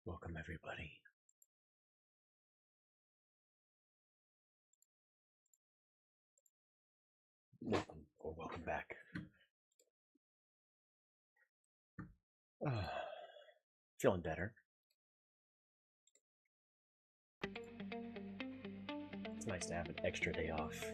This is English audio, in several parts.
Welcome, everybody. Welcome back. Feeling better. It's nice to have an extra day off.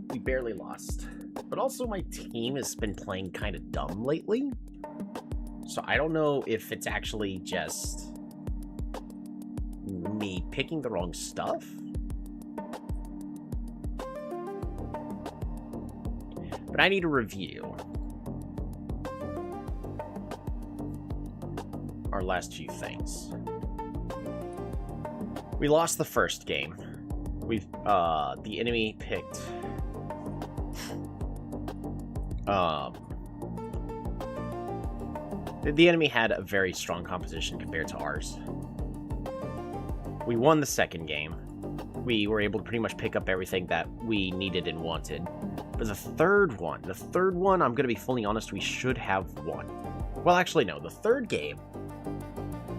We barely lost, but also my team has been playing kind of dumb lately, so I don't know if it's actually just me picking the wrong stuff, but I need to review our last few things. We lost the first game. The enemy picked the enemy had a very strong composition compared to ours. We won the second game. We were able to pretty much pick up everything that we needed and wanted. But the third one, I'm going to be fully honest, we should have won. Well, actually, no. The third game,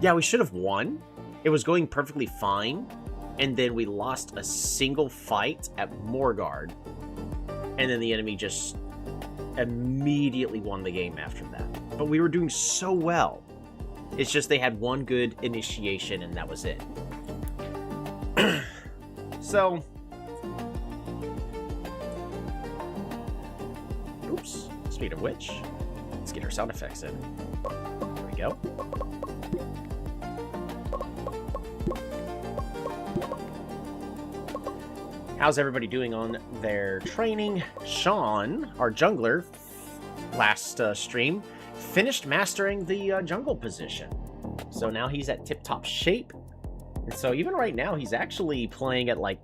yeah, we should have won. It was going perfectly fine. And then we lost a single fight at Morgard. And then the enemy just immediately won the game after that. But we were doing so well. It's just they had one good initiation and that was it. So, oops, speaking of which, let's get our sound effects in. There we go. How's everybody doing on their training? Sean, our jungler, last stream, finished mastering the jungle position. So now he's at tip-top shape. And so even right now, he's actually playing at like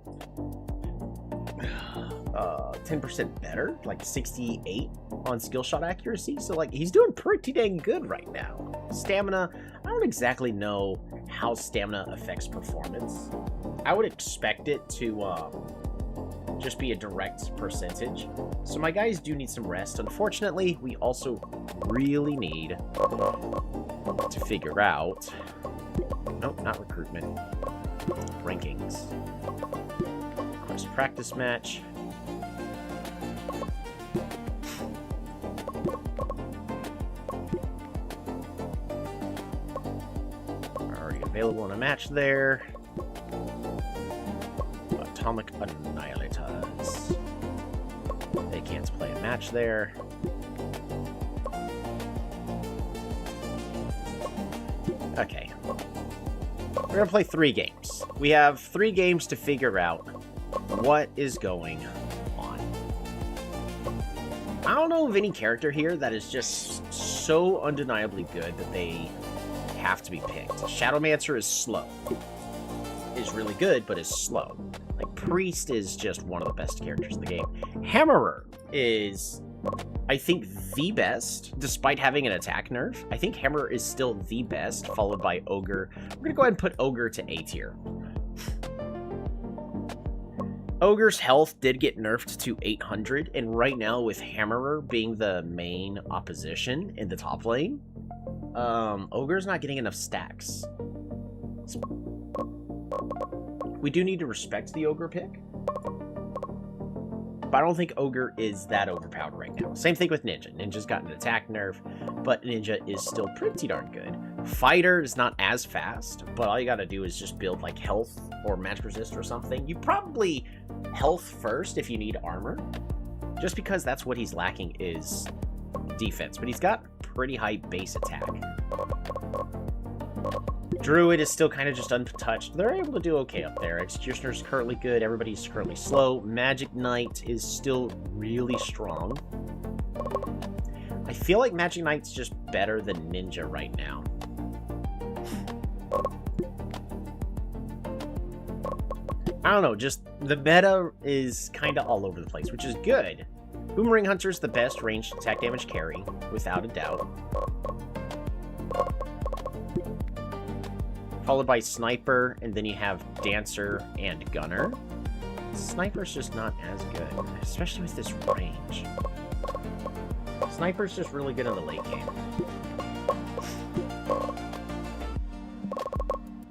10% better, like 68 on skill shot accuracy. So like he's doing pretty dang good right now. Stamina, I don't exactly know how stamina affects performance. I would expect it to just be a direct percentage. So my guys do need some rest. Unfortunately, we also really need to figure out... Nope, not recruitment. Rankings. Quest practice match. Already available in a match there. Atomic Annihilators. They can't play a match there. Okay. We're gonna play 3 games. We have 3 games to figure out what is going on. I don't know of any character here that is just so undeniably good that they have to be picked. Shadowmancer is slow. Is really good, but is slow. Like, Priest is just one of the best characters in the game. Hammerer is, I think, the best, despite having an attack nerf. I think Hammerer is still the best, followed by Ogre. We're going to go ahead and put Ogre to A tier. Ogre's health did get nerfed to 800, and right now, with Hammerer being the main opposition in the top lane, Ogre's not getting enough stacks. We do need to respect the Ogre pick, but I don't think Ogre is that overpowered right now. Same thing with Ninja. Ninja's got an attack nerf, but Ninja is still pretty darn good. Fighter is not as fast, but all you gotta do is just build like health or magic resist or something. You probably health first if you need armor, just because that's what he's lacking is defense, but he's got pretty high base attack. Druid is still kind of just untouched. They're able to do okay up there. Executioner's currently good. Everybody's currently slow. Magic Knight is still really strong. I feel like Magic Knight's just better than Ninja right now. I don't know, just the meta is kind of all over the place, which is good. Boomerang Hunter's the best ranged attack damage carry, without a doubt. Followed by Sniper, and then you have Dancer and Gunner. Sniper's just not as good, especially with this range. Sniper's just really good in the late game.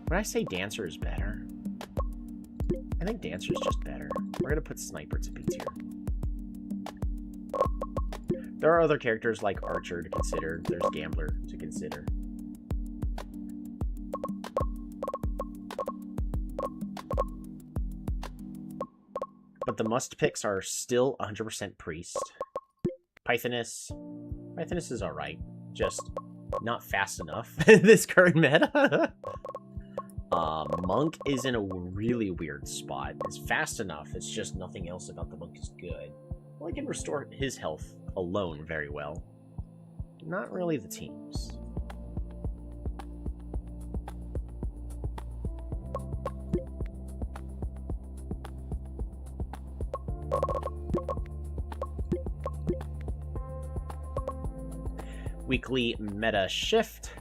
Would I say Dancer is better? I think Dancer's just better. We're gonna put Sniper to B tier. There are other characters like Archer to consider. There's Gambler to consider. But the must picks are still 100% Priest. Pythoness. Pythoness is alright. Just not fast enough in this current meta. Monk is in a really weird spot. It's fast enough. It's just nothing else about the Monk is good. Well, he can restore his health alone very well. Not really the teams. Weekly meta shift.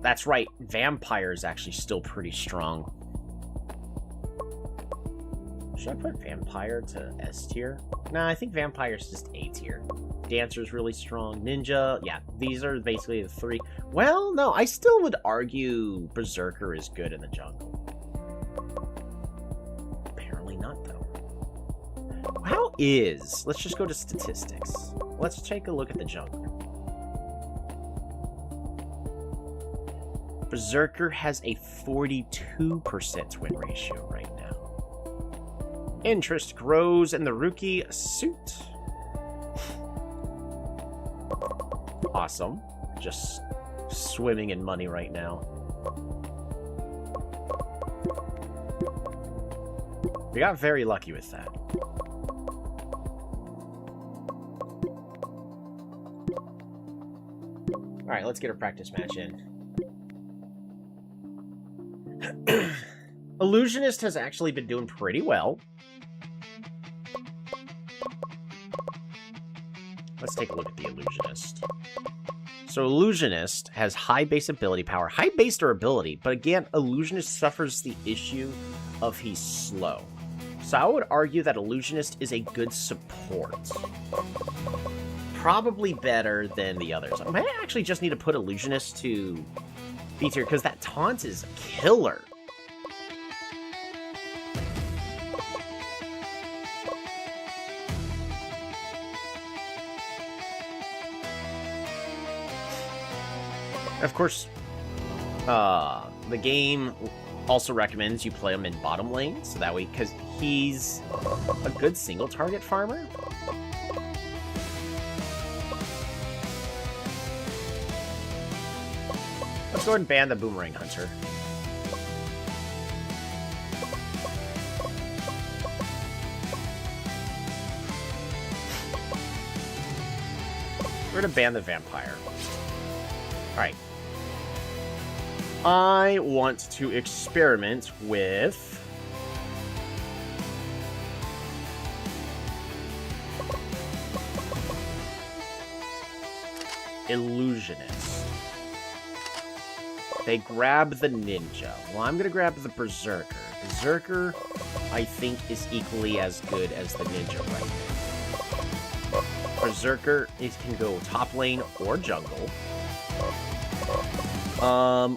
That's right, Vampire is actually still pretty strong. Should I put Vampire to S tier? Nah, I think Vampire's just A tier. Dancer's really strong. Ninja, yeah, these are basically the three. Well, no, I still would argue Berserker is good in the jungle. Apparently not, though. How is... Let's just go to statistics. Let's take a look at the jungle. Berserker has a 42% win ratio right now. Interest grows in the rookie suit. Awesome. Just swimming in money right now. We got very lucky with that. Alright, let's get a practice match in. Illusionist has actually been doing pretty well. Let's take a look at the Illusionist. So Illusionist has high base ability power, high base durability, but again, Illusionist suffers the issue of he's slow. So I would argue that Illusionist is a good support. Probably better than the others. I might actually just need to put Illusionist to B tier, because that taunt is killer. Of course, the game also recommends you play him in bottom lane, so that way, because he's a good single target farmer. Let's go ahead and ban the Boomerang Hunter. We're gonna ban the Vampire. Alright. I want to experiment with Illusionist. They grab the Ninja. Well, I'm gonna grab the Berserker. Berserker, I think, is equally as good as the Ninja right now. Berserker can go top lane or jungle.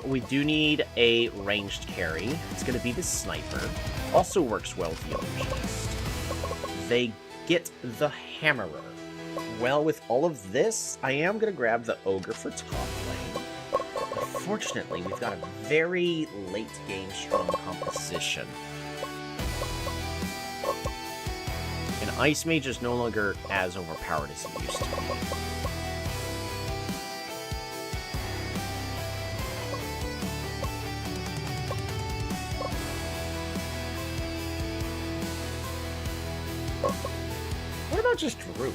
We do need a ranged carry. It's going to be the Sniper. Also works well with the Illusionist. They get the Hammerer. Well, with all of this, I am going to grab the Ogre for top lane. Unfortunately, we've got a very late-game strong composition. And Ice Mage is no longer as overpowered as it used to be. What about just Druid?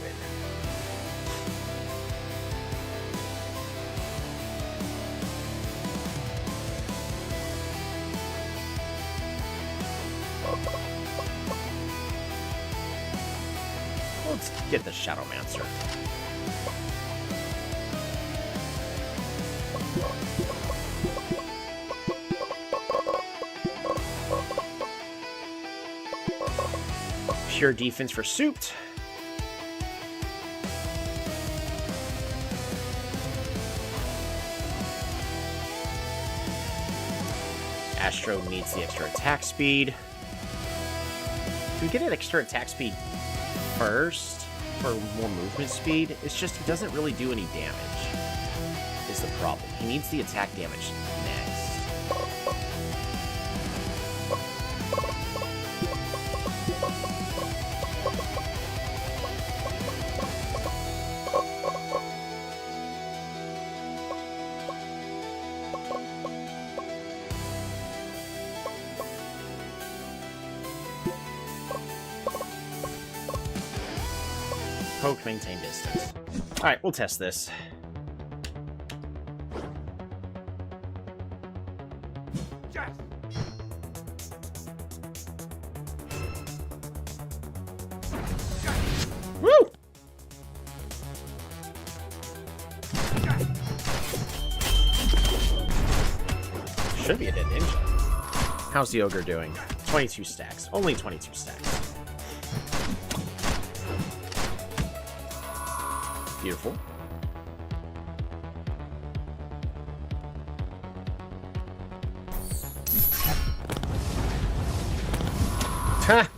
Let's get the Shadowmancer. Pure defense for Souped. Astro needs the extra attack speed. Do we get an extra attack speed first for more movement speed? It's just he doesn't really do any damage, is the problem. He needs the attack damage next. Poke, maintain distance. Alright, we'll test this. Woo! Should be a dead ninja. How's the ogre doing? 22 stacks. Only 22 stacks. Beautiful. Ha!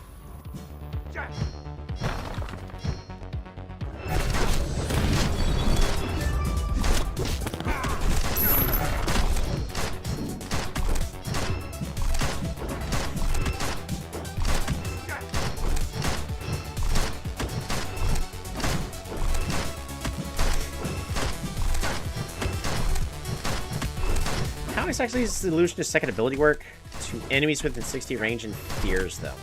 How exactly does the Illusionist's second ability work? To enemies within 60 range and fears them.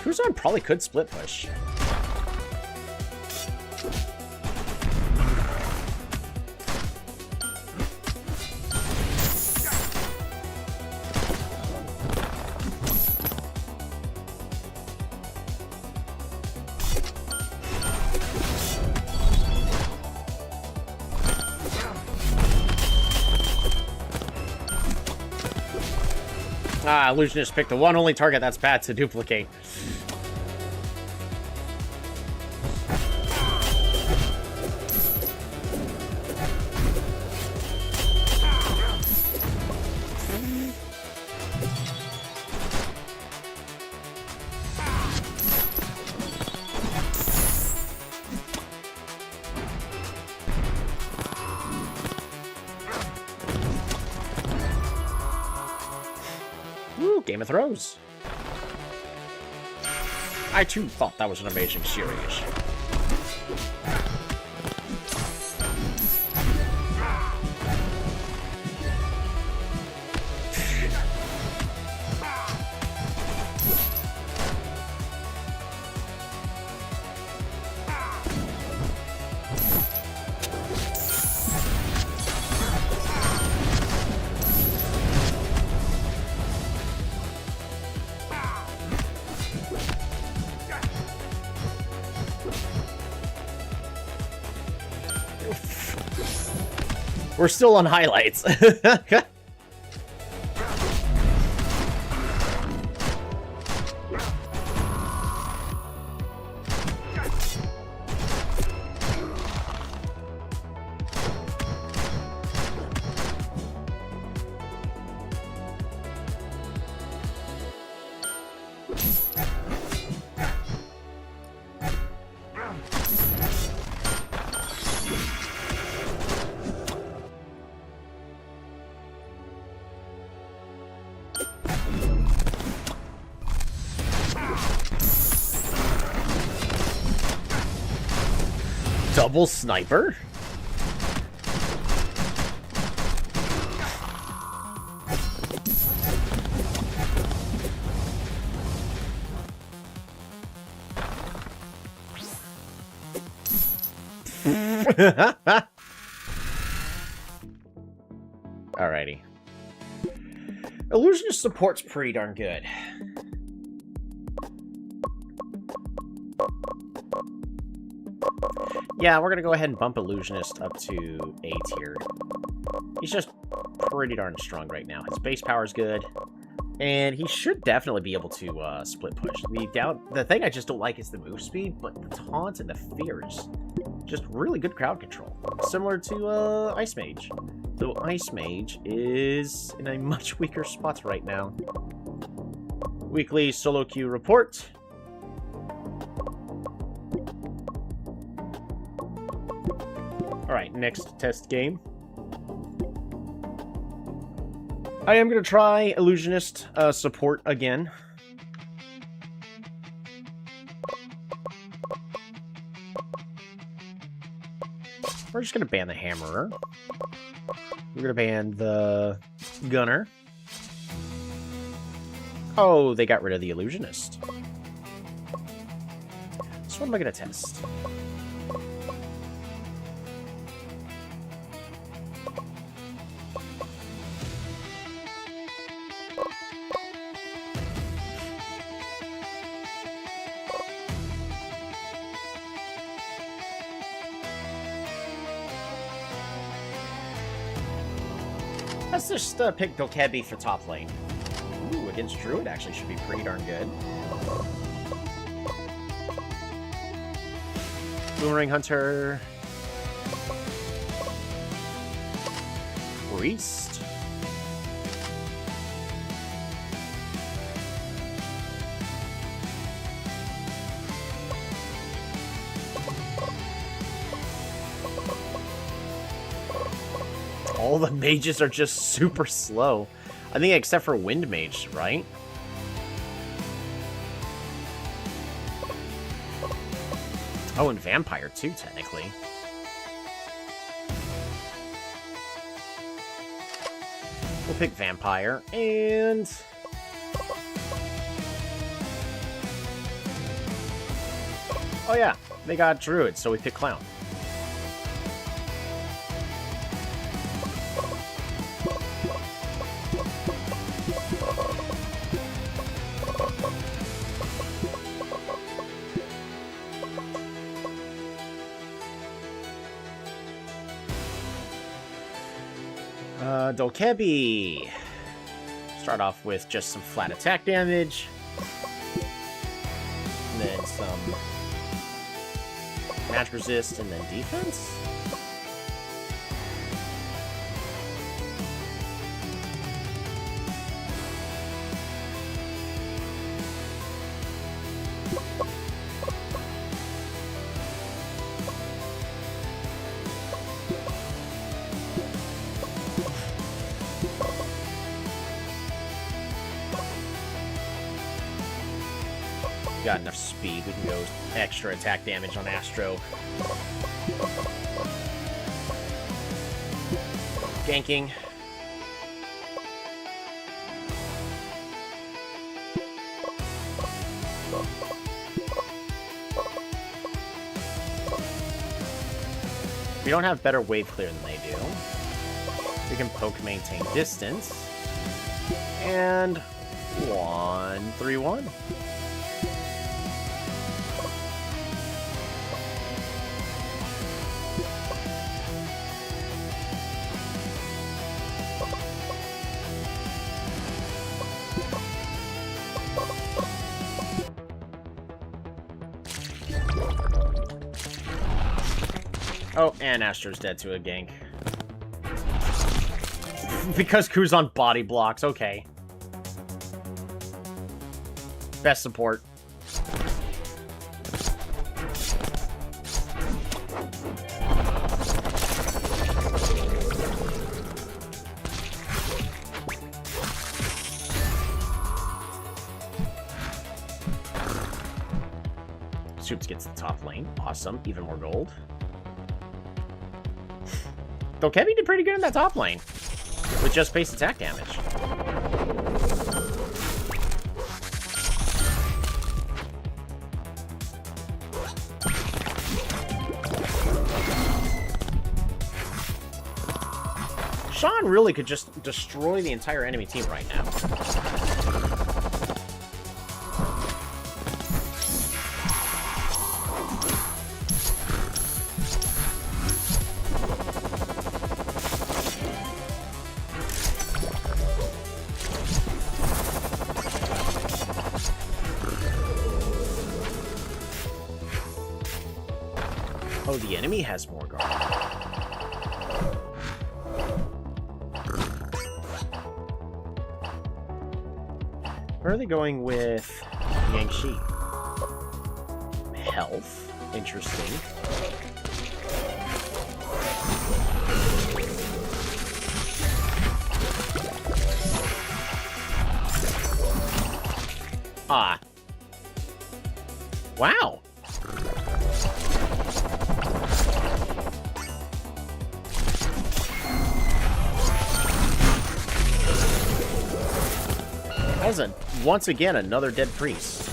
Cruzon probably could split push. Ah, Illusionist picked the one only target that's bad to duplicate. Woo, Game of Throws. I too thought that was an amazing series. We're still on highlights. Double sniper? Alrighty. Illusionist support's pretty darn good. Yeah, we're gonna go ahead and bump Illusionist up to A tier. He's just pretty darn strong right now. His base power's good. And he should definitely be able to split push. The thing I just don't like is the move speed, but the taunt and the fears. Just really good crowd control. Similar to Ice Mage. Though Ice Mage is in a much weaker spot right now. Weekly solo queue report. Alright, next test game. I am going to try Illusionist support again. We're just going to ban the Hammerer. We're going to ban the Gunner. Oh, they got rid of the Illusionist. So what am I going to test? Let's just pick Dokebi for top lane. Ooh, against Druid actually should be pretty darn good. Boomerang Hunter. Priest. All the mages are just super slow. I think except for Wind Mage, right? Oh, and Vampire too, technically. We'll pick Vampire, and... oh yeah, they got Druid, so we pick Clown. Dokebi. Start off with just some flat attack damage. And then some magic resist, and then defense. Got enough speed, we can go extra attack damage on Astro. Ganking. We don't have better wave clear than they do. We can poke, maintain distance. And 1-3-1. Oh, and Astro's dead to a gank. Because Ku's on body blocks, okay. Best support. Soups gets the top lane. Awesome. Even more gold. though Kevin did pretty good in that top lane. With just base attack damage. Sean really could just destroy the entire enemy team right now. Oh, the enemy has more guard. Where are they going with Yangshi? Health. Interesting. Ah. Wow. That was once again another dead priest.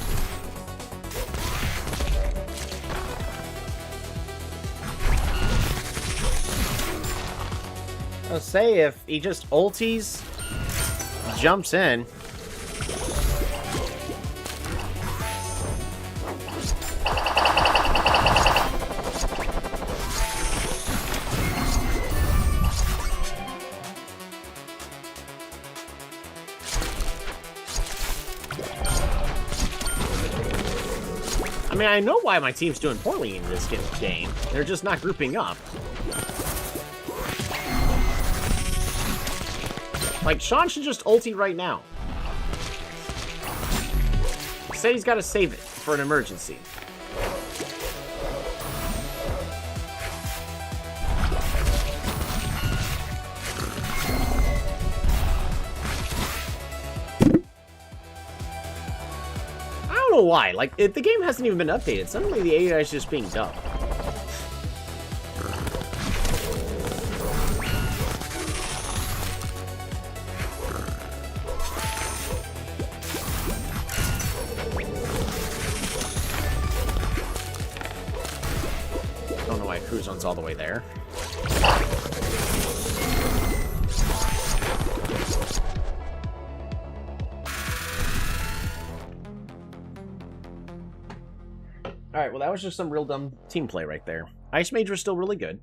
I'll say if he just ulties, jumps in. I mean, I know why my team's doing poorly in this game. They're just not grouping up. Like, Sean should just ulti right now. Say he's got to save it for an emergency. I don't know why. Like, if the game hasn't even been updated, suddenly the AI is just being dumb. Don't know why Cruzon's all the way there. Alright, well that was just some real dumb team play right there. Ice Mage was still really good.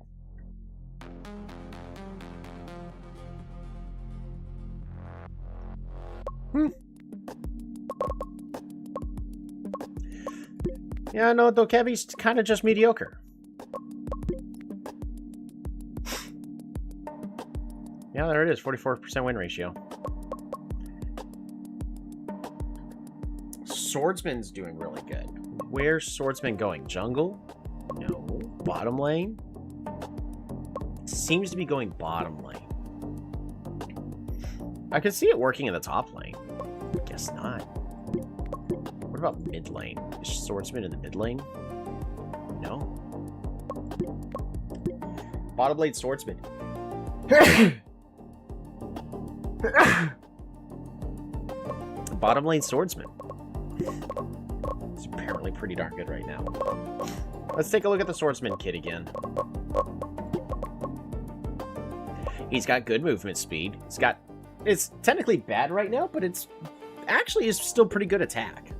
Yeah, no, though Kevy's kind of just mediocre. Yeah, there it is, 44% win ratio. Swordsman's doing really good. Where's Swordsman going? Jungle? No. Bottom lane? Seems to be going bottom lane. I could see it working in the top lane. Guess not. What about mid lane? Is Swordsman in the mid lane? No. Bottom lane Swordsman. Bottom lane Swordsman. It's apparently pretty darn good right now. Let's take a look at the Swordsman kit again. He's got good movement speed. It's technically bad right now, but it's actually is still pretty good attack.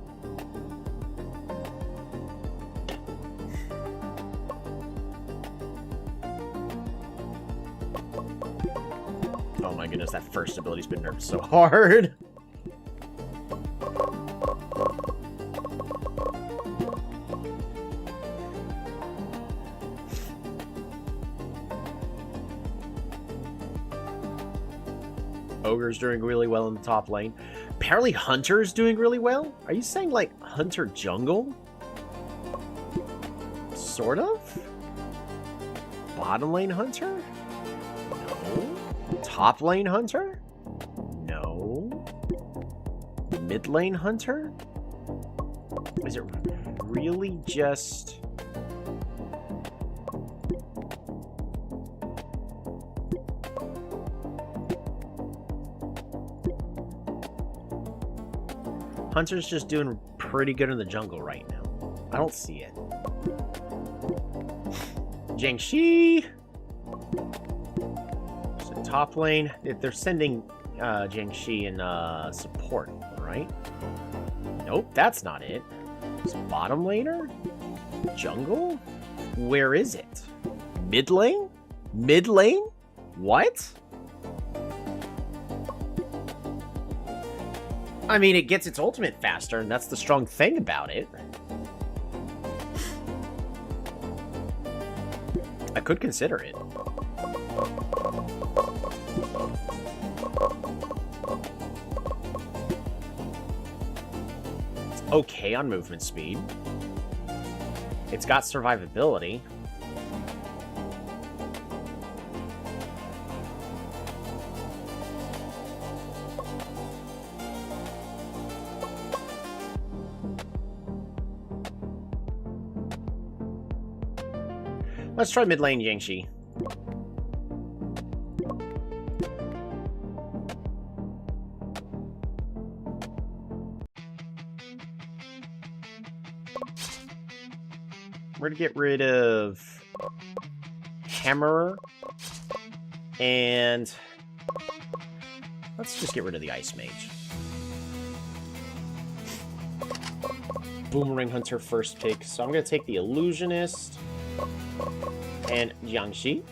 Oh my goodness, that first ability's been nerfed so hard. Ogre's doing really well in the top lane. Apparently Hunter's doing really well? Are you saying like Hunter jungle? Sort of? Bottom lane Hunter? No. Top lane Hunter? No. Mid lane Hunter? Is it really just... Hunter's just doing pretty good in the jungle right now. I don't see it. Jiangxi! So top lane. They're sending Jiangxi in support, right? Nope, that's not it. It's bottom laner? Jungle? Where is it? Mid lane? Mid lane? What? I mean, it gets its ultimate faster, and that's the strong thing about it. I could consider it. It's okay on movement speed. It's got survivability. Let's try mid lane Jiangxi. We're gonna get rid of Hammerer, and let's just get rid of the Ice Mage. Boomerang Hunter first pick, so I'm gonna take the Illusionist and Jiangxi.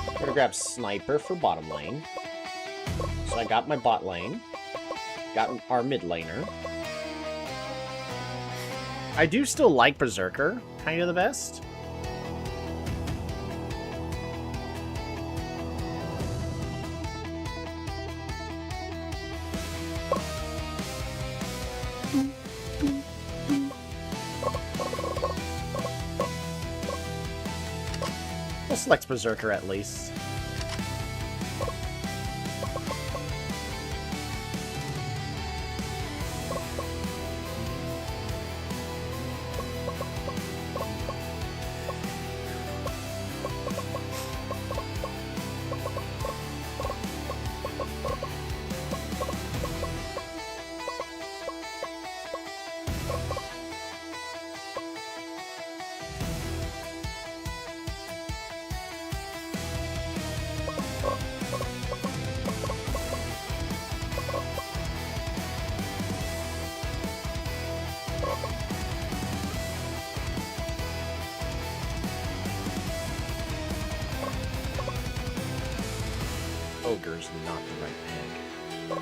I'm gonna grab Sniper for bottom lane. So I got my bot lane. Got our mid laner. I do still like Berserker, kind of the best. We'll select Berserker at least. Ogre's not the right pick.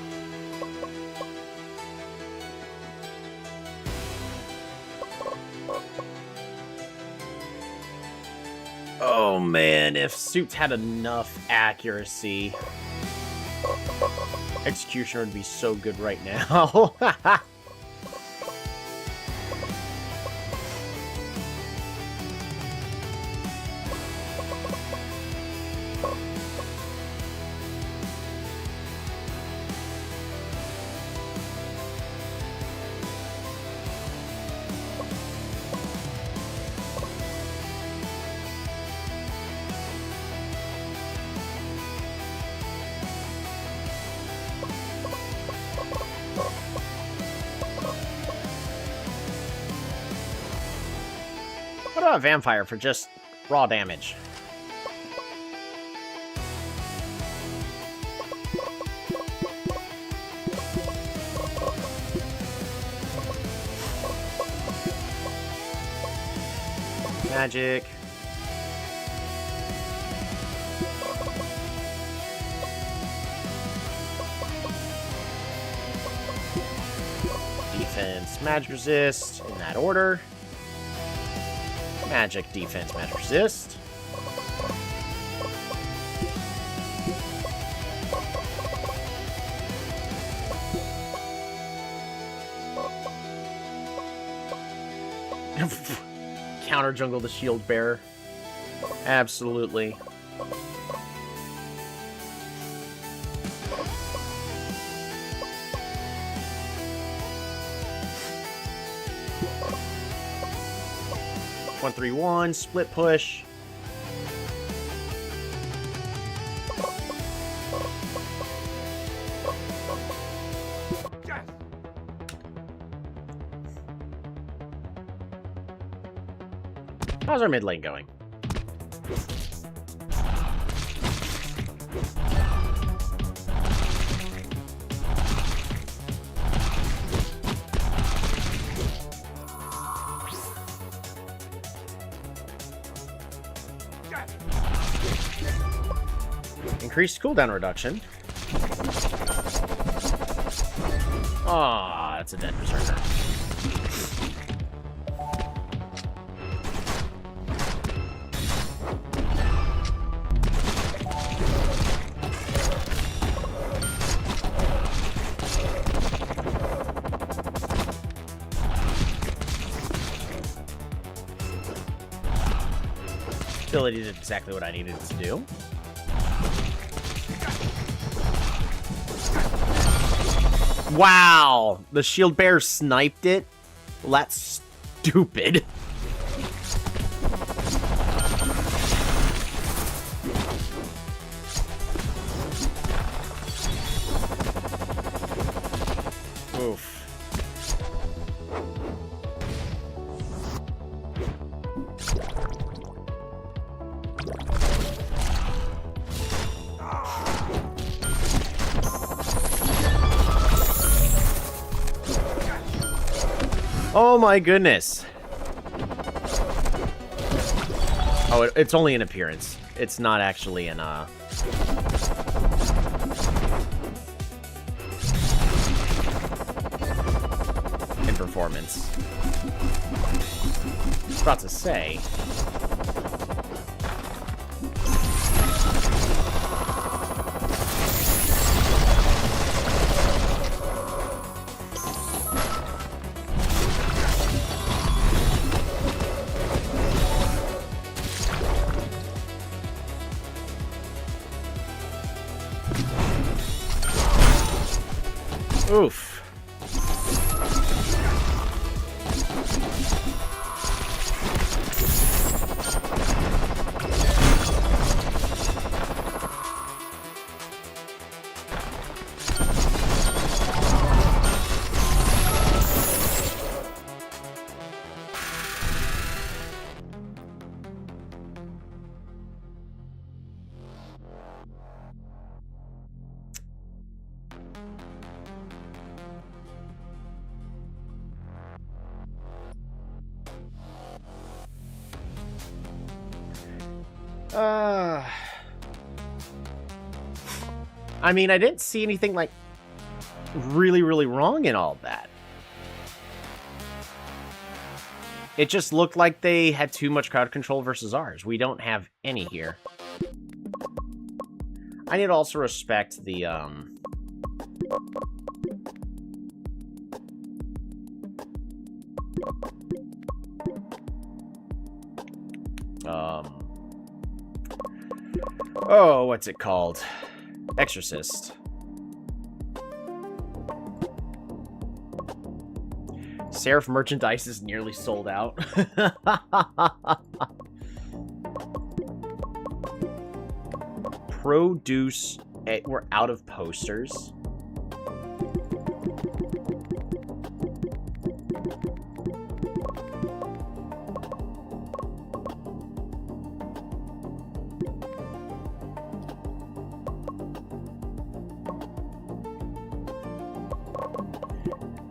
Oh man, if Suits had enough accuracy, Executioner would be so good right now. What about Vampire for just raw damage? Magic. Defense, magic resist, in that order. Magic, defense, magic resist. Counter jungle the shield bearer. Absolutely. One, 3, 1, split push. How's our mid lane going? Increased cooldown reduction. Ah, that's a dead berserker. Ability did exactly what I needed it to do. Wow! The shield bearer sniped it? Well, that's stupid. Oof. Oh my goodness. Oh, it's only an appearance. It's not actually an, in performance. I was about to say. Oof. I mean, I didn't see anything, like, really, really wrong in all that. It just looked like they had too much crowd control versus ours. We don't have any here. I need to also respect the, oh, what's it called? Exorcist. Seraph merchandise is nearly sold out. Produce. We're out of posters.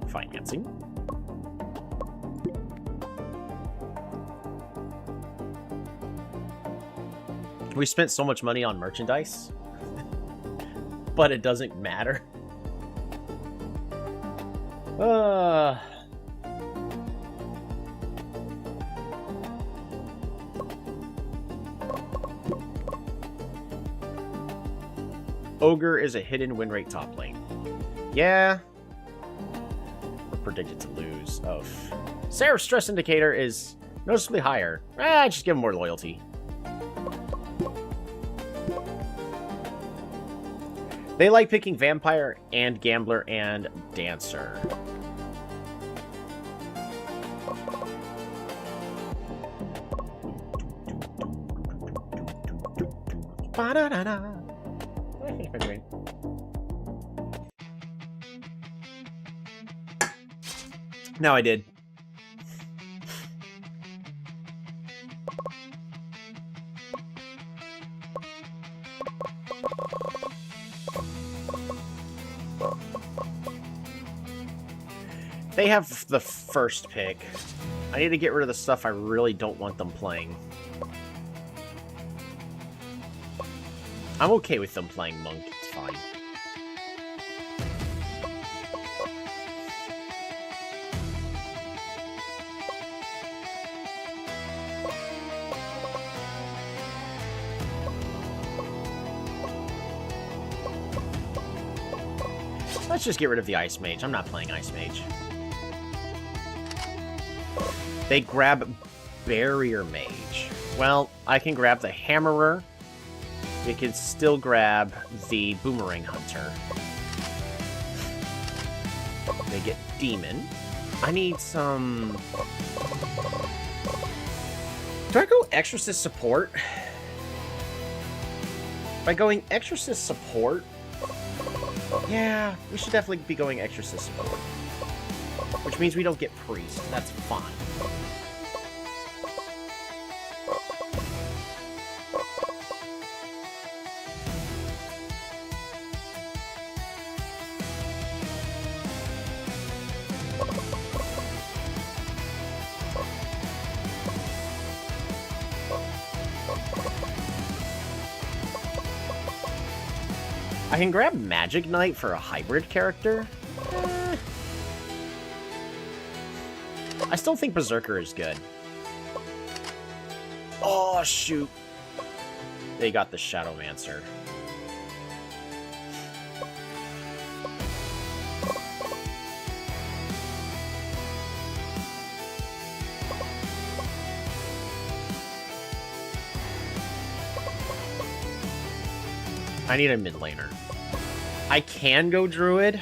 Financing. We spent so much money on merchandise, but it doesn't matter. Ogre is a hidden win rate top lane. Yeah. We're predicted to lose. Oh. Seraph's stress indicator is noticeably higher. Just give him more loyalty. They like picking Vampire and Gambler and Dancer. Ba-da-da-da. No, I did. They have the first pick. I need to get rid of the stuff I really don't want them playing. I'm okay with them playing Monk. It's fine. Let's just get rid of the Ice Mage. I'm not playing Ice Mage. They grab Barrier Mage. Well, I can grab the Hammerer. We can still grab the Boomerang Hunter. They get Demon. I need some... Do I go Exorcist Support? By going Exorcist Support... Yeah, we should definitely be going Exorcist Support. Which means we don't get Priest. That's fine. I can grab Magic Knight for a hybrid character. I still think Berserker is good. Oh, shoot. They got the Shadowmancer. I need a mid laner. I can go Druid.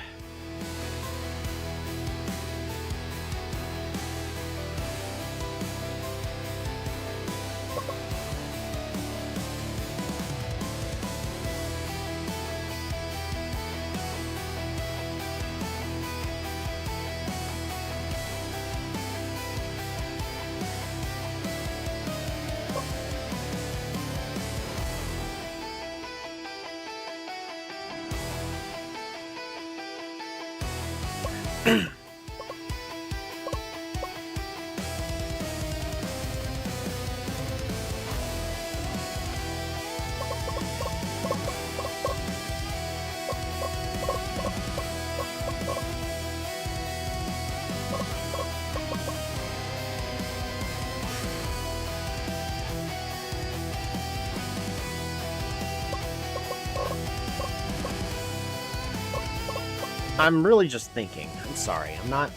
I'm really just thinking. I'm sorry. I'm not...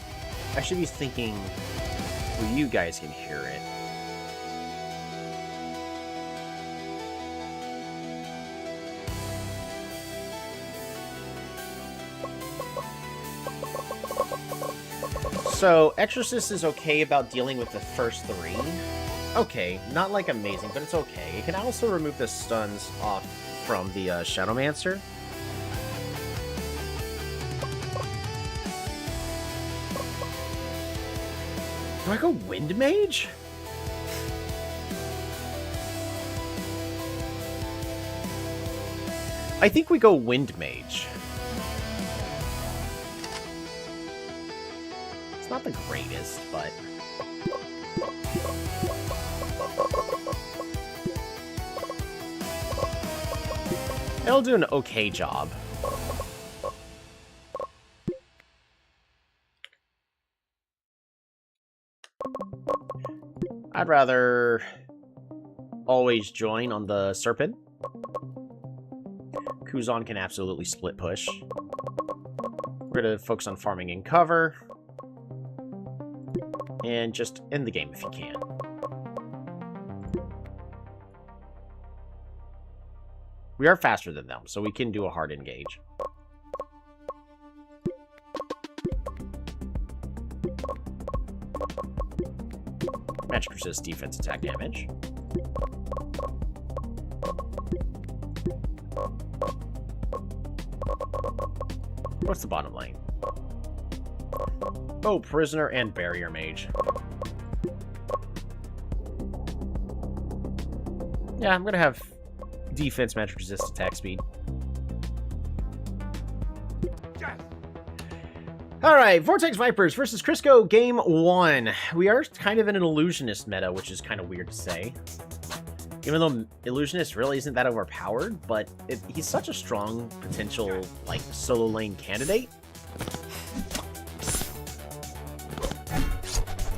I should be thinking where you guys can hear it. So, Exorcist is okay about dealing with the first three. Okay, not like amazing, but it's okay. It can also remove the stuns off from the Shadowmancer. Do I go Wind Mage? I think we go Wind Mage. It's not the greatest, but... it'll do an okay job. I'd rather always join on the Serpent. Kuzan can absolutely split push. We're going to focus on farming and cover. And just end the game if you can. We are faster than them, so we can do a hard engage. Magic resist defense attack damage. What's the bottom lane? Oh, Prisoner and Barrier Mage. Yeah, I'm gonna have defense, magic resist, attack speed. Alright, Vortex Vipers versus Crisco, game 1. We are kind of in an Illusionist meta, which is kind of weird to say. Even though Illusionist really isn't that overpowered, but he's such a strong potential, like, solo lane candidate.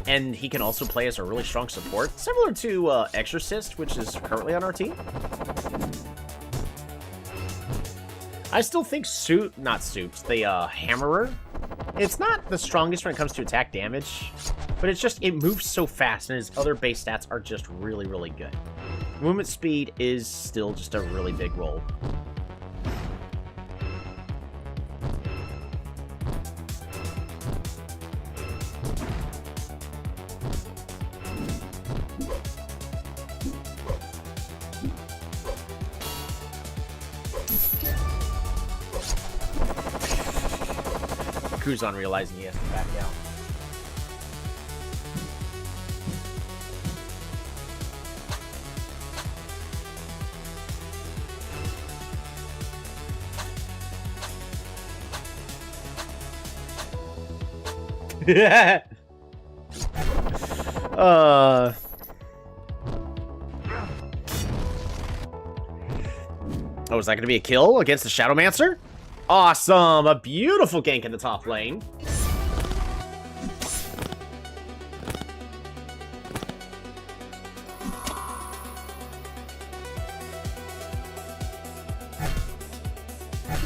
And he can also play as a really strong support, similar to Exorcist, which is currently on our team. I still think the Hammerer, it's not the strongest when it comes to attack damage, but it's just, it moves so fast, and his other base stats are just really, really good. Movement speed is still just a really big role. Kuzan realizing he has to back out. Oh, is that going to be a kill against the Shadowmancer? Awesome! A beautiful gank in the top lane.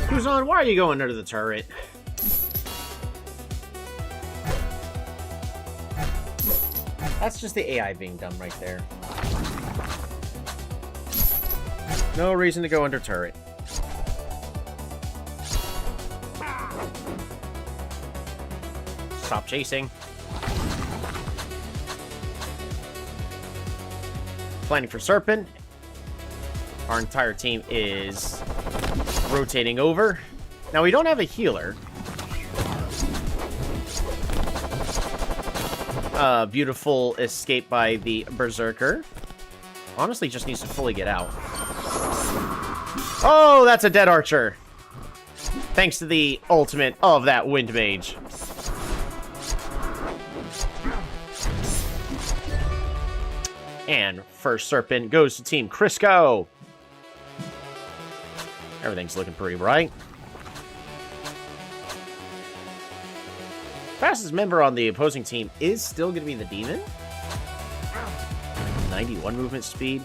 Kuzan, why are you going under the turret? That's just the AI being dumb right there. No reason to go under turret. Stop chasing. Planning for Serpent. Our entire team is rotating over. Now, we don't have a healer. Beautiful escape by the Berserker. Honestly, just needs to fully get out. Oh, that's a dead archer. Thanks to the ultimate of that Wind Mage. And first Serpent goes to Team Crisco. Everything's looking pretty bright. Fastest member on the opposing team is still going to be the Demon. 91 movement speed.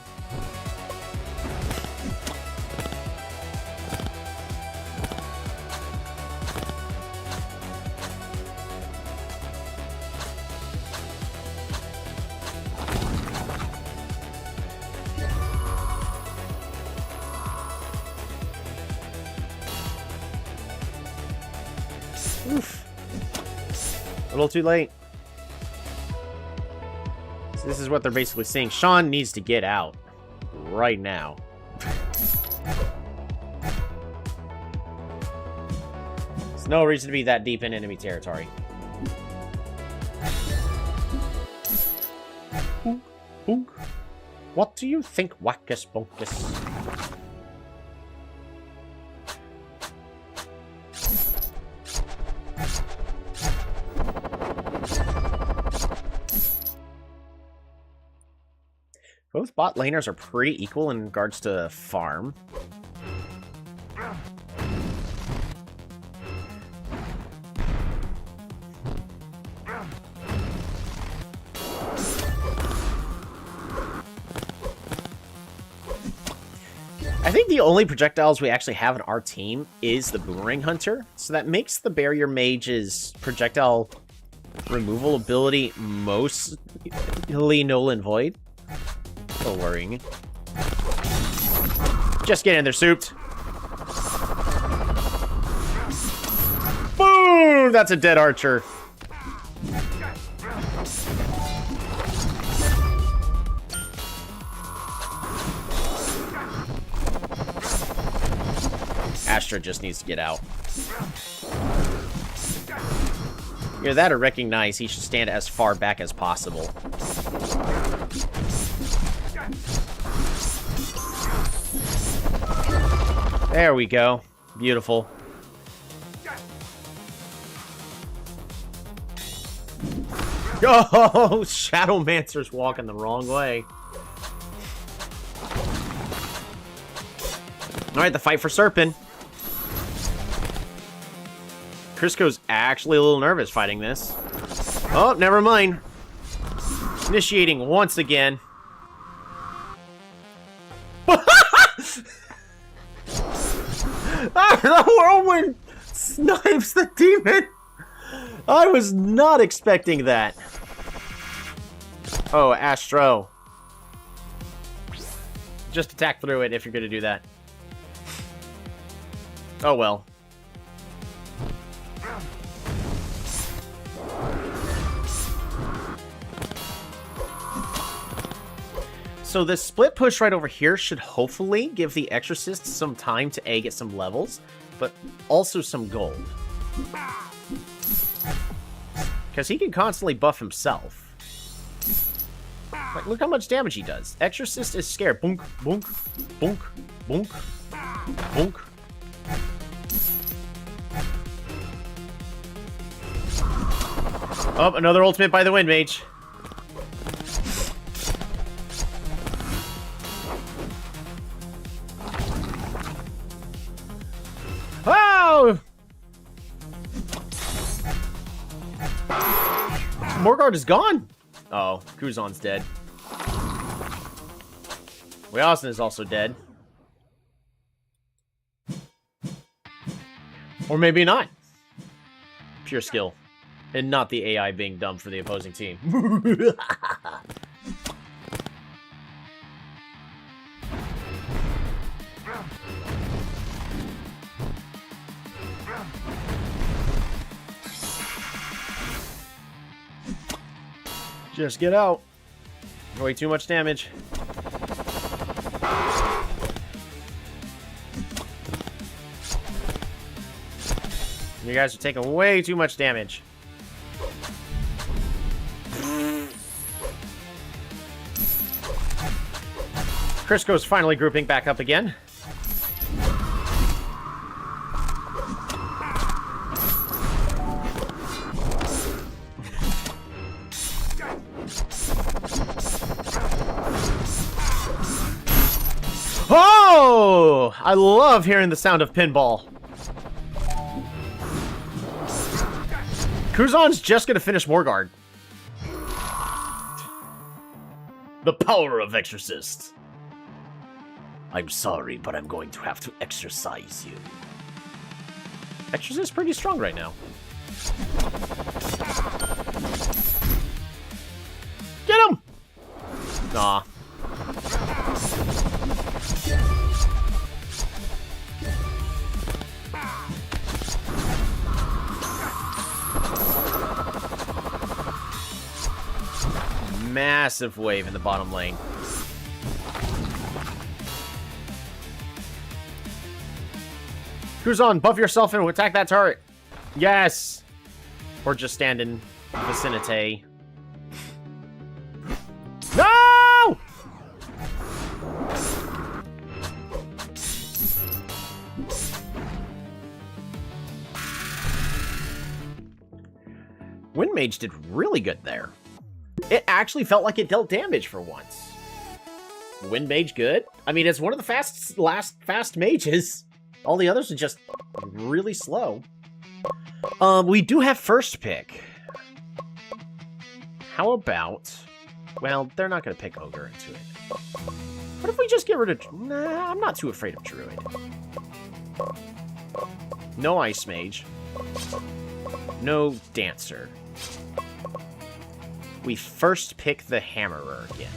Oof. A little too late. So this is what they're basically saying. Sean needs to get out right now. There's no reason to be that deep in enemy territory. What do you think, Wackus Bonkus? Both bot laners are pretty equal in regards to farm. I think the only projectiles we actually have in our team is the Boomerang Hunter, so that makes the Barrier Mage's projectile removal ability mostly null and void. A little worrying. Just get in there, souped. Boom! That's a dead archer. Astra just needs to get out. Either that or recognize he should stand as far back as possible. There we go. Beautiful. Oh, Shadowmancer's walking the wrong way. Alright, the fight for Serpent. Crisco's actually a little nervous fighting this. Oh, never mind. Initiating once again. The whirlwind snipes the demon. I was not expecting that. Oh, Astro. Just attack through it if you're going to do that. Oh, well. So this split push right over here should hopefully give the Exorcist some time to A, get some levels, but also some gold. Because he can constantly buff himself. Like, look how much damage he does. Exorcist is scared. Boonk, boonk, boonk, boonk, boonk. Oh, another ultimate by the Wind Mage. Oh! Morgard is gone. Oh, Kuzan's dead. Wyasin is also dead. Or maybe not. Pure skill. And not the AI being dumb for the opposing team. Just get out. Way too much damage. You guys are taking way too much damage. Crisco's finally grouping back up again. Oh! I love hearing the sound of pinball. Kuzan's just gonna finish Morgard. The power of Exorcist. I'm sorry, but I'm going to have to exorcise you. Exorcist is pretty strong right now. Get him! Nah. Massive wave in the bottom lane. Kuzan, buff yourself and attack that turret. Yes! Or just stand in vicinity. No! Wind Mage did really good there. It actually felt like it dealt damage for once. Wind Mage good? I mean, it's one of the fast mages. All the others are just really slow. We do have first pick. How about... Well, they're not going to pick Ogre into it. What if we just get rid of... Nah, I'm not too afraid of Druid. No Ice Mage. No Dancer. We first pick the Hammerer again.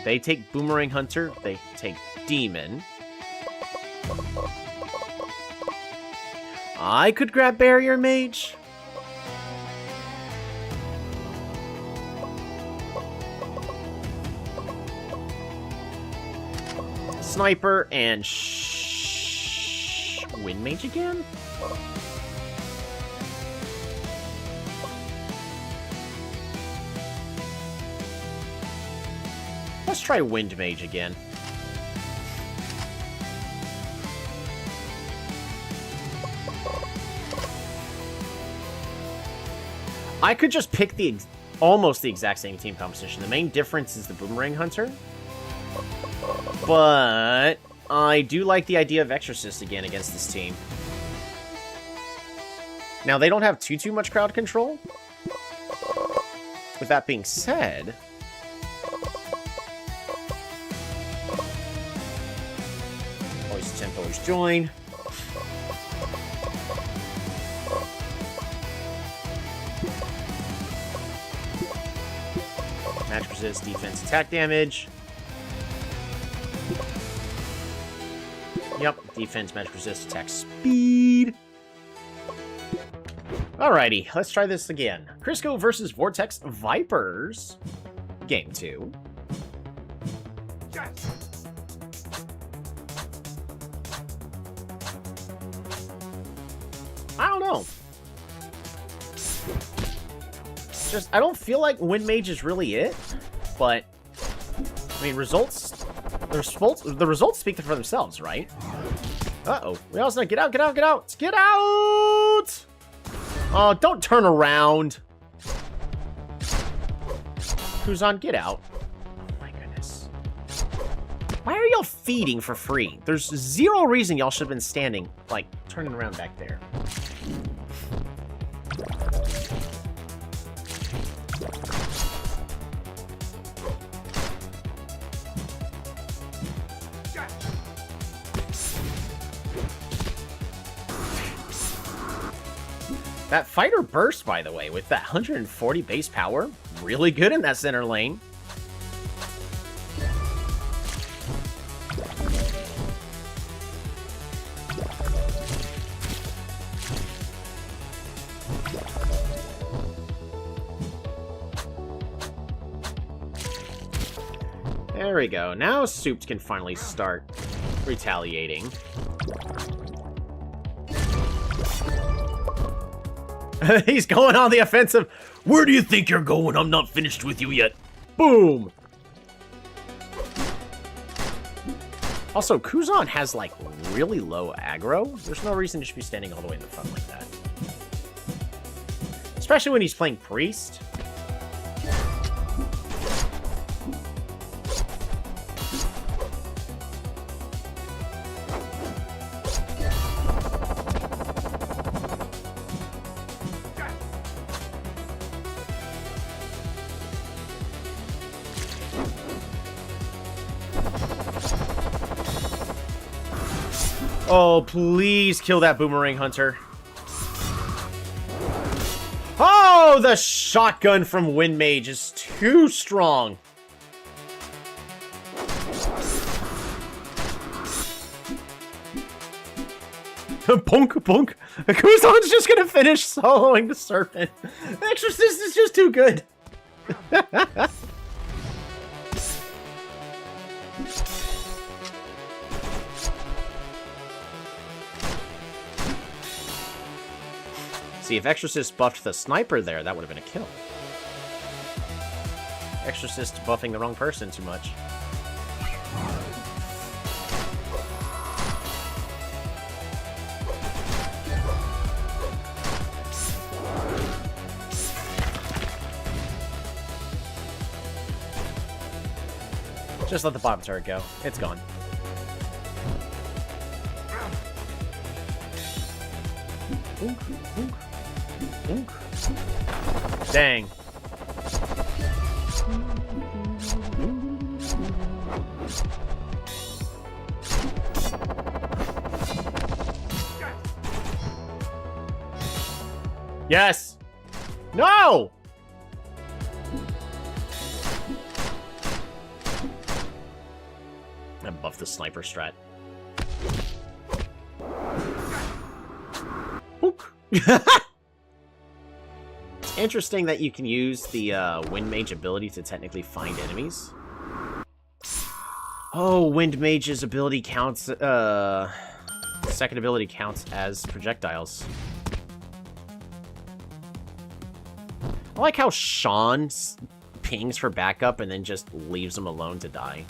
They take Boomerang Hunter. They take Demon. I could grab Barrier Mage. Sniper and Wind Mage again? Let's try Wind Mage again. I could just pick almost the exact same team composition. The main difference is the Boomerang Hunter. But I do like the idea of Exorcist again against this team. Now, they don't have too much crowd control. With that being said... Always attempt, always join. Match resist, defense, attack damage. Yep, defense, match resist, attack speed. Alrighty, let's try this again. Crisco versus Vortex Vipers. Game 2. I don't know. Just, I don't feel like Wind Mage is really it, but, I mean, the results speak for themselves, right? Uh-oh. We also get out, get out, get out! Get out! Oh, don't turn around. Who's on? Get out. Oh my goodness. Why are y'all feeding for free? There's zero reason y'all should have been standing, like, turning around back there. That fighter burst, by the way, with that 140 base power, really good in that center lane. There we go. Now Soups can finally start retaliating. He's going on the offensive. Where do you think you're going? I'm not finished with you yet. Boom. Also, Kuzan has, like, really low aggro. There's no reason to be standing all the way in the front like that. Especially when he's playing Priest. Oh, please kill that Boomerang Hunter. Oh, the shotgun from Wind Mage is too strong. Punk, punk. Kuzan's just gonna finish soloing the Serpent. Exorcist is just too good. See, if Exorcist buffed the sniper there, that would have been a kill. Exorcist buffing the wrong person too much. Just let the bottom turret go. It's gone. Dang. Yes! No! I buffed the sniper strat. It's interesting that you can use the Wind Mage ability to technically find enemies. Oh, Wind Mage's ability counts, second ability counts as projectiles. I like how Sean pings for backup and then just leaves him alone to die.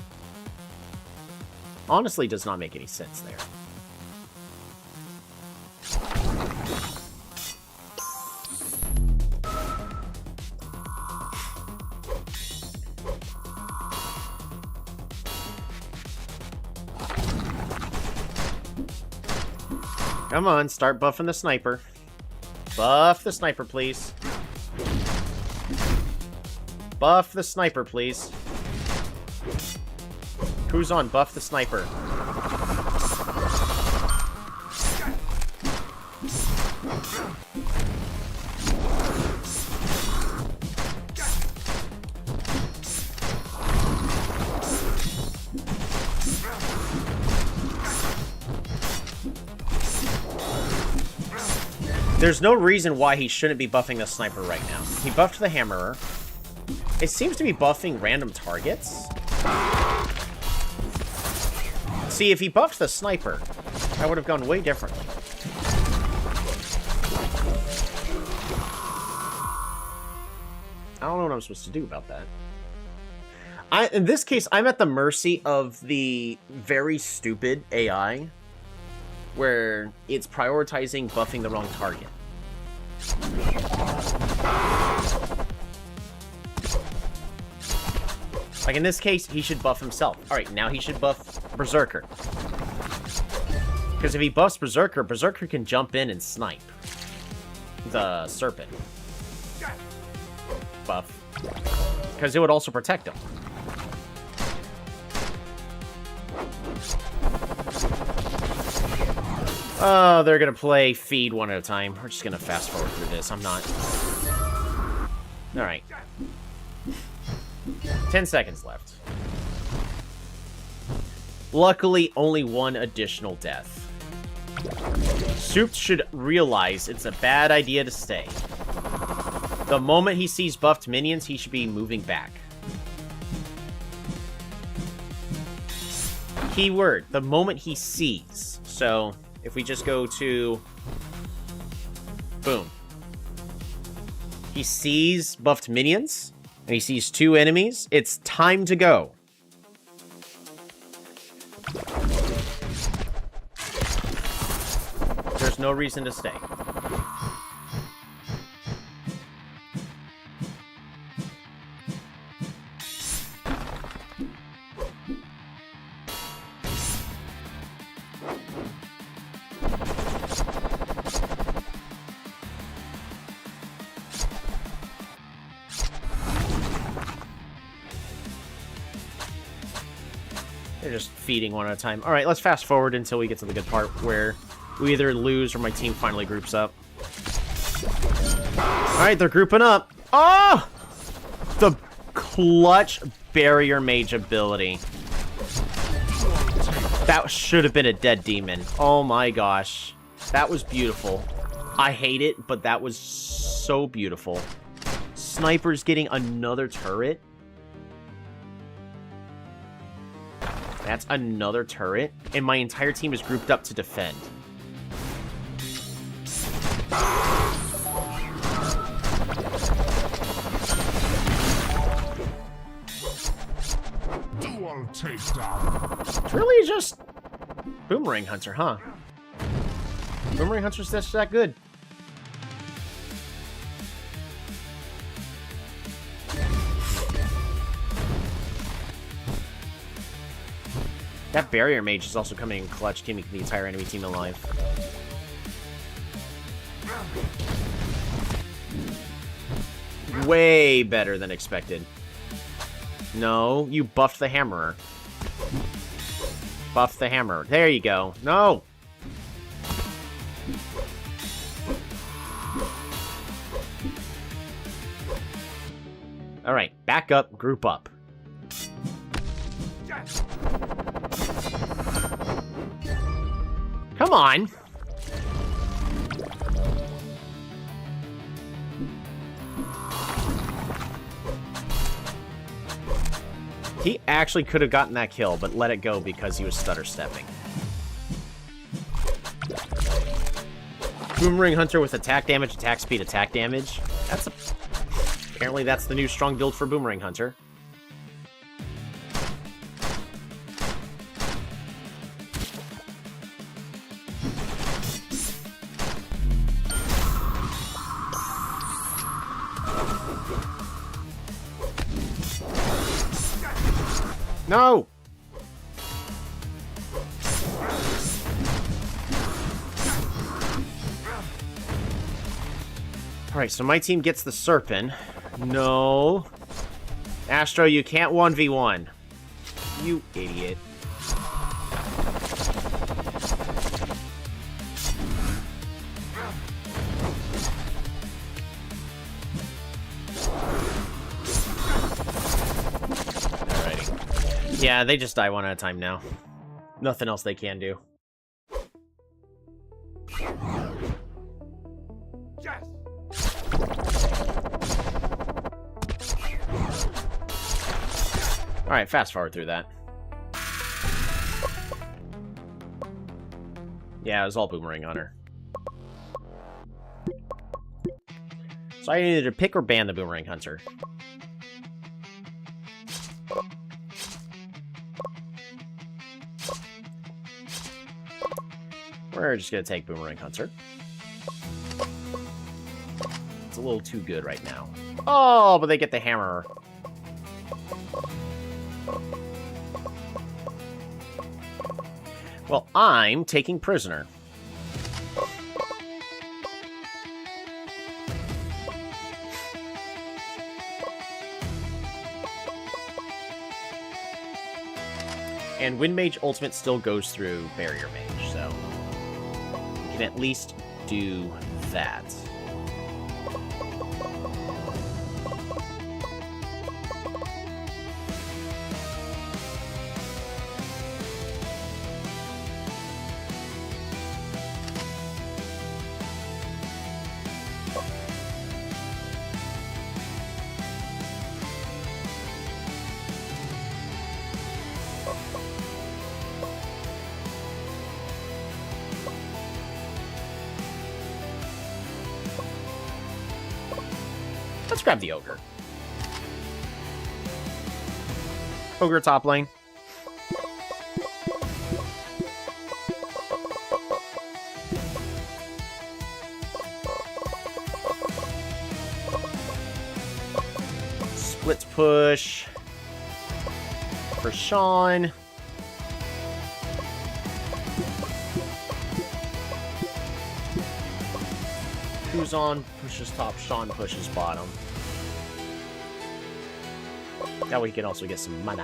Honestly, does not make any sense there. Come on, start buffing the sniper. Buff the sniper, please. Buff the sniper, please. Who's on? Buff the sniper. There's no reason why he shouldn't be buffing the sniper right now. He buffed the hammerer. It seems to be buffing random targets. See, if he buffed the sniper, I would have gone way differently. I don't know what I'm supposed to do about that. In this case, I'm at the mercy of the very stupid AI, where it's prioritizing buffing the wrong target. Like in this case, he should buff himself. Alright, now he should buff Berserker. Because if he buffs Berserker, Berserker can jump in and snipe the Serpent. Buff. Because it would also protect him. Oh, they're gonna play feed one at a time. We're just gonna fast forward through this. I'm not. Alright. 10 seconds left. Luckily, only one additional death. Soup should realize it's a bad idea to stay. The moment he sees buffed minions, he should be moving back. Keyword, the moment he sees. So, if we just go to... Boom. He sees buffed minions, and he sees 2 enemies. It's time to go. There's no reason to stay. They're just feeding one at a time. Alright, let's fast forward until we get to the good part where we either lose or my team finally groups up. Alright, they're grouping up. Oh! The clutch barrier mage ability. That should have been a dead demon. Oh my gosh. That was beautiful. I hate it, but that was so beautiful. Sniper's getting another turret. That's another turret, and my entire team is grouped up to defend. Dual takedown. It's really just Boomerang Hunter, huh? Boomerang Hunter's just that good. That barrier mage is also coming in clutch, keeping the entire enemy team alive. Way better than expected. No, you buffed the hammerer. Buff the hammerer. There you go. No! Alright, back up, group up. Come on! He actually could have gotten that kill, but let it go because he was stutter stepping. Boomerang Hunter with attack damage, attack speed, attack damage. Apparently that's the new strong build for Boomerang Hunter. No! Alright, so my team gets the Serpent. No. Astro, you can't 1v1. You idiot. Alrighty. Yeah, they just die one at a time now. Nothing else they can do. Yes. Alright, fast forward through that. Yeah, it was all Boomerang Hunter. So I needed to pick or ban the Boomerang Hunter. We're just gonna take Boomerang Hunter. It's a little too good right now. Oh, but they get the hammer. Well, I'm taking prisoner. And Wind Mage Ultimate still goes through Barrier Mage, so we can at least do that. Let's grab the Ogre. Ogre top lane. Splits push for Sean. Who's on pushes top, Sean pushes bottom. That way he can also get some money.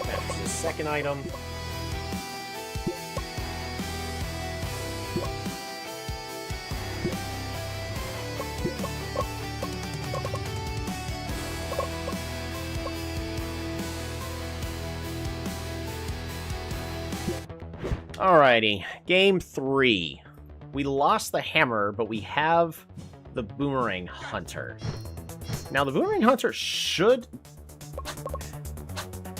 That's the second item. Alrighty, game 3. We lost the hammer, but we have the Boomerang Hunter. Now, the Boomerang Hunter should...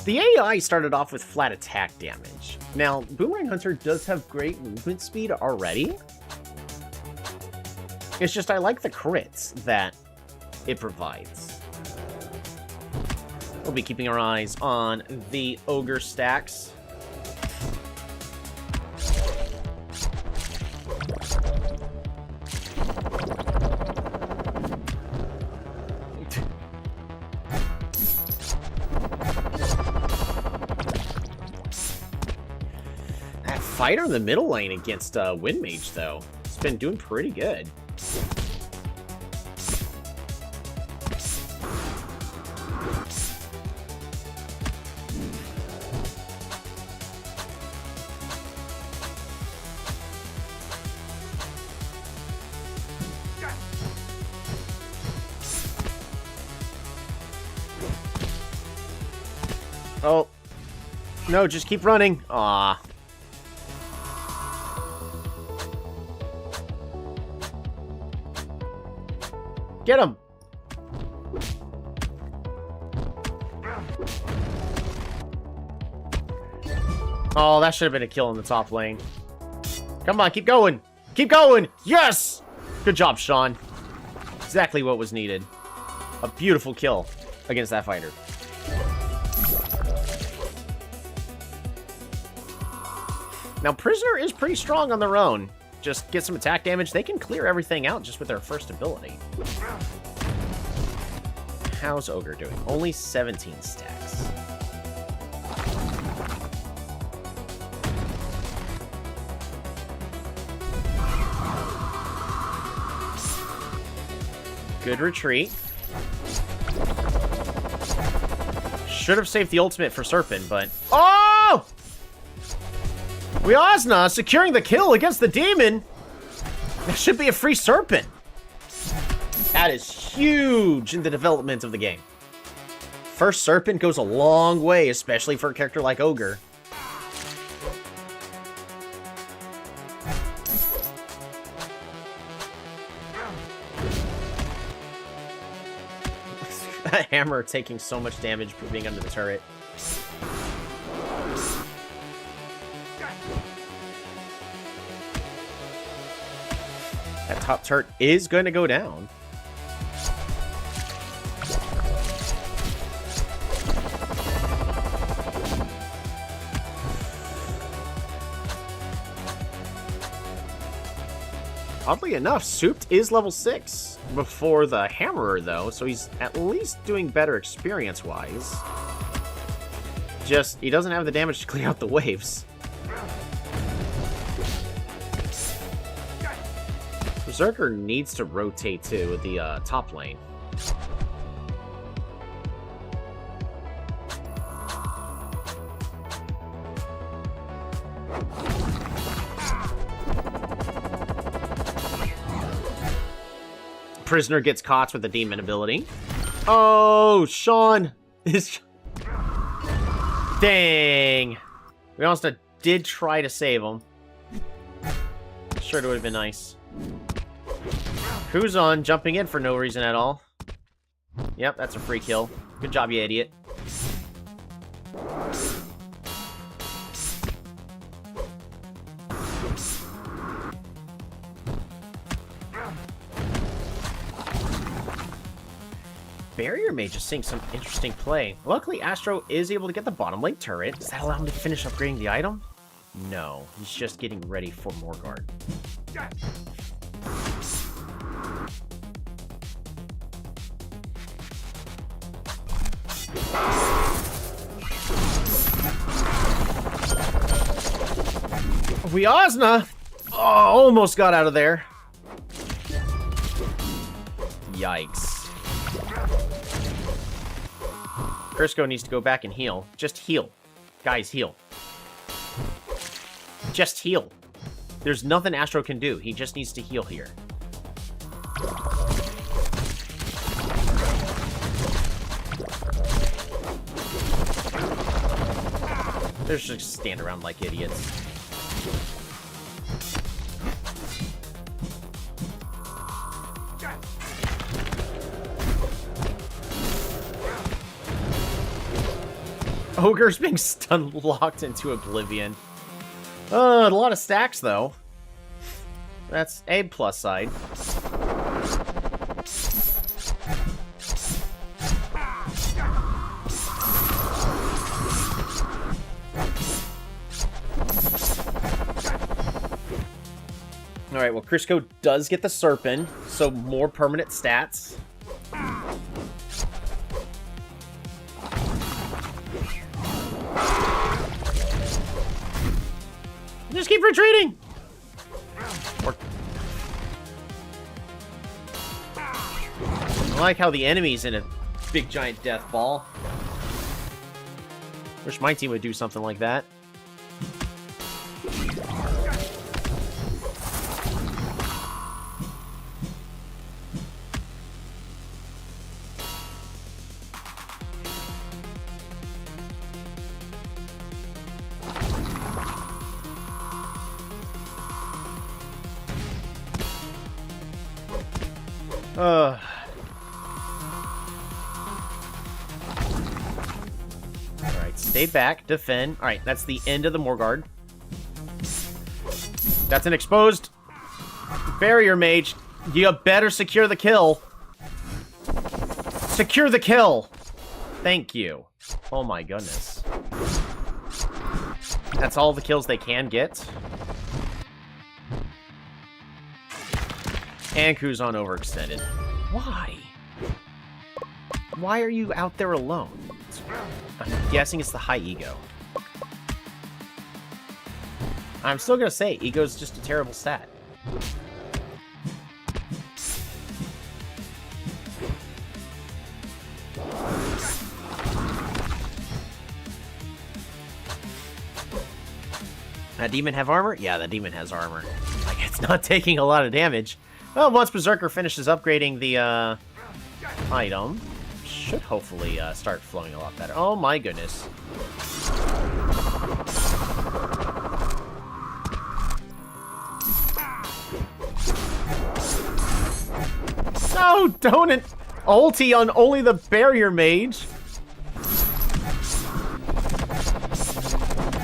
The AI started off with flat attack damage. Now, Boomerang Hunter does have great movement speed already. It's just I like the crits that it provides. We'll be keeping our eyes on the Ogre stacks. Fighter in the middle lane against Wind Mage, though. It's been doing pretty good. Oh. No, just keep running. Aw. Get him! Oh, that should have been a kill in the top lane. Come on, keep going! Keep going! Yes! Good job, Sean. Exactly what was needed. A beautiful kill against that fighter. Now, Prisoner is pretty strong on their own. Just get some attack damage. They can clear everything out just with their first ability. How's Ogre doing? Only 17 stacks. Good retreat. Should have saved the ultimate for Serpent, but... Oh! Wyazna securing the kill against the demon. That should be a free Serpent. That is huge in the development of the game. First Serpent goes a long way, especially for a character like Ogre. That hammer taking so much damage for being under the turret. That top turret is going to go down. Oddly enough, Souped is level 6 before the Hammerer, though, so he's at least doing better experience-wise. Just, he doesn't have the damage to clear out the waves. Berserker needs to rotate, too, with the top lane. Prisoner gets caught with the demon ability. Oh, Sean is... Dang. We almost did try to save him. Sure, it would have been nice. Kuzan jumping in for no reason at all. Yep, that's a free kill. Good job, you idiot. Barrier Mage is seeing some interesting play. Luckily, Astro is able to get the bottom lane turret. Does that allow him to finish upgrading the item? No, he's just getting ready for Morgard. Wyazna! Oh, almost got out of there. Yikes. Crisco needs to go back and heal. Just heal. Guys, heal. Just heal. There's nothing Astro can do. He just needs to heal here. They're just stand around like idiots. Ogre's being stun locked into oblivion. A lot of stacks, though. That's a plus side. Alright, well, Crisco does get the Serpent, so more permanent stats. Just keep retreating! I like how the enemy's in a big giant death ball. Wish my team would do something like that. Alright, stay back, defend. Alright, that's the end of the Morgard. That's an exposed barrier mage. You better secure the kill. Secure the kill. Thank you. Oh my goodness. That's all the kills they can get. And Kuzan overextended. Why? Why are you out there alone? I'm guessing it's the high ego. I'm still gonna say, ego's just a terrible stat. That demon have armor? Yeah, that demon has armor. Like, it's not taking a lot of damage. Well, once Berserker finishes upgrading the, item, should hopefully, start flowing a lot better. Oh my goodness. No, don't ulti on only the barrier mage.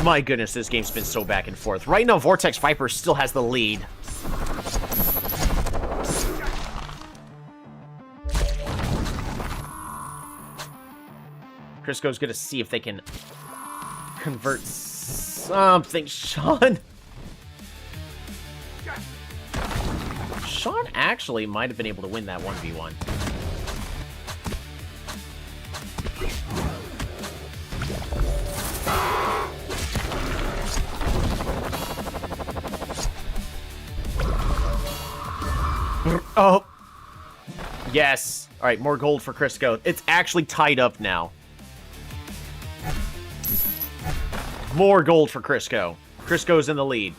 My goodness, this game's been so back and forth. Right now, Vortex Viper still has the lead. Crisco's gonna see if they can convert something. Sean actually might have been able to win that 1v1. Oh. Yes. All right, more gold for Crisco. It's actually tied up now. More gold for Crisco. Crisco's in the lead.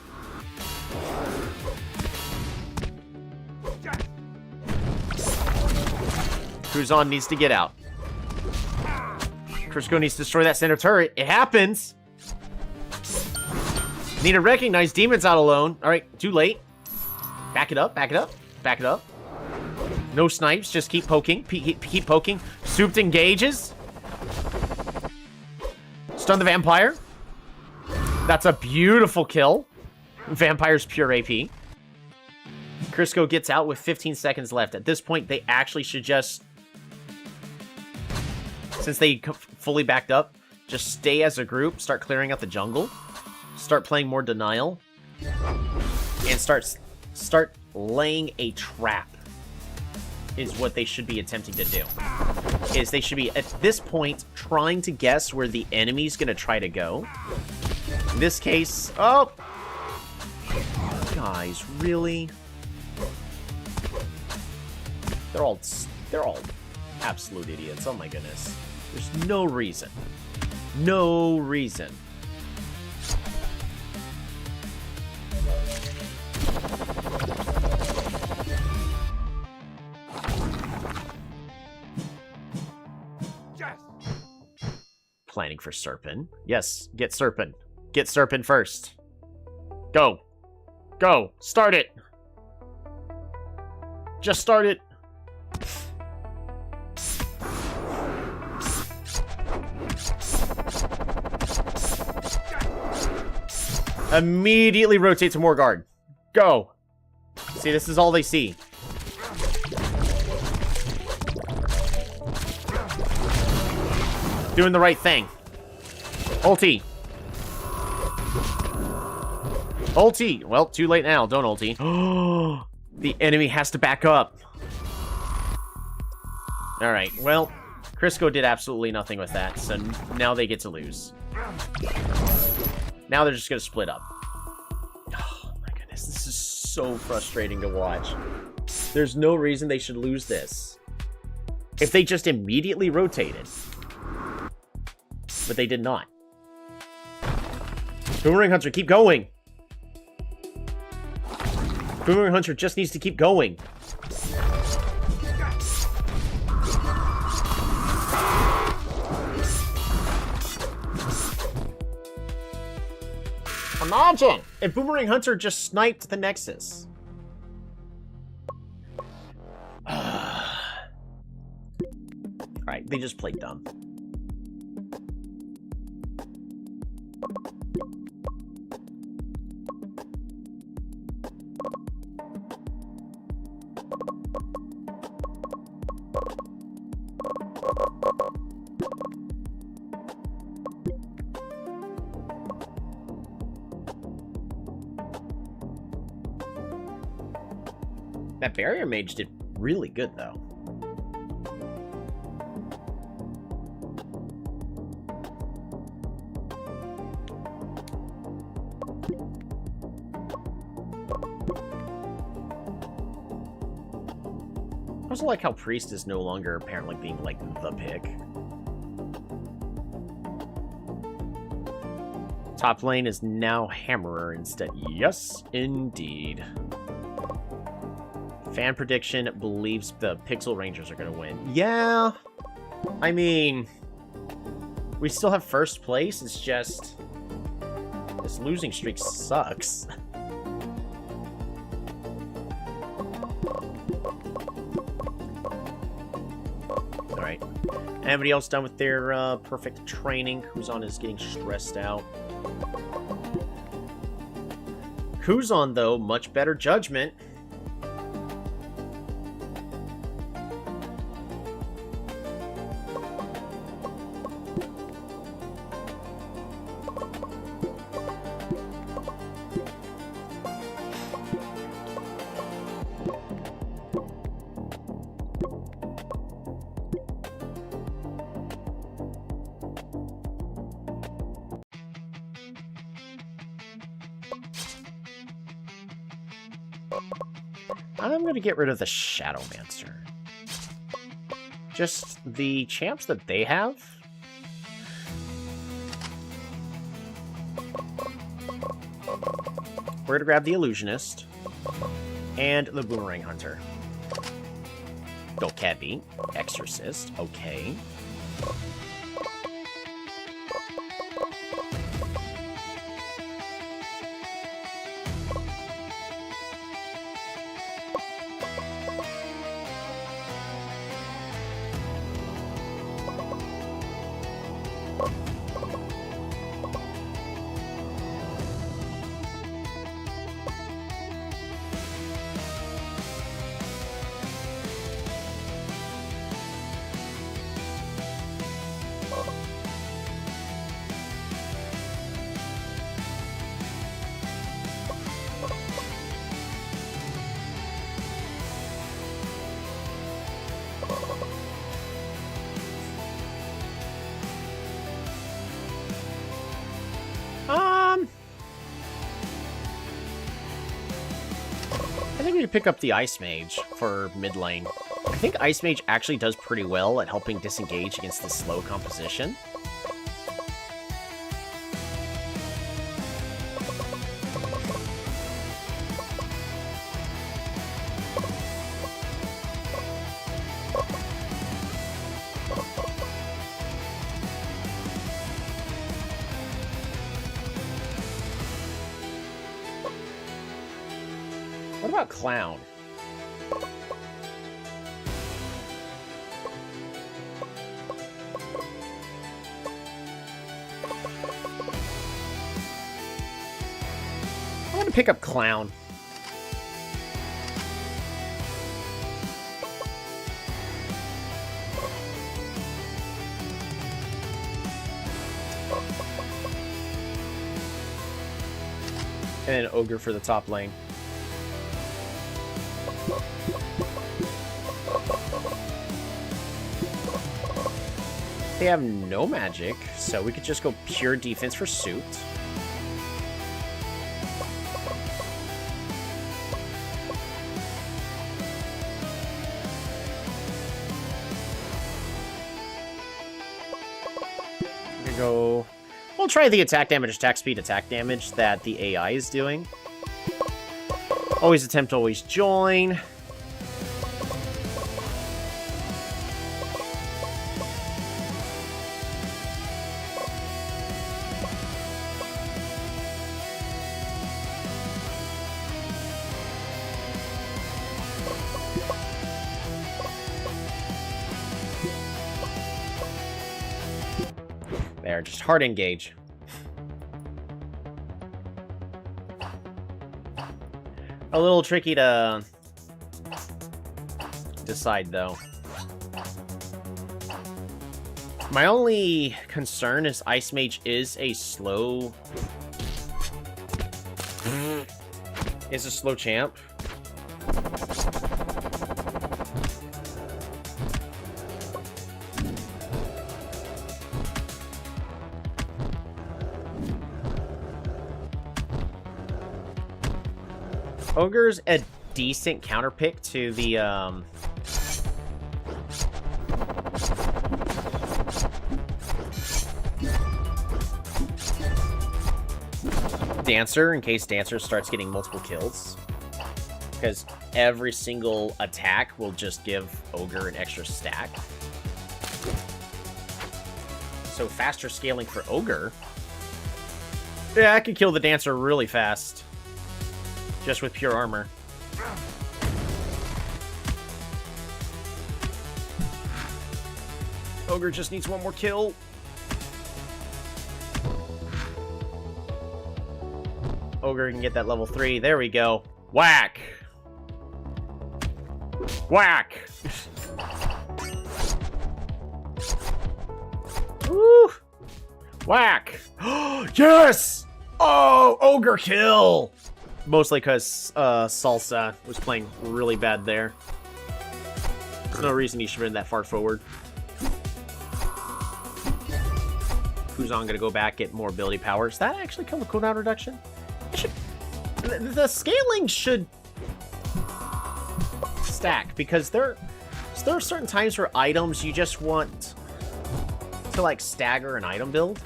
Cruzon needs to get out. Crisco needs to destroy that center turret. It happens. Need to recognize Demon's out alone. All right, too late. Back it up, back it up, back it up. No snipes, just keep poking, keep poking. Souped engages. Stun the vampire. That's a beautiful kill. Vampire's pure AP. Crisco gets out with 15 seconds left. At this point, they actually should just, since they fully backed up, just stay as a group, start clearing out the jungle, start playing more denial, and start laying a trap is what they should be attempting to do. Is they should be, at this point, trying to guess where the enemy's going to try to go. In this case, oh! Guys, really? They're all absolute idiots. Oh my goodness. There's no reason. No reason. Planning for Serpent. Yes, get Serpent. Get Serpent first. Go. Go. Start it. Just start it. Immediately rotate to more guard. Go. See, this is all they see. Doing the right thing. Ulti. Ulti. Well, too late now. Don't ulti. The enemy has to back up. Alright, well, Crisco did absolutely nothing with that, so now they get to lose. Now they're just going to split up. Oh my goodness, this is so frustrating to watch. There's no reason they should lose this. If they just immediately rotated. But they did not. Boomerang Hunter, keep going! Boomerang Hunter just needs to keep going. Imagine if Boomerang Hunter just sniped the Nexus. Alright, they just played dumb. That barrier mage did really good, though. I also like how Priest is no longer apparently being, like, the pick. Top lane is now Hammerer instead. Yes, indeed. Fan prediction believes the Pixel Rangers are going to win. Yeah. I mean, we still have first place. It's just... this losing streak sucks. Alright. Anybody else done with their perfect training? Kuzan is getting stressed out. Kuzan, though, much better judgment. I'm going to get rid of the Shadowmancer. Just the champs that they have. We're going to grab the Illusionist and the Boomerang Hunter. Dokebi, Exorcist, okay. I think we could pick up the Ice Mage for mid lane. I think Ice Mage actually does pretty well at helping disengage against the slow composition. What about Clown? I want to pick up Clown. And an Ogre for the top lane. They have no magic, so we could just go pure defense for Suit. We go. We'll try the attack damage, attack speed, attack damage that the AI is doing. Always attempt, always join. There, just hard engage. A little tricky to decide, though. My only concern is Ice Mage is a slow... is a slow champ. Ogre's a decent counter pick to the Dancer in case Dancer starts getting multiple kills. Because every single attack will just give Ogre an extra stack. So faster scaling for Ogre. Yeah, I can kill the Dancer really fast. Just with pure armor. Ogre just needs one more kill. Ogre can get that level 3. There we go. Whack! Whack! Woo! Whack! Yes! Oh, Ogre kill! Mostly because Salsa was playing really bad there. There's no reason he should have been that far forward. Kuzan gonna go back, get more ability power. Does that actually come with cooldown reduction? The scaling should stack, because there are certain times where items you just want to, like, stagger an item build.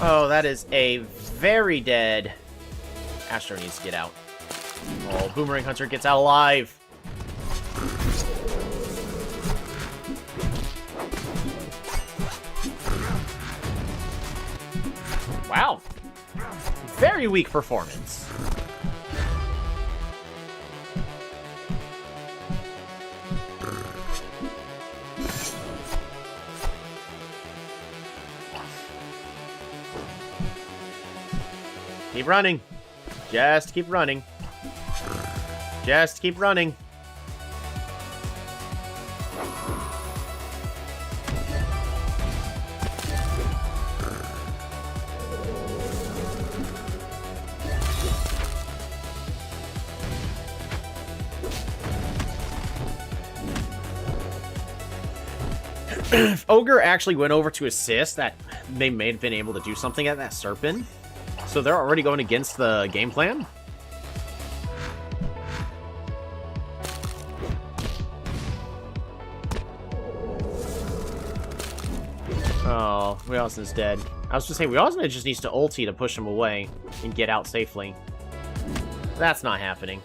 Oh, that is a very dead... Astro needs to get out. Oh, Boomerang Hunter gets out alive. Wow. Very weak performance. Keep running. Just keep running. Just keep running. If Ogre actually went over to assist, that they may have been able to do something at that Serpent. So they're already going against the game plan? Oh, Weosna's dead. I was just saying, Weosna just needs to ulti to push him away and get out safely. That's not happening.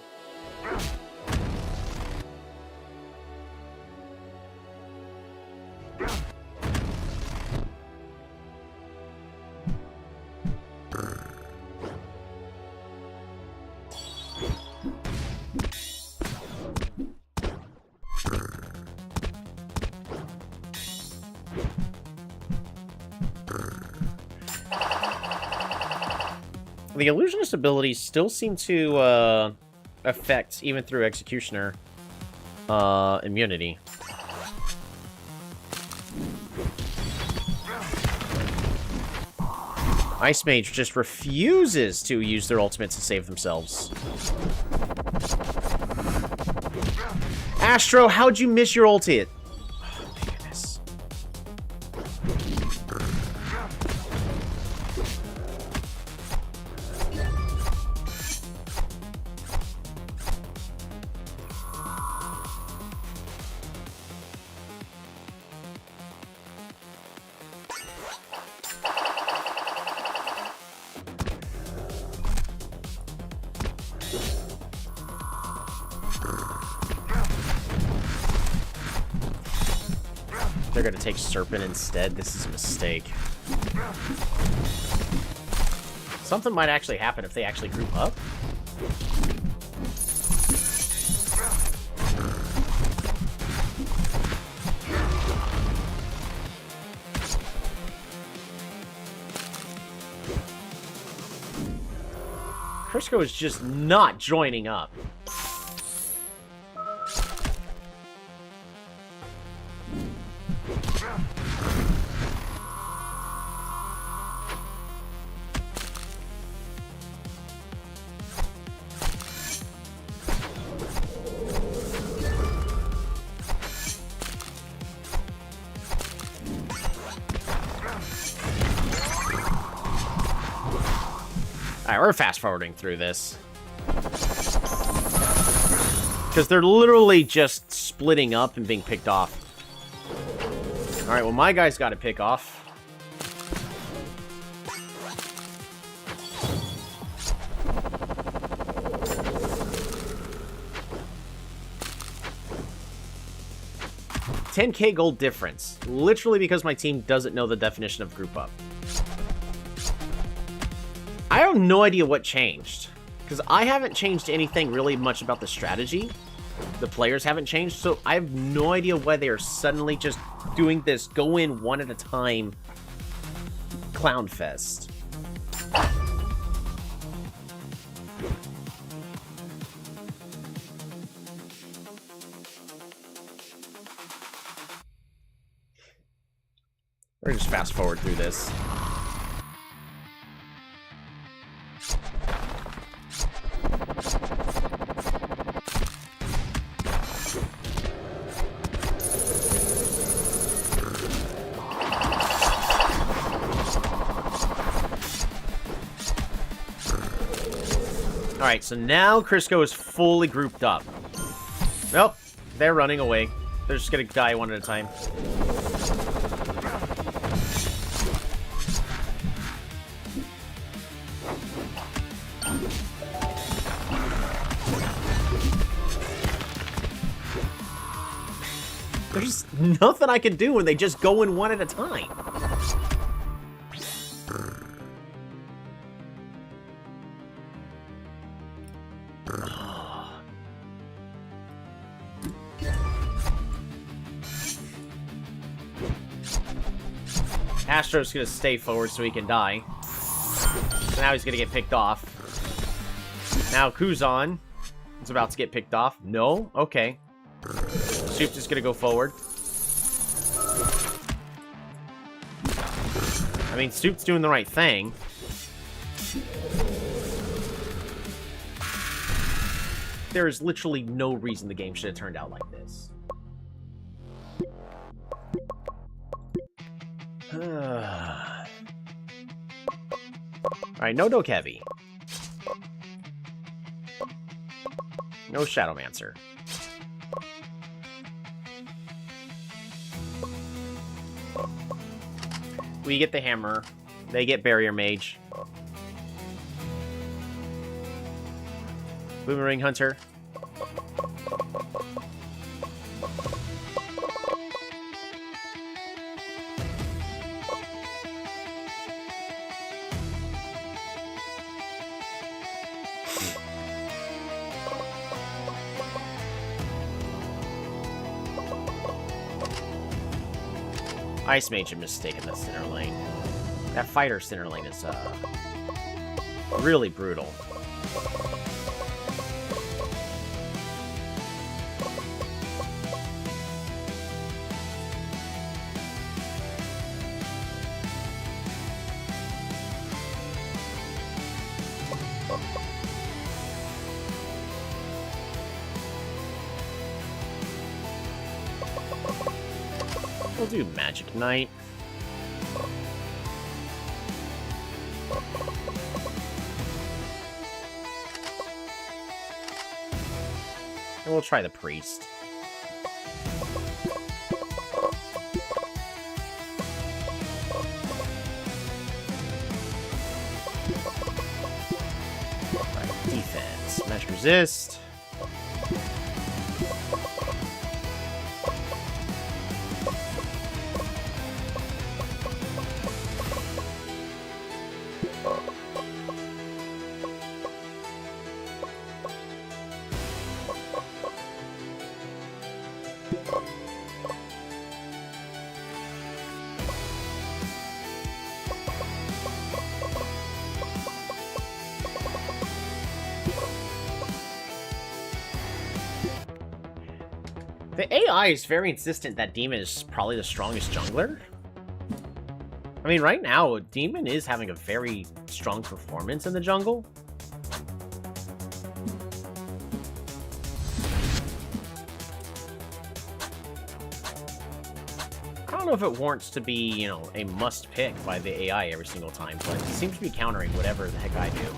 The Illusionist abilities still seem to affect, even through Executioner, immunity. Ice Mage just refuses to use their ultimate to save themselves. Astro, how'd you miss your ulti? Oh, my goodness. They're gonna take Serpent instead. This is a mistake. Something might actually happen if they actually group up. Crisco is just not joining up. Alright, we're fast-forwarding through this. Because they're literally just splitting up and being picked off. Alright, well, my guy's got to pick off. $10K gold difference. Literally because my team doesn't know the definition of group up. I have no idea what changed. Because I haven't changed anything really much about the strategy. The players haven't changed, so I have no idea why they are suddenly just doing this go in one at a time clown fest. We're just fast forward through this. Alright, so now Crisco is fully grouped up. Nope, they're running away. They're just gonna die one at a time. There's nothing I can do when they just go in one at a time. Astro's gonna stay forward so he can die. So now he's gonna get picked off. Now Kuzan is about to get picked off. No? Okay. Soup's just gonna go forward. I mean, Soup's doing the right thing. There is literally no reason the game should have turned out like this. Alright, no Dokevi. No Shadowmancer. We get the hammer. They get Barrier Mage. Boomerang Hunter. Ice Mage had mistaken the center lane. That fighter center lane is really brutal. We'll do Magic Knight. And we'll try the Priest. Right, defense. Magic Resist. The AI is very insistent that Demon is probably the strongest jungler. I mean, right now, Demon is having a very strong performance in the jungle. I don't know if it warrants to be, you know, a must pick by the AI every single time, but it seems to be countering whatever the heck I do.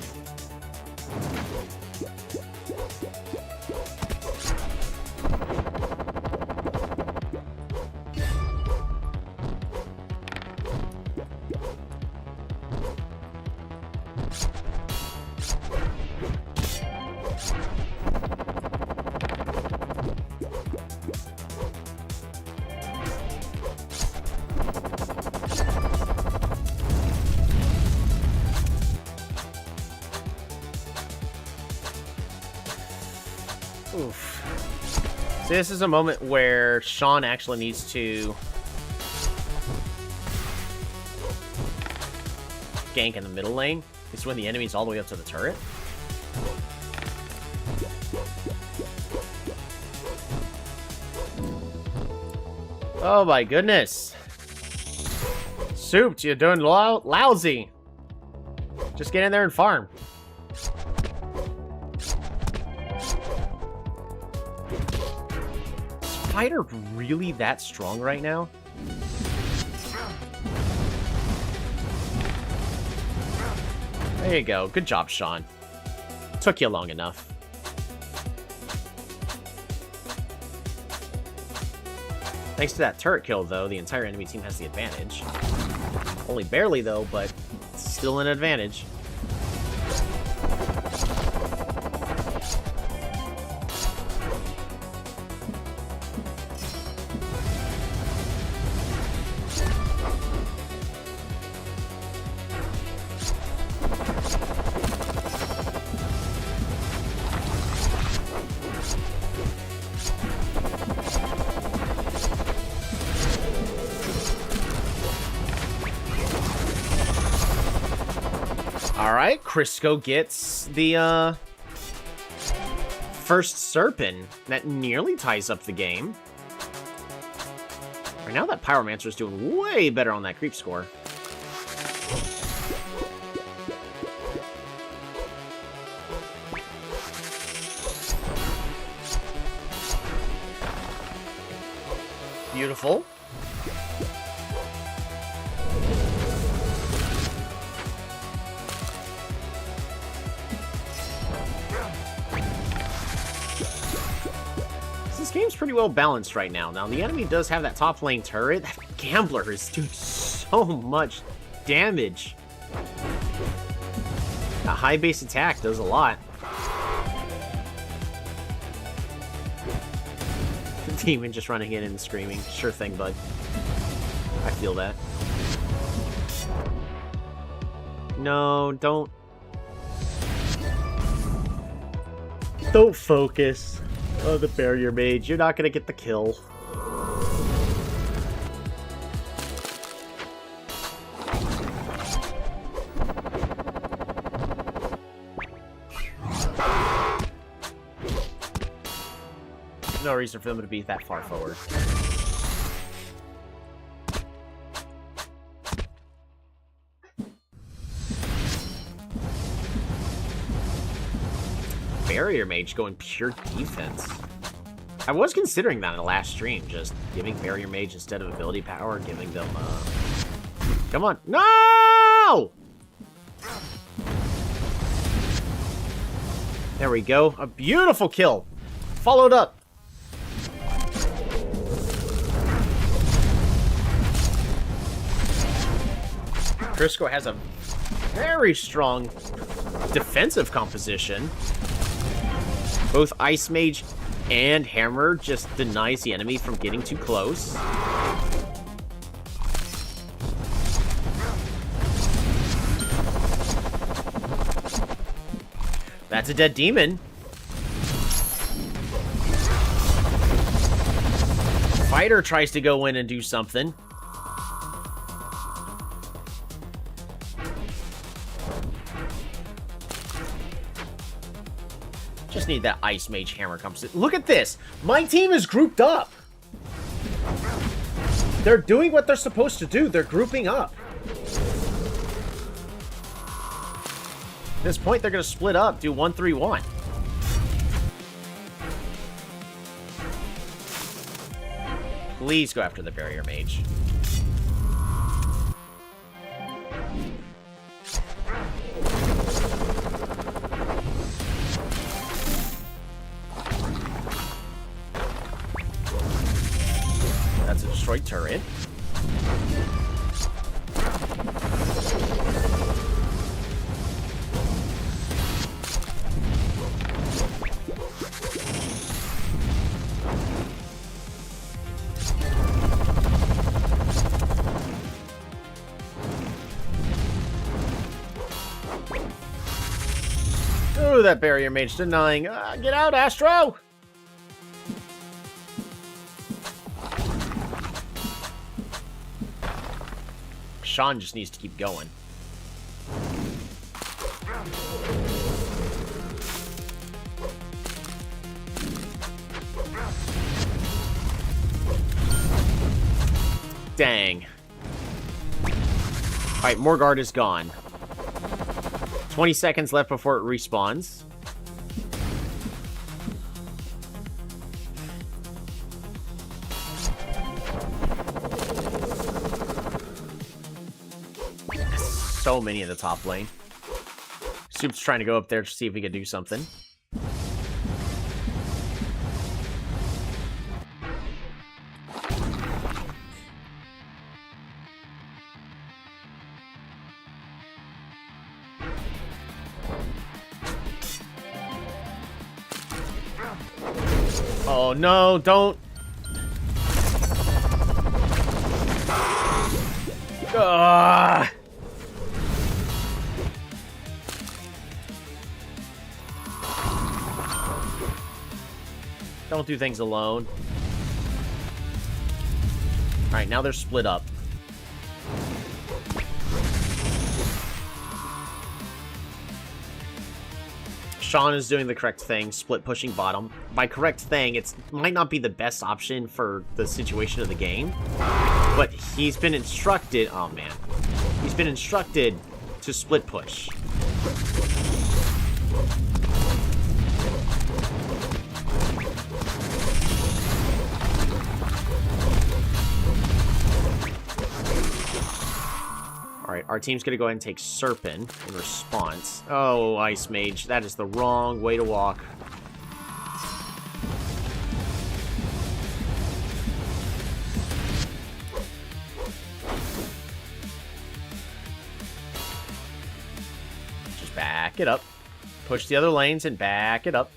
So this is a moment where Sean actually needs to gank in the middle lane. It's when the enemy's all the way up to the turret. Oh my goodness. Souped, you're doing lousy. Just get in there and farm. Is Fighter really that strong right now? There you go. Good job, Sean. Took you long enough. Thanks to that turret kill, though, the entire enemy team has the advantage. Only barely, though, but still an advantage. Alright, Crisco gets the, first Serpent. That nearly ties up the game. Right now, that Pyromancer's doing way better on that creep score. Beautiful. This game's pretty well balanced right now. Now, the enemy does have that top lane turret. That Gambler is doing so much damage. A high base attack does a lot. The demon just running in and screaming. Sure thing, bud. I feel that. No, don't focus. Oh, the barrier mage. You're not gonna get the kill. No reason for them to be that far forward. Barrier mage going pure defense. I was considering that in the last stream, just giving barrier mage instead of ability power, giving them, Come on. No! There we go. A beautiful kill. Followed up. Crisco has a very strong defensive composition. Both Ice Mage and Hammer just denies the enemy from getting too close. That's a dead demon. Fighter tries to go in and do something. Just need that Ice Mage Hammer comes in. Look at this! My team is grouped up! They're doing what they're supposed to do. They're grouping up. At this point, they're going to split up, do 1-3-1. Please go after the Barrier Mage. That's a destroyed turret. Ooh, that barrier mage denying. Get out, Astro! Sean just needs to keep going. Dang. Alright, Morgard is gone. 20 seconds left before it respawns. So many in the top lane. Soup's trying to go up there to see if he can do something. Oh no, don't. Ugh. Don't do things alone. Alright, now they're split up. Sean is doing the correct thing, split pushing bottom. By correct thing, it might not be the best option for the situation of the game, but he's been instructed, oh man, he's been instructed to split push. Alright, our team's gonna go ahead and take Serpent in response. Oh, Ice Mage, that is the wrong way to walk. Just back it up. Push the other lanes and back it up.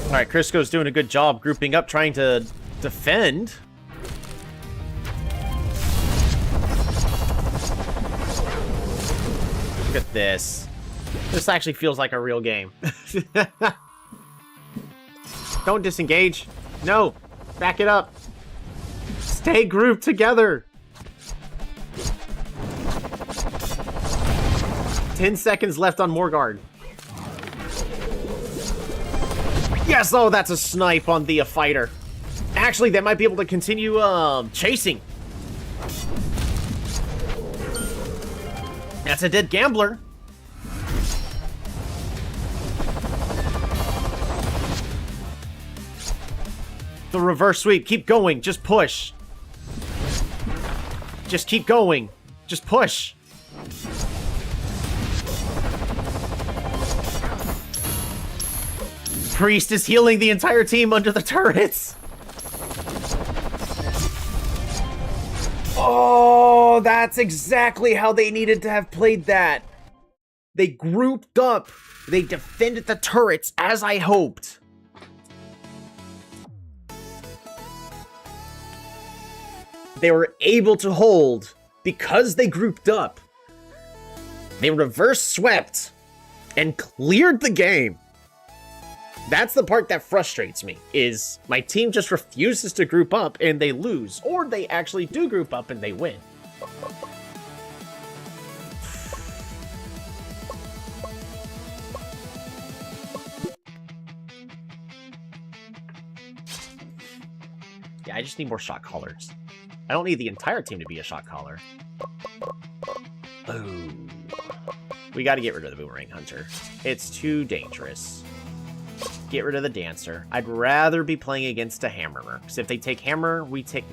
Alright, Crisco's doing a good job grouping up, trying to defend. Look at this. This actually feels like a real game. Don't disengage. No. Back it up. Stay grouped together. 10 seconds left on Morgard. Yes! Oh, that's a snipe on the fighter. Actually, they might be able to continue chasing. That's a dead gambler. The reverse sweep. Keep going. Just push. Just keep going. Just push. Priest is healing the entire team under the turrets. Oh, that's exactly how they needed to have played that. They grouped up. They defended the turrets as I hoped. They were able to hold because they grouped up. They reverse swept and cleared the game. That's the part that frustrates me, is my team just refuses to group up and they lose, or they actually do group up and they win. Yeah, I just need more shot callers. I don't need the entire team to be a shot caller. Oh. We gotta get rid of the Boomerang Hunter. It's too dangerous. Get rid of the Dancer. I'd rather be playing against a Hammerer, because if they take Hammer, we take...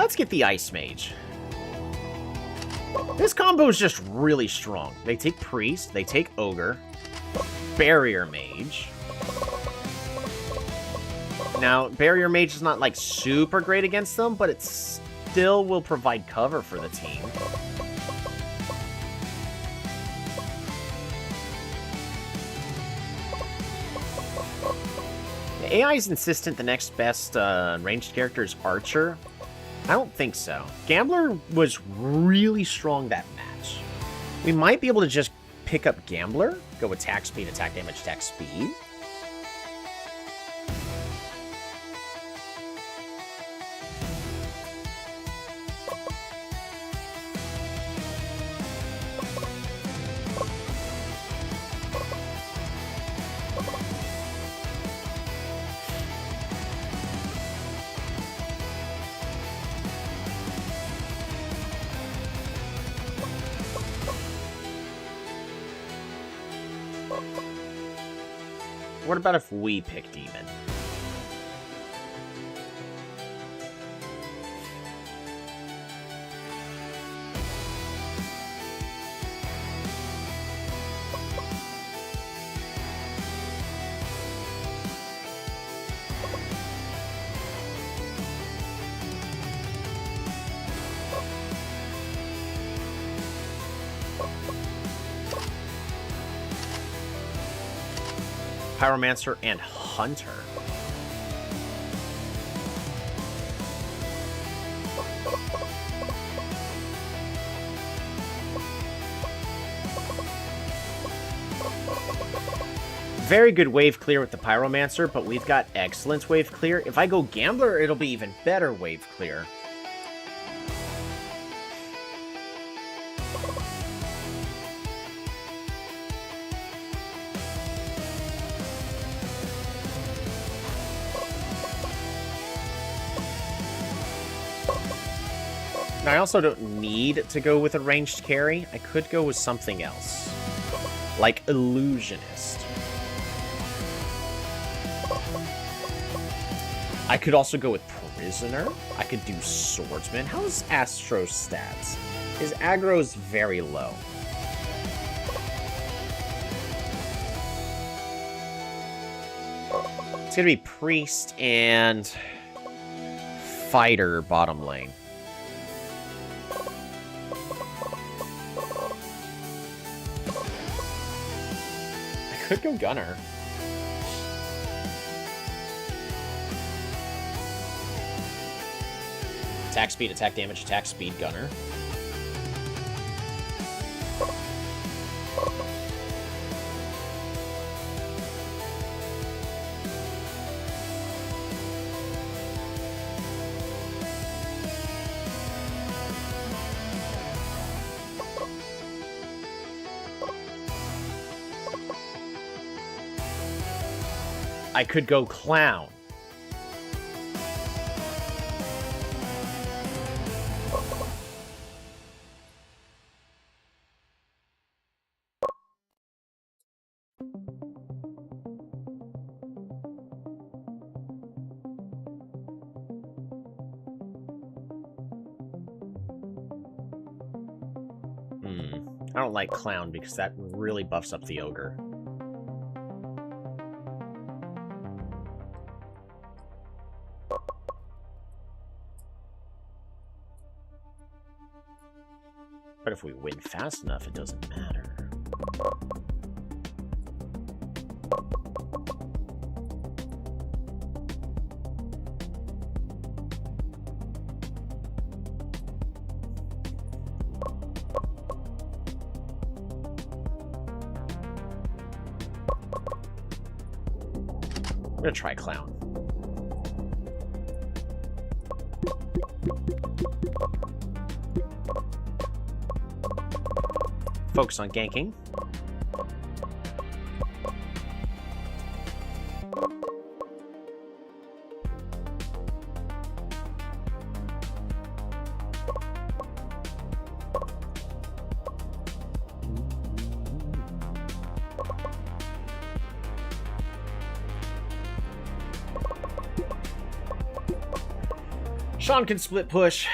Let's get the Ice Mage. This combo is just really strong. They take Priest, they take Ogre, Barrier Mage. Now, Barrier Mage is not, like, super great against them, but it still will provide cover for the team. The AI is insistent the next best ranged character is Archer. I don't think so. Gambler was really strong that match. We might be able to just pick up Gambler, go attack speed, attack damage, attack speed. What about if we pick Demon? Pyromancer and Hunter. Very good wave clear with the Pyromancer, but we've got excellent wave clear. If I go Gambler, it'll be even better wave clear. Now, I also don't need to go with a ranged carry. I could go with something else, like Illusionist. I could also go with Prisoner. I could do Swordsman. How's Astro's stats? His aggro is very low. It's gonna be Priest and Fighter bottom lane. Could go Gunner. Attack speed, attack damage, attack speed, Gunner. I could go Clown. I don't like Clown because that really buffs up the Ogre. But if we win fast enough, it doesn't matter. I'm gonna try Clown. Focus on ganking. Sean can split push.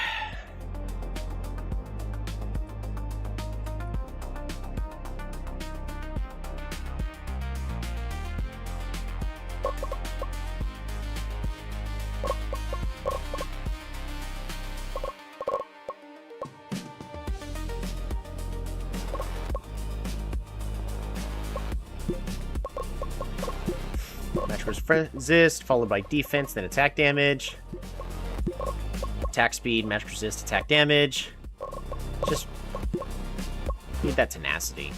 Match resist, followed by defense, then attack damage. Attack speed, match resist, attack damage. Just need that tenacity.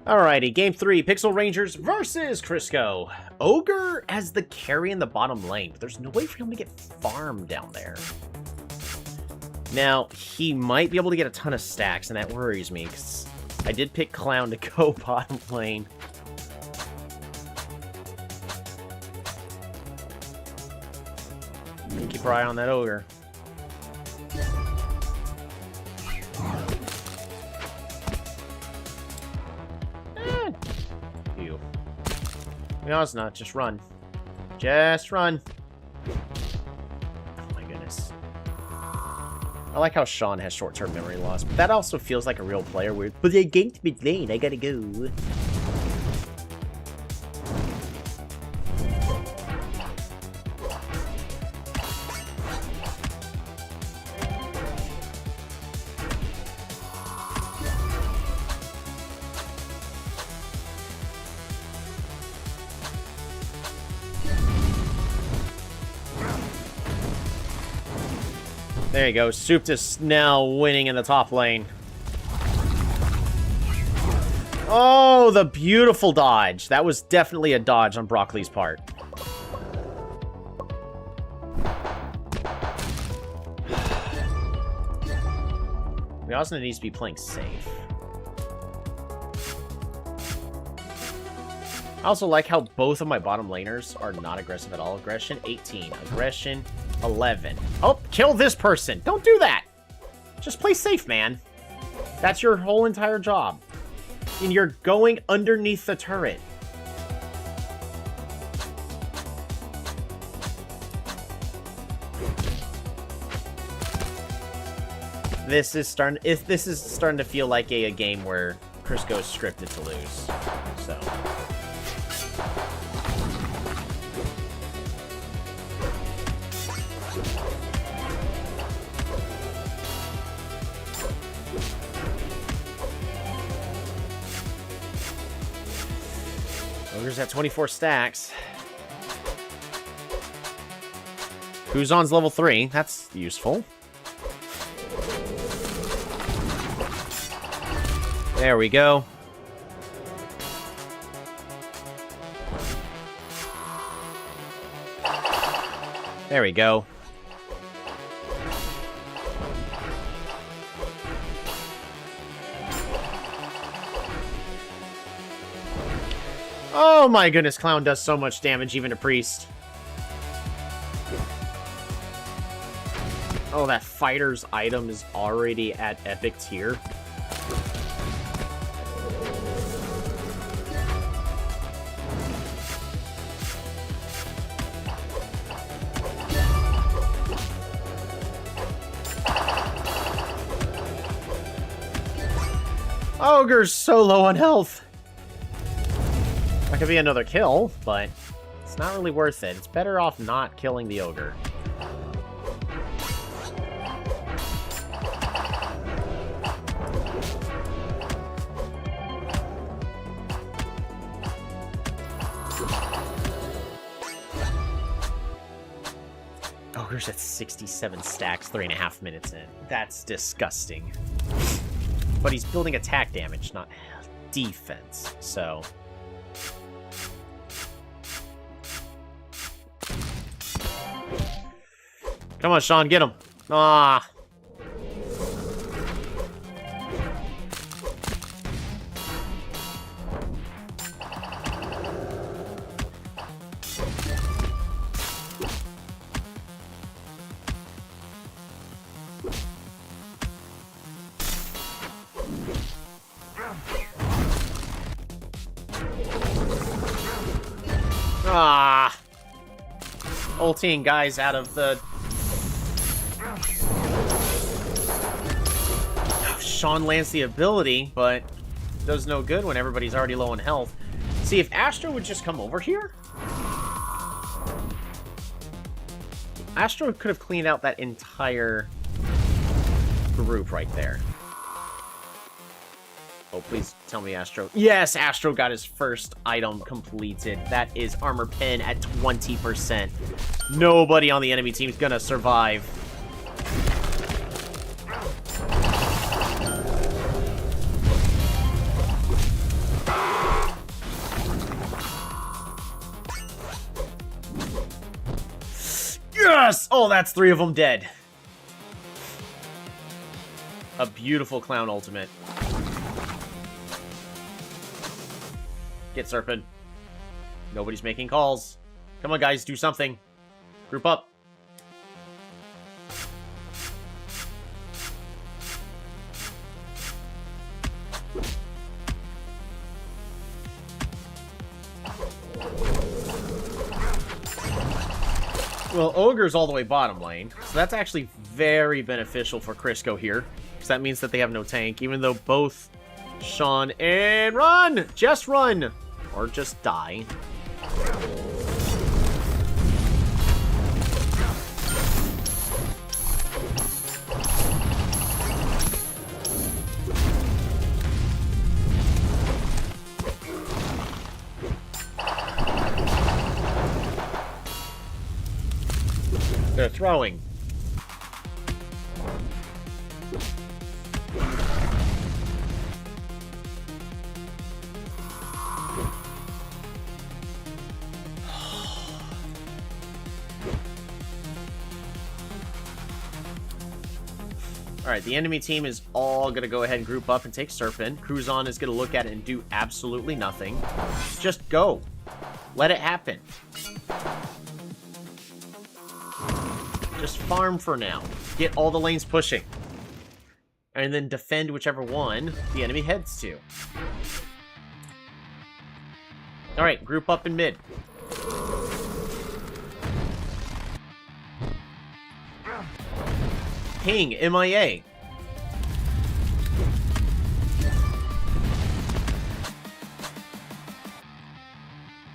Alrighty, game 3, Pixel Rangers versus Crisco. Ogre as the carry in the bottom lane, but there's no way for him to get farmed down there. Now, he might be able to get a ton of stacks, and that worries me, because I did pick Clown to go bottom lane. Keep our eye on that Ogre. No, it's not. Just run. Just run. Oh my goodness. I like how Sean has short-term memory loss, but that also feels like a real player where, but they ganked mid lane, I gotta go. There you go. Suptus now winning in the top lane. Oh, the beautiful dodge. That was definitely a dodge on Broccoli's part. We also need to be playing safe. I also like how both of my bottom laners are not aggressive at all. Aggression, 18. Aggression, 11. Oh, kill this person. Don't do that. Just play safe, man. That's your whole entire job. And you're going underneath the turret. This is starting to feel like a game where Crisco is scripted to lose. So Ogre's at 24 stacks. Kuzan's level 3. That's useful. There we go. There we go. Oh my goodness, Clown does so much damage even to Priest. Oh, that fighter's item is already at epic tier. Ogre's so low on health. That could be another kill, but it's not really worth it. It's better off not killing the Ogre. Ogre's at 67 stacks, 3.5 minutes in. That's disgusting. But he's building attack damage, not defense, so... Come on, Sean, get him. Ah. Ah! Ulting guys out of the... Sean lands the ability, but does no good when everybody's already low on health. See, if Astro would just come over here... Astro could have cleaned out that entire group right there. Oh, please tell me Astro... Yes, Astro got his first item completed. That is Armor Pen at 20%. Nobody on the enemy team is gonna survive. Yes! Oh, that's 3 of them dead. A beautiful clown ultimate. Get Serpent. Nobody's making calls. Come on, guys, do something. Group up. Well, Ogre's all the way bottom lane, so that's actually very beneficial for Crisco here, because that means that they have no tank, even though both Sean and run! Just run! Or just die. They're throwing. Alright, the enemy team is all going to go ahead and group up and take Serpent. Cruzon is going to look at it and do absolutely nothing. Just go. Let it happen. Just farm for now. Get all the lanes pushing. And then defend whichever one the enemy heads to. Alright, group up in mid. Ping, MIA.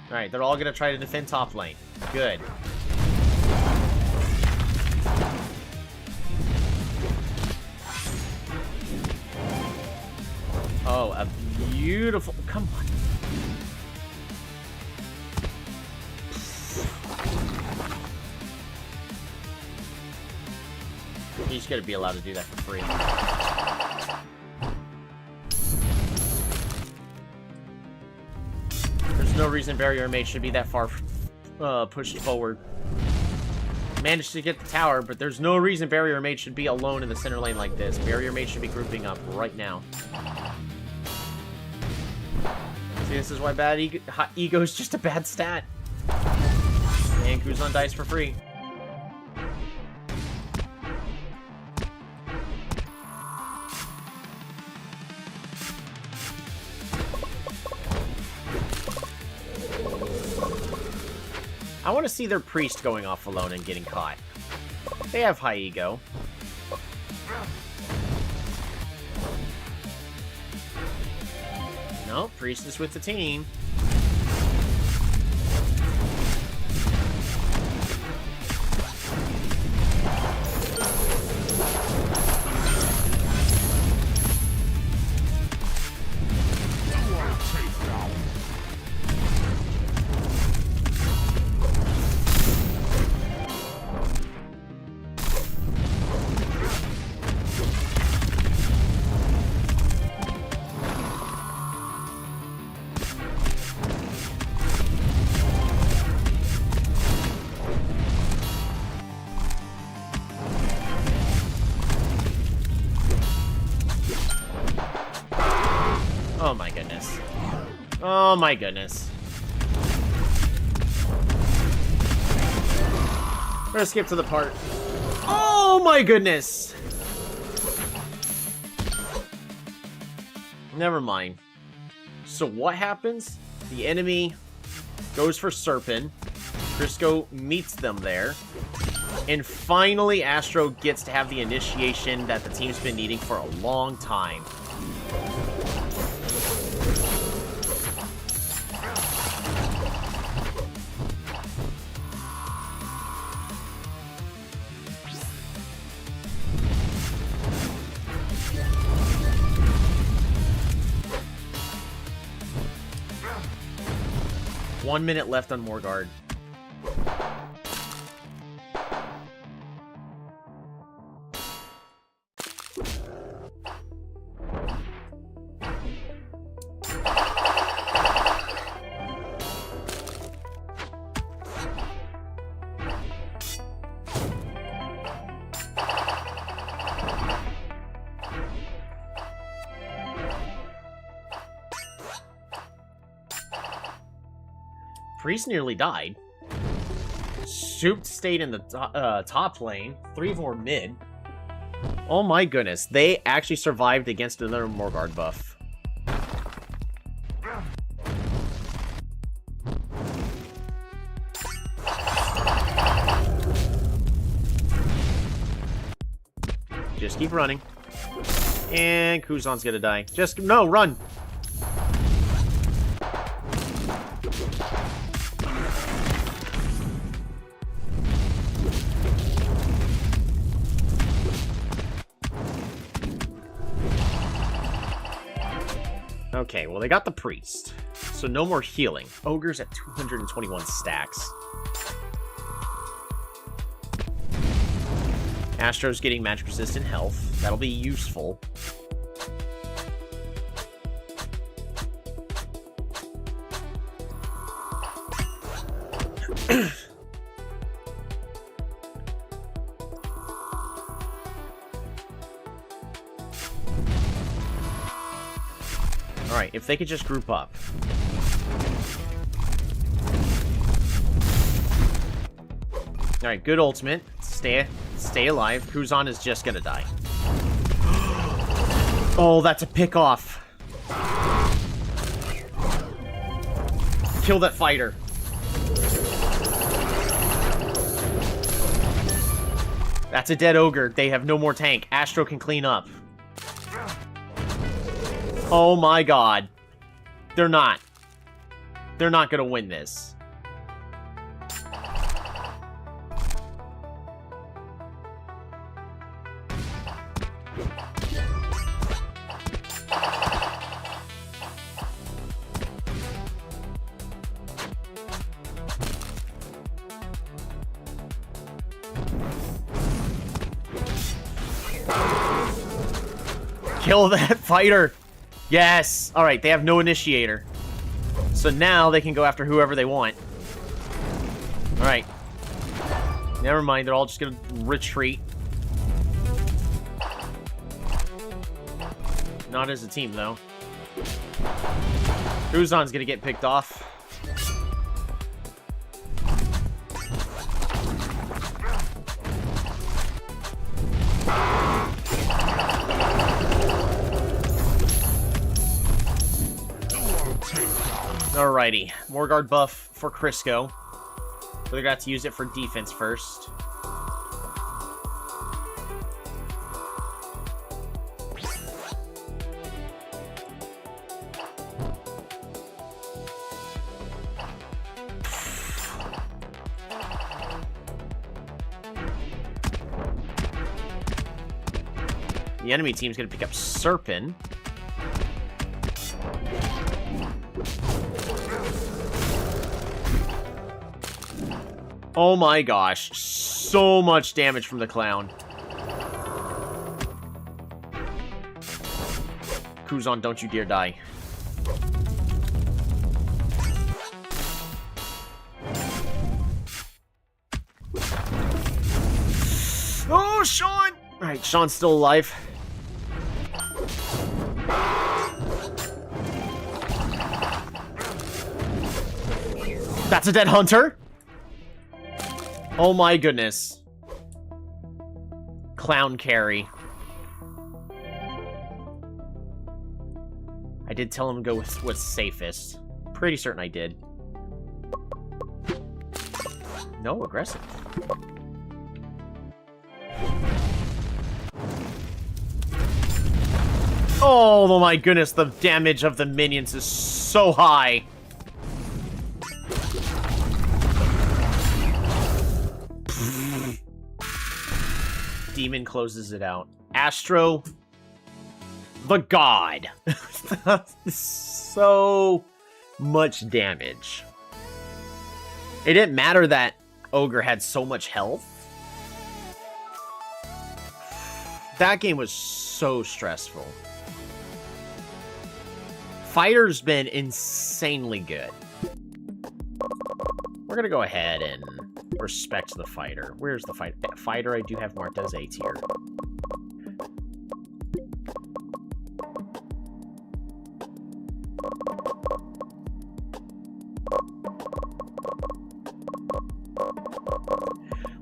Alright, they're all gonna try to defend top lane. Good. Oh, a beautiful... Come on. He's gonna be allowed to do that for free. There's no reason Barrier Mage should be that far pushed forward. Managed to get the tower, but there's no reason Barrier Mage should be alone in the center lane like this. Barrier Mage should be grouping up right now. See, this is why bad ego is just a bad stat. And Cruzon dies for free. I want to see their priest going off alone and getting caught. They have high ego. No, priest is with the team. Oh my goodness. Oh my goodness. We're gonna skip to the part. Oh my goodness! Never mind. So what happens? The enemy Goes for Serpent. Crisco meets them there. And finally, Astro gets to have the initiation that the team's been needing for a long time. One minute left on Morgard. Priest nearly died. Soup stayed in the top lane. 3 more mid. Oh my goodness. They actually survived against another Morgard buff. Just keep running. And Kuzan's gonna die. Just, no, run! Okay, well, they got the priest. So no more healing. Ogre's at 221 stacks. Astro's getting magic resistant health. That'll be useful. Alright, if they could just group up. Alright, good ultimate. Stay alive. Kuzan is just gonna die. Oh, that's a pick off. Kill that fighter. That's a dead ogre. They have no more tank. Astro can clean up. Oh my god. They're not. They're not gonna win this. Kill that fighter. Yes! Alright, they have no initiator. So now they can go after whoever they want. Alright. Never mind, they're all just gonna retreat. Not as a team, though. Kuzan's gonna get picked off. Alrighty, Morgard buff for Crisco. So they got to use it for defense first. The enemy team's gonna pick up Serpent. Oh my gosh, so much damage from the clown. Kuzan, don't you dare die. Oh, Sean! Alright, Sean's still alive. That's a dead hunter? Oh my goodness. Clown carry. I did tell him to go with what's safest. Pretty certain I did. No, aggressive. Oh my goodness, the damage of the minions is so high. Demon closes it out. Astro, the god. So much damage. It didn't matter that Ogre had so much health. That game was so stressful. Fighter's been insanely good. We're gonna go ahead and respect the fighter. Where's the fighter? Fighter I do have marked as A tier.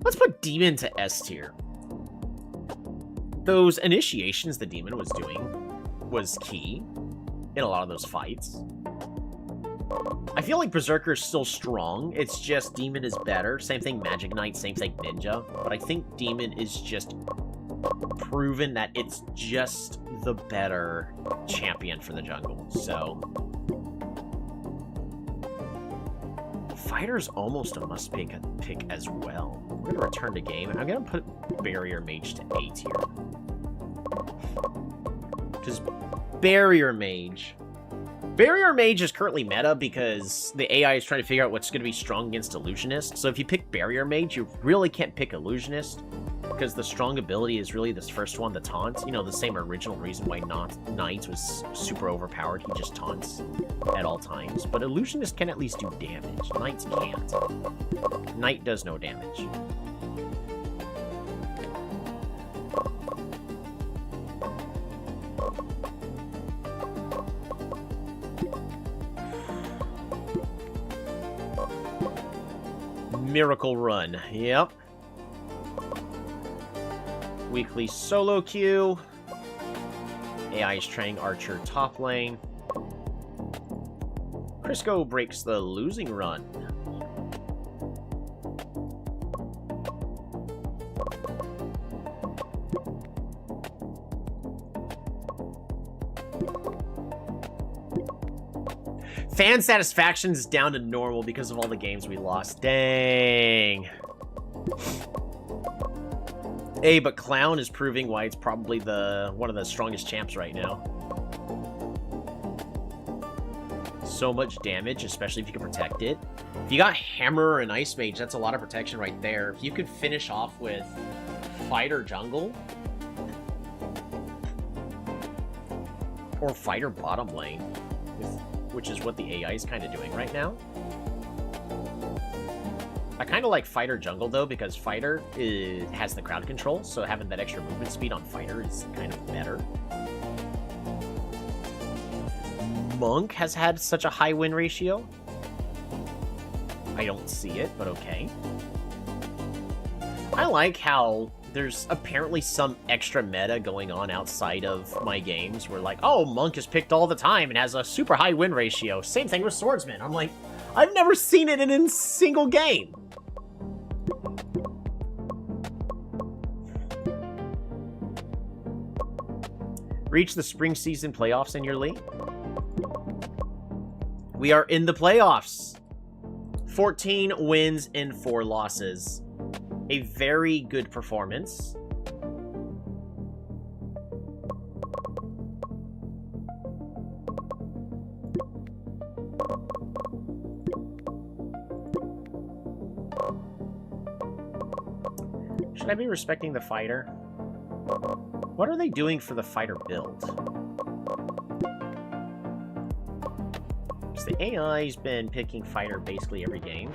Let's put Demon to S tier. Those initiations the Demon was doing was key in a lot of those fights. I feel like Berserker is still strong. It's just Demon is better. Same thing Magic Knight, same thing Ninja. But I think Demon is just proven that it's just the better champion for the jungle. So Fighter's almost a must-pick as well. We're gonna return to game. I'm gonna put Barrier Mage to A tier. Because Barrier Mage is currently meta because the AI is trying to figure out what's going to be strong against Illusionist. So if you pick Barrier Mage, you really can't pick Illusionist because the strong ability is really this first one, the taunt. You know, the same original reason why Knight was super overpowered. He just taunts at all times. But Illusionist can at least do damage. Knight can't. Knight does no damage. Miracle Run. Yep. Weekly solo queue. AI is training Archer top lane. Crisco breaks the losing run. Fan satisfaction is down to normal because of all the games we lost. Dang. Hey, but Clown is proving why it's probably one of the strongest champs right now. So much damage, especially if you can protect it. If you got Hammer and Ice Mage, that's a lot of protection right there. If you could finish off with Fighter Jungle. Or Fighter bottom lane. Which is what the AI is kind of doing right now. I kind of like Fighter Jungle, though, because Fighter has the crowd control, so having that extra movement speed on Fighter is kind of better. Monk has had such a high win ratio. I don't see it, but okay. I like how there's apparently some extra meta going on outside of my games where, like, oh, Monk is picked all the time and has a super high win ratio. Same thing with Swordsman. I'm like, I've never seen it in a single game. Reach the spring season playoffs in your league? We are in the playoffs. 14 wins and 4 losses. A very good performance. Should I be respecting the fighter? What are they doing for the fighter build? Because the AI's been picking fighter basically every game.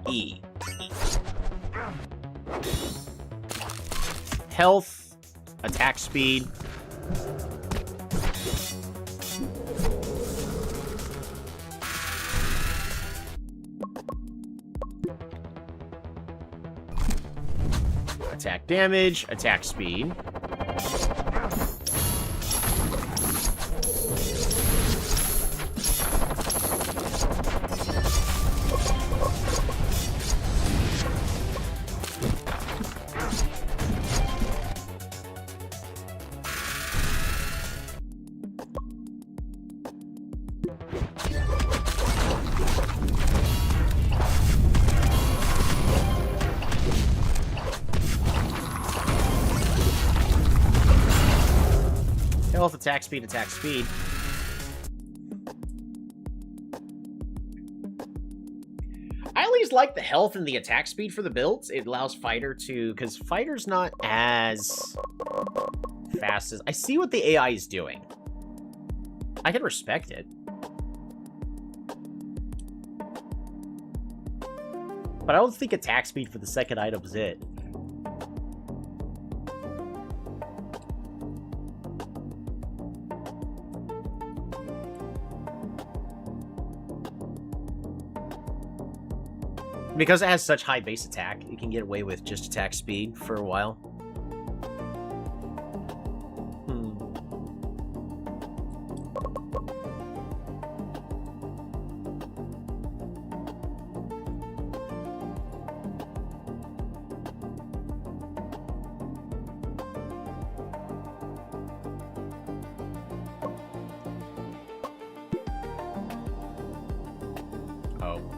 E. Health, attack speed. Attack damage, attack speed. Health, attack speed, attack speed. I always like the health and the attack speed for the builds. It allows Fighter to... Because Fighter's not as fast as... I see what the AI is doing. I can respect it. But I don't think attack speed for the second item is it. Because it has such high base attack, you can get away with just attack speed for a while.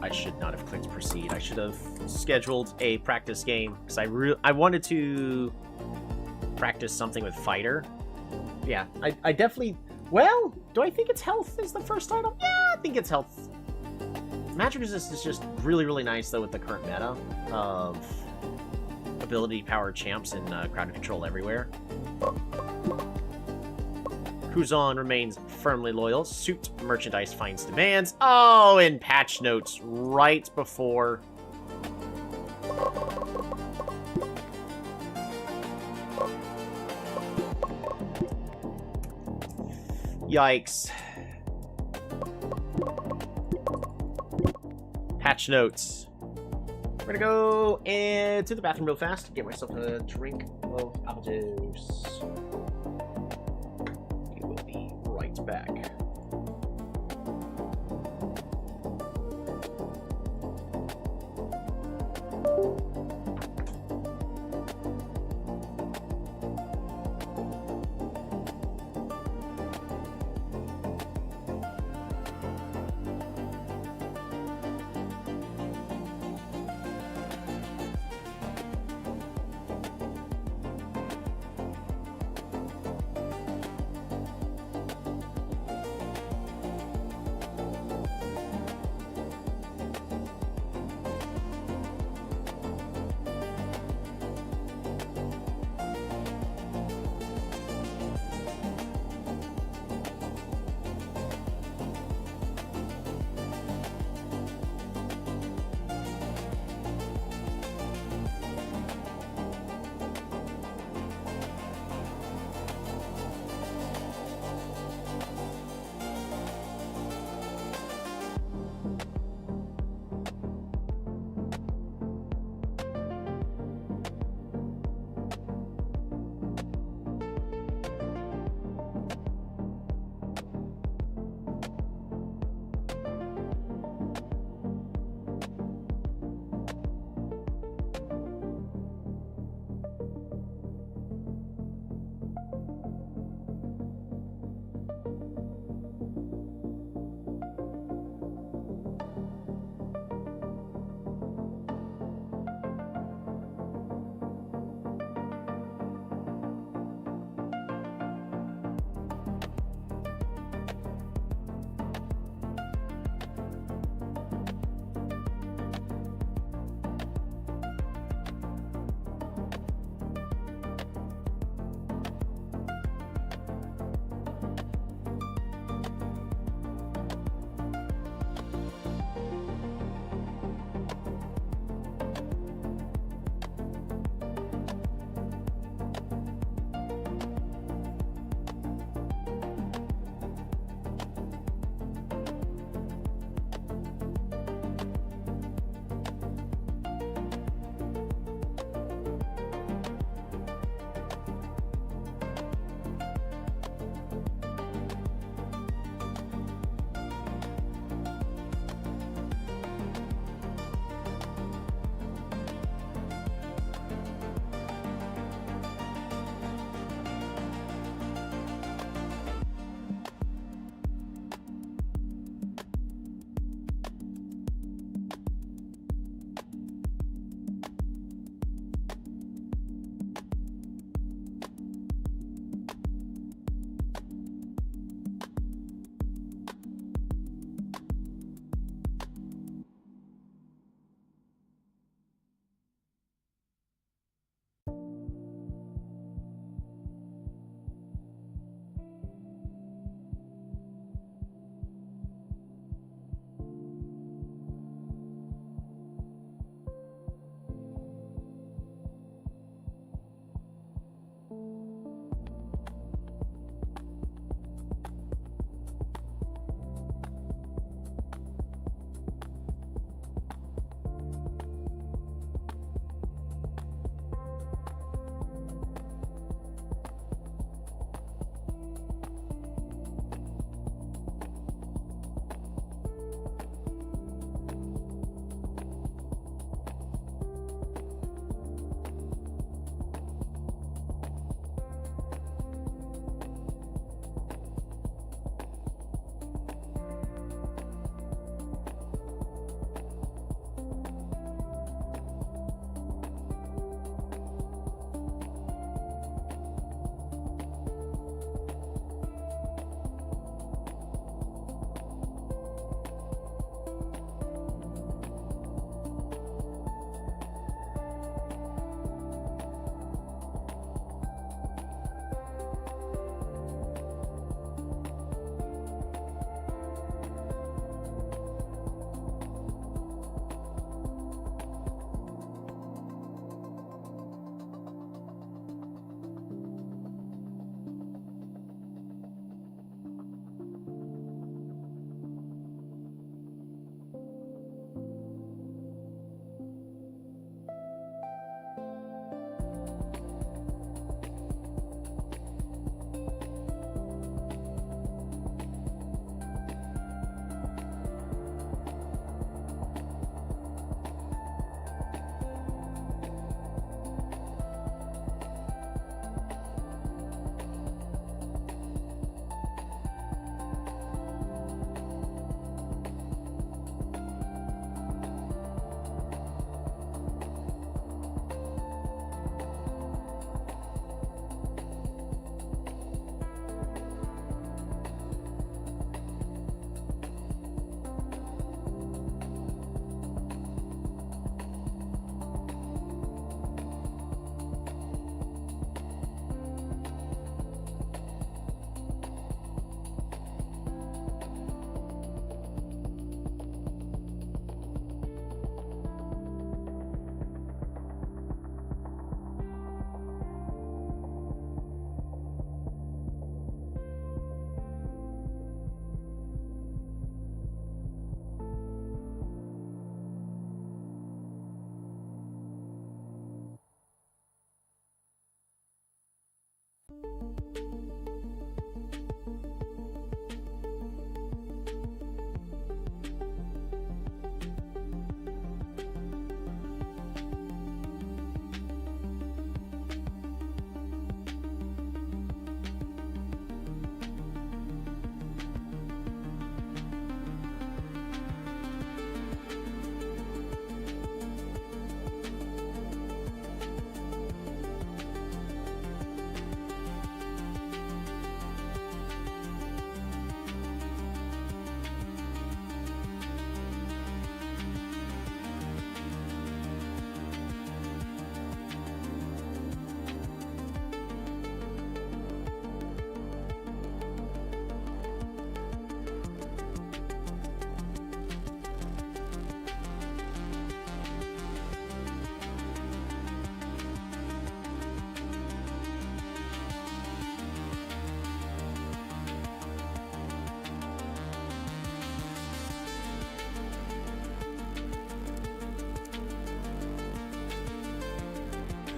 I should not have clicked proceed. I should have scheduled a practice game because I wanted to practice something with Fighter. Yeah, I definitely... Well, do I think it's health is the first item? Yeah, I think it's health. Magic Resist is just really, really nice, though, with the current meta of ability-powered champs and crowd control everywhere. Kuzan remains firmly loyal. Suit merchandise finds demands. Oh, and patch notes right before... Yikes. Patch notes. We're gonna go to the bathroom real fast. Get myself a drink of apple juice. Back.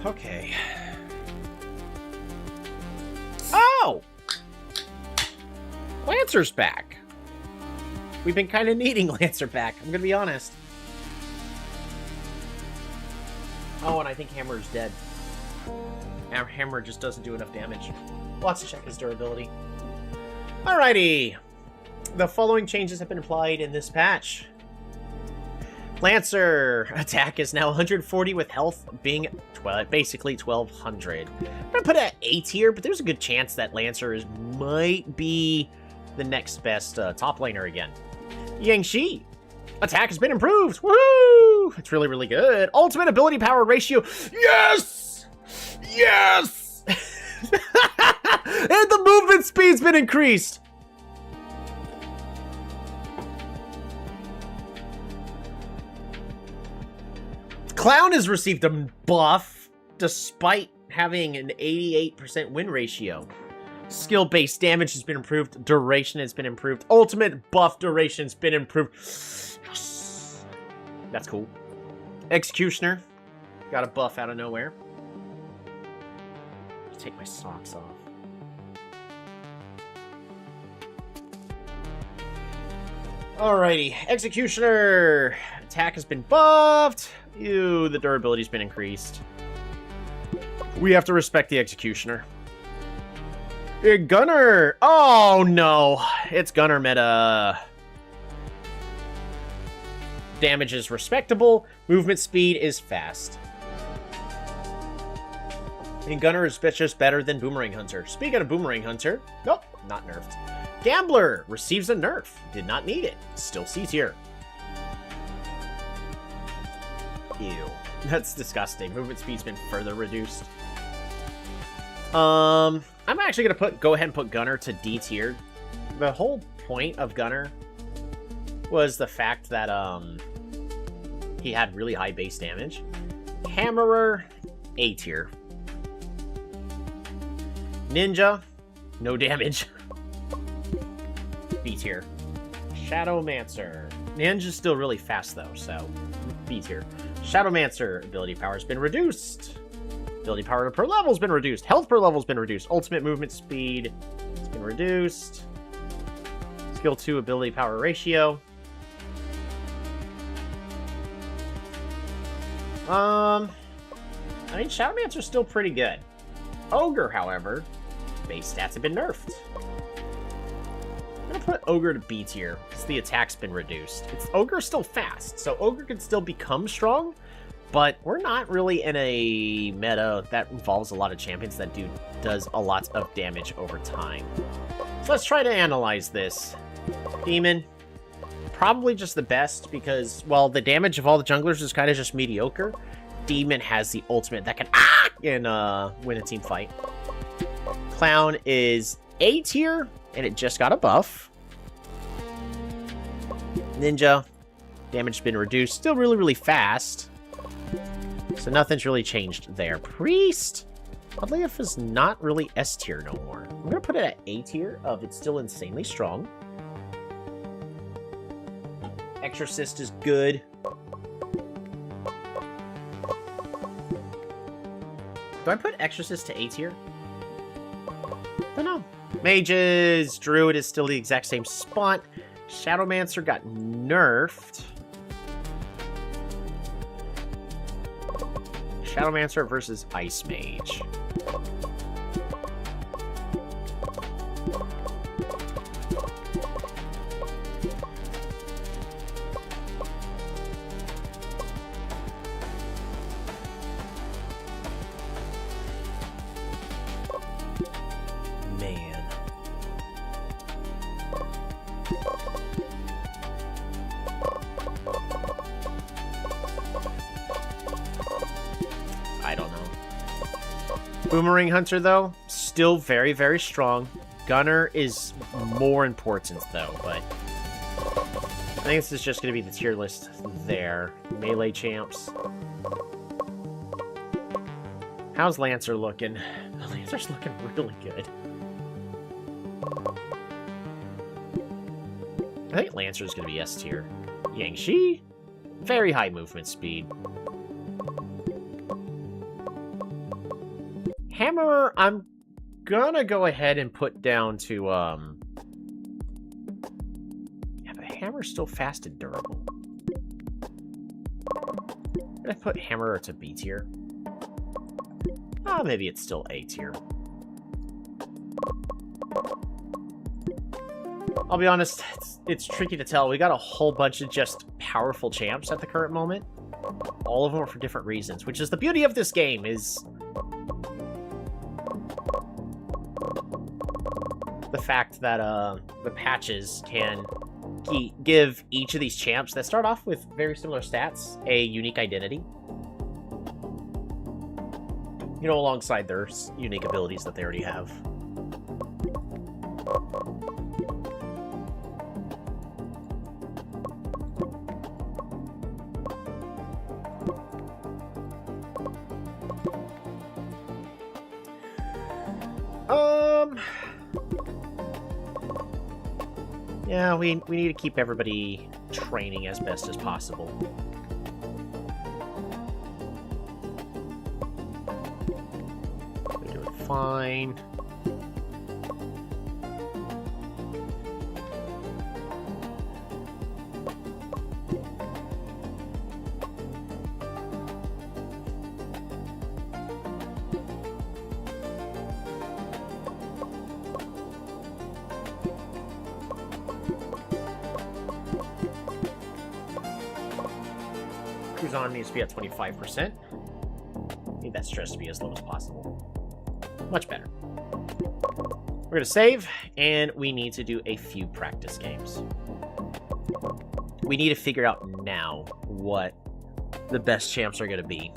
Okay. Oh! Lancer's back. We've been kind of needing Lancer back, I'm gonna be honest. Oh, and I think Hammer's dead. Hammer just doesn't do enough damage. We'll have to check his durability. Alrighty. The following changes have been applied in this patch. Lancer attack is now 140 with health being basically 1200. I'm gonna put it at A tier, but there's a good chance that Lancer might be the next best top laner again. Yangshi attack has been improved. Woohoo! It's really, really good. Ultimate ability power ratio. Yes! Yes! And the movement speed's been increased. Clown has received a buff despite having an 88% win ratio. Skill-based damage has been improved. Duration has been improved. Ultimate buff duration has been improved. Yes. That's cool. Executioner got a buff out of nowhere. Take my socks off. Alrighty. Executioner. Attack has been buffed. Ew, the durability's been increased. We have to respect the Executioner. Gunner! Oh no! It's Gunner meta. Damage is respectable. Movement speed is fast. And Gunner is just better than Boomerang Hunter. Speaking of Boomerang Hunter, nope, not nerfed. Gambler receives a nerf. Did not need it. Still C tier. Ew. That's disgusting. Movement speed's been further reduced. I'm actually gonna go ahead and put Gunner to D tier. The whole point of Gunner was the fact that he had really high base damage. Hammerer, A tier. Ninja, no damage. B tier. Shadowmancer. Ninja's still really fast though, so B tier. Shadowmancer ability power has been reduced. Ability power per level has been reduced. Health per level has been reduced. Ultimate movement speed has been reduced. Skill 2 ability power ratio. I mean, Shadowmancer's still pretty good. Ogre, however, base stats have been nerfed. I'm gonna put Ogre to B tier because the attack's been reduced. Ogre's still fast, so Ogre can still become strong, but we're not really in a meta that involves a lot of champions that does a lot of damage over time. So let's try to analyze this. Demon, probably just the best because, well, the damage of all the junglers is kind of just mediocre. Demon has the ultimate that can win a team fight. Clown is A tier, and it just got a buff. Ninja, damage has been reduced. Still really, really fast. So nothing's really changed there. Priest, oddly enough, is not really S tier no more. I'm going to put it at A tier of it's still insanely strong. Exorcist is good. Do I put Exorcist to A tier? Don't know. Mages, Druid is still the exact same spot. Shadowmancer got nerfed. Shadowmancer versus Ice Mage. Man. I don't know. Boomerang Hunter, though, still very, very strong. Gunner is more important, though, but I think this is just going to be the tier list there. Melee champs. How's Lancer looking? Lancer's looking really good. I think Lancer's going to be S tier. Yangshi, very high movement speed. Hammer, I'm gonna go ahead and put down to, yeah, but Hammer's still fast and durable. Did I put Hammer to B tier? Oh, maybe it's still A tier. I'll be honest, it's tricky to tell. We got a whole bunch of just powerful champs at the current moment. All of them are for different reasons, which is the beauty of this game, is the fact that the patches can give each of these champs that start off with very similar stats a unique identity. You know, alongside their unique abilities that they already have. Yeah, we need to keep everybody training as best as possible. We're doing fine. On needs to be at 25%. Need that stress to be as low as possible. Much better. We're going to save, and we need to do a few practice games. We need to figure out now what the best champs are going to be.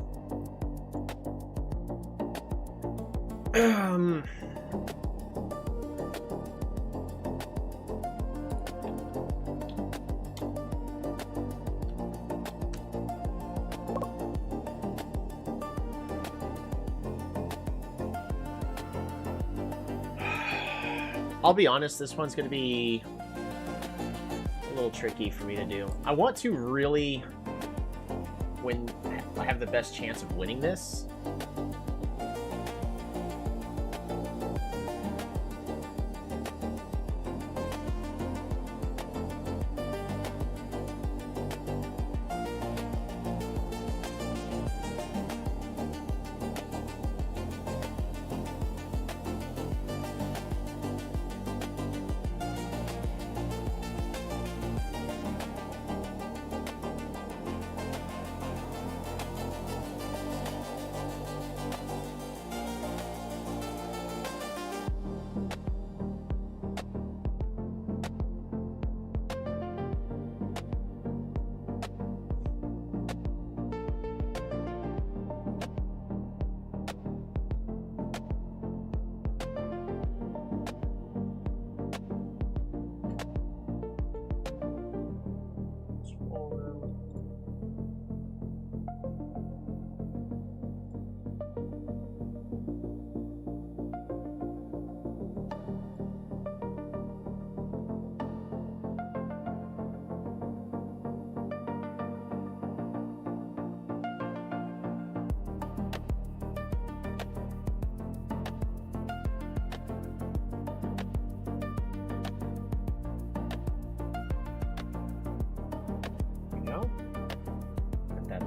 I'll be honest, this one's going to be a little tricky for me to do. I want to really, when I have the best chance of winning this,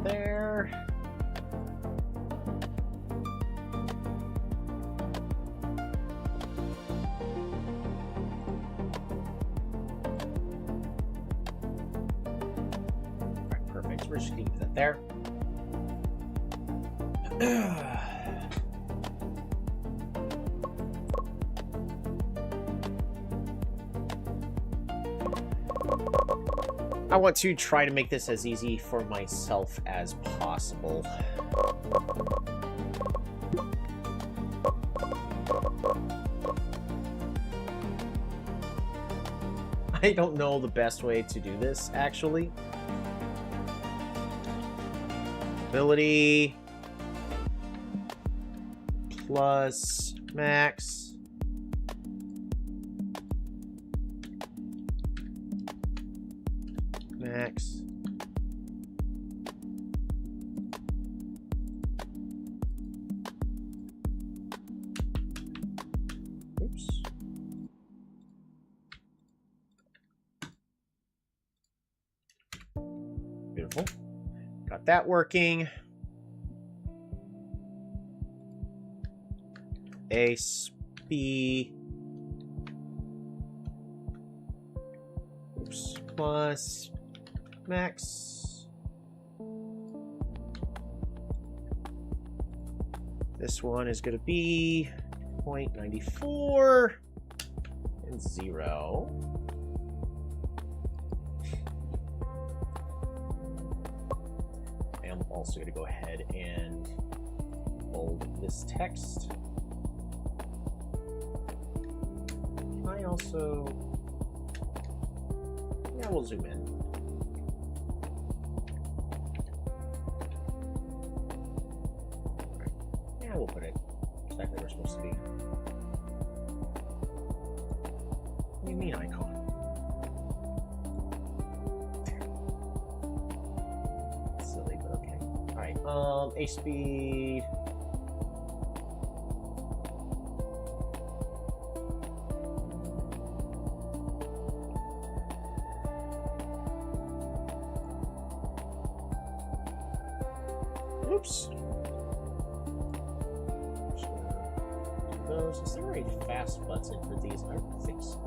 there. Alright, perfect. We're just gonna leave that there. I want to try to make this as easy for myself as possible. I don't know the best way to do this, actually. Ability plus max. Max. Wonderful. Got that working. Ace, B. Oops. Plus max. This one is going to be 0.94 and 0. I'm also going to go ahead and bold this text. Can I also... Yeah, we'll zoom in. Yeah, we'll put it exactly where it's supposed to be. What do you mean icon? Silly, but okay. Alright, A speed. Oops. Those. Is there a fast button for these? I don't think so.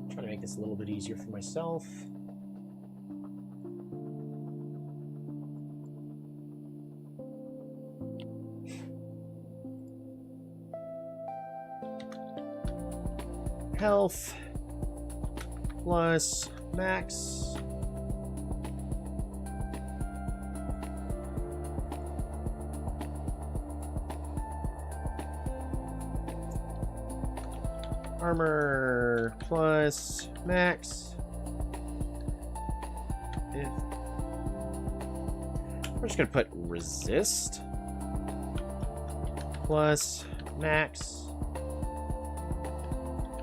I'm trying to make this a little bit easier for myself. Health plus max. Armor plus max. We're just gonna put resist plus max.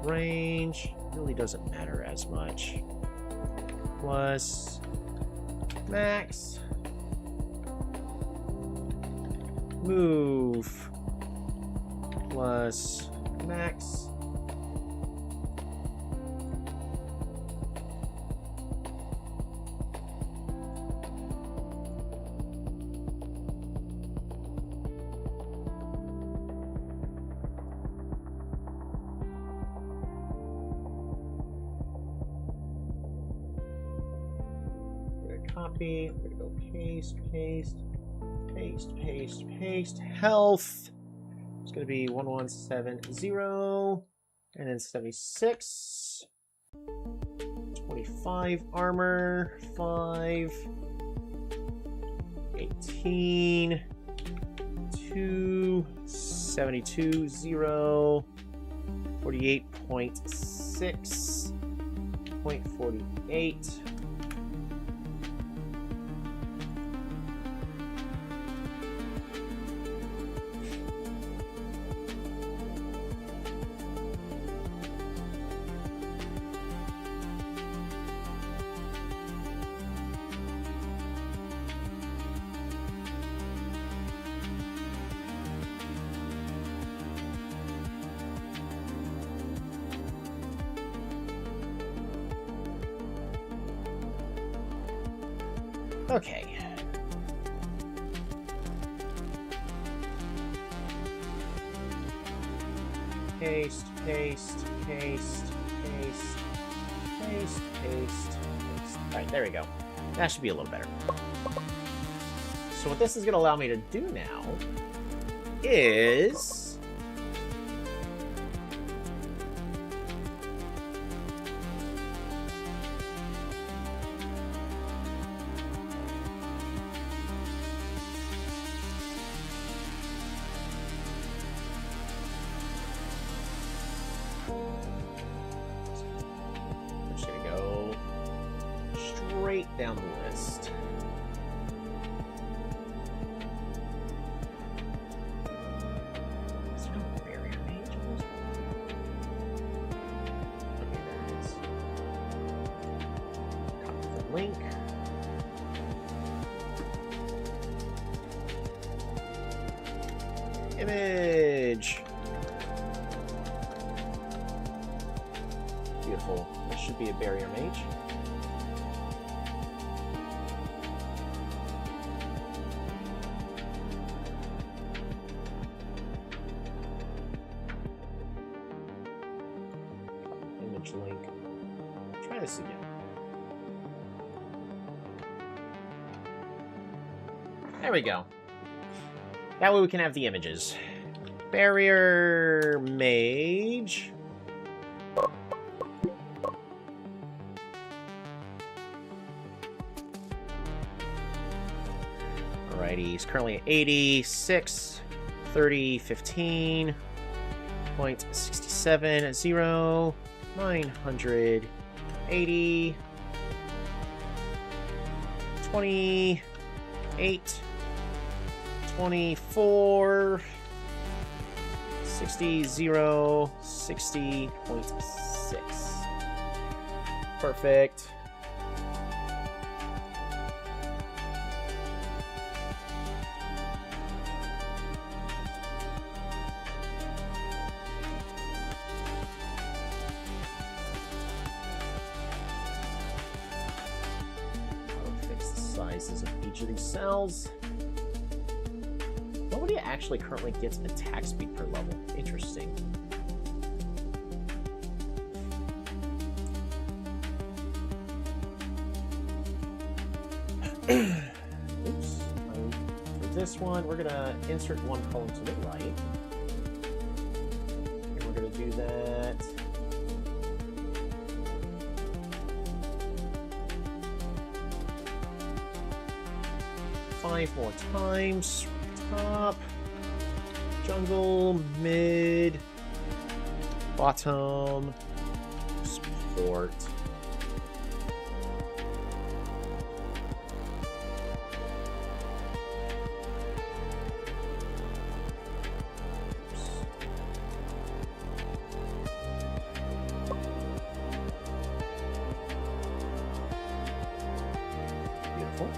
Range really doesn't matter as much. Plus max. Move plus max. Copy. We're gonna go paste, paste, paste, paste, paste. Health. It's gonna be 1170 and then 76. 25 armor. 5. 18. 2. 72. 0. 48.6. 0.48. Okay. Paste, paste, paste, paste, paste, paste, paste. Alright, there we go. That should be a little better. So what this is going to allow me to do now is... down the list. Is there no barrier page on this one? Okay, there it is. Copy the link. Image. Beautiful. This should be a barrier mage. Image link. Try this again. There we go. That way we can have the images. Barrier mage. Alrighty, he's currently at 86, 30, 15, 0.67, 0, 980, 28, 24, 60, 0, 60.6. Perfect. I'll fix the sizes of each of these cells. Nobody actually currently gets attack speed per level. Interesting. Oops. For this one, we're gonna insert one column to the right. And we're gonna do that. Five more times. Top, jungle, mid, bottom, support. Beautiful.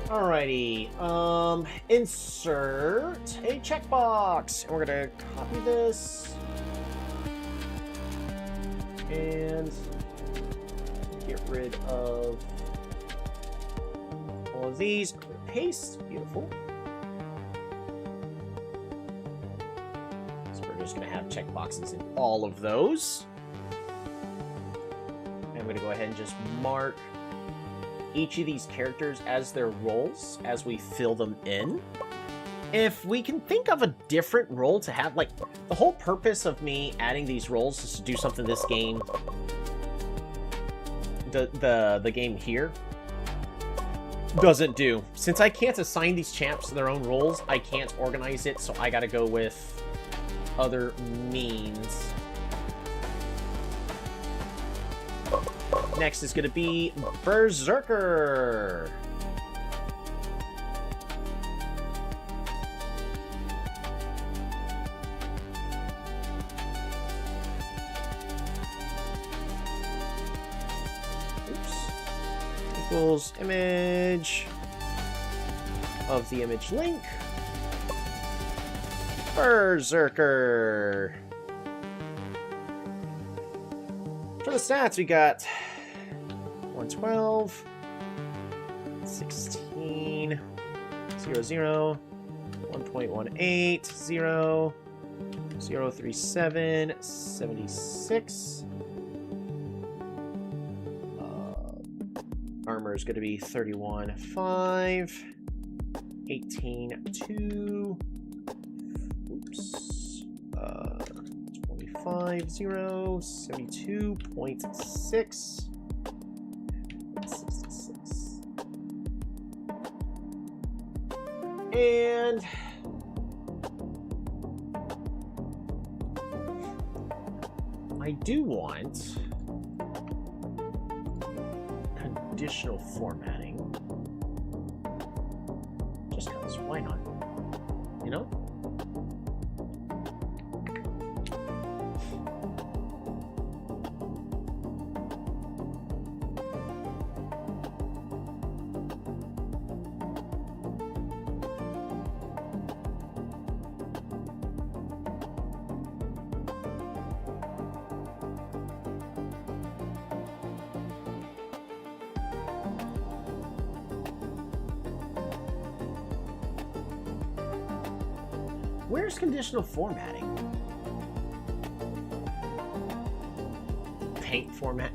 Alrighty, insert a checkbox, and we're gonna copy this and get rid of all of these. Paste, beautiful. So we're just gonna have checkboxes in all of those. And I'm gonna go ahead and just mark each of these characters as their roles as we fill them in. If we can think of a different role to have, like, the whole purpose of me adding these roles is to do something this game, the game here, doesn't do. Since I can't assign these champs their own roles, I can't organize it, so I gotta go with other means. Next is going to be Berserker. Oops. Equals image of the image link. Berserker. For the stats, we got 112, 16, 00, 1.18, 0, 037, 76. Armor is going to be 31.5, 18.2, oops, 25, 0, 72.6. 66. And I do want conditional formatting. Just because, why not? You know? Where's conditional formatting? Paint format.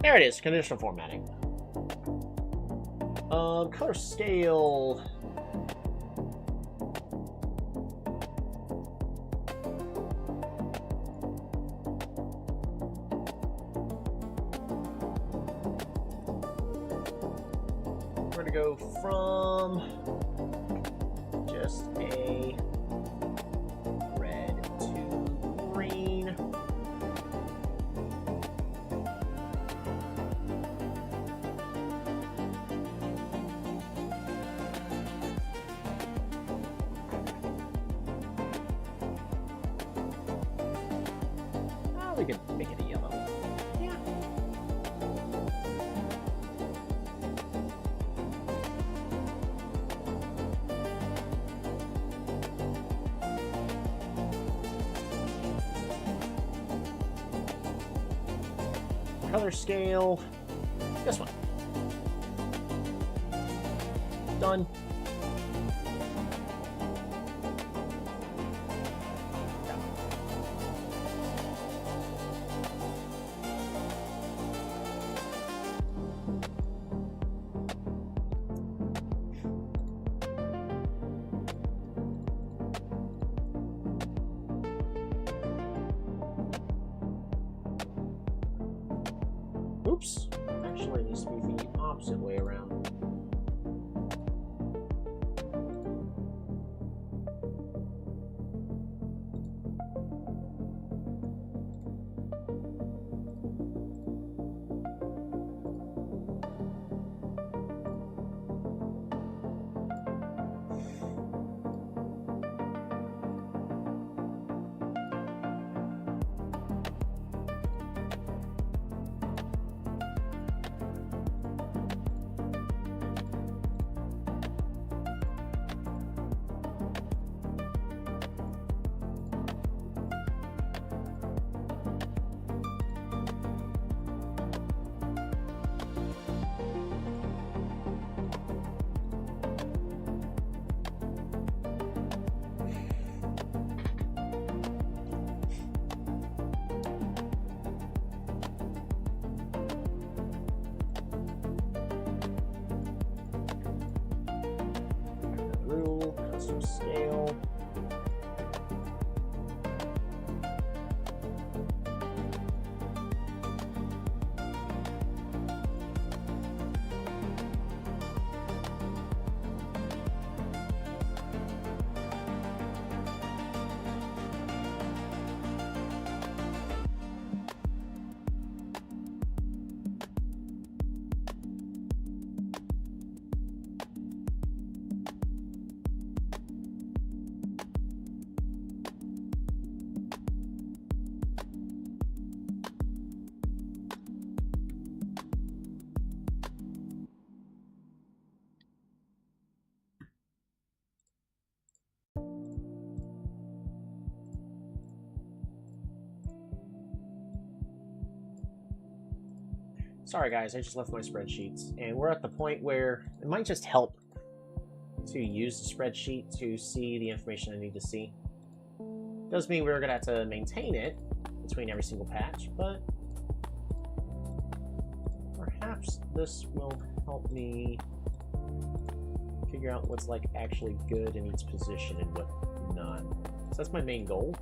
There it is, conditional formatting. Color scale. We're gonna go from just a red to green. We could make it a yellow. Yeah. Color scale. This one. Done. Oops. Actually, it needs to be the opposite way around. Rule, custom scale. Sorry guys, I just left my spreadsheets, and we're at the point where it might just help to use the spreadsheet to see the information I need to see. Does mean we're gonna have to maintain it between every single patch, but perhaps this will help me figure out what's like actually good in each position and what not. So that's my main goal.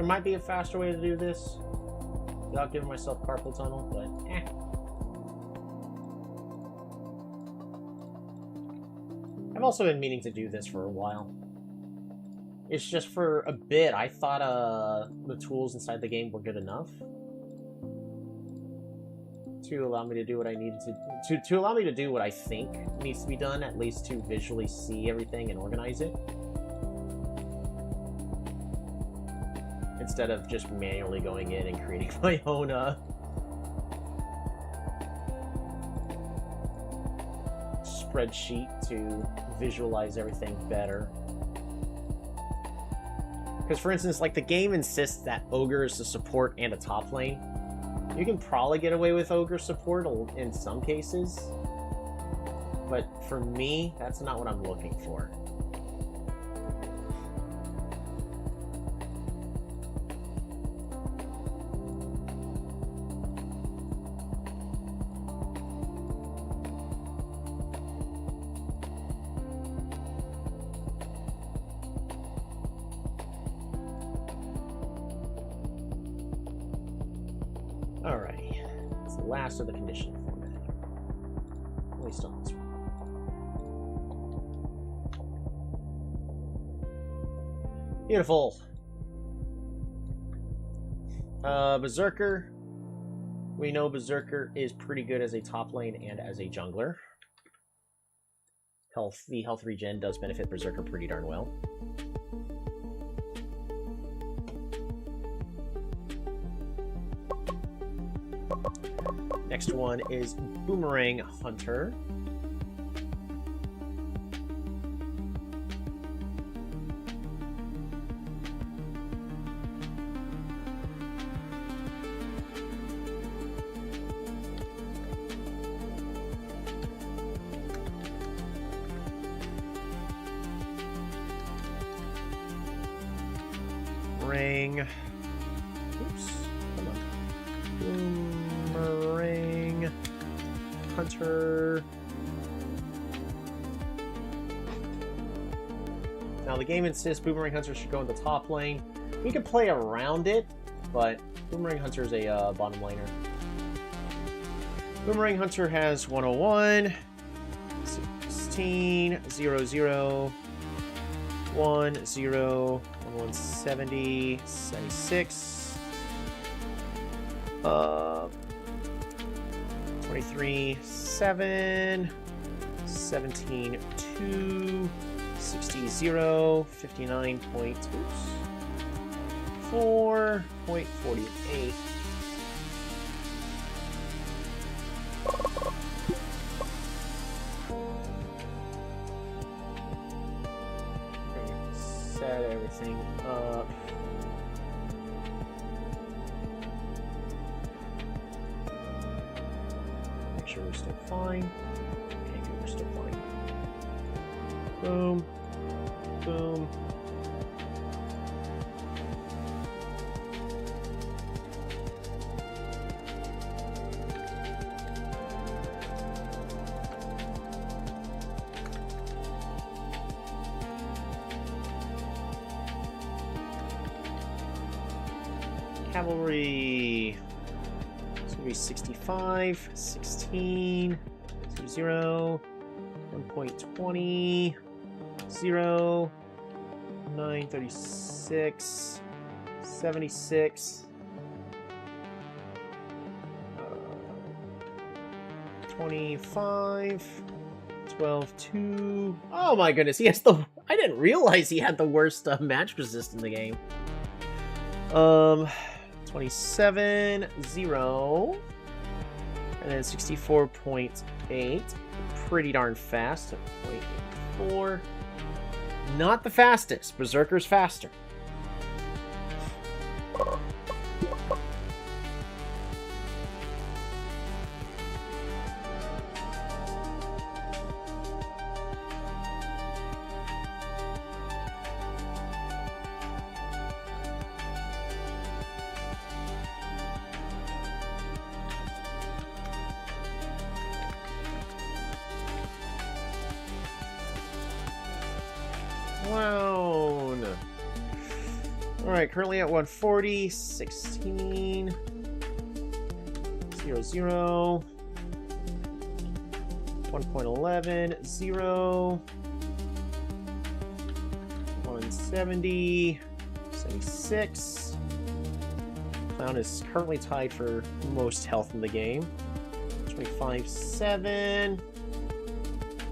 There might be a faster way to do this without giving myself carpal tunnel, but eh. I've also been meaning to do this for a while. It's just for a bit, I thought the tools inside the game were good enough to allow me to do what I needed to allow me to do what I think needs to be done, at least to visually see everything and organize it. Instead of just manually going in and creating my own spreadsheet to visualize everything better. Because, for instance, like, the game insists that Ogre is a support and a top lane. You can probably get away with Ogre support in some cases. But for me, that's not what I'm looking for. Alrighty, it's the last of the condition format. At least on this one. Beautiful. Berserker. We know Berserker is pretty good as a top lane and as a jungler. The health regen does benefit Berserker pretty darn well. Next one is Boomerang Hunter. Ring. Oops. Come on. Boomerang Hunter. Now the game insists Boomerang Hunter should go in the top lane. We could play around it, but Boomerang Hunter is a bottom laner. Boomerang Hunter has 101, 16, 0, 0, 1, 0, 170, 76, 23, 7, 17, 2, 60, 0, 59 point, oops, 4.48. Set everything up. Make sure we're still fine. Okay, good, we're still fine. Boom. Boom. Cavalry. It's gonna be 65, 16, 0, 1.20, 0, 936, 76, 25, 12, 2. Oh my goodness, he has the. I didn't realize he had the worst match resist in the game. 27, 0, and then 64.8. Pretty darn fast. 0.84. Not the fastest. Berserker's faster. Clown. Alright, currently at 140, 16, 0, 0, 1.11, 0, 170, 76. Clown is currently tied for most health in the game. 25, 7.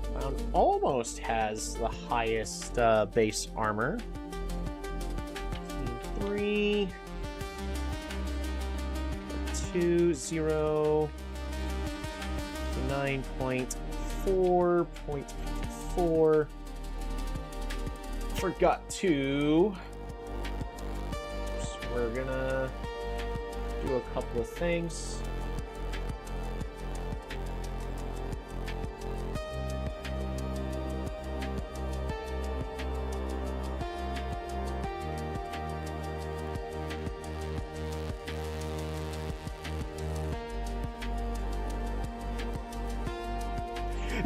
Clown almost has the highest base armor. 3, 2, 0, 9.4.4. Forgot to. So we're gonna do a couple of things.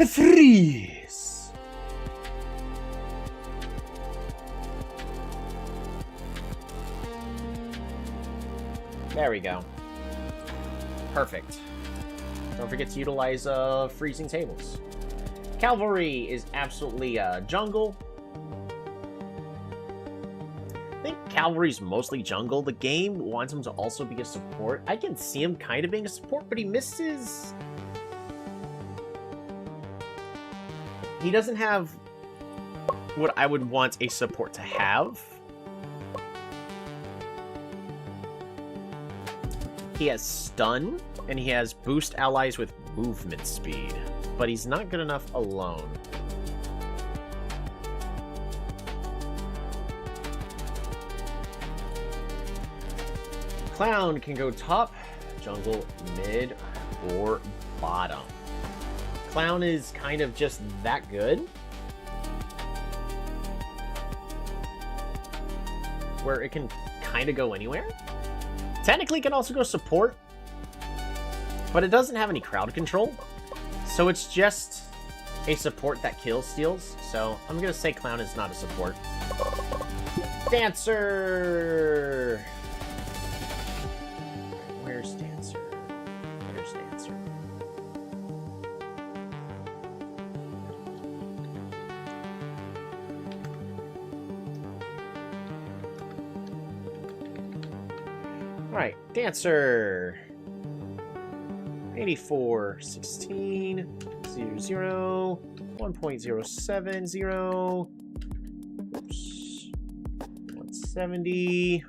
Freeze! There we go. Perfect. Don't forget to utilize freezing tables. Cavalry is absolutely jungle. I think Cavalry's mostly jungle. The game wants him to also be a support. I can see him kind of being a support, but he misses. He doesn't have what I would want a support to have. He has stun, and he has boost allies with movement speed, but he's not good enough alone. Clown can go top, jungle, mid, or bottom. Clown is kind of just that good, where it can kind of go anywhere. Technically, it can also go support, but it doesn't have any crowd control, so it's just a support that kills steals. So I'm gonna say Clown is not a support. Dancer. Where's Dancer? Where's Dancer? Alright, Dancer. 84, 16, 0, 1.070. Oops. 170,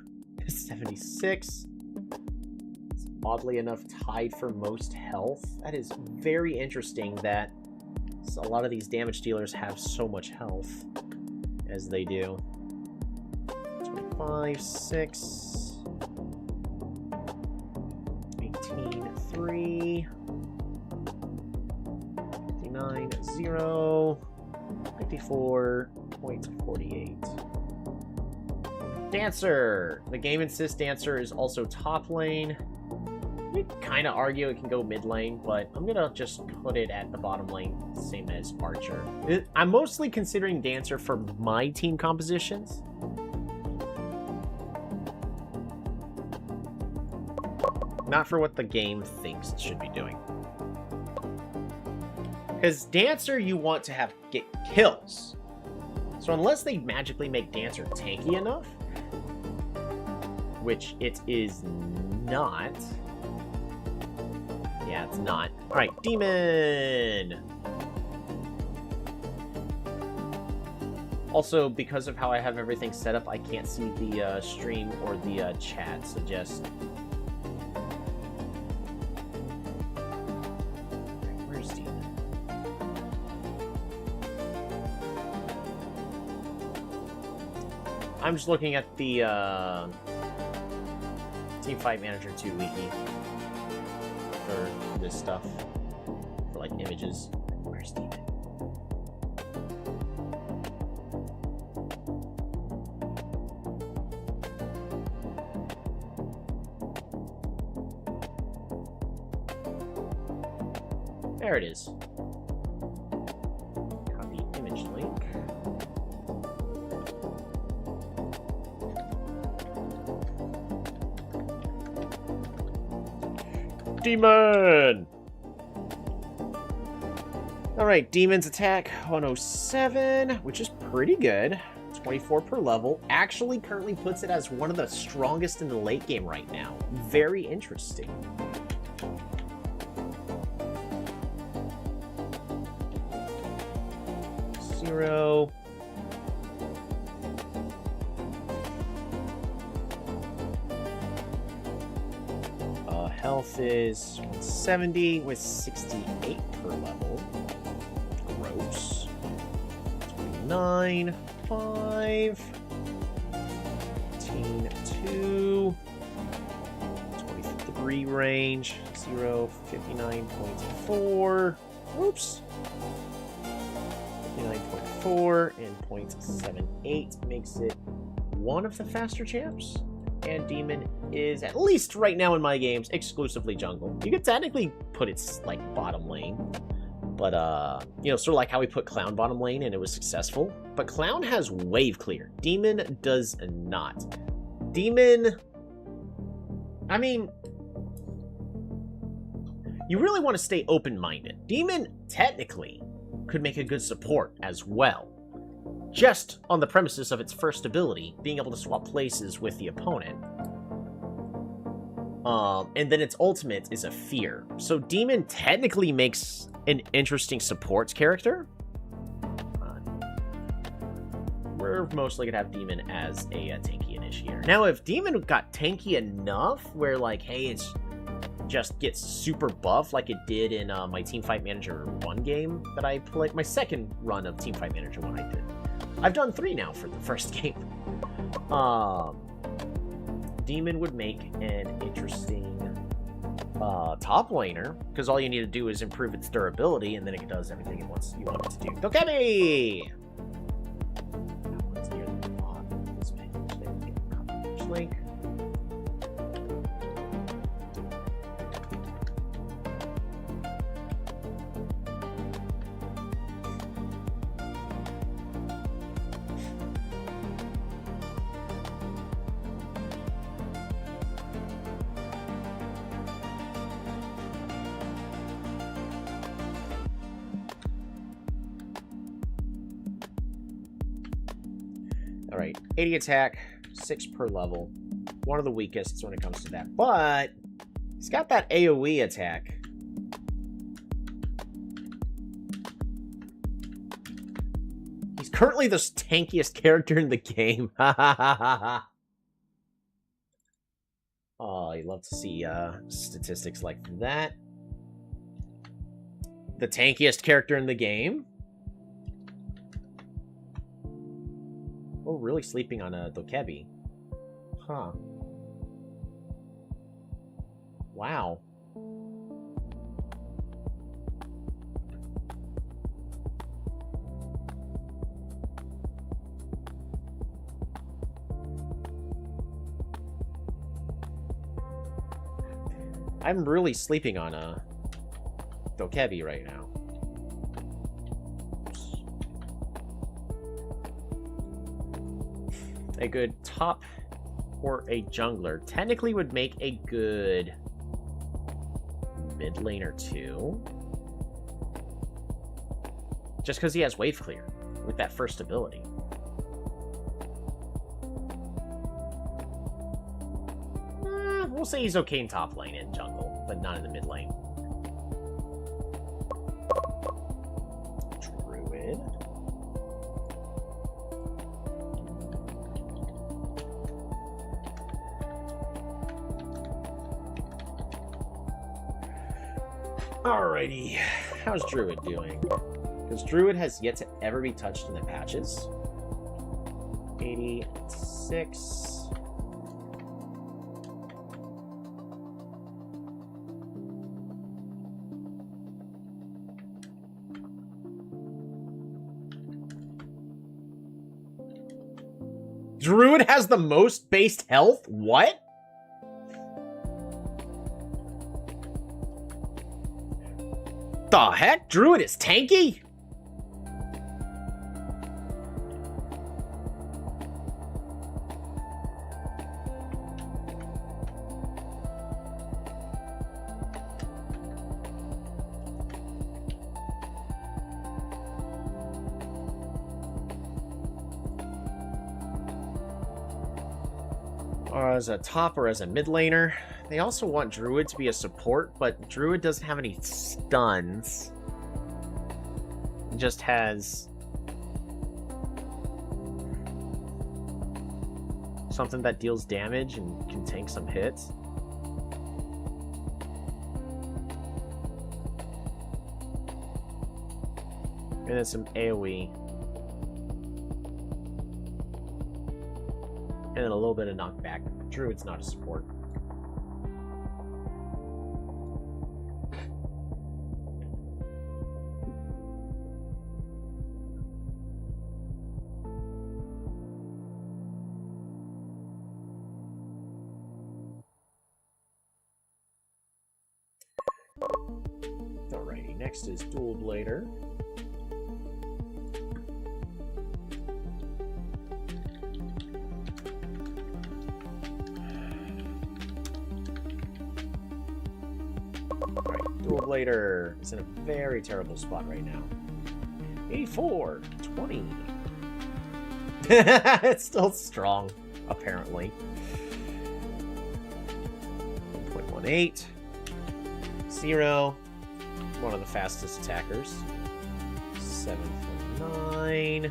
76. It's oddly enough tied for most health. That is very interesting that a lot of these damage dealers have so much health as they do. 25, 6. 3, 59, 0, 54.48. Dancer! The game insists Dancer is also top lane. We kind of argue it can go mid lane, but I'm gonna just put it at the bottom lane, same as Archer. I'm mostly considering Dancer for my team compositions. Not for what the game thinks it should be doing. Because Dancer, you want to get kills. So unless they magically make Dancer tanky enough, which it is not. Yeah, it's not. Alright, Demon! Also, because of how I have everything set up, I can't see the stream or the chat, so just... I'm just looking at the Teamfight Manager 2 wiki for this stuff, for like images. Where's Demon? There it is. Copy image link. Demon! Alright, Demon's attack 107, which is pretty good. 24 per level. Actually, currently puts it as one of the strongest in the late game right now. Very interesting. Zero. Health is 170 with 68 per level. Gross. 29, 5, 15, 2, 23 range, 0, 59.4. Oops. 59.4 and 0.78 makes it one of the faster champs. And Demon is, at least right now in my games, exclusively jungle. You could technically put its, like, bottom lane. But, you know, sort of like how we put Clown bottom lane and it was successful. But Clown has wave clear. Demon does not. Demon... I mean... You really want to stay open-minded. Demon, technically, could make a good support as well. Just on the premises of its first ability, being able to swap places with the opponent. And then its ultimate is a fear. So Demon technically makes an interesting supports character. We're mostly gonna have Demon as a tanky initiator. Now, if Demon got tanky enough, where like, hey, it's just gets super buff like it did in my Teamfight Manager 1 game that I played, my second run of Teamfight Manager 1 I did. I've done 3 now for the first game. Demon would make an interesting top laner, because all you need to do is improve its durability, and then it does everything it wants you want it to do. Dokemi! That one's near the bottom of this page. There we go. Coverage link. Alright, 80 attack, 6 per level. One of the weakest when it comes to that. But he's got that AoE attack. He's currently the tankiest character in the game. Oh, you'd love to see statistics like that. The tankiest character in the game. Oh, really sleeping on a Dokemi. Huh. Wow. I'm really sleeping on a Dokemi right now. A good top or a jungler technically would make a good mid laner too. Just because he has wave clear with that first ability. We'll say he's okay in top lane and jungle, but not in the mid lane. Druid. Alrighty, how's Druid doing? Because Druid has yet to ever be touched in the patches. 86. Druid has the most based health? What? The heck? Druid is tanky? as a top or as a mid laner. They also want Druid to be a support, but Druid doesn't have any stuns. It just has something that deals damage and can tank some hits. And then some AoE. And then a little bit of knockback. Druid's not a support. Alrighty, next is Dual Blader. Dual Blader is in a very terrible spot right now. 84, 20. It's still strong, apparently. 1.18. 0. One of the fastest attackers. 7.9.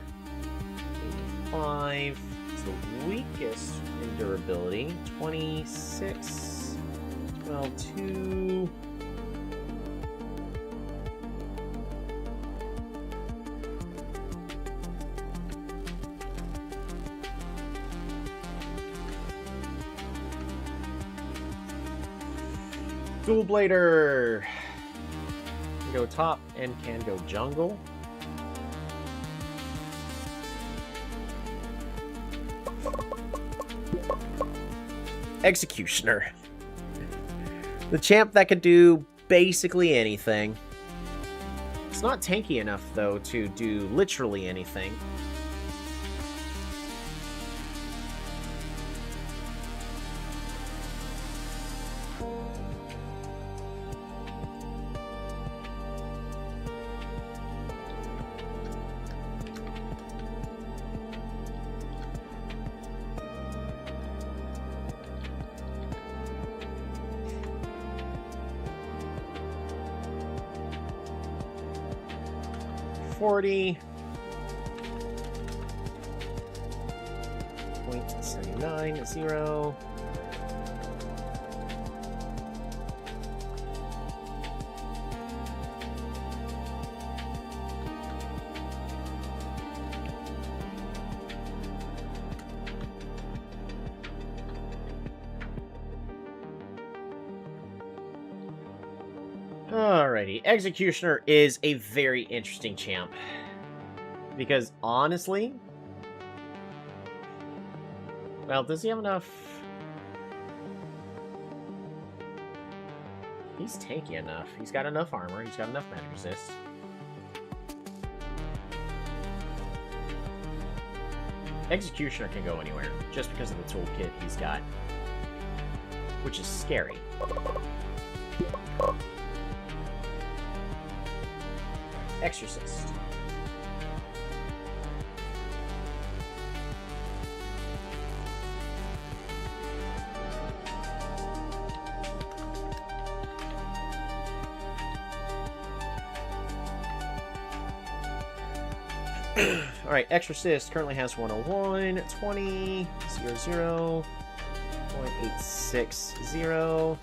85. It's the weakest in durability. 26. 12.2. Dual Blader can go top and can go jungle. Executioner. The champ that could do basically anything. It's not tanky enough, though, to do literally anything. .79. Alrighty, Executioner is a very interesting champ. Because, honestly... Well, does he have enough... He's tanky enough. He's got enough armor. He's got enough magic resist. Executioner can go anywhere, just because of the toolkit he's got. Which is scary. Exorcist. Alright, Exorcist currently has 101, 20, 00, 0.860.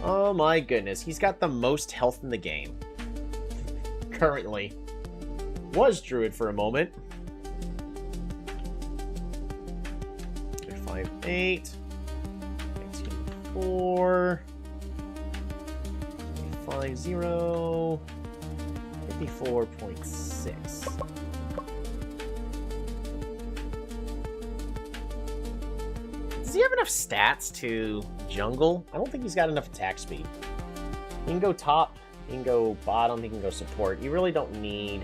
Oh my goodness, he's got the most health in the game. Currently. Was Druid for a moment. 5.8. 19.4. 50. 54.6. Does he have enough stats to jungle? I don't think he's got enough attack speed. He can go top, he can go bottom, he can go support. You really don't need...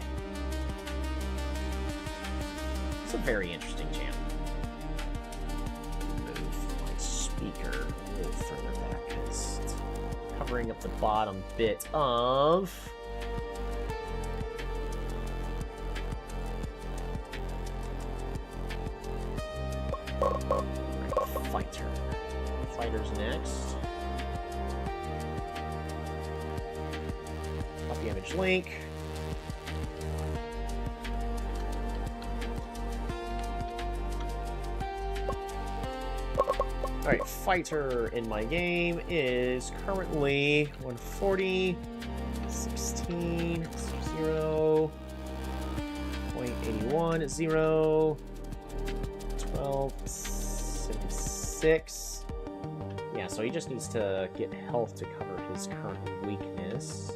It's a very interesting champ. Move my speaker a little further back, because it's covering up the bottom bit of... Fighter's next. Copy image link. Alright, Fighter in my game is currently 140, 16, 0, 0.81, 0, 12, 76. Yeah, so he just needs to get health to cover his current weakness.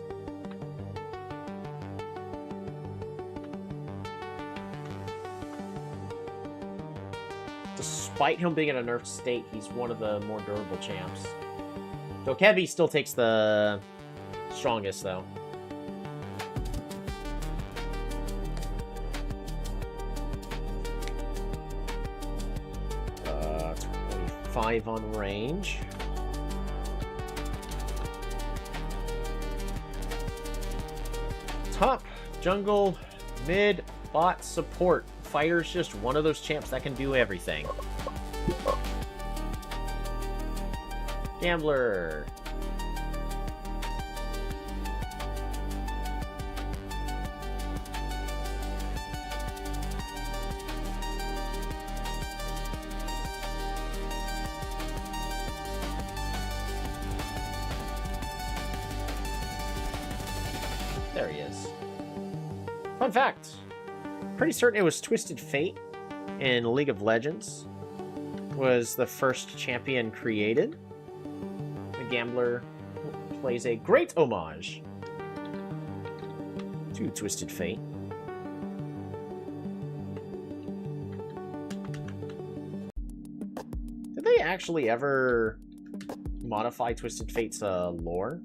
Despite him being in a nerfed state, he's one of the more durable champs. Dokebi still takes the strongest, though. Uh, 25 on range. Top, jungle, mid, bot, support. Fighter's just one of those champs that can do everything. Gambler. There he is. Fun fact. Pretty certain it was Twisted Fate in League of Legends was the first champion created. The Gambler plays a great homage to Twisted Fate. Did they actually ever modify Twisted Fate's lore?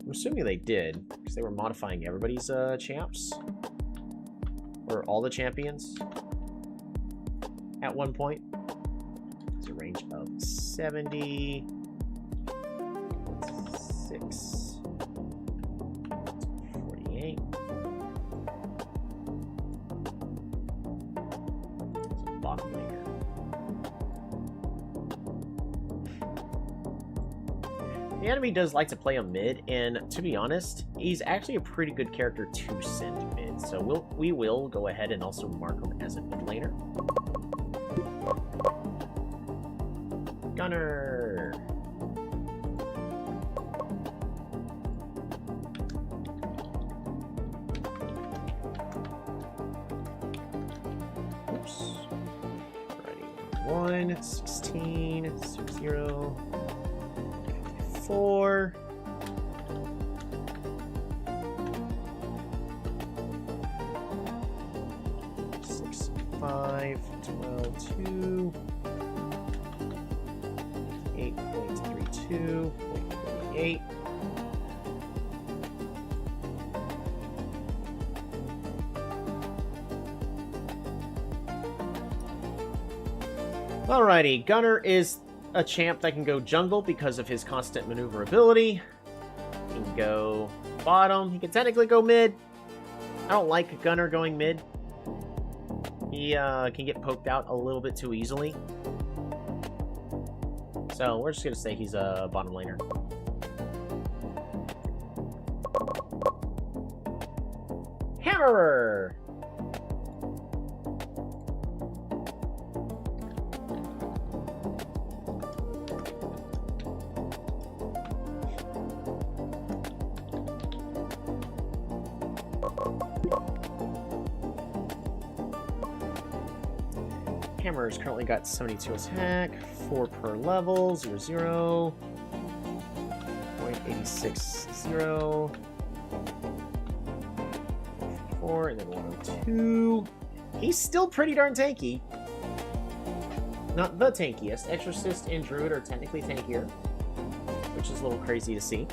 I'm assuming they did, because they were modifying everybody's champs. Or all the champions at one point. There's a range of 70, 6, 48. Bottom laner. The enemy does like to play a mid, and to be honest, he's actually a pretty good character to send mid. So we will go ahead and also mark him as a mid laner. Gunner. Oops. Alrighty. 1, 16, 0, 4. Five, 12, 2, 8.32, 0.48. Alrighty, Gunner is a champ that can go jungle because of his constant maneuverability. He can go bottom. He can technically go mid. I don't like Gunner going mid. He can get poked out a little bit too easily. So we're just going to say he's a bottom laner. Hammerer! Hammer's currently got 72 attack, 4 per level, 0, 0, 0.86, 0, 4, and then 102. He's still pretty darn tanky. Not the tankiest. Exorcist and Druid are technically tankier, which is a little crazy to see.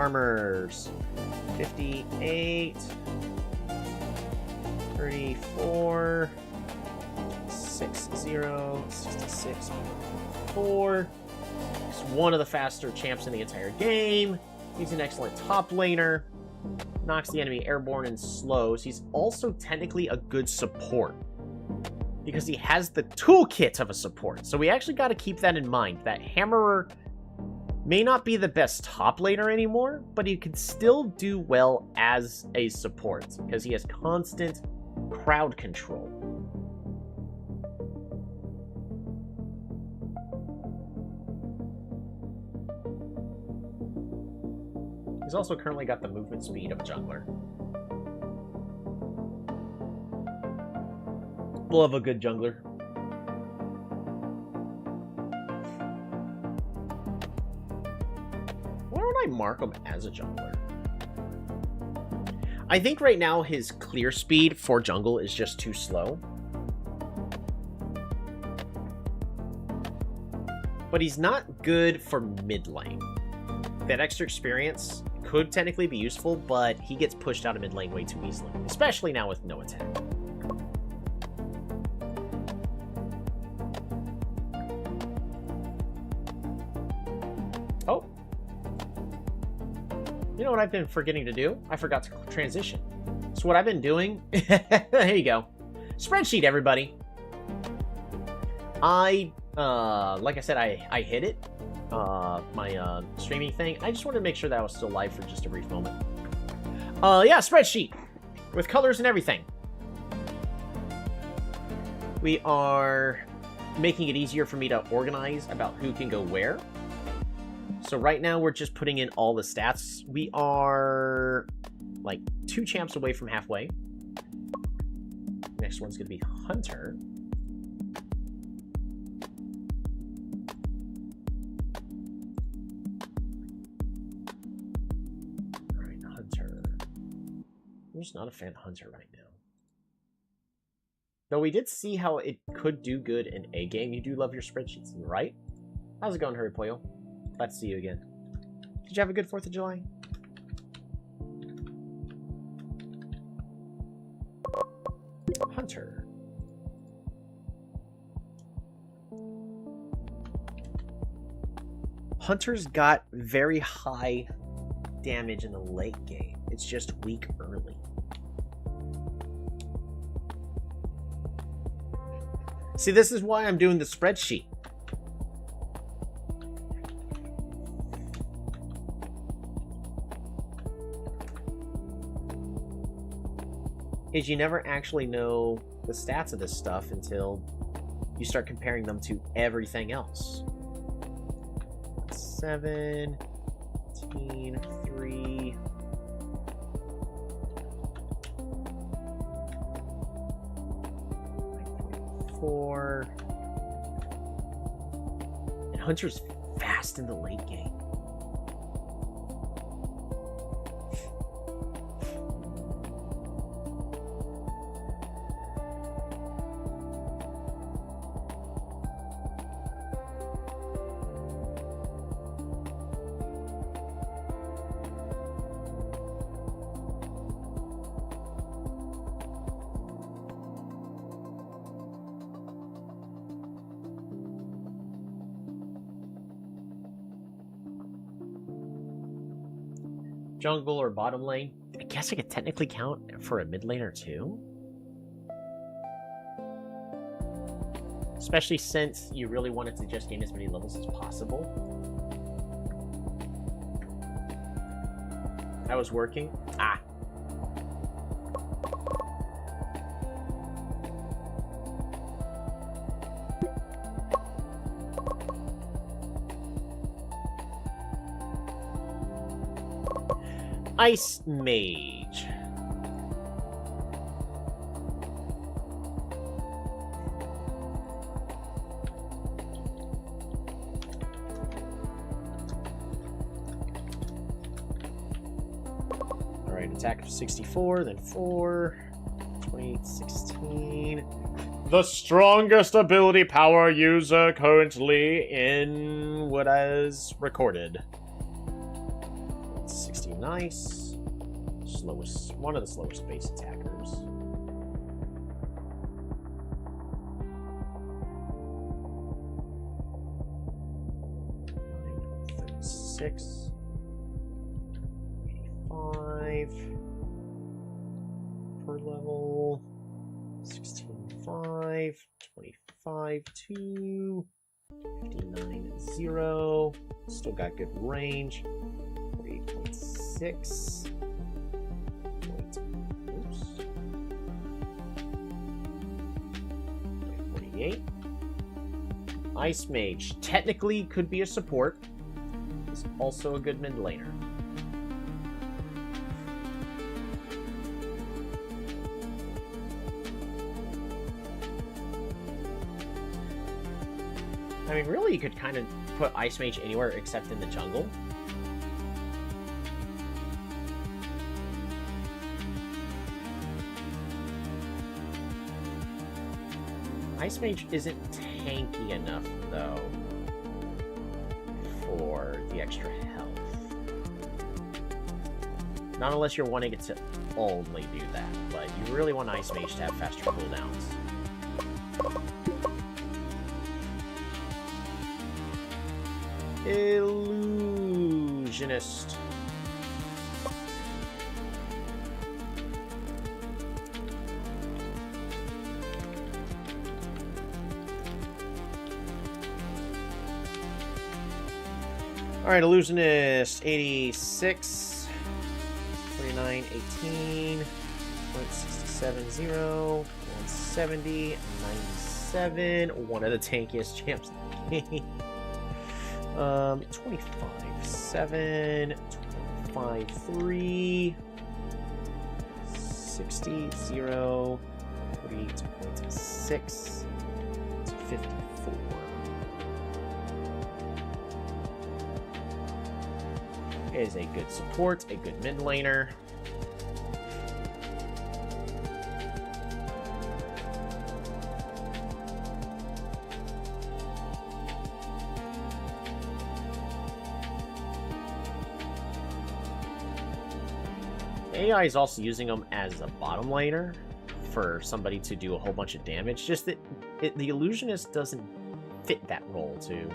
Armors 58, 34, 60, 66, 4. He's one of the faster champs in the entire game. He's an excellent top laner. knocks the enemy airborne and slows. He's also technically a good support because he has the toolkit of a support. So we actually got to keep that in mind. That Hammerer may not be the best top laner anymore, but he can still do well as a support because he has constant crowd control. He's also currently got the movement speed of a jungler. Love a good jungler. Why don't I mark him as a jungler? I think right now his clear speed for jungle is just too slow. But he's not good for mid lane. That extra experience could technically be useful, but he gets pushed out of mid lane way too easily, especially now with no attack. Oh. You know what I've been forgetting to do? I forgot to transition. So what I've been doing... There you go. Spreadsheet, everybody. Like I said, I hit it. My streaming thing. I just wanted to make sure that I was still live for just a brief moment. Yeah, spreadsheet with colors and everything. We are making it easier for me to organize about who can go where. So right now we're just putting in all the stats. We are like 2 champs away from halfway. Next one's gonna be Hunter. I'm just not a fan of Hunter right now. Though we did see how it could do good in a game. You do love your spreadsheets, right? How's it going, Hurry Pollo? Glad to see you again. Did you have a good 4th of July? Hunter. Hunter's got very high damage in the late game. It's just weak early. See, this is why I'm doing the spreadsheet. Is you never actually know the stats of this stuff until you start comparing them to everything else. 7, 18, 3... 4. And Hunter's fast in the late game. Jungle or bottom lane? I guess I could technically count for a mid laner too. Especially since you really wanted to just gain as many levels as possible. That was working. Ah. Ice Mage. Alright, attack of 64, then 4, 28, 16. The strongest ability power user currently in what is recorded. 60, nice. Slowest, one of the slowest base attackers. 36, 85. 25, 25, 2, 59, 0. Still got good range. 48.6. Oops. 48. Ice Mage technically could be a support. Is also a good mid laner. I mean, really, you could kind of put Ice Mage anywhere except in the jungle. Ice Mage isn't tanky enough, though, for the extra health. Not unless you're wanting it to only do that, but you really want Ice Mage to have faster cooldowns. Illusionist. Alright, Illusionist, 86, 49, 18, 0.67, 0, 170, 97, one of the tankiest champs in the game. 25, 7, 25, 3, 60, 0, 48.6, 54. Is a good support, a good mid laner. AI is also using him as a bottom laner for somebody to do a whole bunch of damage. Just that the Illusionist doesn't fit that role to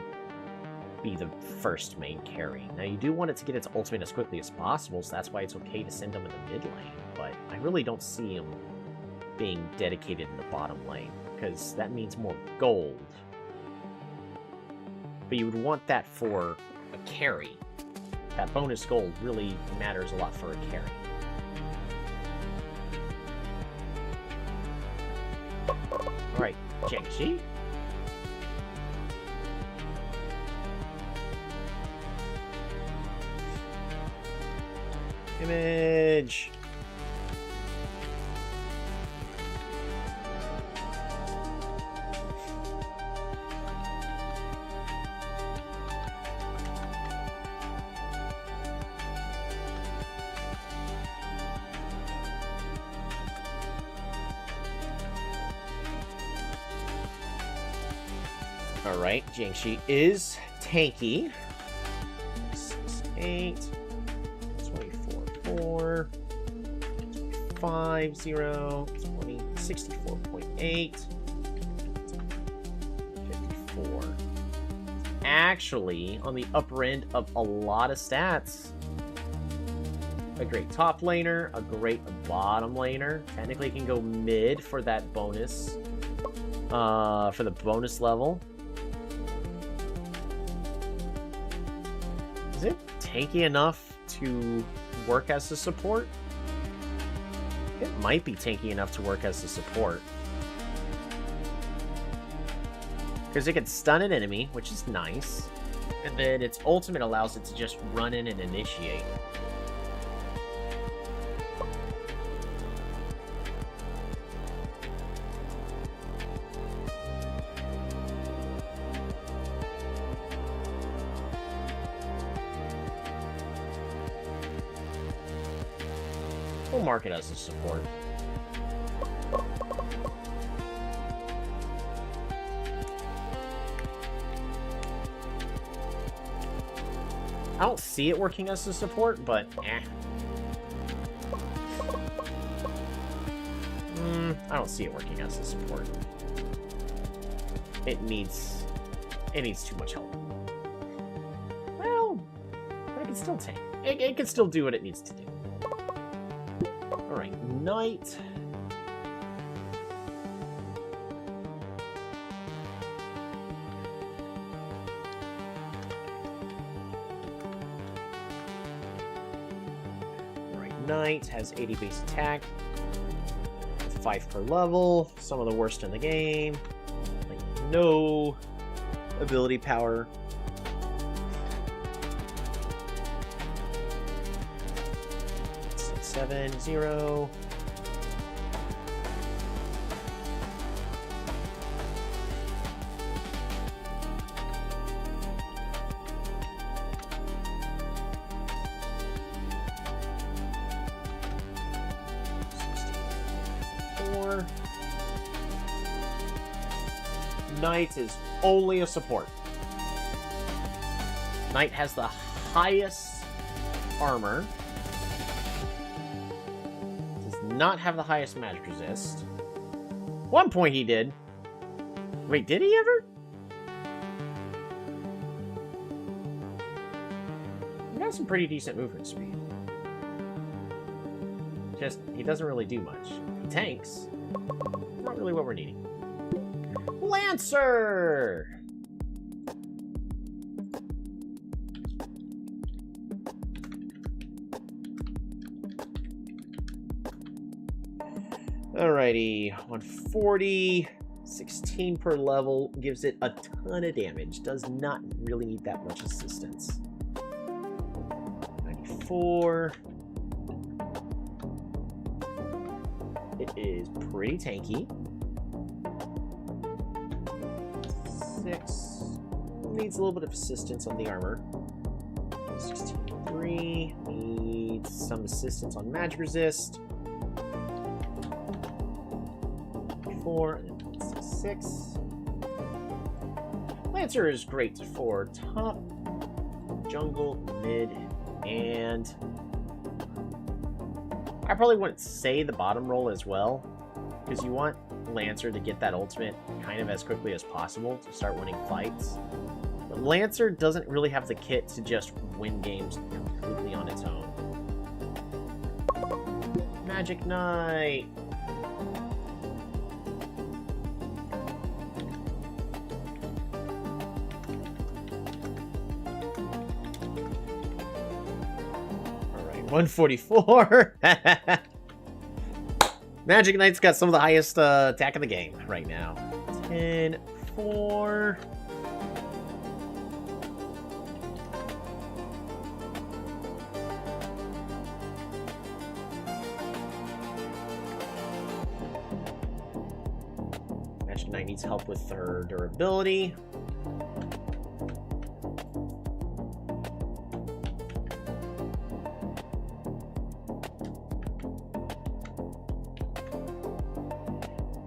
be the first main carry. Now, you do want it to get its ultimate as quickly as possible, so that's why it's okay to send him in the mid lane, but I really don't see him being dedicated in the bottom lane, because that means more gold. But you would want that for a carry. That bonus gold really matters a lot for a carry. Alright, Jiangxi. Image. Alright, Jiangxi is tanky. 8, 24, 5, 0, 20, 64.8, 54. Actually, on the upper end of a lot of stats. A great top laner, a great bottom laner. Technically, can go mid for that bonus. For the bonus level. Is it tanky enough to work as a support? It might be tanky enough to work as a support. Because it can stun an enemy, which is nice. And then its ultimate allows it to just run in and initiate. We'll mark it as a support. I don't see it working as a support, but eh. I don't see it working as a support. It needs too much help. Well, it can still tank. It can still do what it needs to do. Alright, Knight. Knight has 80 base attack, 5 per level, some of the worst in the game, like no ability power. Seven, 0. Knight is only a support. Knight has the highest armor. Does not have the highest magic resist. 1 point he did. Wait, did he ever? He has some pretty decent movement speed. Just, he doesn't really do much. He tanks. Not really what we're needing. Lancer! Alrighty, 140, 16 per level, gives it a ton of damage. Does not really need that much assistance. 94. It is pretty tanky. 6. Needs a little bit of assistance on the armor. 63. Needs some assistance on magic resist. 4. 6. Lancer is great for top, jungle, mid, and I probably wouldn't say the bottom role as well, because you want Lancer to get that ultimate kind of as quickly as possible to start winning fights. But Lancer doesn't really have the kit to just win games completely on its own. Magic Knight! Alright, 144! Magic Knight's got some of the highest attack in the game right now. 10, 4. Magic Knight needs help with her durability.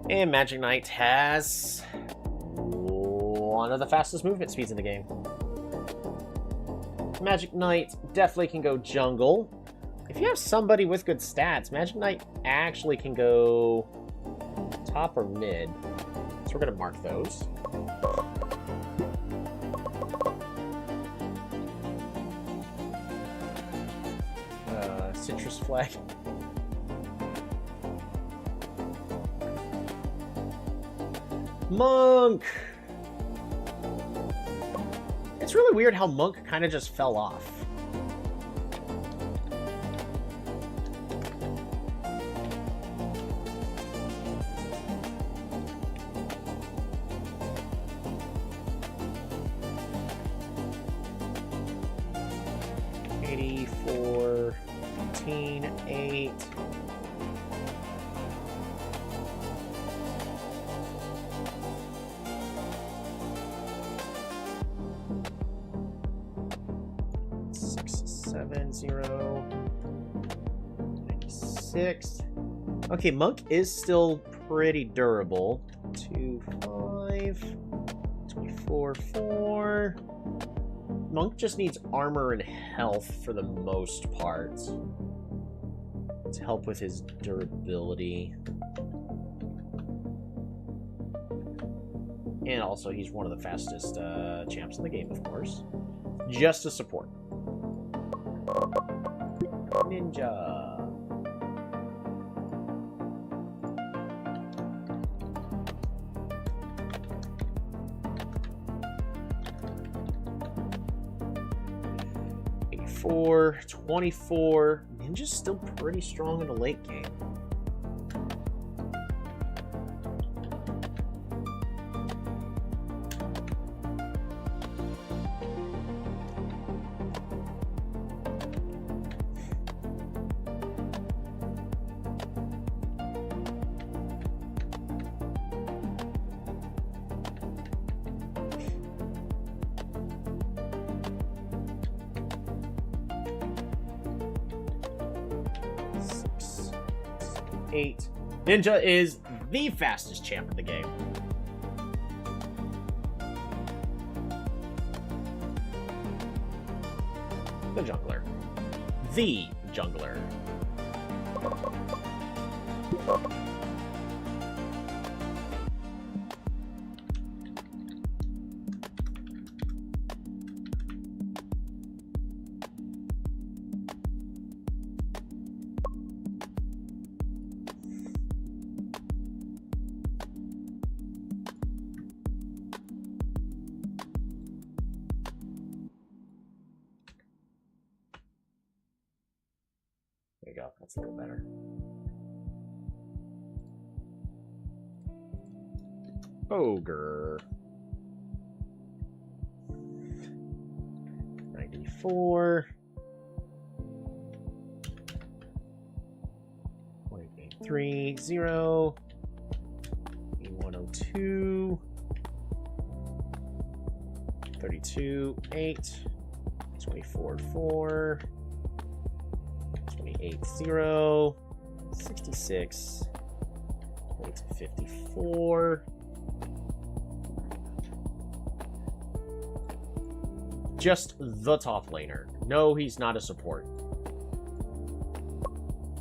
And Magic Knight has one of the fastest movement speeds in the game. Magic Knight definitely can go jungle. If you have somebody with good stats, Magic Knight actually can go top or mid. So we're going to mark those. Citrus flag. Monk! It's really weird how Monk kind of just fell off. $84, 15, 8. $0, 96. Okay, Monk is still pretty durable. 2, 5, 24, 4. Monk just needs armor and health for the most part to help with his durability. And also, he's one of the fastest champs in the game, of course. Just a support. Ninja. $84, 24. Ninja's still pretty strong in the late game. Eight. Ninja is the fastest champ in the game. The jungler. The jungler. There you go. That's a little better. Ogre. 94. 0.830. 102. 32. 8. 24. 4. 80, 66, 54. Just the top laner. No, he's not a support.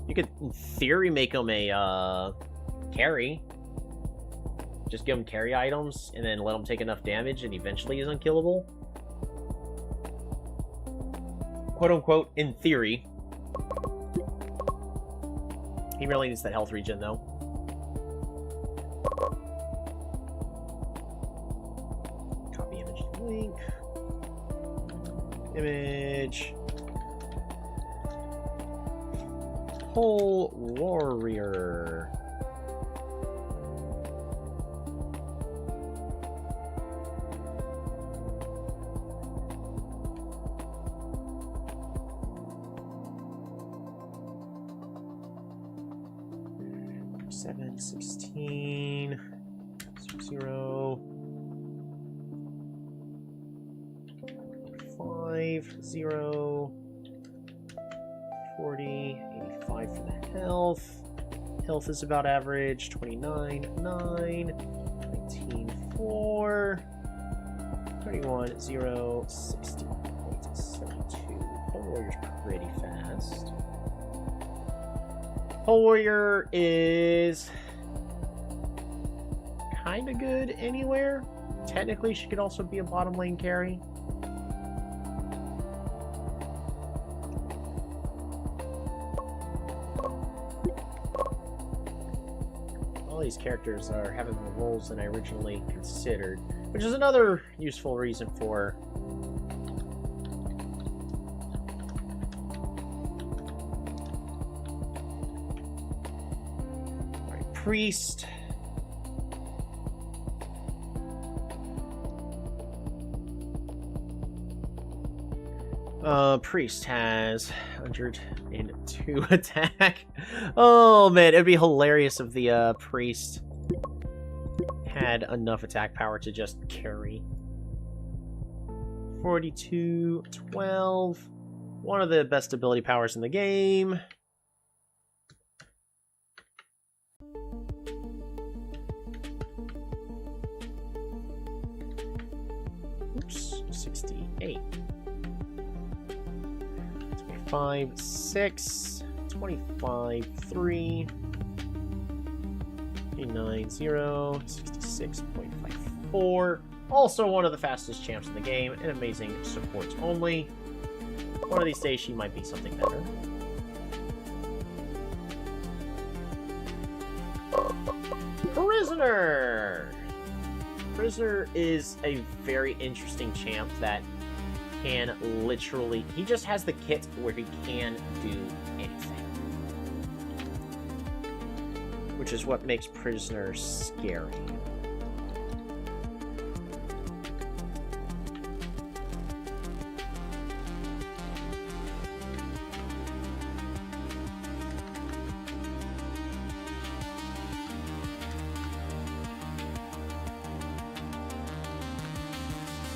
You could, in theory, make him a carry. Just give him carry items and then let him take enough damage and eventually he's unkillable. Quote unquote, in theory. He really needs that health regen, though. Copy image link. Image. Whole warrior. Seven, 16, 0, 5, 0, 40, 85 for the health. Health is about average, 29, 9, 19, 4, 31, 0, 60.72. Whole warrior's pretty fast. Whole warrior is kind of good anywhere. Technically, she could also be a bottom lane carry. All these characters are having more roles than I originally considered, which is another useful reason for Priest. Priest has 102 attack. Oh man, it'd be hilarious if the Priest had enough attack power to just carry. 42, 12. One of the best ability powers in the game. Oops, 68. 25, 6, 25, 3, 39, 0, 66.54. Also one of the fastest champs in the game, and amazing supports only. One of these days she might be something better. Prisoner! Prisoner is a very interesting champ that can literally... He just has the kit where he can do anything. which is what makes Prisoner scary.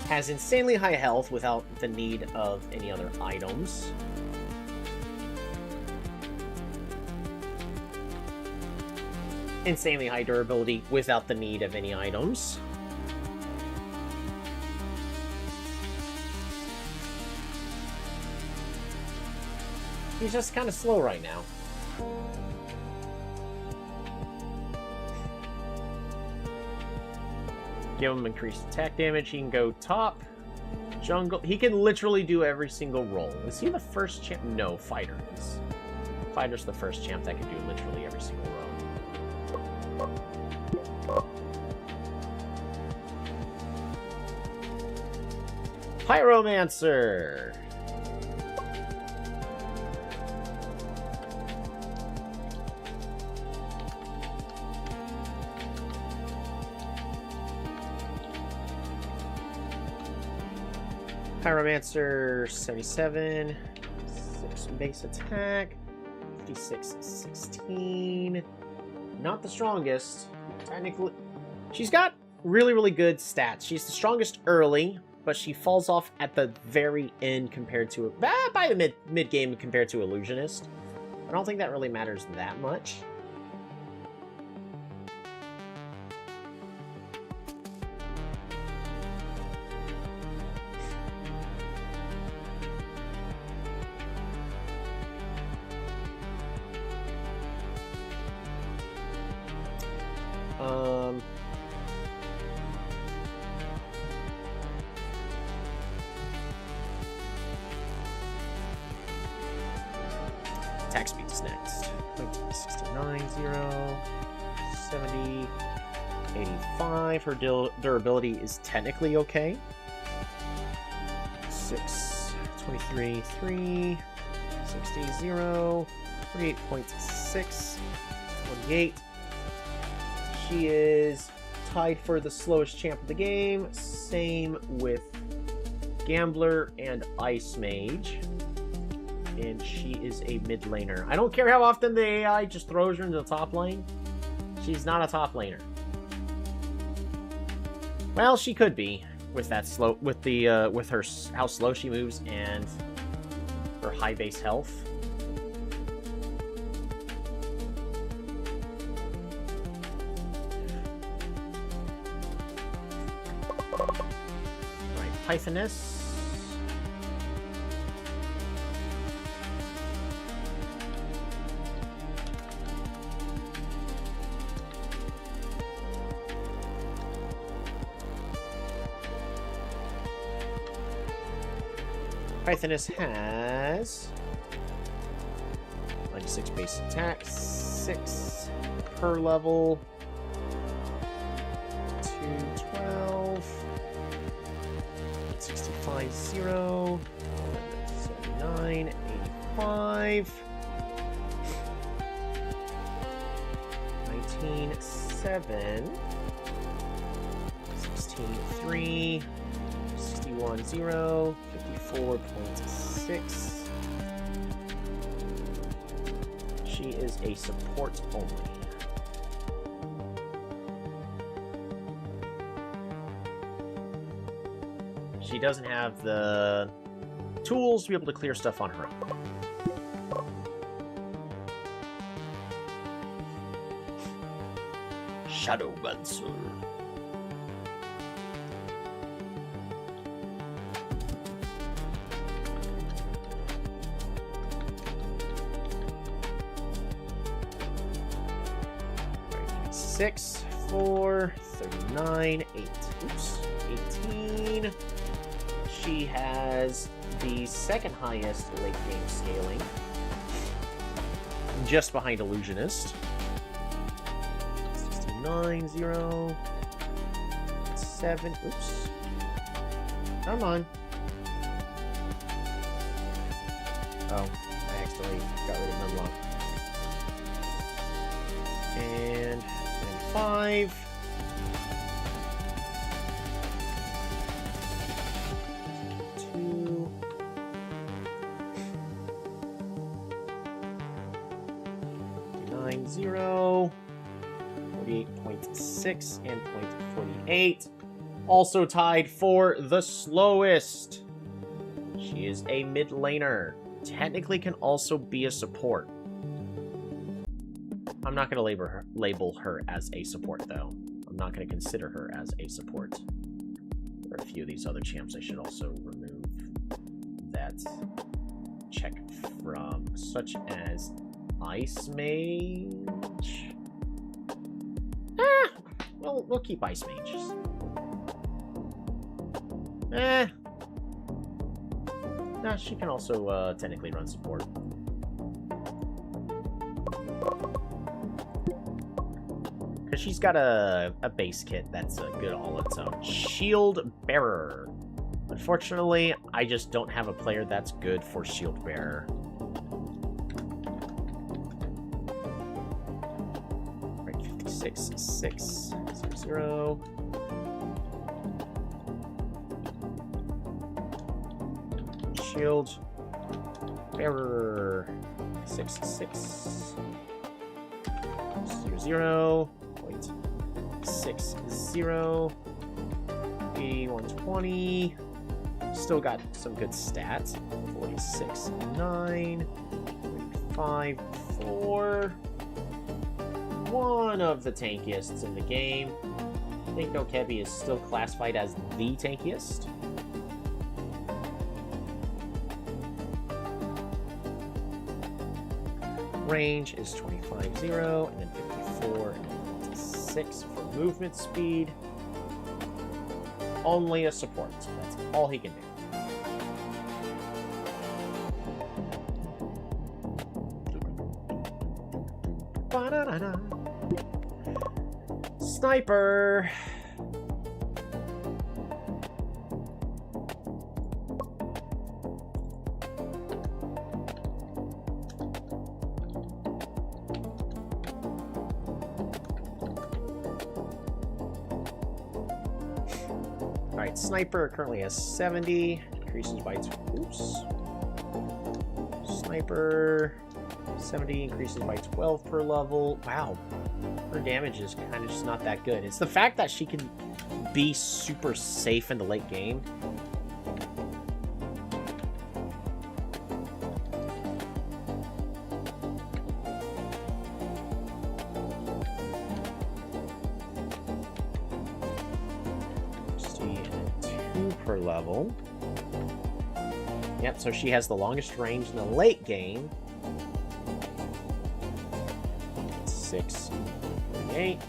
Has insanely high health without the need of any other items. Insanely high durability without the need of any items. He's just kind of slow right now. Give him increased attack damage. He can go top, jungle. He can literally do every single role. Is he the first champ? No, Fighter is. Fighter's the first champ that can do literally every single role. Pyromancer! Pyromancer, 77, 6 base attack, 56, 16. Not the strongest. Technically, she's got really, really good stats. She's the strongest early, but she falls off at the very end compared to, by the mid-game compared to Illusionist. I don't think that really matters that much. Attack speed is next. 69, 0, 70, 85. Her durability is technically okay. 6, 23, 3, 60, 0, 48.6, 28. She is tied for the slowest champ of the game. Same with Gambler and Ice Mage. And she is a mid laner. I don't care how often the AI just throws her into the top lane. She's not a top laner. Well, she could be with that slow, with the with her how slow she moves and her high base health. Right, Pythoness. Pythoness has 96 base attack, 6 per level, 212, 65, 0, 79, 85, 19, 7, 16, 3, 61, 0, 54.6. She is a support only. She doesn't have the tools to be able to clear stuff on her own. Shadowmancer. Six, 4, 39, 8. Oops, 18. She has the second highest late game scaling, just behind Illusionist. 69, 0, 7. Oops. Come on. Oh, I accidentally got rid of Unlock. And and 5. .0, 48.6, and .48. Also tied for the slowest. She is a mid laner. Technically can also be a support. I'm not going to label her as a support, though. I'm not going to consider her as a support. There are a few of these other champs I should also remove that check from, such as Ice Mage. Well, we'll keep Ice Mages. No, she can also technically run support. Because she's got a base kit that's good all its own. Shield Bearer. Unfortunately, I just don't have a player that's good for Shield Bearer. Right, 56,600. Shield Bearer 66,000.60 B120. Still got some good stats. 46.9, 45.4. One of the tankiest in the game. I think Okebi is still classified as the tankiest. Range is 25.0, and then 54, and then 6 for movement speed. Only a support, so that's all he can do. Ba-da-da-da. Sniper. Alright, Sniper currently has 70, increases by Sniper 70 increases by 12 per level. Wow, her damage is kind of just not that good. It's the fact that she can be super safe in the late game. Per level. Yep, so she has the longest range in the late game. 6.8.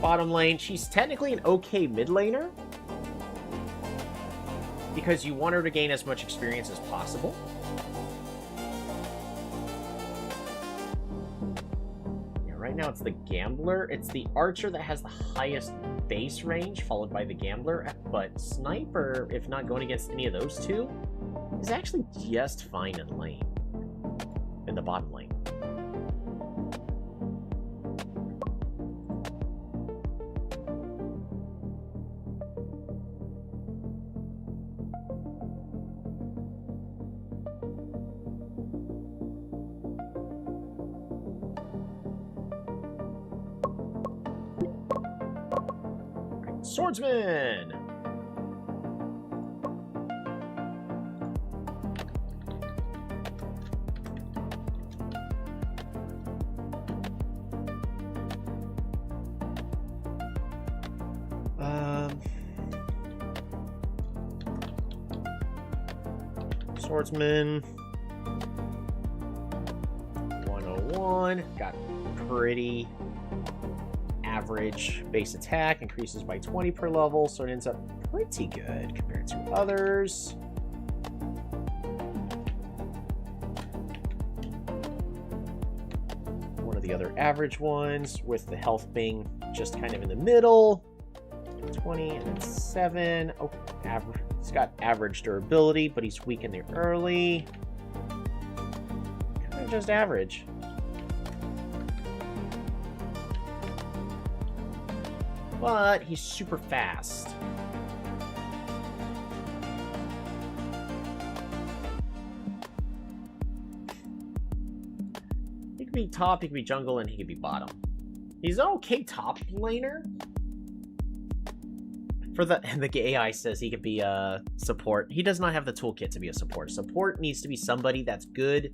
Bottom lane, she's technically an okay mid laner because you want her to gain as much experience as possible. Yeah, right now it's the Gambler. It's the Archer that has the highest base range, followed by the Gambler, but Sniper, if not going against any of those two, is actually just fine in lane. In the bottom lane. Swordsman! Swordsman 101, got pretty average base attack, increases by 20 per level, so it ends up pretty good compared to others. One of the other average ones with the health being just kind of in the middle. 20 and then 7. Oh, average. He's got average durability, but he's weak in the early. Kind of just average. but he's super fast. He could be top, he could be jungle, and he could be bottom. He's an okay top laner. For the AI says he could be support. He does not have the toolkit to be a support. Support needs to be somebody that's good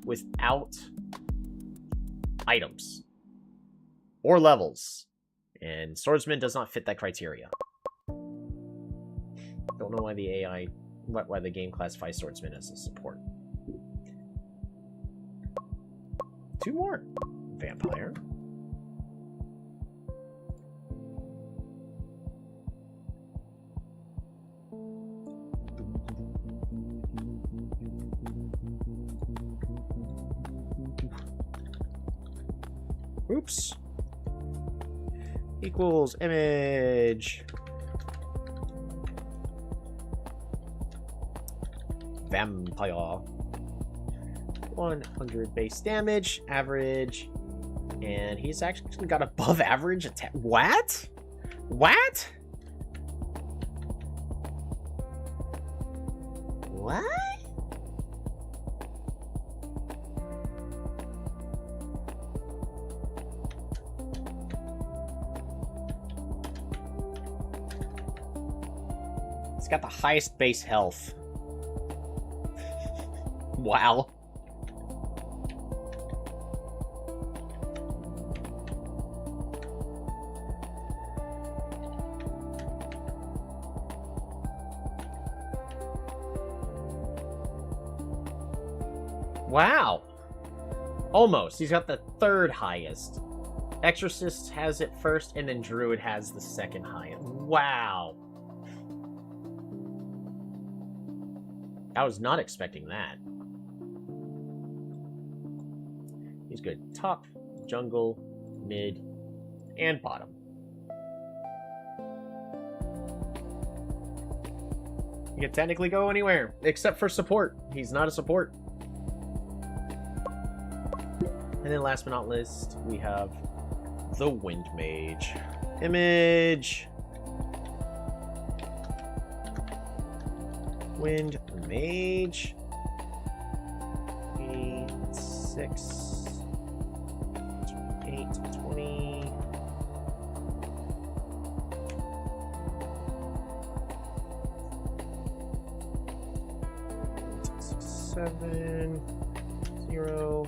without items or levels, and swordsman does not fit that criteria. Don't know why the AI, why the game classifies swordsman as a support. 2 more. Vampire. Oops. Equals image. Vampire. 100 base damage, average, and he's actually got above average attack. What? What? What? He's got the highest base health. Wow. Wow. Almost. He's got the 3rd highest. Exorcist has it first, and then Druid has the 2nd highest. Wow. I was not expecting that. He's good. Top, jungle, mid, and bottom. He can technically go anywhere, except for support. He's not a support. And then last but not least, we have the Wind Mage. Image. Wind Mage. 6, 8, 20. Seven, 0,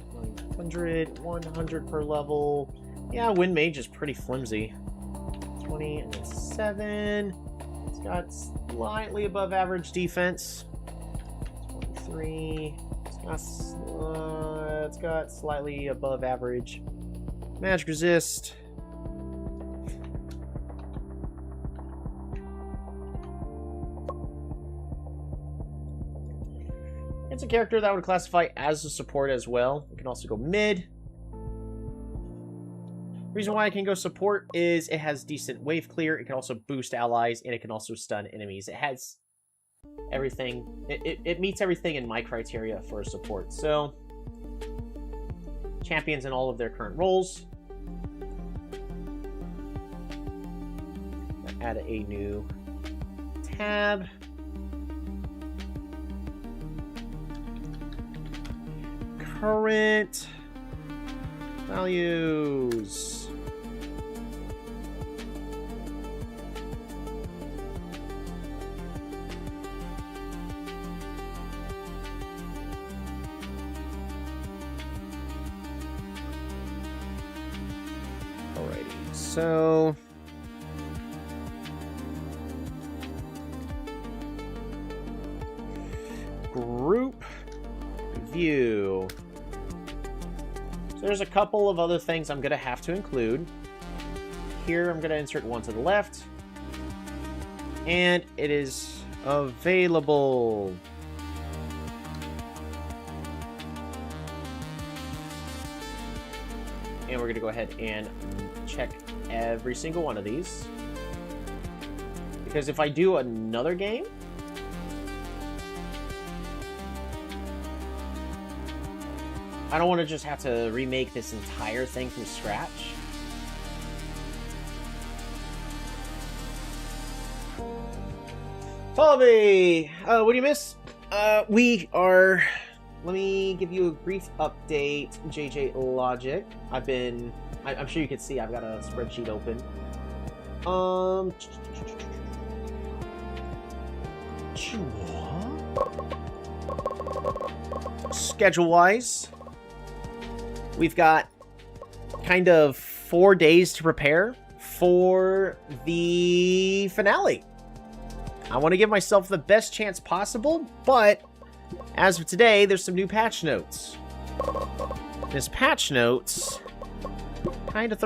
100, 100 per level. Yeah, Wind Mage is pretty flimsy. 20 and then 7. It's got slightly above average defense. 23. It's got slightly above average magic resist. It's a character that I would classify as a support as well. It can also go mid. Reason why I can go support is it has decent wave clear. It can also boost allies, and it can also stun enemies. It has everything. It meets everything in my criteria for support. So, champions in all of their current roles. Add a new tab. Current values. Alrighty, so group view. So there's a couple of other things I'm going to have to include. Here I'm going to insert one to the left. And it is available. And we're going to go ahead and check every single one of these. Because if I do another game, I don't want to just have to remake this entire thing from scratch. Follow me! What do you miss? We are... Let me give you a brief update, JJ Logic. I'm sure you can see I've got a spreadsheet open. Schedule-wise, we've got kind of 4 days to prepare for the finale. I want to give myself the best chance possible, but as of today, there's some new patch notes. This patch notes kind of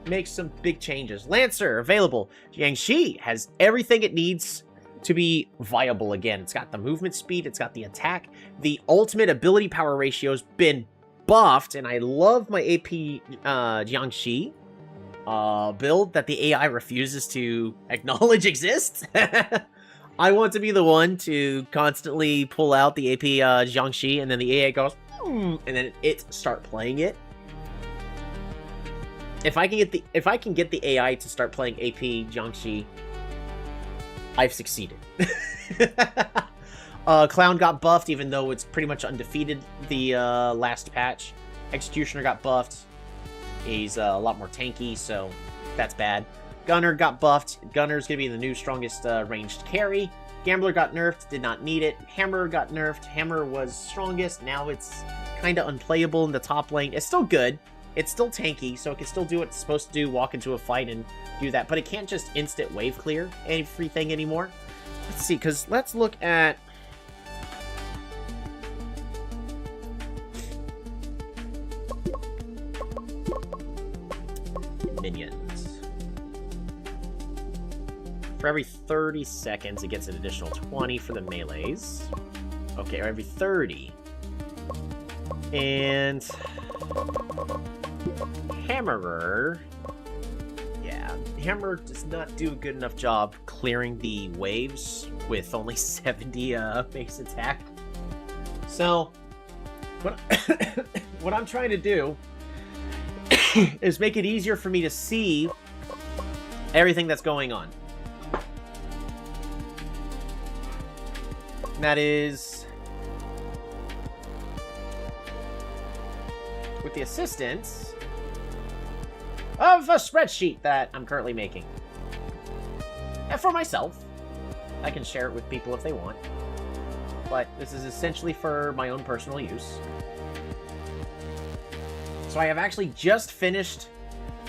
makes some big changes. Lancer, available. Jiangxi has everything it needs to be viable again. It's got the movement speed, it's got the attack. The ultimate ability power ratio's been buffed, and I love my AP Jiangxi build that the AI refuses to acknowledge exists. I want to be the one to constantly pull out the AP Jiangxi, and then the AI goes, and then it start playing it. If I can get the AI to start playing AP Jiangxi, I've succeeded. Clown got buffed, even though it's pretty much undefeated the last patch. Executioner got buffed. He's a lot more tanky, so that's bad. Gunner got buffed. Gunner's gonna be the new strongest ranged carry. Gambler got nerfed, did not need it. Hammer got nerfed. Hammer was strongest. Now it's kind of unplayable in the top lane. It's still good. It's still tanky, so it can still do what it's supposed to do, walk into a fight and do that. But it can't just instant wave clear everything anymore. Let's see, because let's look at... minions. For every 30 seconds, it gets an additional 20 for the melees. Okay, or every 30. And... Hammerer. Yeah, Hammer does not do a good enough job clearing the waves with only 70 base attack. So, what I'm trying to do is make it easier for me to see everything that's going on. And that is with the assistance of a spreadsheet that I'm currently making. And for myself. I can share it with people if they want. But this is essentially for my own personal use. So I have actually just finished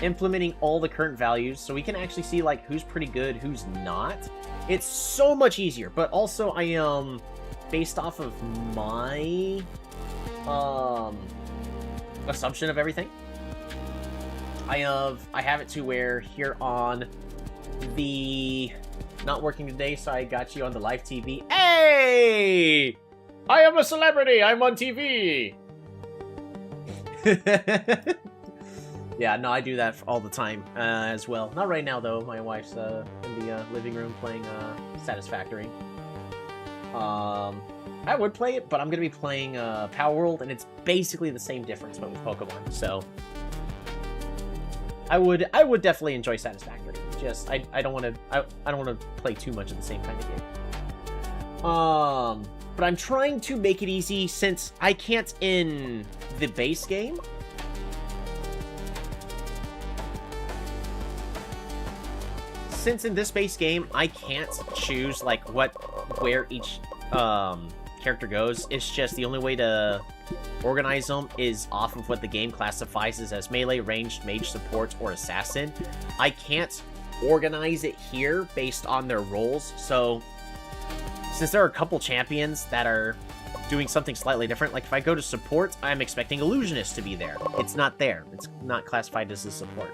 implementing all the current values, so we can actually see like who's pretty good, who's not. It's so much easier, but also I am based off of my assumption of everything. I have it to where here on the not working today, so I got you on the live TV. Hey! I am a celebrity! I'm on TV! Yeah, no, I do that all the time as well. Not right now, though. My wife's in the living room playing Satisfactory. I would play it, but I'm going to be playing Power World, and it's basically the same difference, but with Pokemon. So I would definitely enjoy Satisfactory. Just I don't want to I don't want to play too much of the same kind of game. But I'm trying to make it easy since I can't in the base game. Since in this base game, I can't choose like where each character goes. It's just the only way to organize them is off of what the game classifies as melee, ranged, mage, support, or assassin. I can't organize it here based on their roles. So since there are a couple champions that are doing something slightly different, like if I go to support, I'm expecting Illusionist to be there. It's not there. It's not classified as a support.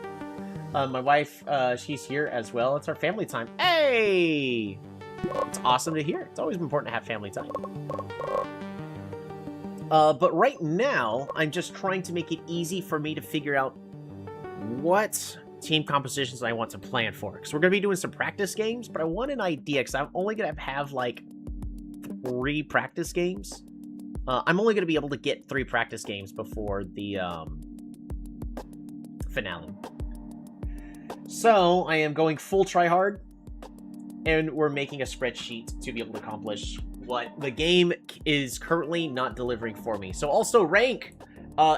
My wife, she's here as well. It's our family time. Hey! It's awesome to hear. It's always important to have family time. But right now, I'm just trying to make it easy for me to figure out what team compositions I want to plan for. Because we're going to be doing some practice games, but I want an idea, because I'm only going to have, like, 3 practice games. I'm only going to be able to get 3 practice games before the finale. So, I am going full tryhard, and we're making a spreadsheet to be able to accomplish what the game is currently not delivering for me. So also rank.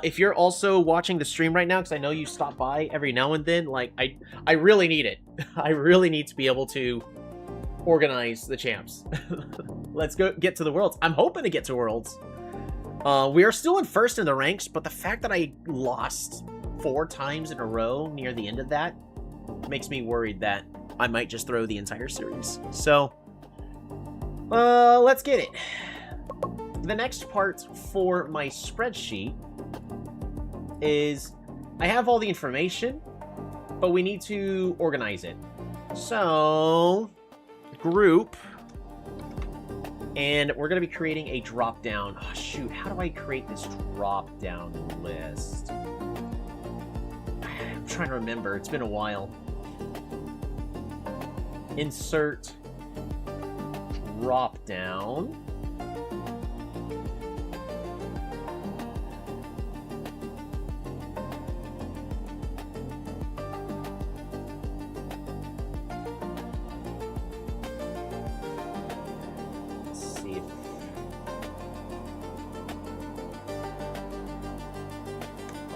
If you're also watching the stream right now, because I know you stop by every now and then, like I really need it. I really need to be able to organize the champs. Let's go get to the Worlds. I'm hoping to get to Worlds. We are still in first in the ranks, but the fact that I lost 4 times in a row near the end of that makes me worried that I might just throw the entire series. So, let's get it. The next part for my spreadsheet is I have all the information, but we need to organize it. So, group, and we're going to be creating a drop-down. Oh, shoot, how do I create this drop-down list? I'm trying to remember. It's been a while. Insert drop-down.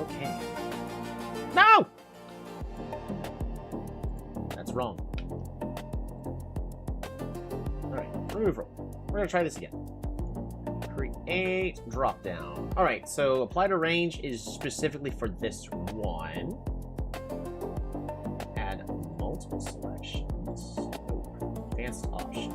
Okay. No! That's wrong. Alright, remove roll. We're gonna try this again. Create drop down. Alright, so apply to range is specifically for this one. Add multiple selections. Nope. Advanced options.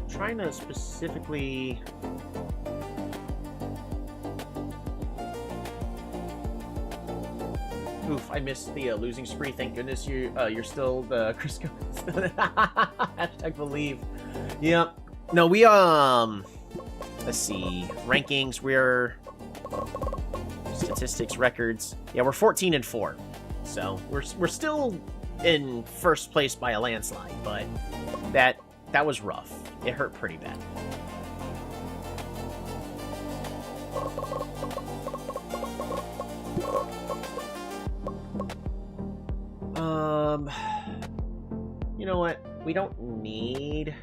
Trying to specifically oof, I missed the losing spree. Thank goodness you're still the Crisco. Hashtag believe. Yep. No, we let's see. Rankings, we're statistics, records. Yeah, we're 14-4. So we're still in first place by a landslide, but that was rough. It hurt pretty bad. You know what? We don't need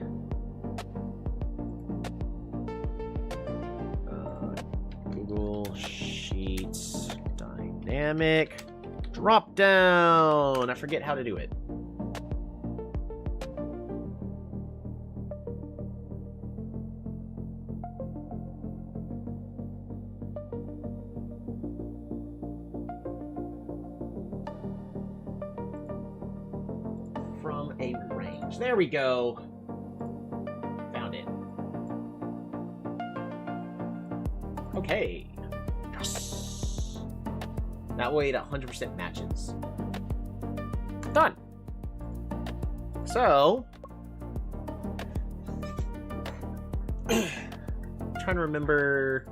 Google Sheets dynamic drop down. I forget how to do it. There we go. Found it. Okay. Yes. That way it 100% matches. Done. So, trying to remember.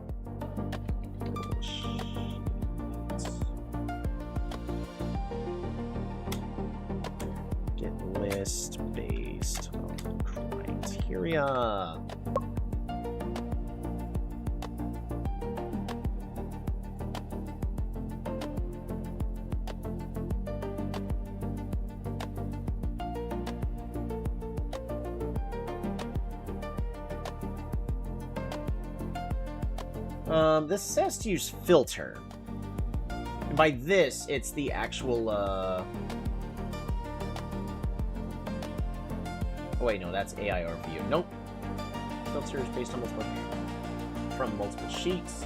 Get list based on criteria. This says to use filter. And by this, it's the actual, Oh, wait, no, that's AIR view. Nope. Filter is based on multiple sheets.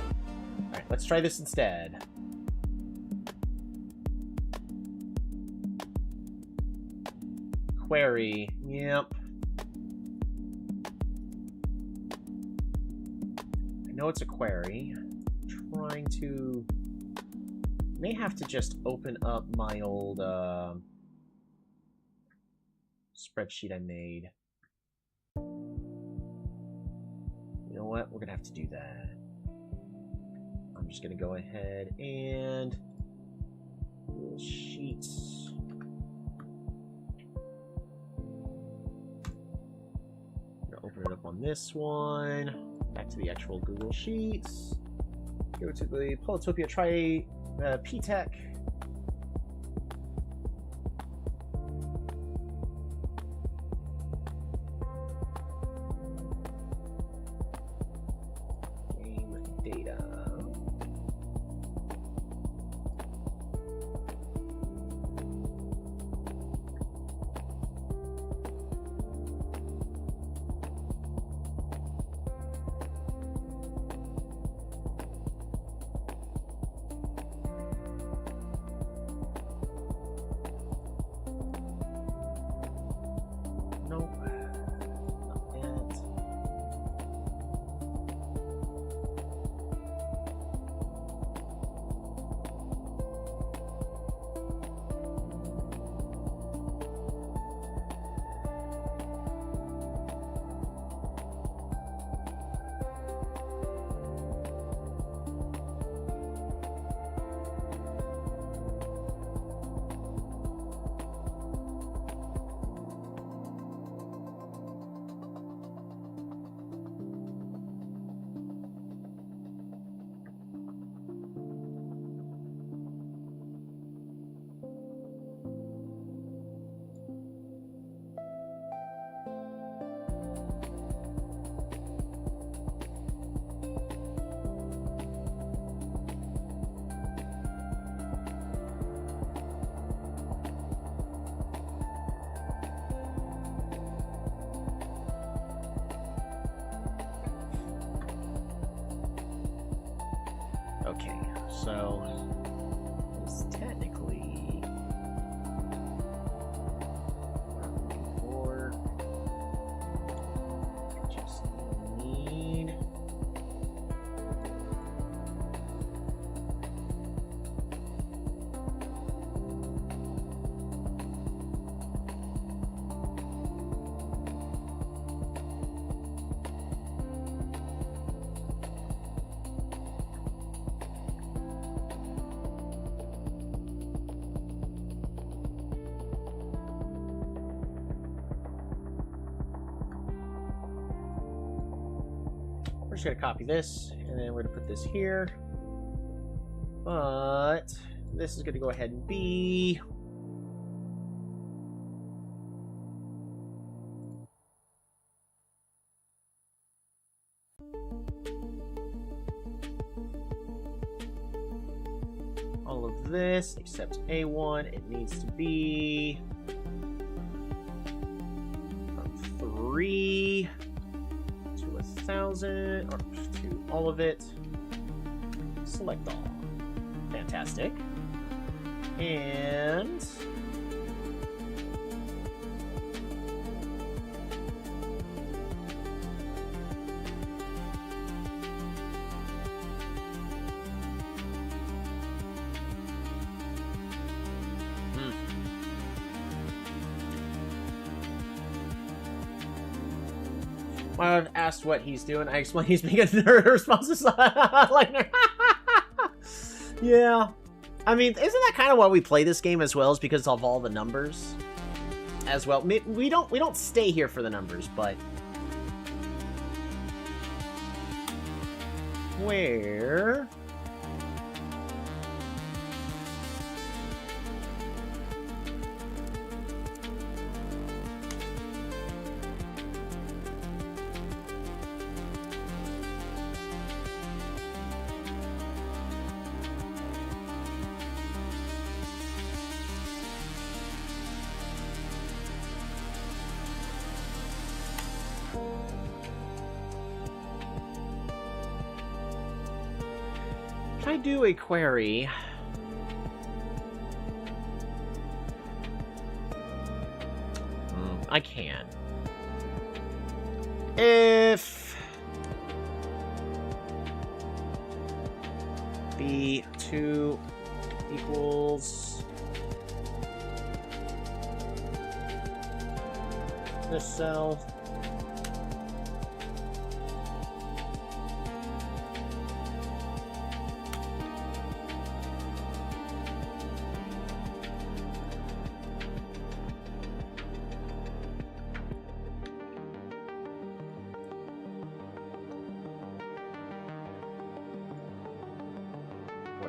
Alright, let's try this instead. Query. Yep. I know it's a query. Trying to... May have to just open up my old spreadsheet I made. You know what? We're gonna have to do that. I'm just going to go ahead and Google Sheets. I'm going to open it up on this one. Back to the actual Google Sheets. Go to the Polytopia, try PTech. Okay, so it's technically for just need we're just going to copy this, and then we're going to put this here. But this is going to go ahead and be... all of this, except A1, it needs to be... from 3... 1,000 or to all of it. Select all. Fantastic. And when I've asked what he's doing, I explain he's making nerd responses like yeah. I mean, isn't that kind of why we play this game as well, is because of all the numbers as well. We don't stay here for the numbers, but where if I do a query, I can. If B2 equals this cell,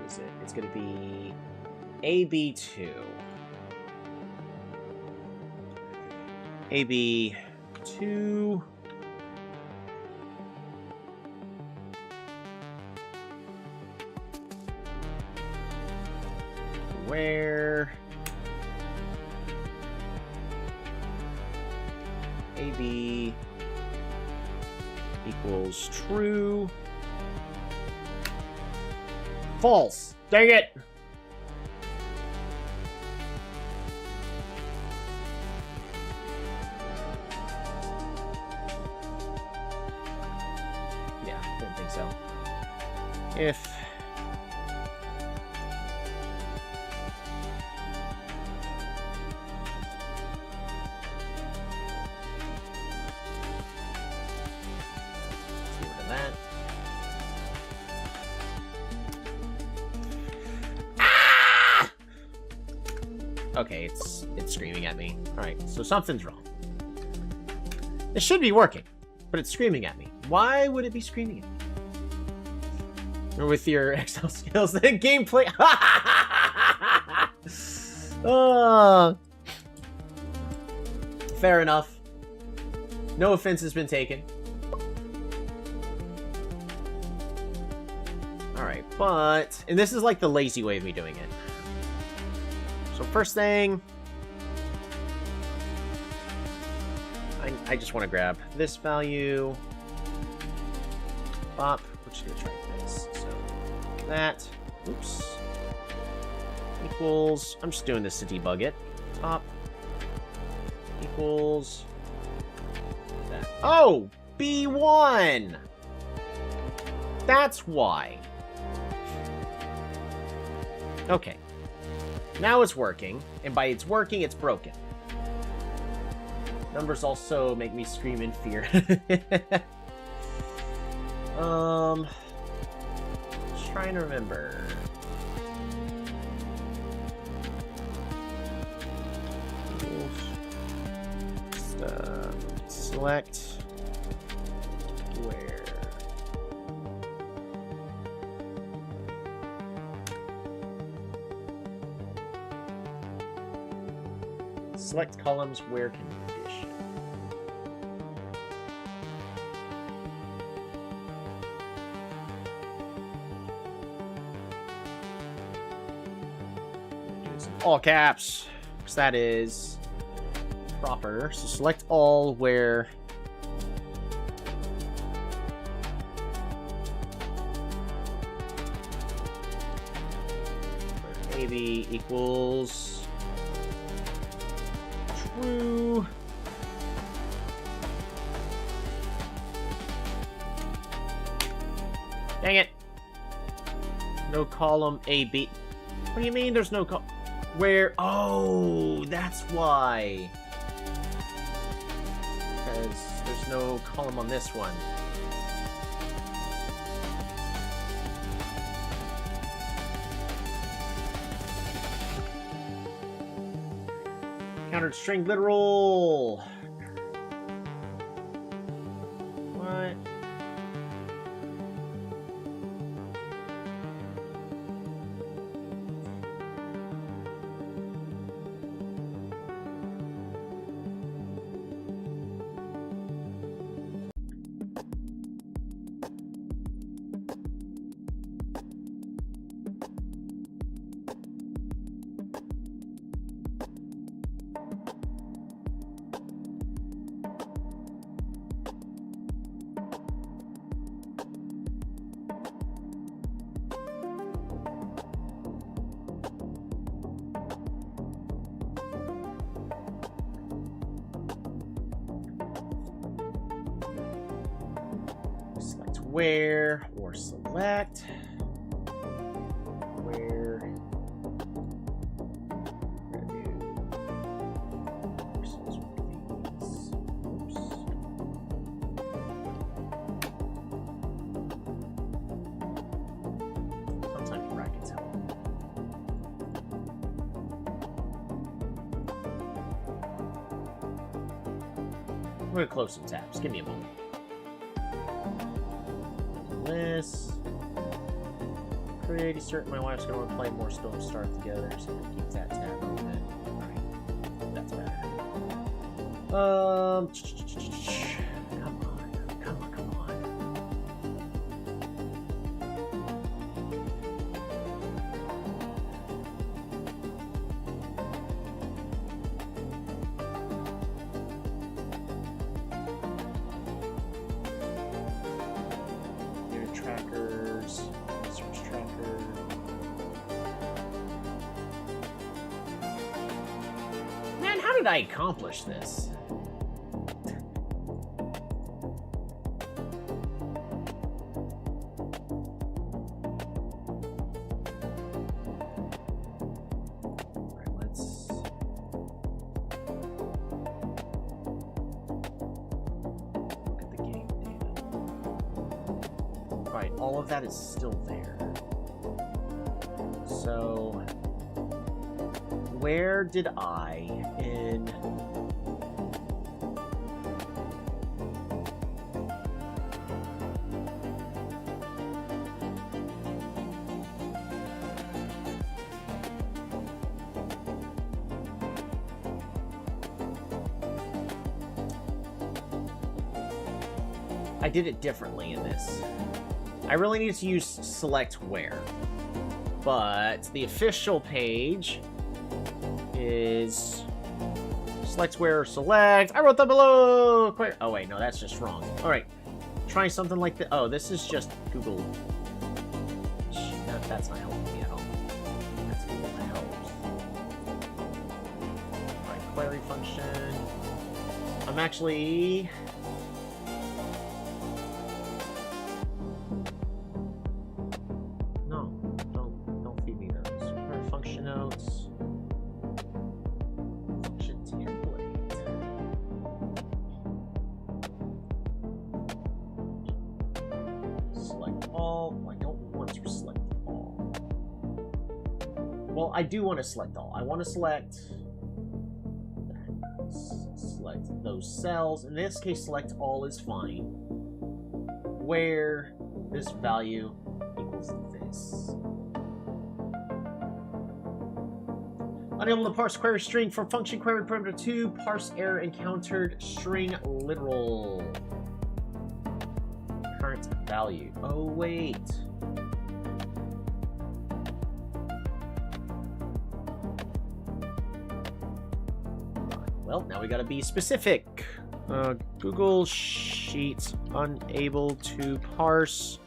is it? It's going to be AB2. AB2. Where AB equals true. False. Dang it. Yeah, didn't think so. If okay, it's screaming at me. Alright, so something's wrong. It should be working, but it's screaming at me. Why would it be screaming at me? Or with your Excel skills, the gameplay... Fair enough. No offense has been taken. Alright, but... And this is like the lazy way of me doing it. So first thing, I just want to grab this value. Bop. We're just going to try this. So that, oops, equals, I'm just doing this to debug it. Top equals that. Oh, B1. That's why. Okay. Now it's working, and by it's working, it's broken. Numbers also make me scream in fear. Just trying to remember. Just, select where. Select columns where condition. Do this in all caps, because that is proper. So select all where AB equals true. Dang it. No column AB. What do you mean there's no where? Oh, that's why. Because there's no column on this one. Countered string literal. What? Where or select where we're gonna do versus these. Oops. Sometimes brackets help. I'm gonna close some tabs. Give me a moment. This pretty certain my wife's gonna want to play more Stone Star together, so we'll keep that tab open. Alright, that's better. Come on, come on, come on. Your trackers, search tracker. Man, how did I accomplish this? All of that is still there. So, where did I in... I did it differently in this. I really need to use select where, but the official page is select where or select. I wrote that below. Oh wait, no, that's just wrong. All right, try something like this. Oh, this is just Google. That's not helping me at all. That's Google helps. All right, query function. I'm actually. I do want to select all. I want to select those cells. In this case, select all is fine. Where this value equals this. Unable to parse query string from function query parameter 2. Parse error encountered string literal. Current value. Oh, wait. Well, now we gotta be specific. Google Sheets unable to parse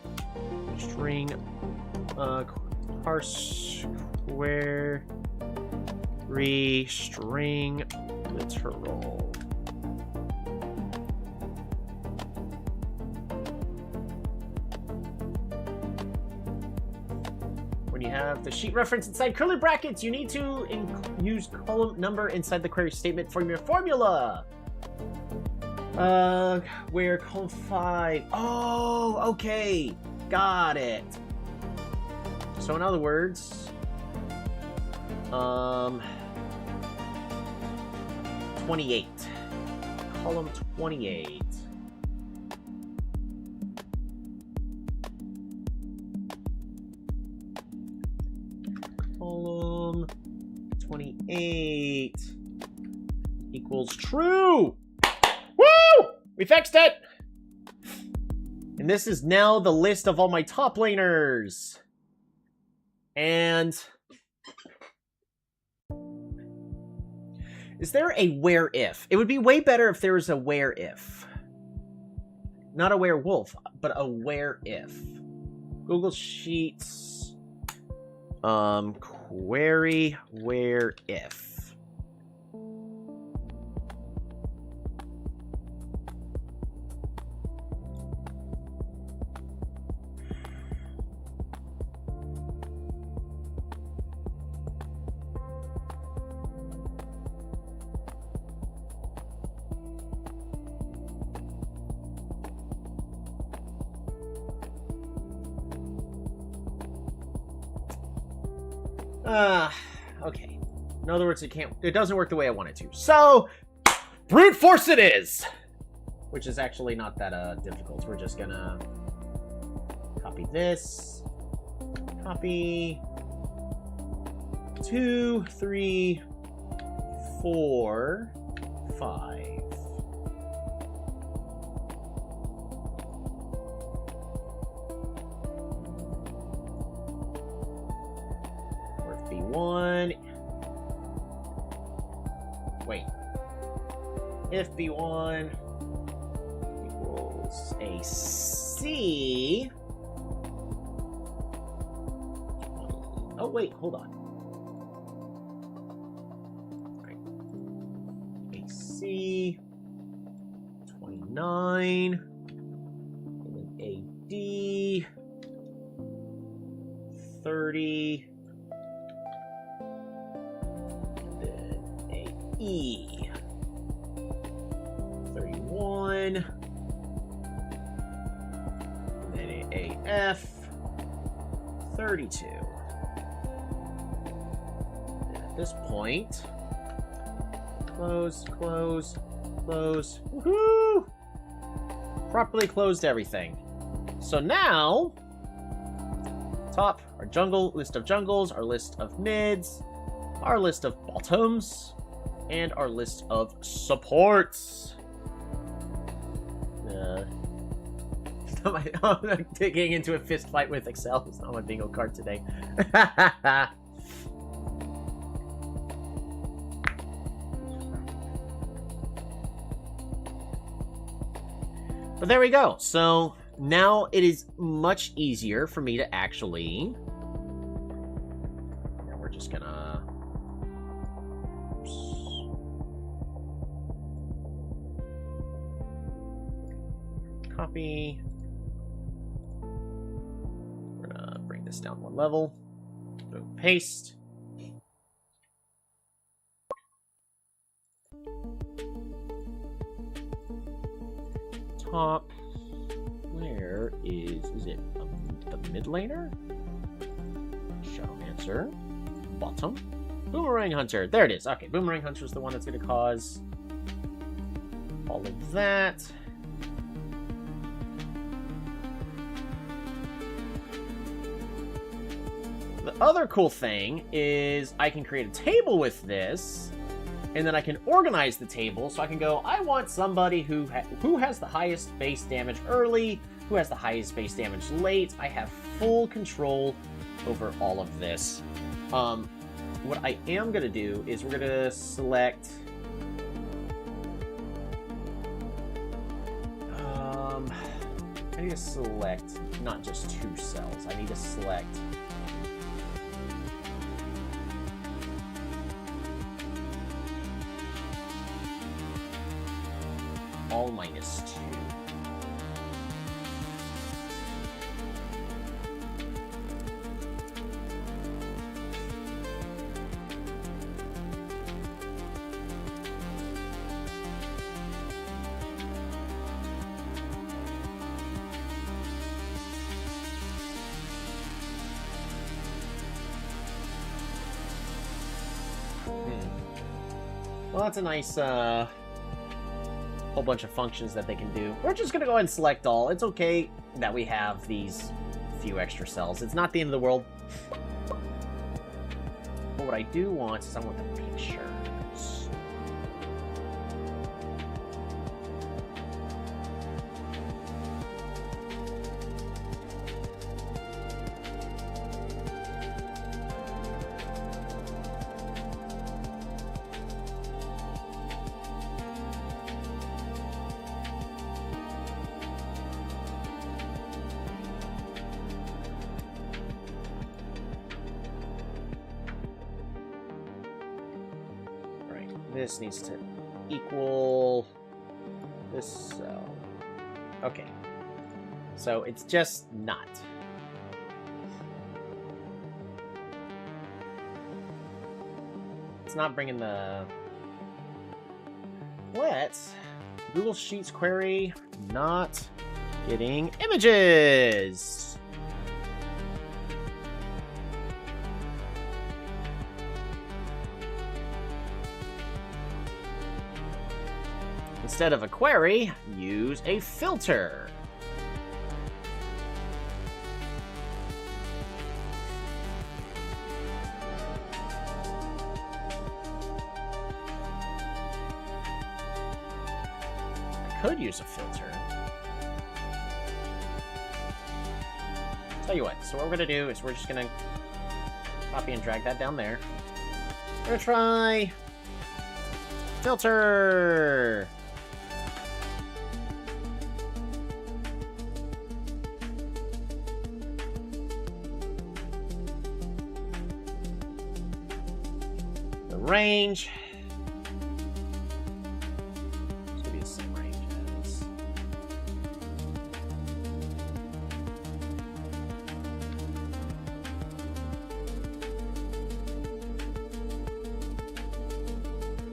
string parse query string literal. When you have the sheet reference inside curly brackets, you need to use column number inside the query statement for your formula. Where column 5. Oh, okay. Got it. So in other words, 28. Column 28. Column 28 equals true. Woo! We fixed it! And this is now the list of all my top laners. And is there a where if? It would be way better if there was a where if. Not a werewolf, but a where if. Google Sheets query where if. Okay. In other words, it doesn't work the way I want it to. So, brute force it is! Which is actually not that difficult. We're just gonna copy this, Copy. 2, 3, 4, 5. Where's B1? Wait. If B1 equals AC. Oh, wait, hold on. Right. AC 29. And then AD 30. And then AE 31. And then AF 32. This point, close, close, close. Woohoo! Properly closed everything. So now, top, our jungle, list of jungles, our list of mids, our list of bottoms, and our list of supports. I'm getting into a fist fight with Excel. It's not my bingo card today. But there we go. So now it is much easier for me to actually... Now we're just gonna... Oops. Copy. We're gonna bring this down one level. Boom, paste. Top. Where is it the mid laner? Shadowmancer. Bottom. Boomerang Hunter. There it is. Okay, Boomerang Hunter is the one that's going to cause all of that. The other cool thing is I can create a table with this. And then I can organize the table, so I can go, I want somebody who has the highest base damage early, who has the highest base damage late. I have full control over all of this. What I am going to do is we're going to select... I need to select not just 2 cells. I need to select... all minus 2. Well, that's a nice, whole bunch of functions that they can do. We're just gonna go ahead and select all. It's okay that we have these few extra cells. It's not the end of the world. But what I do want is I want the pictures. This needs to equal this cell. Okay. So it's just not. It's not bringing the... Let's... Google Sheets query, not getting images. Instead of a query, use a filter. could use a filter. Tell you what, so what we're gonna do is we're just gonna copy and drag that down there. We're gonna try filter. The range. It's gonna be the same range as.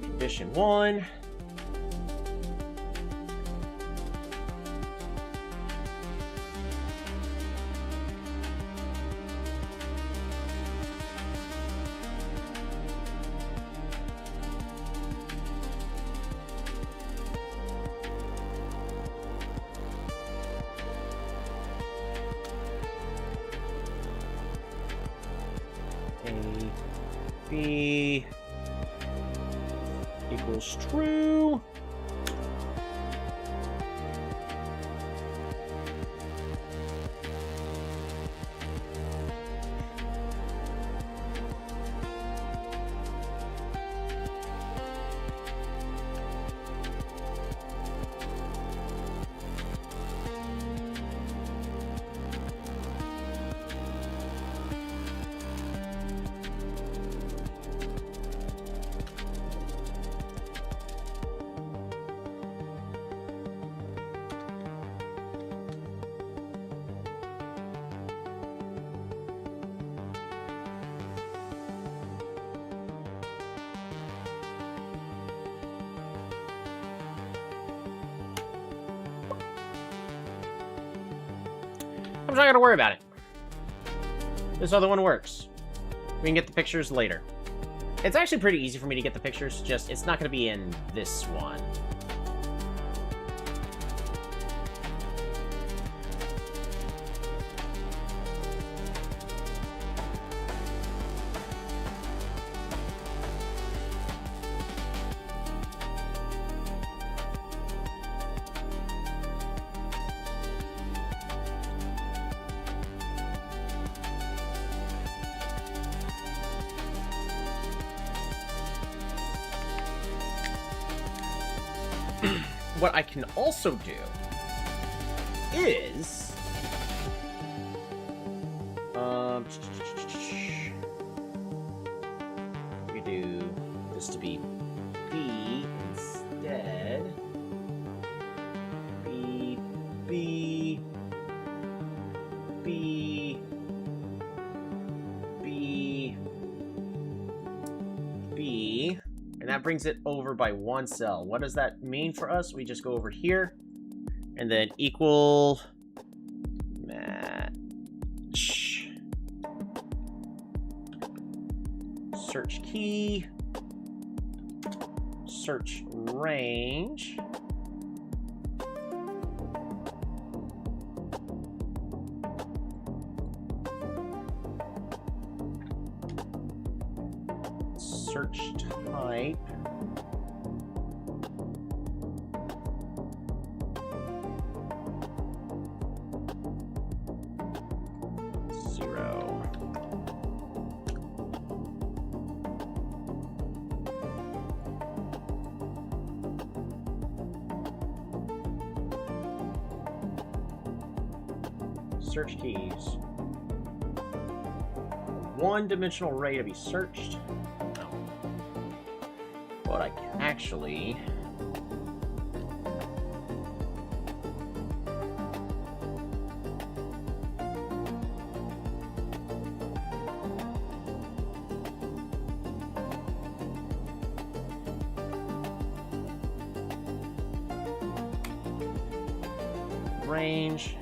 Condition 1. B equals true. I'm not gonna worry about it. This other one works. We can get the pictures later. It's actually pretty easy for me to get the pictures, just it's not gonna be in this one. What I can also do is we do this to be B instead. B, B, B, B, B. And that brings it over by one cell. What does that mean for us? We just go over here and then equal match. Search key. Search range. Search type. Search keys. One-dimensional array to be searched. No. But I can actually range.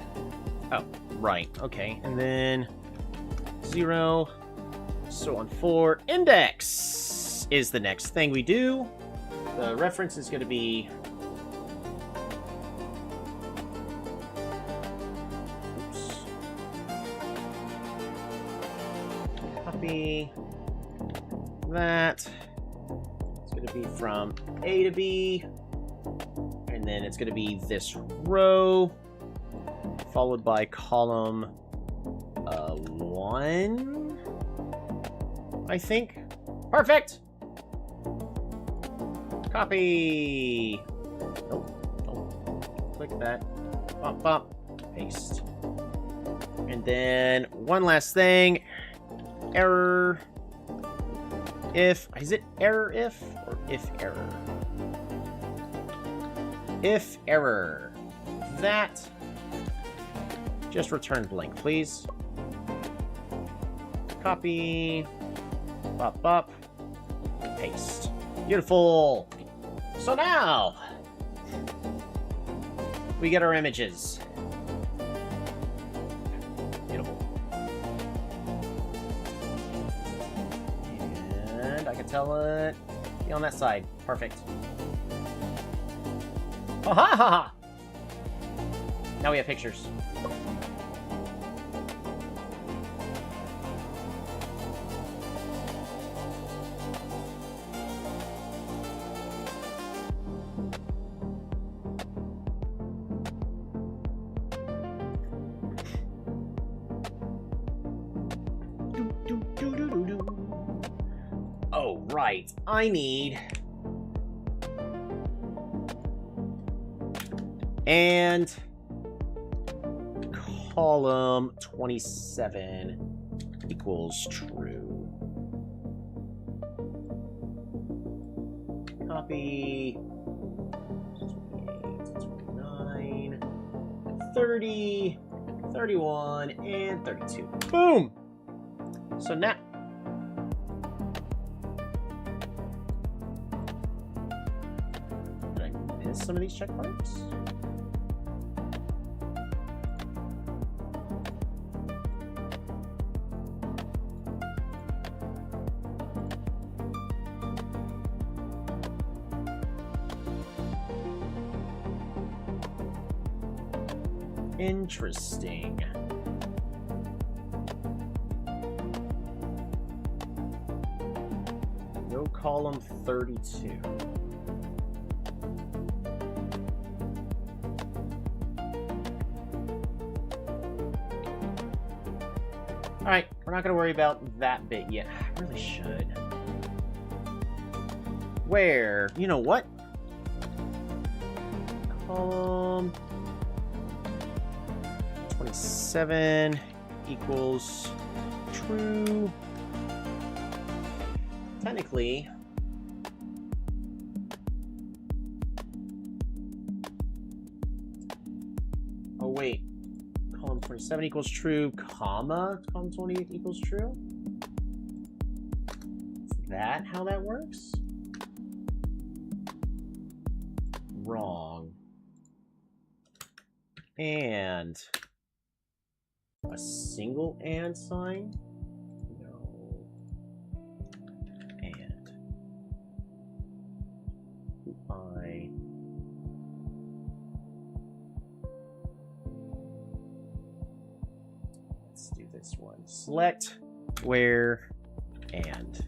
Oh, right. Okay. And then 0, so on 4. Index is the next thing we do. The reference is going to be... Oops. Copy that. It's going to be from A to B. And then it's going to be this row, followed by column 1, I think. Perfect! Copy! Nope. Click that. Bump, bump. Paste. And then one last thing. Error. If. Is it error if? Or if error? If error. That. Just return blank, please. Copy. Bop, bop. Paste. Beautiful. So now, we get our images. Beautiful. And I can tell it, be on that side. Perfect. Oh, ha ha ha! Now we have pictures. Oh, right. I need... And... column 27 equals true. Copy. 28, 29, 30, 31, and 32. Boom! So now... Did I miss some of these check marks? Interesting. No column 32. Alright, we're not going to worry about that bit yet. I really should. Where? You know what? Column 27 equals true. Technically, oh wait, column 27 equals true, comma, column 20 equals true? Is that how that works? Wrong. And a single and sign? No. And I. Let's do this one. Select where and.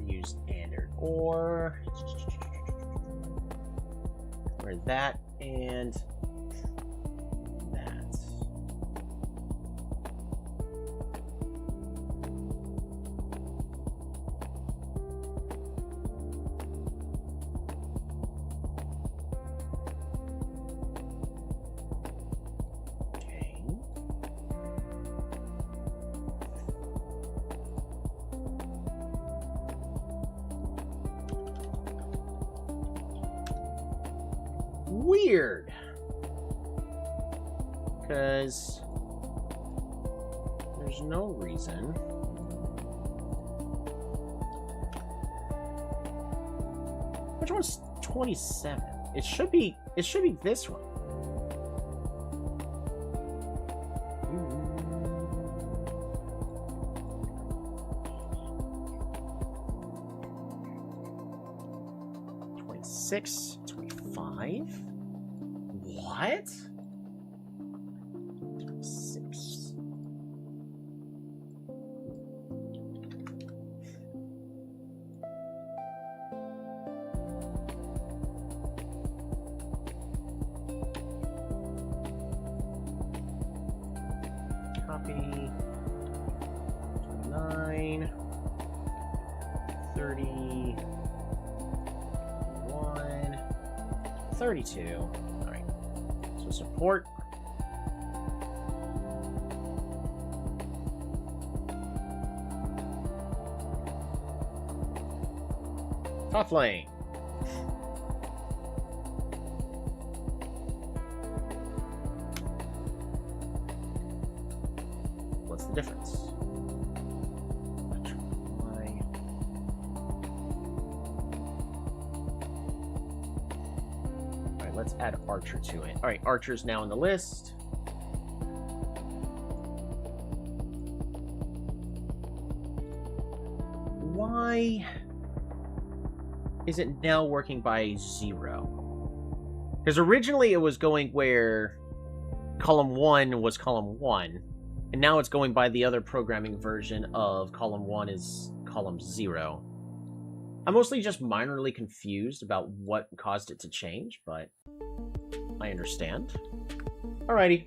Use and or. Where that and that. Okay. Weird. Because there's no reason. Which one's 27? It should be this one. Six, 25. What? 6. 30, 29, 31, 32. All right. So support. Top lane. What's the difference? Alright, let's add Archer to it. Alright, Archer's now in the list. Why is it now working by 0? Because originally it was going where column 1 was column 1, and now it's going by the other programming version of column 1 is column 0. I'm mostly just minorly confused about what caused it to change, but I understand. Alrighty.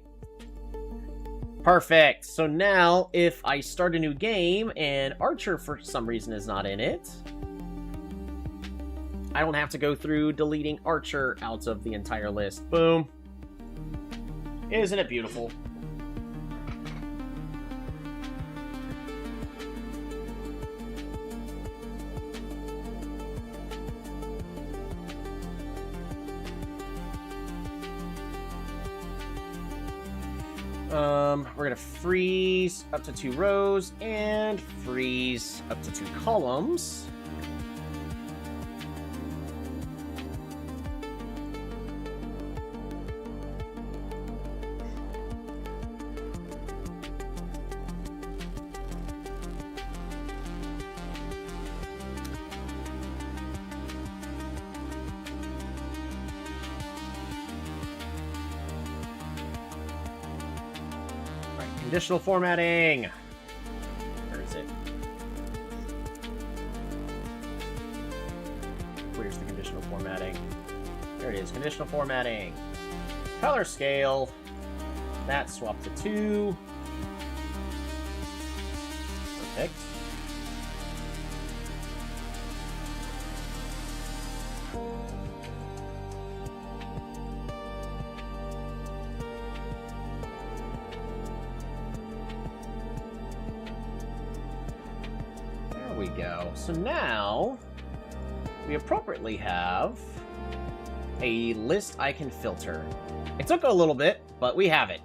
Perfect. So now, if I start a new game and Archer for some reason is not in it, I don't have to go through deleting Archer out of the entire list. Boom. Isn't it beautiful? We're gonna freeze up to 2 rows and freeze up to 2 columns. Conditional formatting. Where is it? Where's the conditional formatting? There it is. Conditional formatting. Color scale. That swapped to 2. Perfect. Go. So now we appropriately have a list I can filter. It took a little bit, but we have it.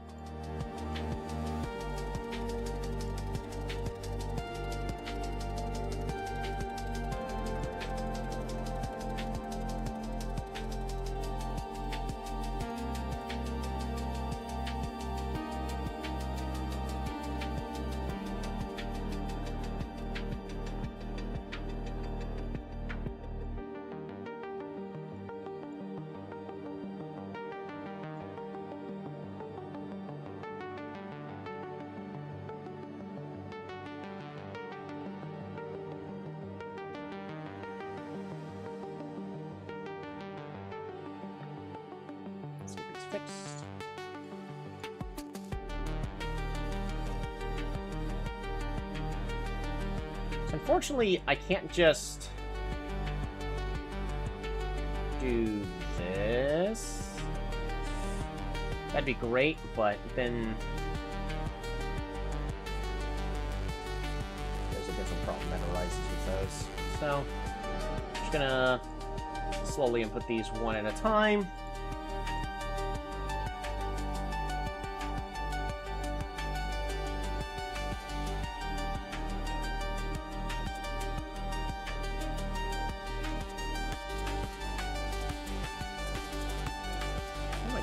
Fixed. So unfortunately, I can't just do this. That'd be great, but then there's a different problem that arises with those. So I'm just gonna slowly input these one at a time.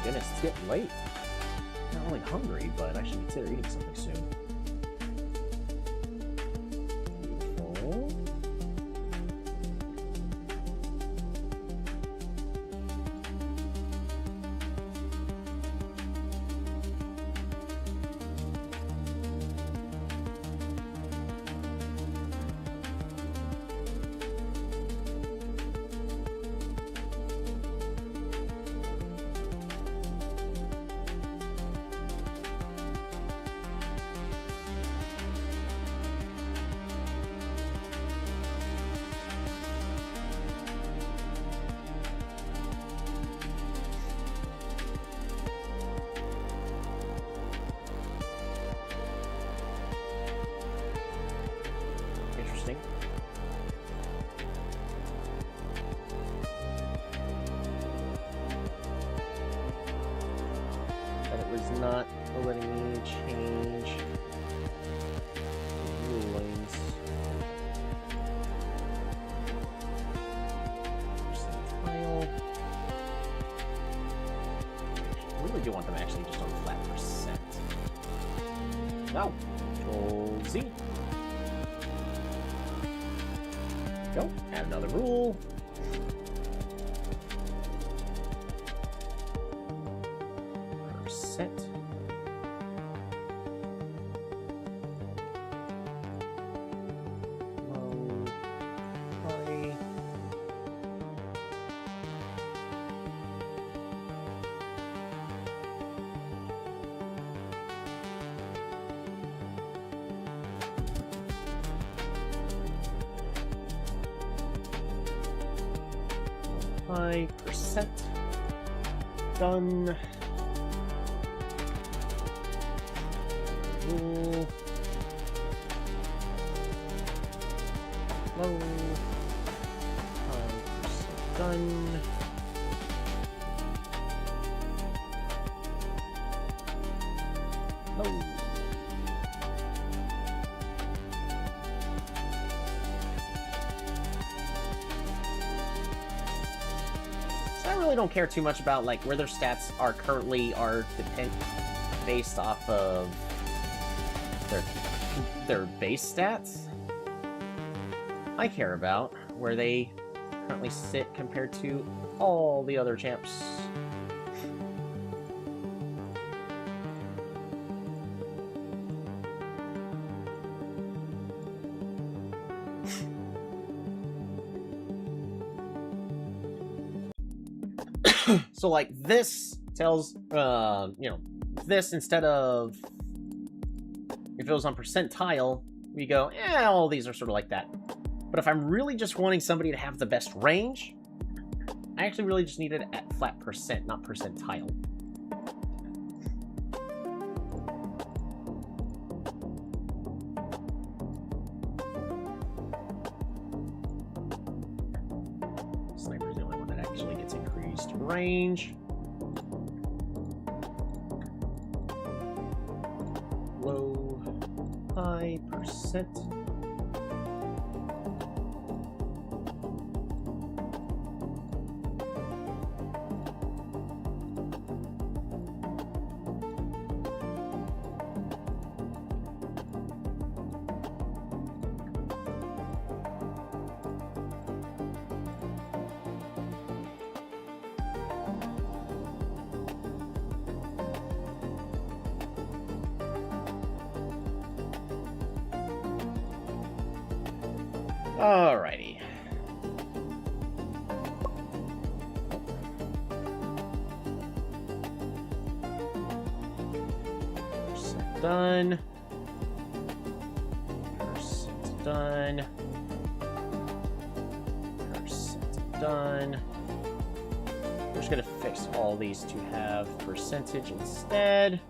Goodness, it's getting late. I'm not only hungry, but I should consider eating something soon. Beautiful. do want them actually just on flat percent. No. Control Z. Go. Add another rule. Percent. Low. High. High percent. Done. Rule. Low. High percent. Done. Low. I really don't care too much about like where their stats are currently based off of their base stats. I care about where they currently sit compared to all the other champs. So like this tells you know, this instead of if it was on percentile, we go, all these are sort of like that. But if I'm really just wanting somebody to have the best range, I actually really just need it at flat percent, not percentile. Sniper's the only one that actually gets increased range. Low, high percent. Alrighty. Percent done. Percent done. Percent done. We're just gonna fix all these to have percentage instead.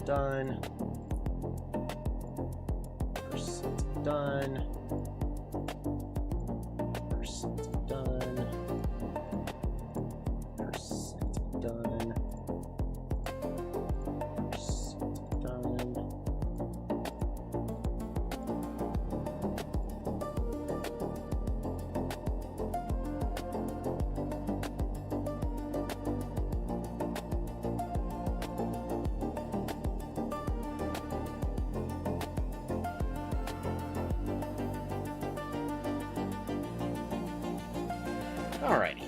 Done. Percent done. Percent done. Percent done. Percent done. Alrighty,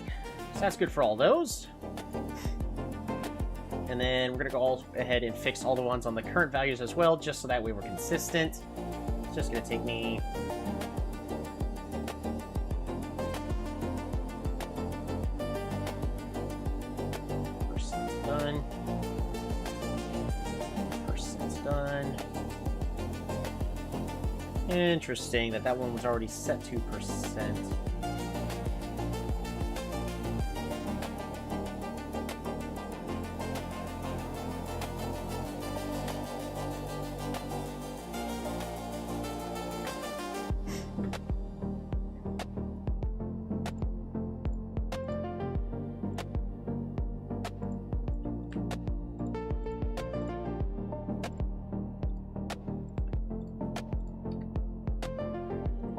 so that's good for all those. And then we're gonna go all ahead and fix all the ones on the current values as well, just so that way we're consistent. It's just gonna take me percent done. Percent done. Interesting that one was already set to percent.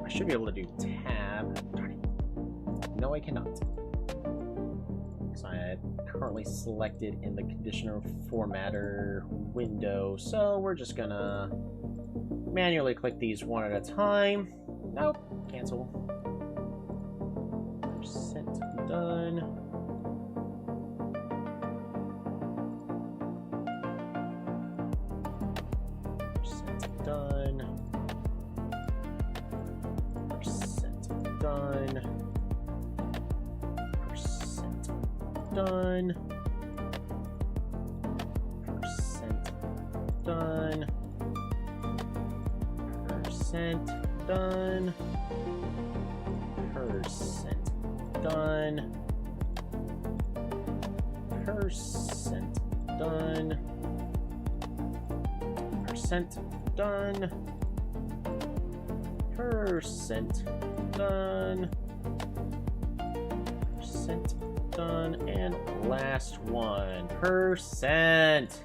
Should be able to do No, I cannot. So I currently selected in the conditioner formatter window, so we're just gonna manually click these one at a time. Nope, cancel. Percent done. Percent done. Percent done. Percent done. Percent done. Percent done. Percent done. Percent done. Percent done. Percent done. Percent done. And last one. Percent.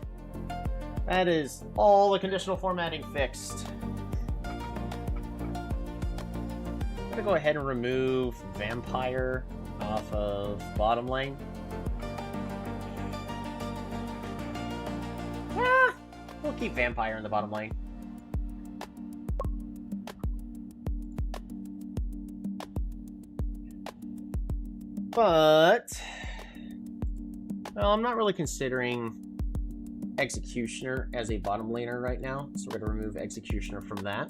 That is all the conditional formatting fixed. I'm gonna go ahead and remove Vampire off of bottom lane. We'll keep Vampire in the bottom lane. But, well, I'm not really considering Executioner as a bottom laner right now, so we're going to remove Executioner from that.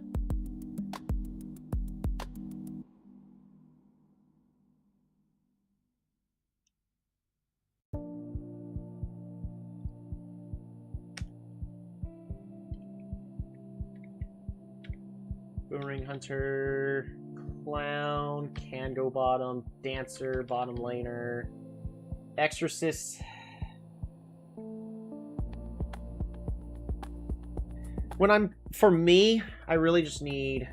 Boomerang Hunter, Clown, can go bottom, Dancer, bottom laner, Exorcist. For me, I really just need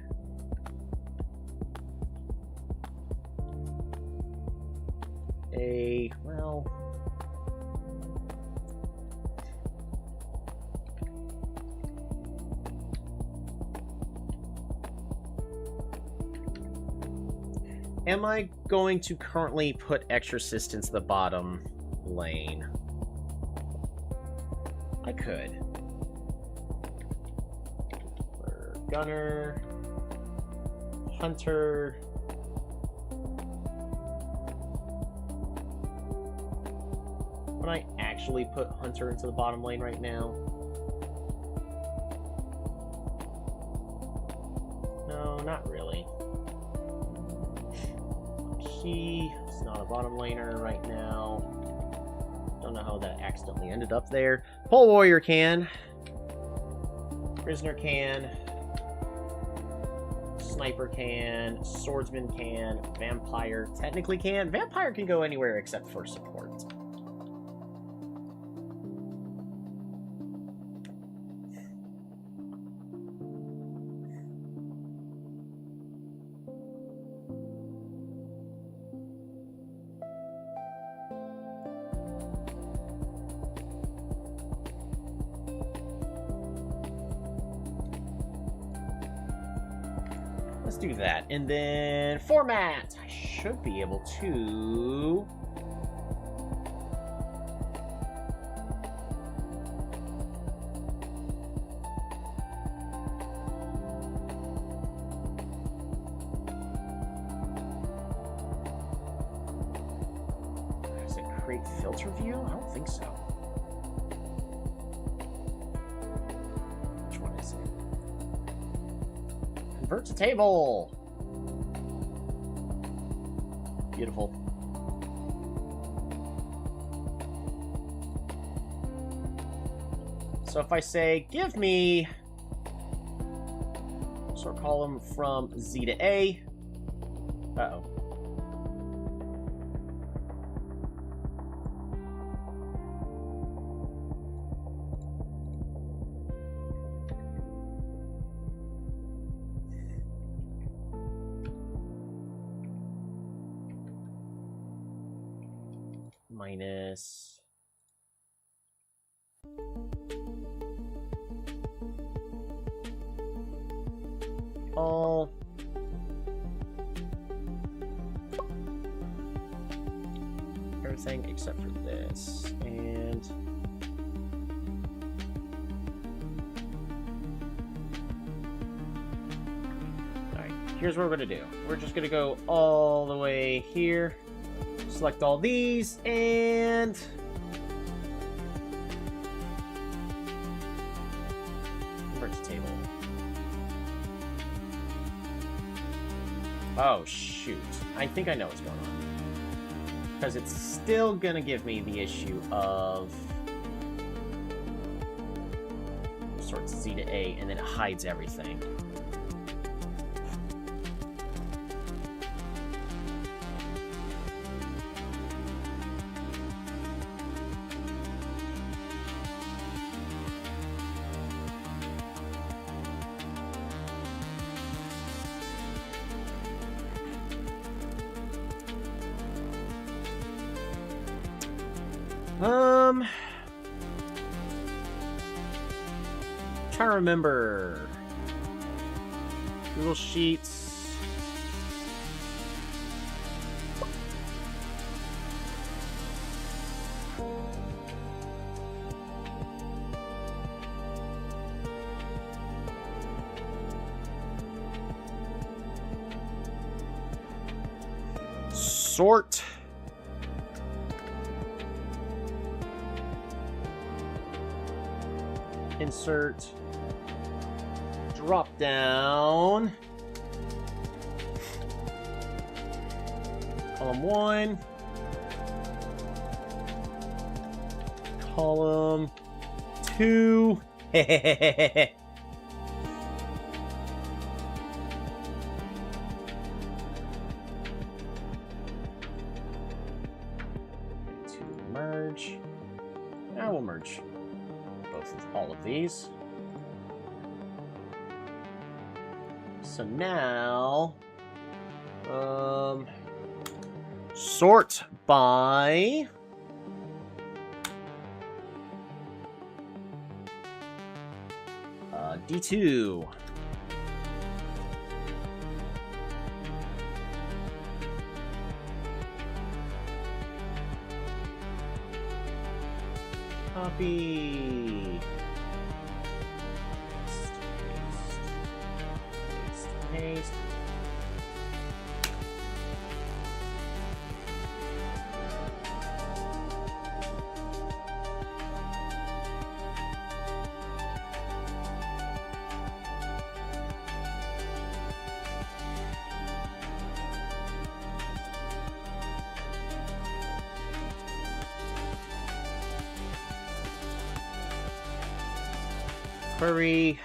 well, am I going to currently put Exorcist into the bottom lane? I could. Gunner, Hunter, would I actually put Hunter into the bottom lane right now? No, not really. He is not a bottom laner right now. Don't know how that accidentally ended up there. Pole Warrior can. Prisoner can. Sniper can, Swordsman can, Vampire technically can. Vampire can go anywhere except for support. Let's do that. And then format. I should be able to... Does it create filter view? I don't think so. Which one is it? Convert to table. Beautiful. So if I say, give me sort column from Z to A. Uh-oh. Minus all everything except for this. And alright, here's what we're gonna do. We're just gonna go all the way here, select all these, and convert to table. Oh, shoot. I think I know what's going on. Because it's still going to give me the issue of sorts Z to A, and then it hides everything. Trying to remember. Google Sheets. Sort. Insert. Drop down. Column 1. Column 2. To merge. Now we'll merge all of these. So now, sort by D2. Copy. Paste. Query.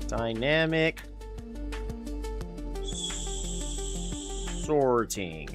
Dynamic sorting.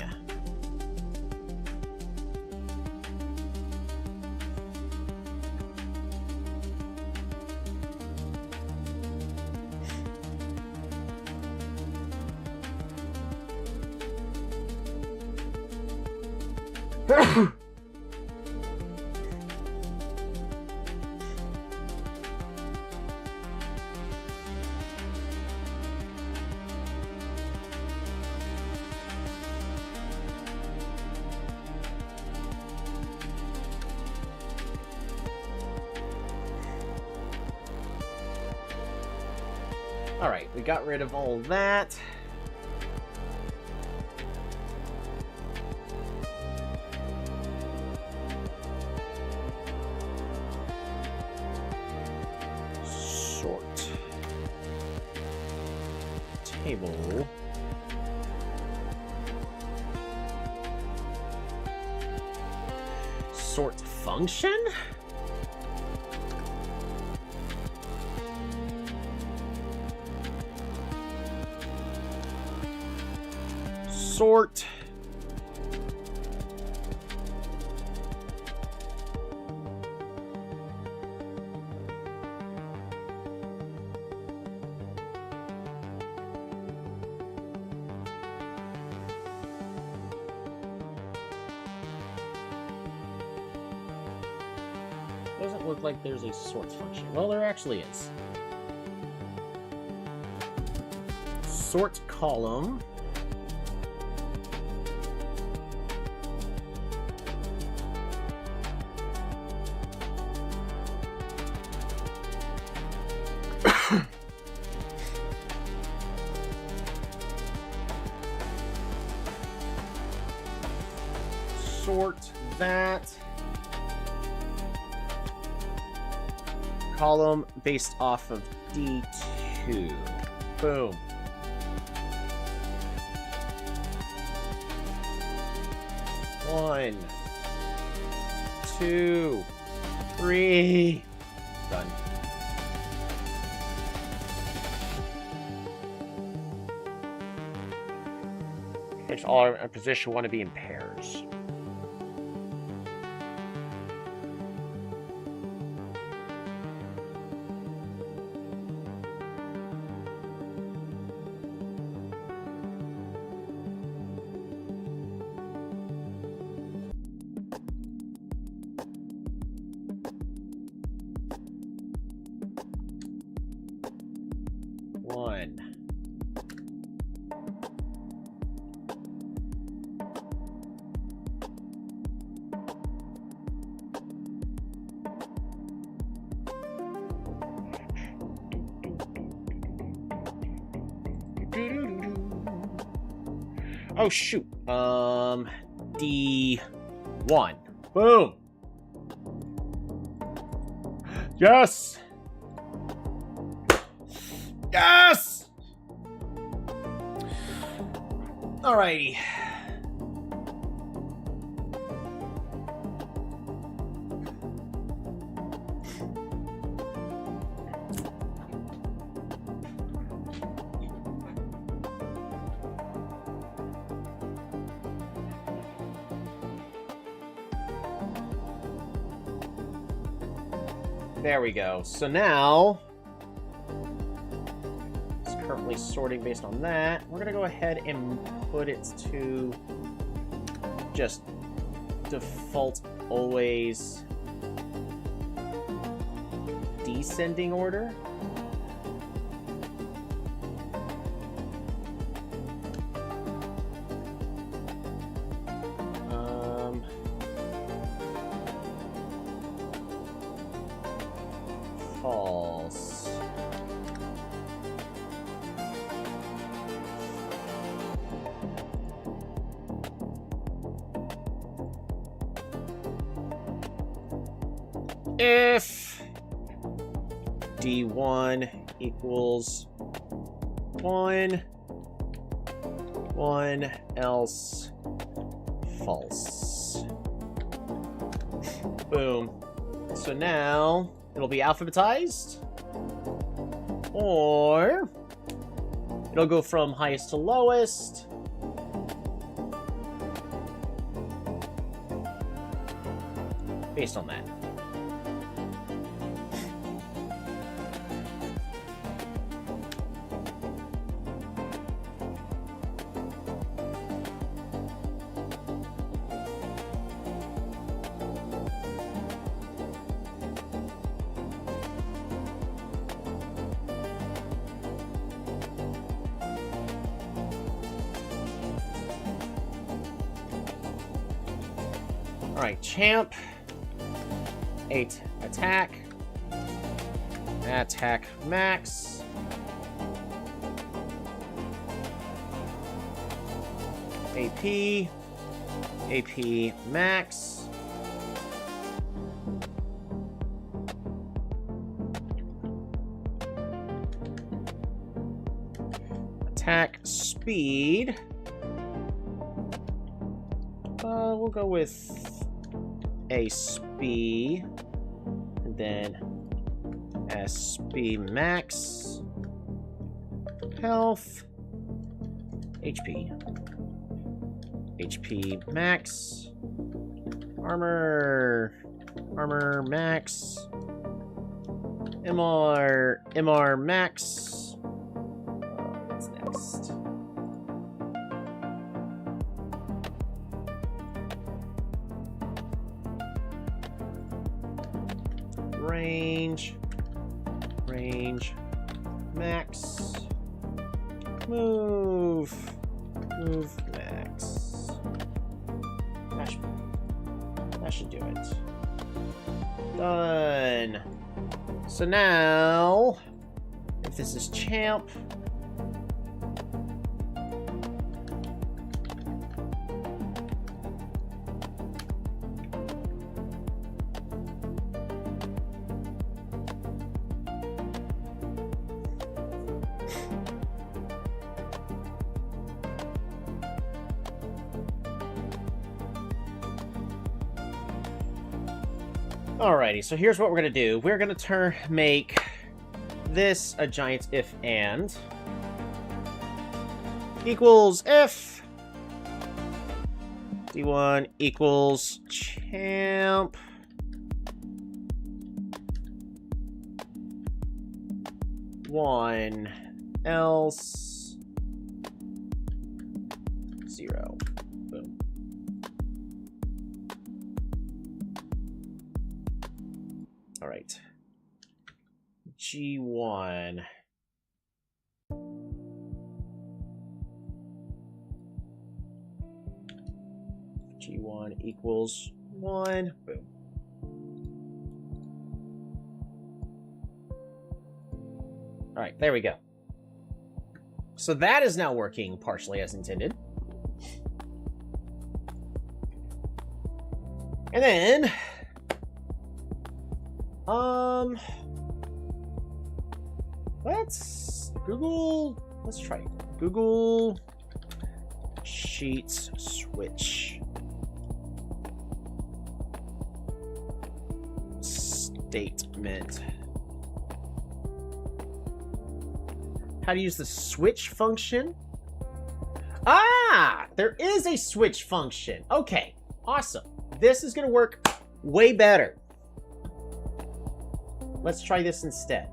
Alright, we got rid of all that. Sort. Table. Sort function? Sort. Doesn't look like there's a sort function. Well, there actually is. Sort column. Sort that. Column based off of D2. Boom. One, two, three. Done. Makes all our position want to be in pairs. One. Oh shoot. D1. Boom. Yes. Yes! Alrighty. There we go. So now, it's currently sorting based on that. We're gonna go ahead and put it to just default always descending order. False. If D1 equals 1, else false. Boom. So now it'll be alphabetized, or it'll go from highest to lowest. Based on that. Alright, champ. 8 attack. Attack max. AP. AP max. Attack speed. We'll go with SP, and then SP max, health, HP, HP max, armor max, MR max. What's next? Range, max, move max. That should do it. Done. So now, If this is champ. Alrighty, so here's what we're gonna do. We're gonna make this a giant if and equals if D1 equals champ one else 0. Boom. All right. G1. G1 equals 1. Boom. All right, there we go. So that is now working partially as intended. And then, let's try Google Sheets switch statement. How to use the switch function? Ah, there is a switch function. Okay, awesome. This is going to work way better. Let's try this instead.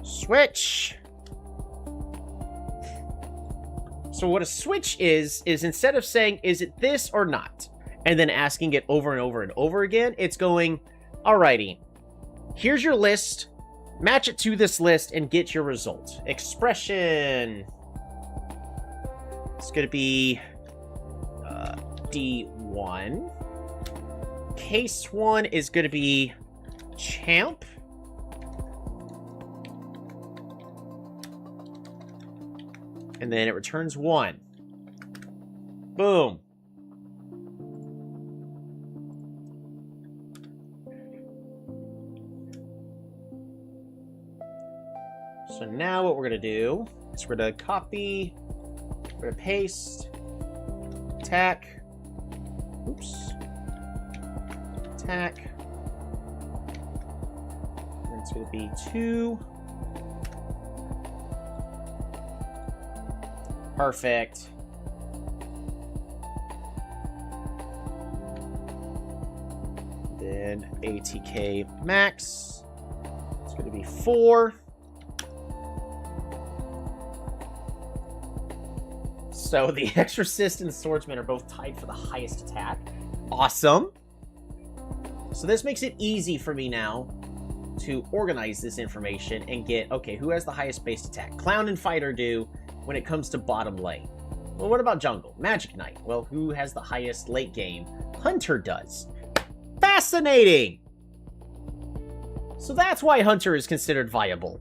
Switch. So what a switch is instead of saying, is it this or not? And then asking it over and over and over again, it's going, alrighty, here's your list. Match it to this list and get your result. Expression. It's going to be D1. Case 1 is going to be champ. And then it returns 1. Boom. So now what we're going to do is we're going to copy, we're going to paste, tack, oops, tack, and it's going to be 2. Perfect. Then ATK max, it's going to be 4. So the Exorcist and the Swordsman are both tied for the highest attack. Awesome. So this makes it easy for me now to organize this information and get, okay, who has the highest base attack? Clown and Fighter do when it comes to bottom lane. Well, what about jungle? Magic Knight. Well, who has the highest late game? Hunter does. Fascinating! So that's why Hunter is considered viable.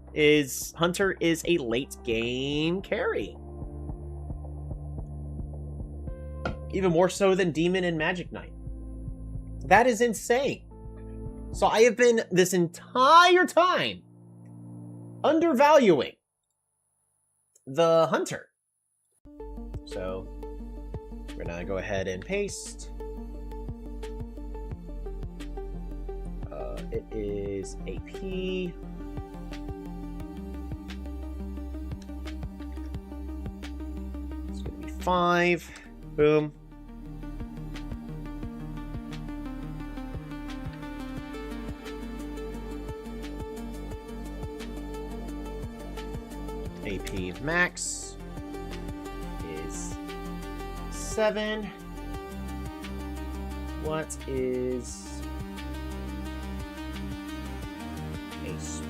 Hunter is a late game carry. Even more so than Demon and Magic Knight. That is insane. So I have been, this entire time, undervaluing the Hunter. So we're going to go ahead and paste. It is AP. It's going to be 5. Boom. AP max is 7. What is a speed?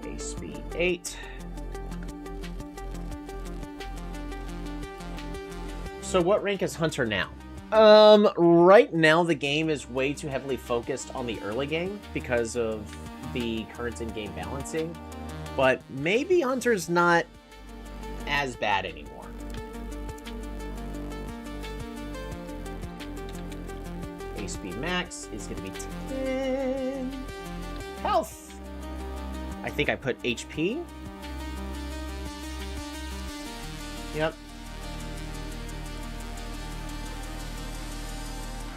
A speed 8. So what rank is Hunter now? Right now the game is way too heavily focused on the early game because of the current in-game balancing, but maybe Hunter's not as bad anymore. HP max is going to be 10. Health. I think I put HP. Yep.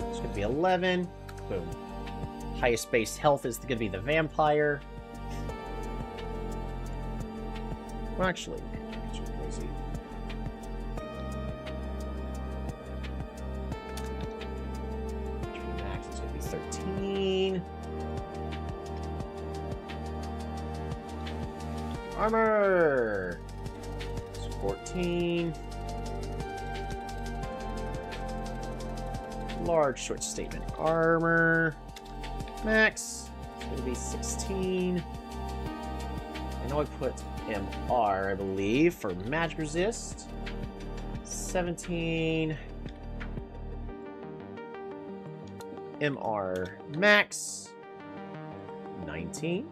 It's going to be 11. Boom. Highest base health is going to be the vampire. Well, actually, crazy. Max is going to be 13. Armor. It's 14. Large short statement armor. Max. It's going to be 16. I know I put MR, I believe, for magic resist. 17. MR max. 19.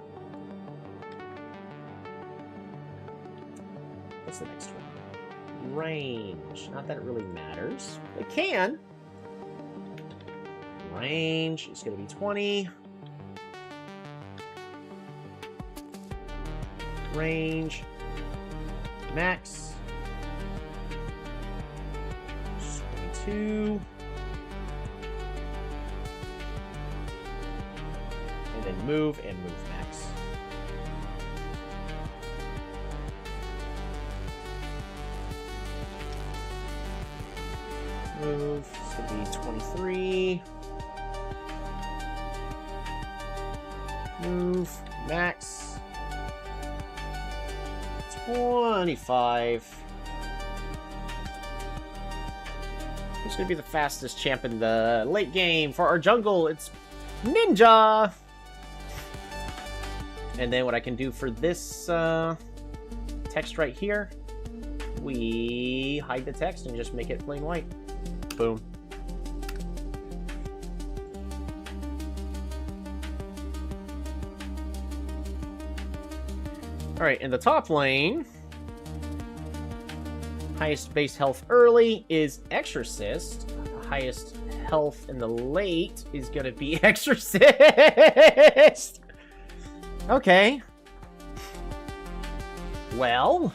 What's the next one? Range. Not that it really matters. It can. Range is going to be 20. Range. Max. 22. And then move and move max. Move. It's going to be 23. Move. Max. 25. Who's going to be the fastest champ in the late game? For our jungle, it's Ninja! And then what I can do for this text right here, we hide the text and just make it plain white. Boom. Alright, in the top lane, highest base health early is Exorcist. Highest health in the late is gonna be Exorcist! Okay. Well...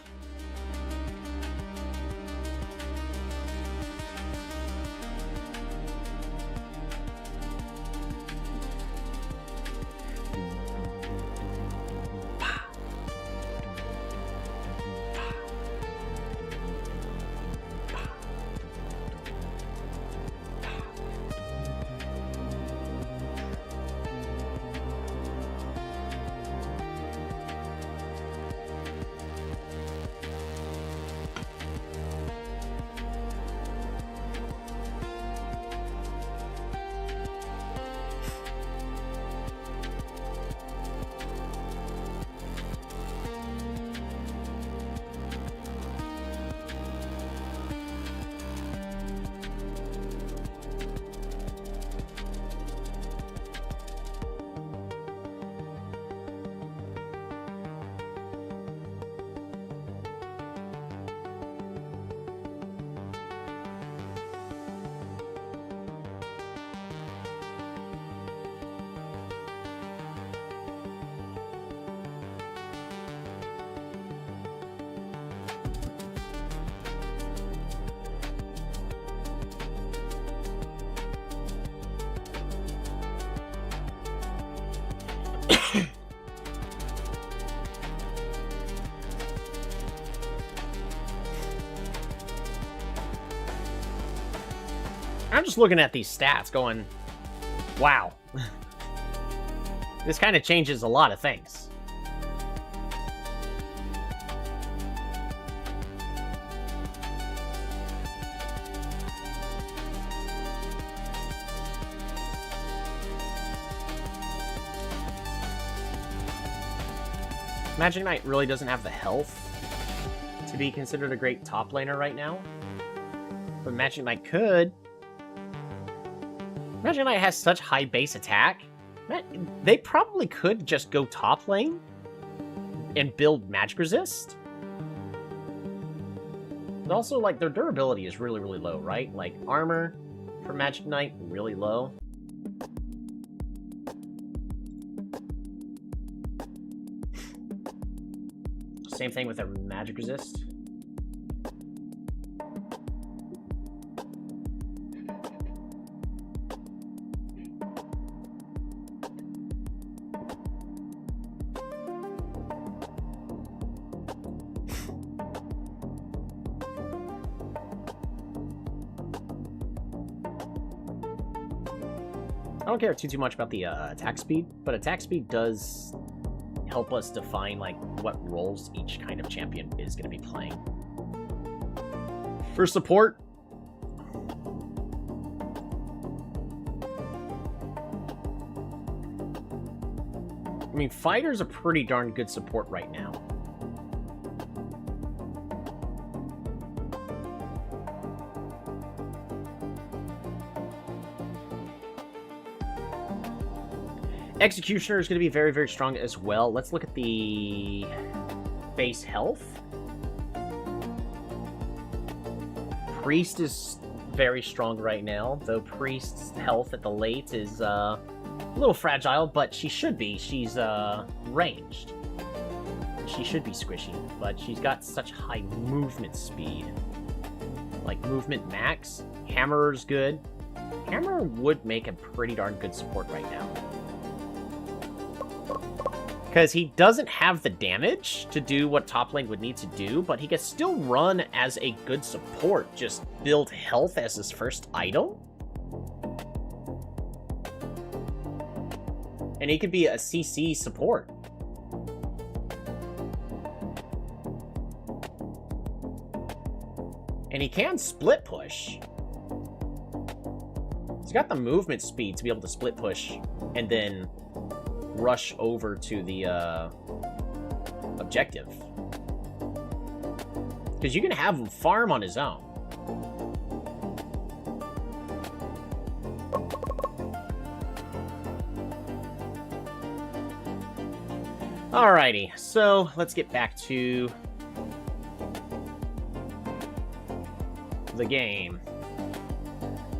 I'm just looking at these stats going, wow. This kind of changes a lot of things. Magic Knight really doesn't have the health to be considered a great top laner right now. But Magic Knight could. Magic Knight has such high base attack. They probably could just go top lane and build magic resist. But also, like, their durability is really, really low, right? Like, armor for Magic Knight, really low. Same thing with their magic resist. I don't care too much about the attack speed, but attack speed does help us define like what roles each kind of champion is going to be playing. For support, I mean, fighter's a pretty darn good support right now. Executioner is going to be very, very strong as well. Let's look at the base health. Priest is very strong right now, though Priest's health at the late is a little fragile, but she should be. She's ranged. She should be squishy, but she's got such high movement speed. Like movement max. Hammerer's good. Hammerer would make a pretty darn good support right now. Because he doesn't have the damage to do what top lane would need to do, but he can still run as a good support. Just build health as his first item. And he could be a CC support. And he can split push. He's got the movement speed to be able to split push and then rush over to the objective. Because you can have him farm on his own. Alrighty, so let's get back to the game.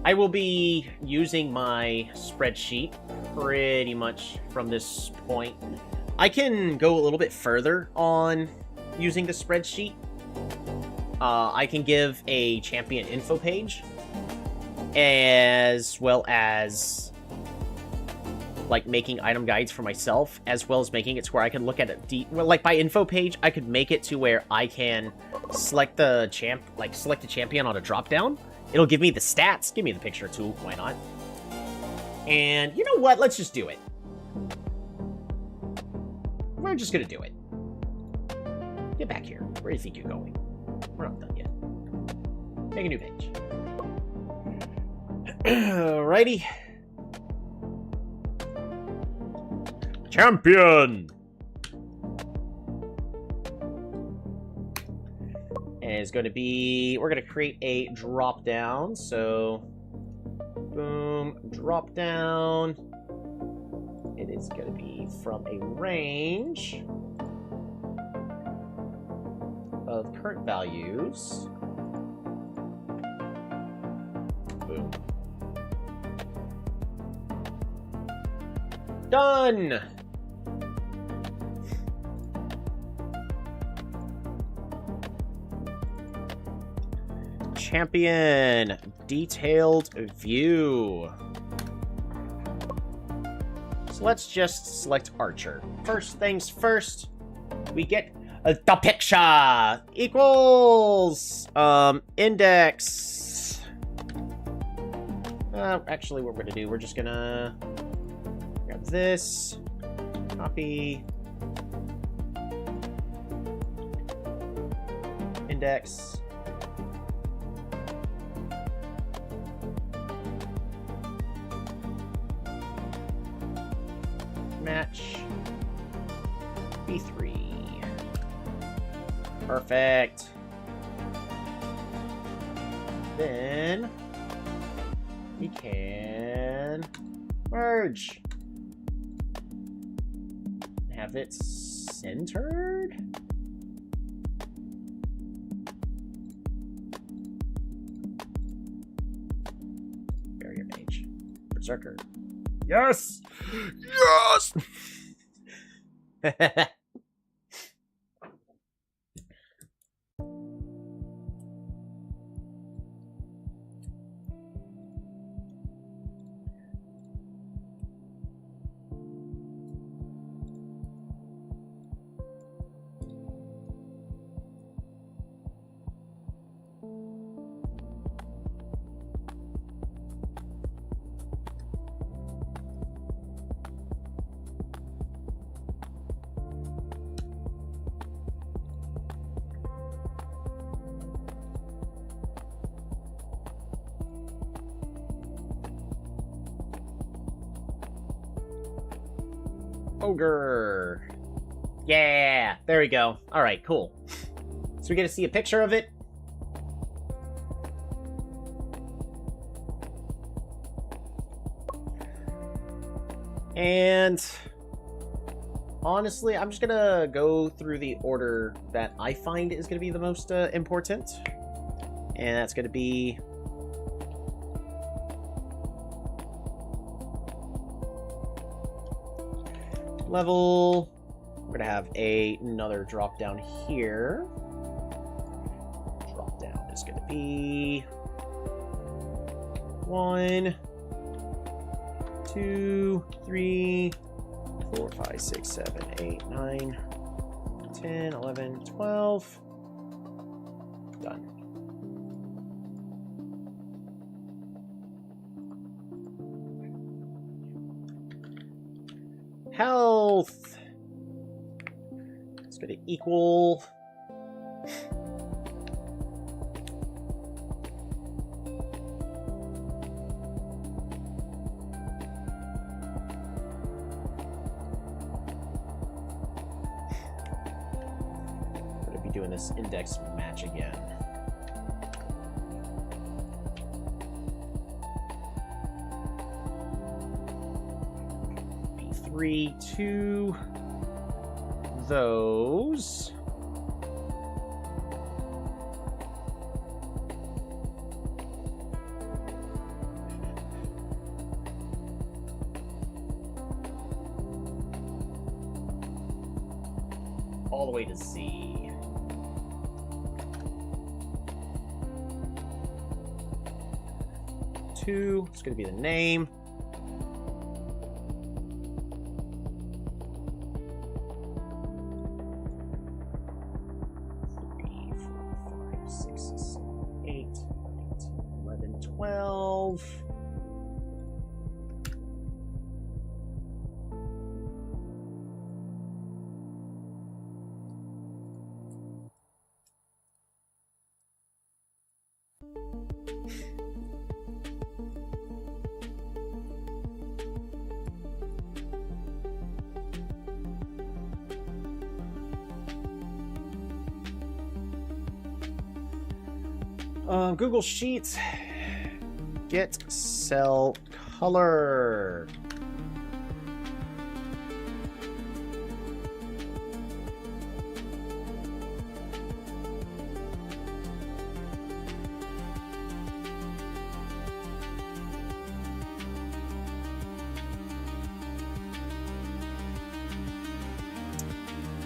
I will be using my spreadsheet pretty much from this point. I can go a little bit further on using the spreadsheet. I can give a champion info page, as well as like making item guides for myself, as well as making it to where I can look at it like by info page, I could make it to where I can select the champion on a drop down. It'll give me the stats. Give me the picture too, why not? And you know what? Let's just do it. We're just gonna do it. Get back here. Where do you think you're going? We're not done yet. Make a new page. Alrighty. Champion! And it's going to be... We're going to create a drop down. So... Boom. Drop down. It is going to be from a range of current values. Boom. Done! Champion detailed view. So let's just select Archer. First things first, we get the picture equals index. Actually, what we're gonna do, we're just gonna grab this, copy, index. Match B3. Perfect. we can merge. Have it centered? Barrier mage. Berserker. Yes! Yes! Ogre. Yeah, there we go. All right, cool. So we get to see a picture of it. And honestly, I'm just gonna go through the order that I find is gonna be the most important. And that's gonna be level. We're gonna have another drop down here. Drop down is gonna be 1, 2, 3, 4, 5, 6, 7, 8, 9, 10, 11, 12. Done. Health. It's going to equal going to be doing this index match again. B3 to those. All the way to Z. Two, it's going to be the name. Google Sheets. Get cell color.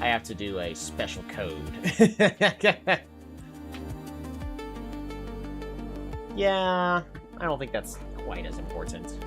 I have to do a special code. Yeah, I don't think that's quite as important.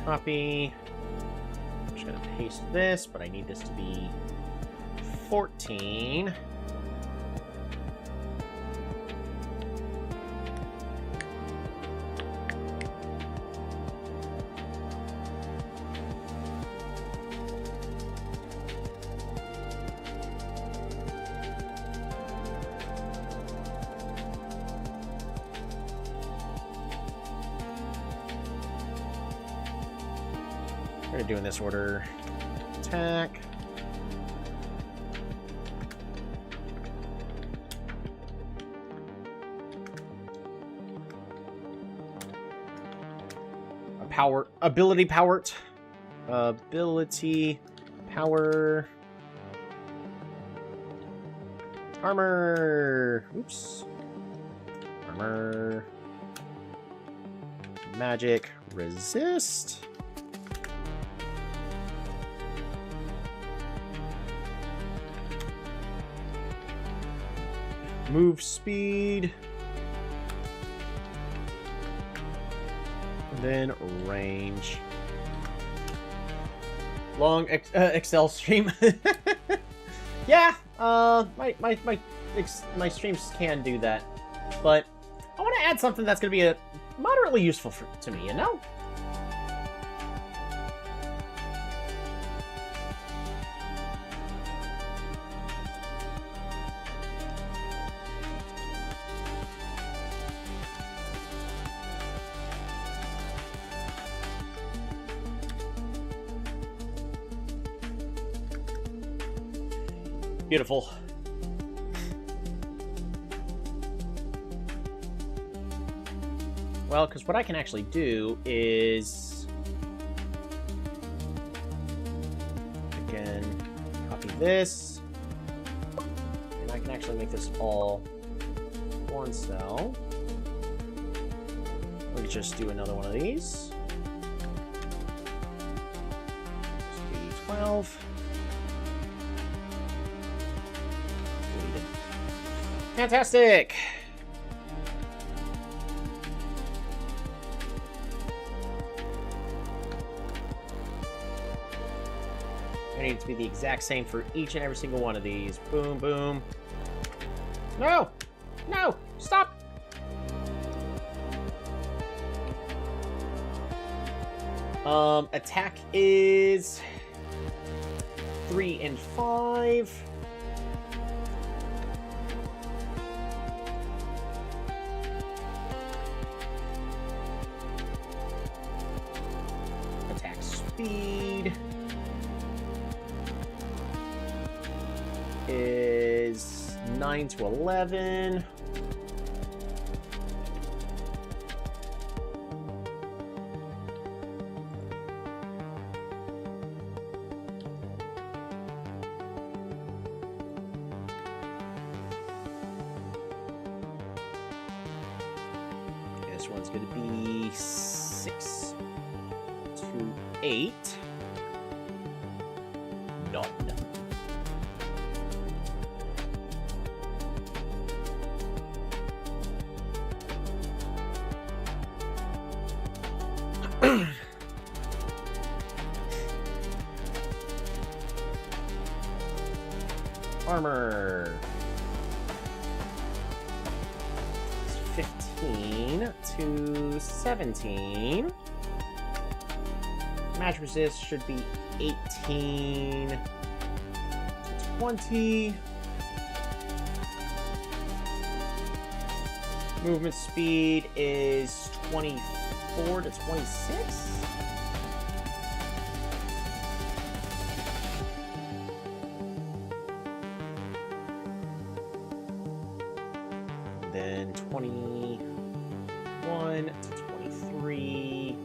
Copy. I'm just going to paste this, but I need this to be 14. We're going to do in this order. Attack. Ability powered. Ability power. Armor. Oops. Armor. Magic. Resist. Move speed. And then range. Long Excel stream. Yeah, my streams can do that. But I want to add something that's going to be moderately useful to me, you know? Beautiful. Well, because what I can actually do is... Again, copy this. And I can actually make this all one cell. Let me just do another one of these. Just do 12. Fantastic! I need it to be the exact same for each and every single one of these. Boom, boom. No! No! Stop! Attack is 3 and 5. Speed is 9 to 11. This one's going to be 6 to 8. None. Armor. It's 15 to 17. Match resist should be 18 to 20. Movement speed is 24 to 26. Then 21 to 23.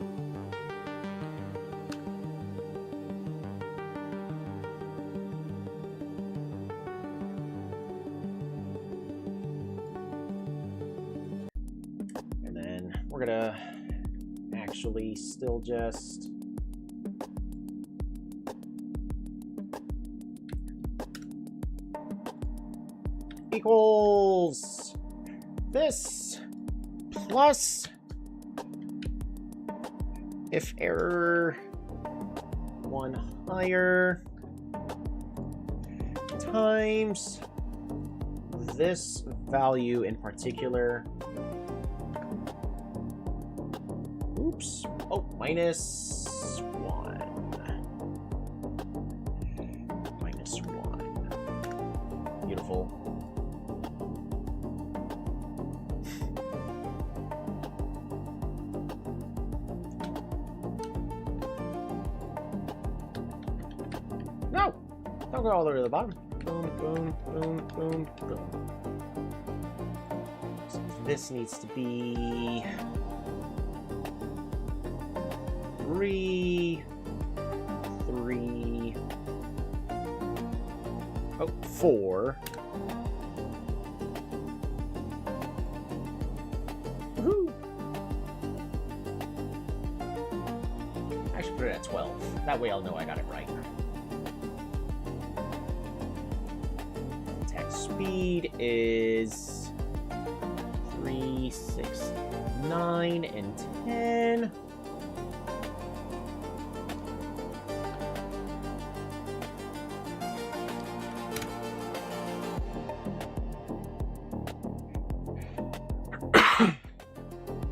And then we're gonna actually still just equals this plus If error 1 higher times this value in particular. Oops. Oh, minus 1. Minus 1. Beautiful. No! Don't go all the way to the bottom. Boom, boom, boom, boom, boom. So this needs to be 3, 3, oh, 4. Woohoo! I should put it at 12. That way I'll know I got it right. Attack speed is 3, 6, 9, and 10.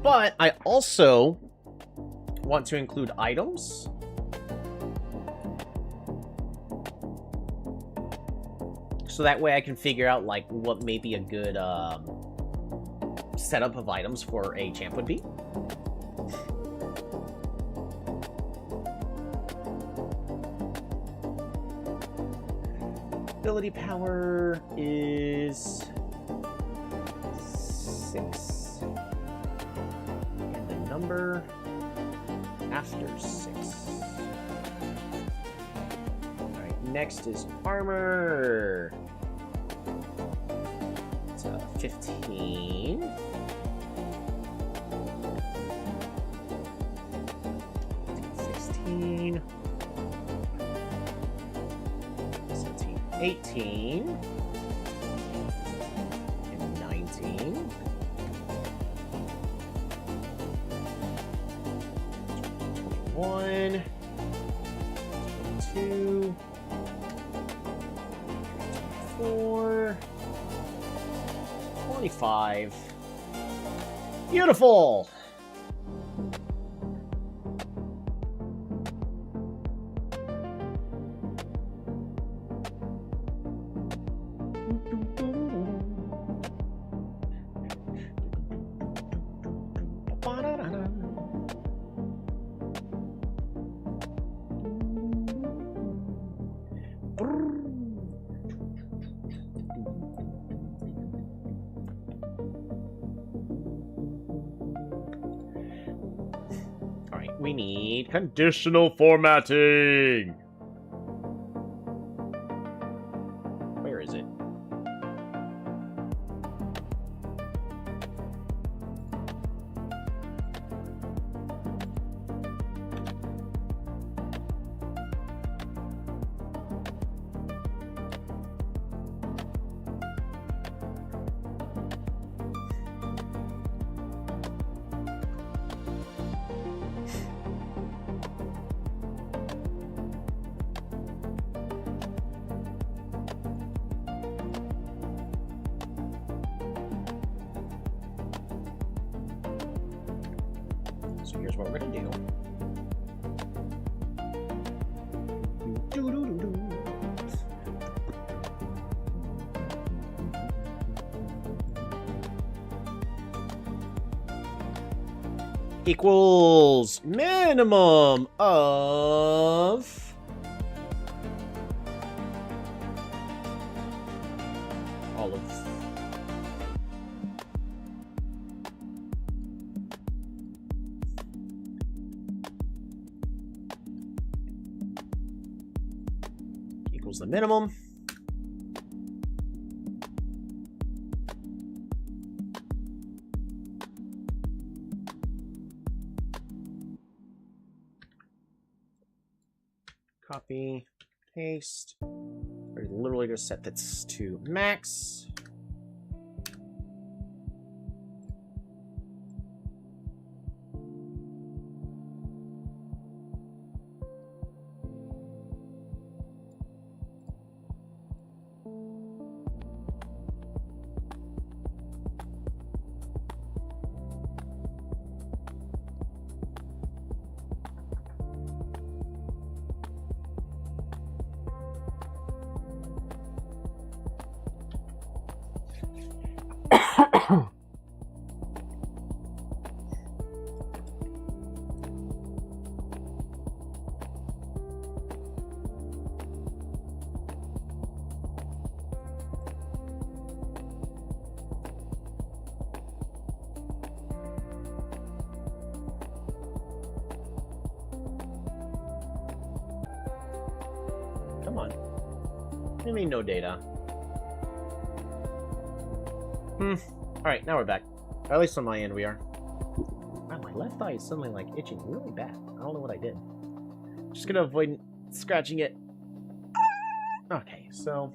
But I also want to include items. So that way I can figure out, like, what may be a good setup of items for a champ would be. Ability power is 6. Number after 6. Alright, next is armor. It's 15. 16. 17, 18. And 19. 1, 2, 4, 25. Beautiful! Alright, we need conditional formatting! Where is it? So here's what we're gonna do. Equals minimum of all of equals the minimum. Copy, paste. We're literally just set this to max. Come on. What do you mean no data? Alright, now we're back. Or at least on my end we are. Wow, my left eye is suddenly, like, itching really bad. I don't know what I did. Just gonna avoid scratching it. Okay, so...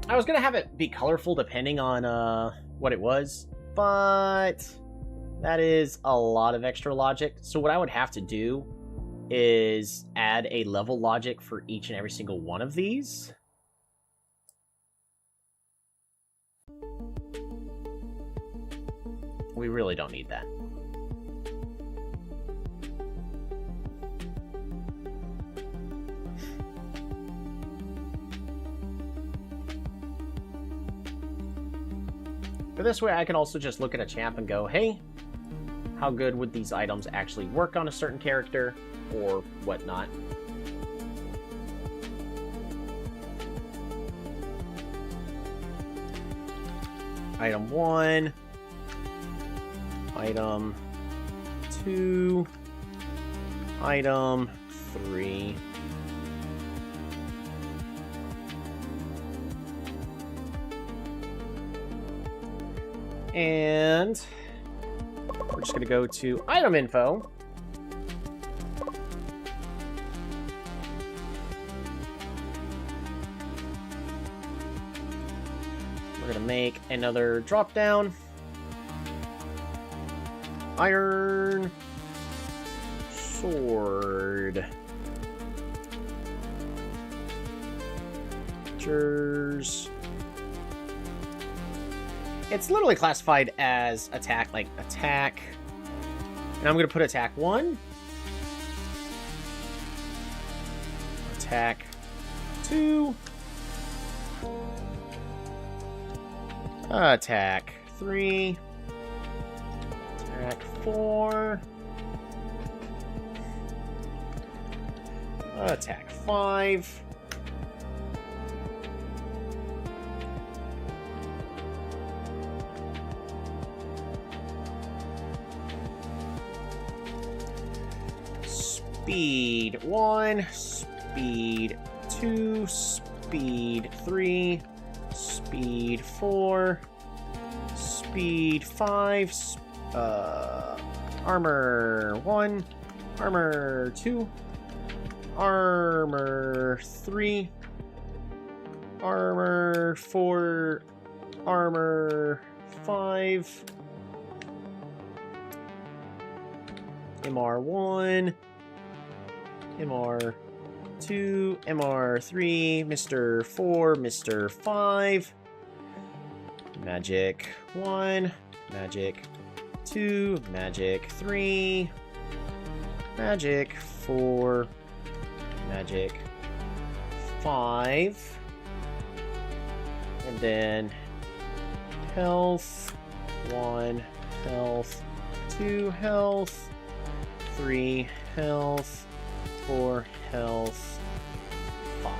I was gonna have it be colorful depending on what it was, but that is a lot of extra logic. So what I would have to do is add a level logic for each and every single one of these. We really don't need that. But this way I can also just look at a champ and go, hey, how good would these items actually work on a certain character or whatnot. Item 1, item 2, item 3. And we're just going to go to item info. We're going to make another drop down. Iron sword. Pictures. It's literally classified as attack, like attack. And I'm going to put attack 1. Attack 2. Attack 3. Attack 4. Attack 5. Speed 1, speed 2, speed 3, speed 4, speed 5, armor 1, armor 2, armor 3, armor 4, armor 5, MR1, MR2, MR3, Mr. 4, Mr. 5, Magic 1, Magic 2, Magic 3, Magic 4, Magic 5, and then Health 1, Health 2, Health 3 health, 4 health, 5.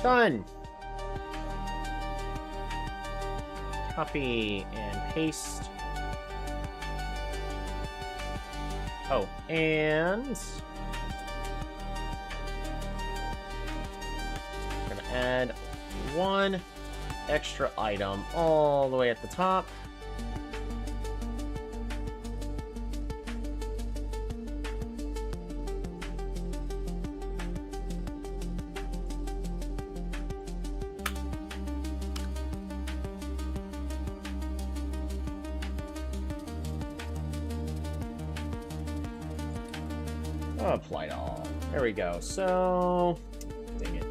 Done! Copy and paste. Oh, and I'm gonna add 1 extra item all the way at the top. Apply to all. There we go. So, dang it.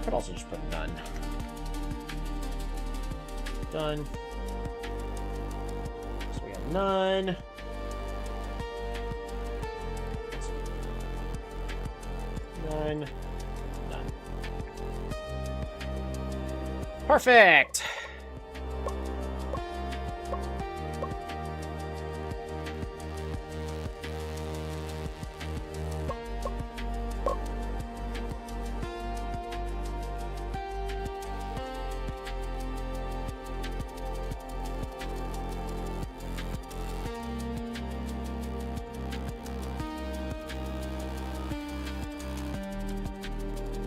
Could also just put none. Done. So we have none. None. None. Perfect!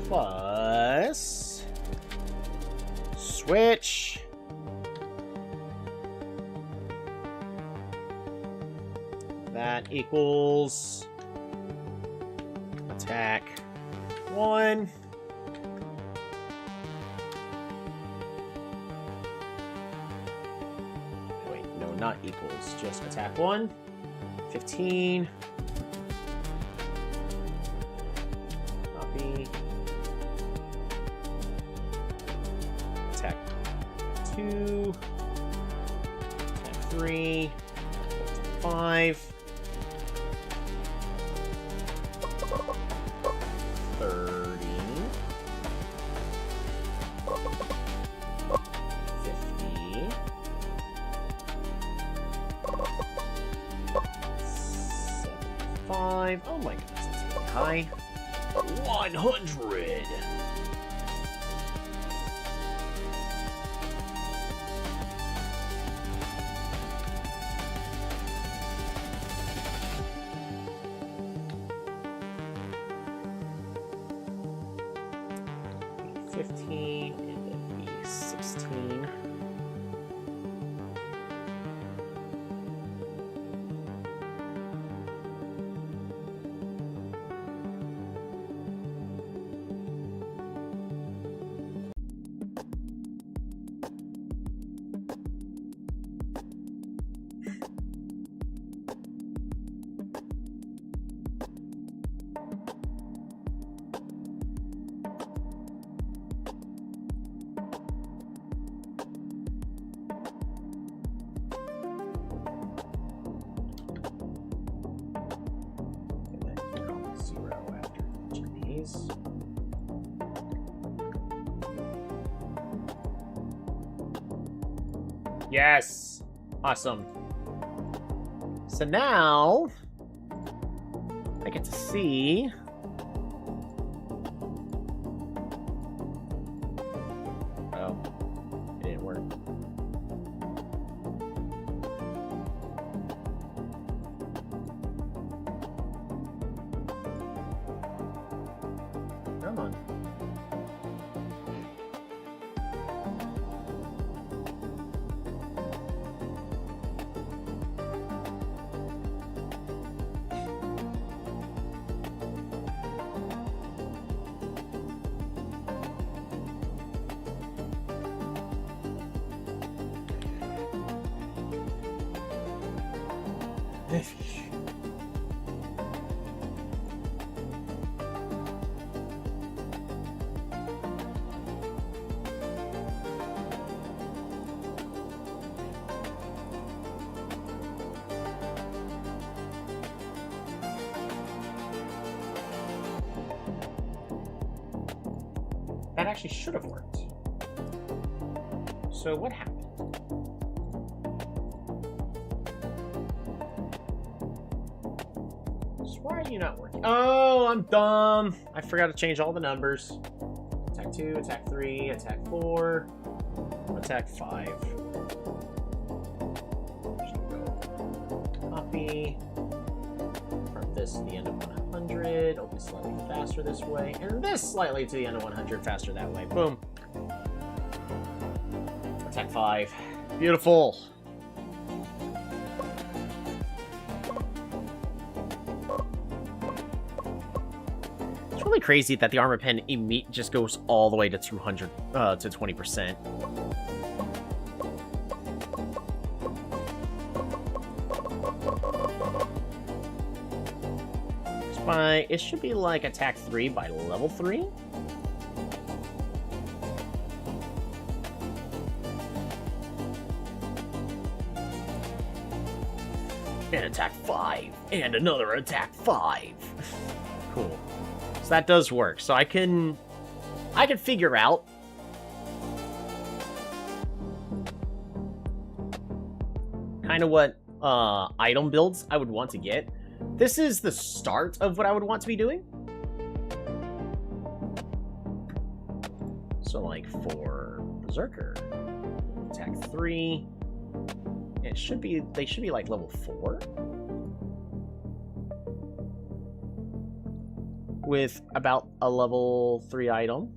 Plus switch. That equals attack 1. Wait, no, not equals, just attack 1. 15. Copy. Attack 2. Attack 3. 5. 30. 50. 75. Oh my goodness, that's really high. 100. $15 and then be 16. Yes! Awesome. So now I get to see oh, it didn't work. Come on. that actually should have worked. So what happened? So why are you not working? Oh, I'm dumb. I forgot to change all the numbers. Attack 2, attack 3, attack 4, attack 5. Just go copy from this to the end of 100. Open slightly faster this way, and this slightly to the end of 100 faster that way. Boom. Attack 5. Beautiful. It's really crazy that the armor pen just goes all the way to 200 to 20%. It should be like attack 3 by level 3. And attack 5, and another attack 5. Cool. So that does work. So I can figure out kind of what item builds I would want to get. This is the start of what I would want to be doing. So like for Berserker, attack 3. They should be like level 4. With about a level 3 item.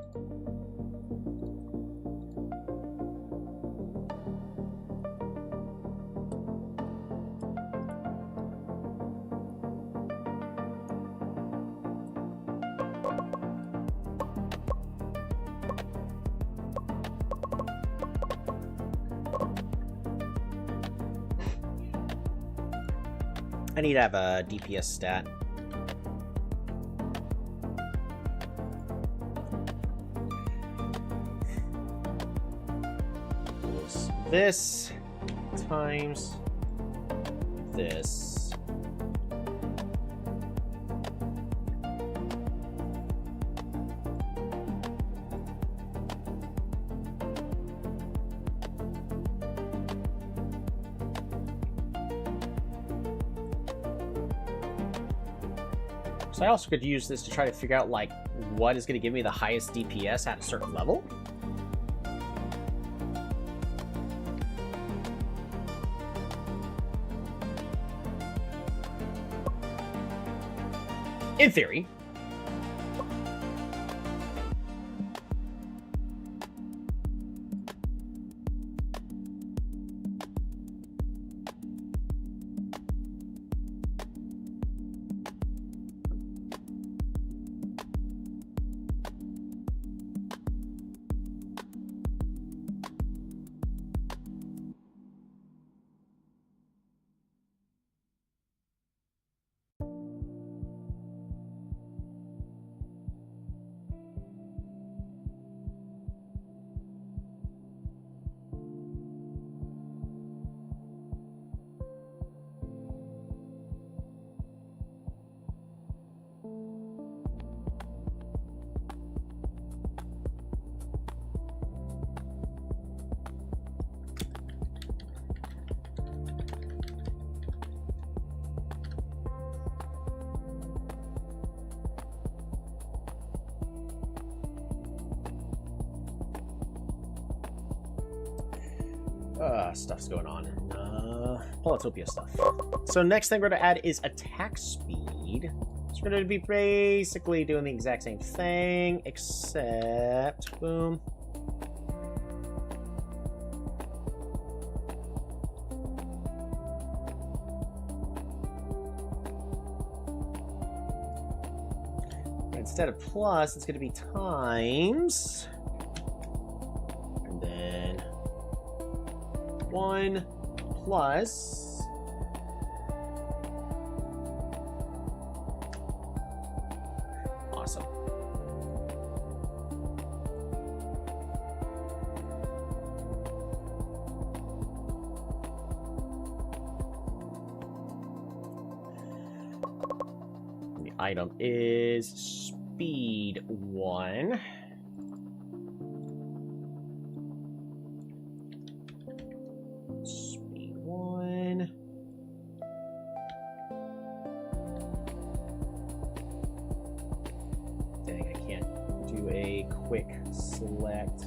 I need to have a DPS stat. This times this. So I also could use this to try to figure out, like, what is going to give me the highest DPS at a certain level. In theory. Stuff's going on. Polytopia stuff. So next thing we're going to add is attack speed. So we're going to be basically doing the exact same thing, except, boom. Instead of plus, it's going to be times. And then 1 plus awesome. The item is speed 1. a quick select.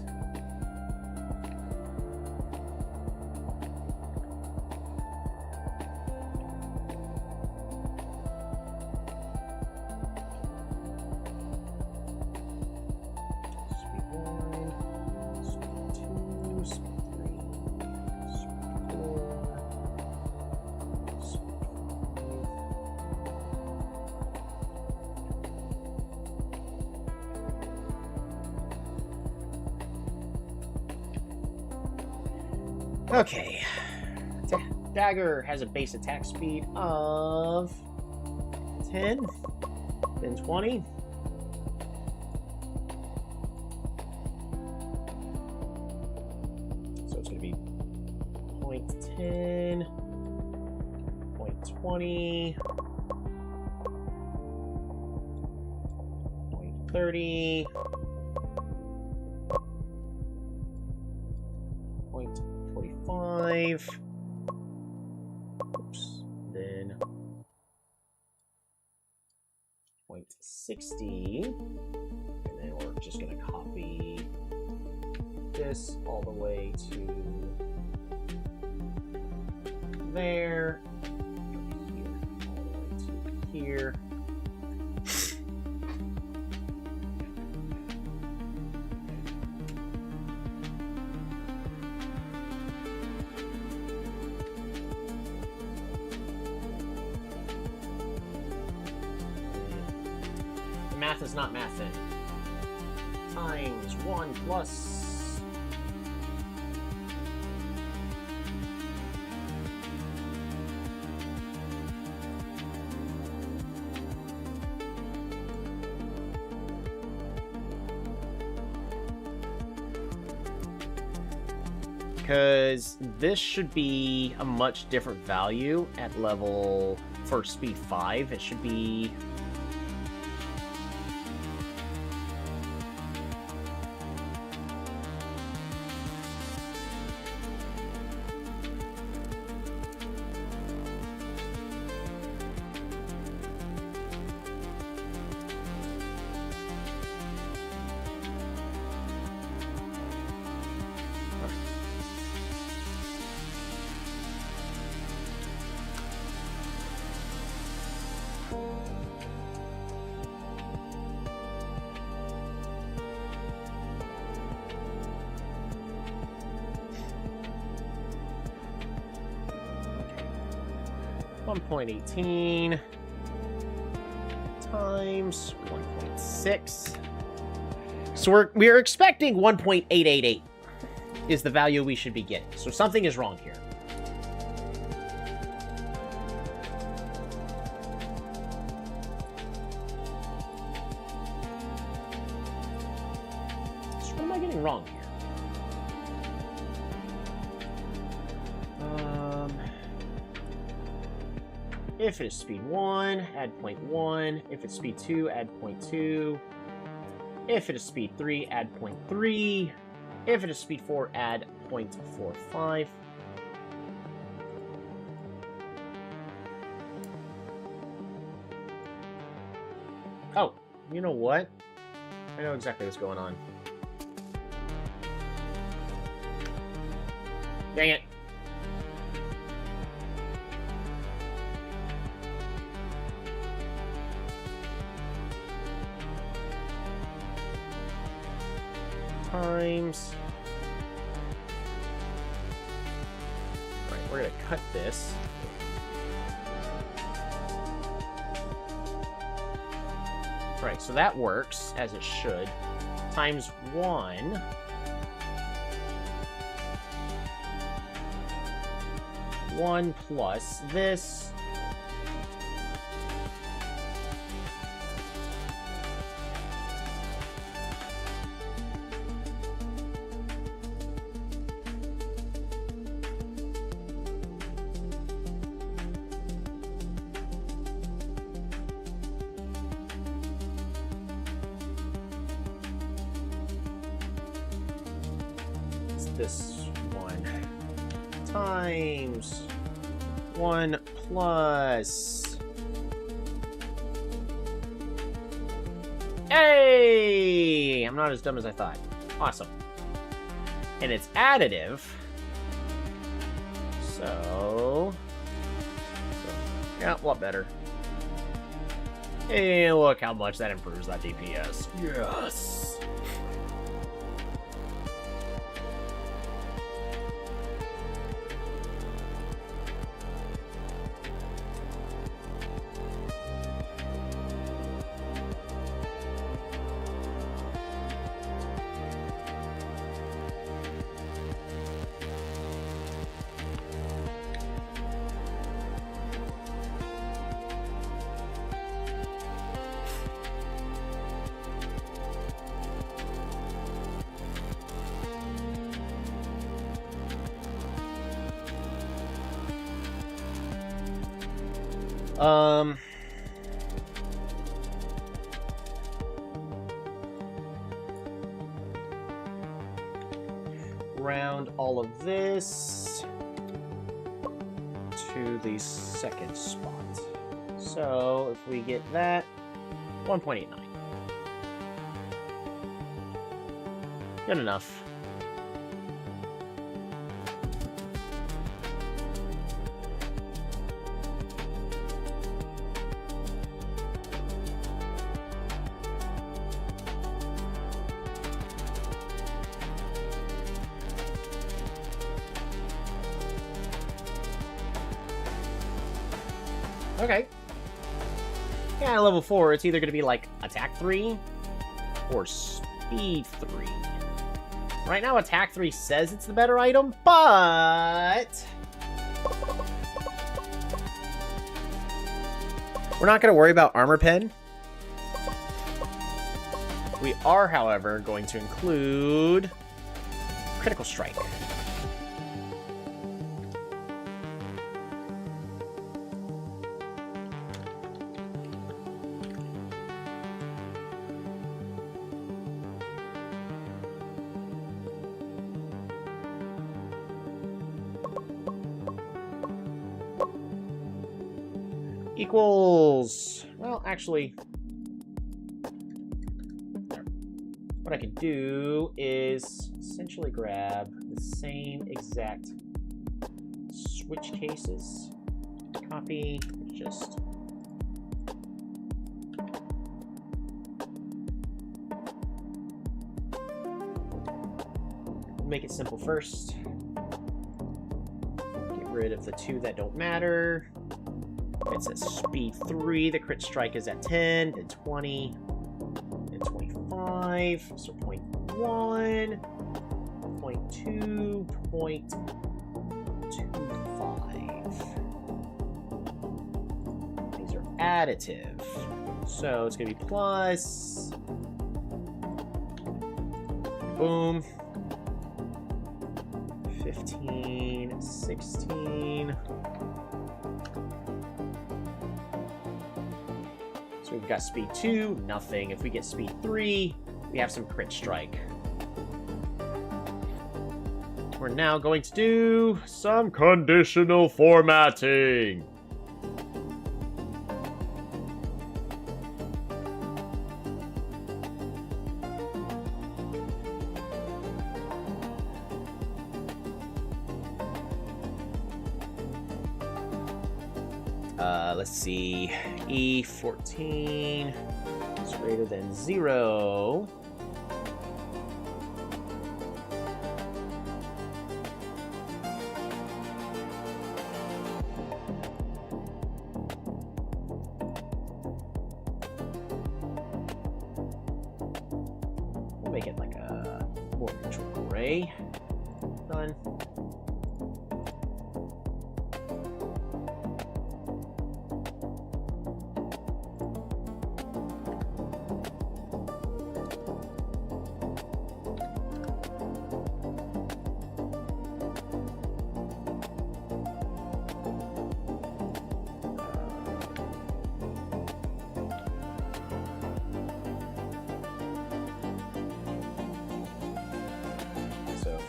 Speed 1, speed 2, speed 3, speed 4, speed 5. Okay. Dagger has a base attack speed of 10, then 20. So it's going to be 0.10, 0.20, 0.30, 0.45. Oops. Then 0.60. And then we're just going to copy this all the way to there. Here, all the way to here. Math is not math then. Times 1 plus. Because this should be a much different value at level for speed 5. It should be... $1.18 times 1.6. So we're expecting 1.888 is the value we should be getting. So something is wrong here. So what am I getting wrong here? If it is speed 1, add 0.1. If it's speed 2, add 0.2. If it is speed 3, add 0.3. If it is speed 4, add 0.45. Oh, you know what? I know exactly what's going on. Dang it. Times. Right, we're gonna cut this. Right, so that works as it should. Times 1. 1 plus this. This one times 1 plus. Hey! I'm not as dumb as I thought. Awesome. And it's additive. So yeah, a lot better. Hey, look how much that improves that DPS. Yes. Round all of this to the second spot. So if we get that, 1.89. Good enough. Okay. Yeah, level 4, it's either going to be like attack 3 or speed 3. Right now, attack 3 says it's the better item, but we're not going to worry about armor pen. We are, however, going to include critical strike. Equals, well, actually, what I could do is essentially grab the same exact switch cases, copy, just make it simple first. Get rid of the two that don't matter. It says speed 3, the crit strike is at 10, then 20, then 25, so 0.1, 0.2, 0.25. These are additive, so it's going to be plus, boom, 15, 16, so we've got speed 2, nothing. If we get speed 3, we have some crit strike. We're now going to do some conditional formatting. Let's see, E14 is greater than 0. We'll make it like a more neutral gray. Done.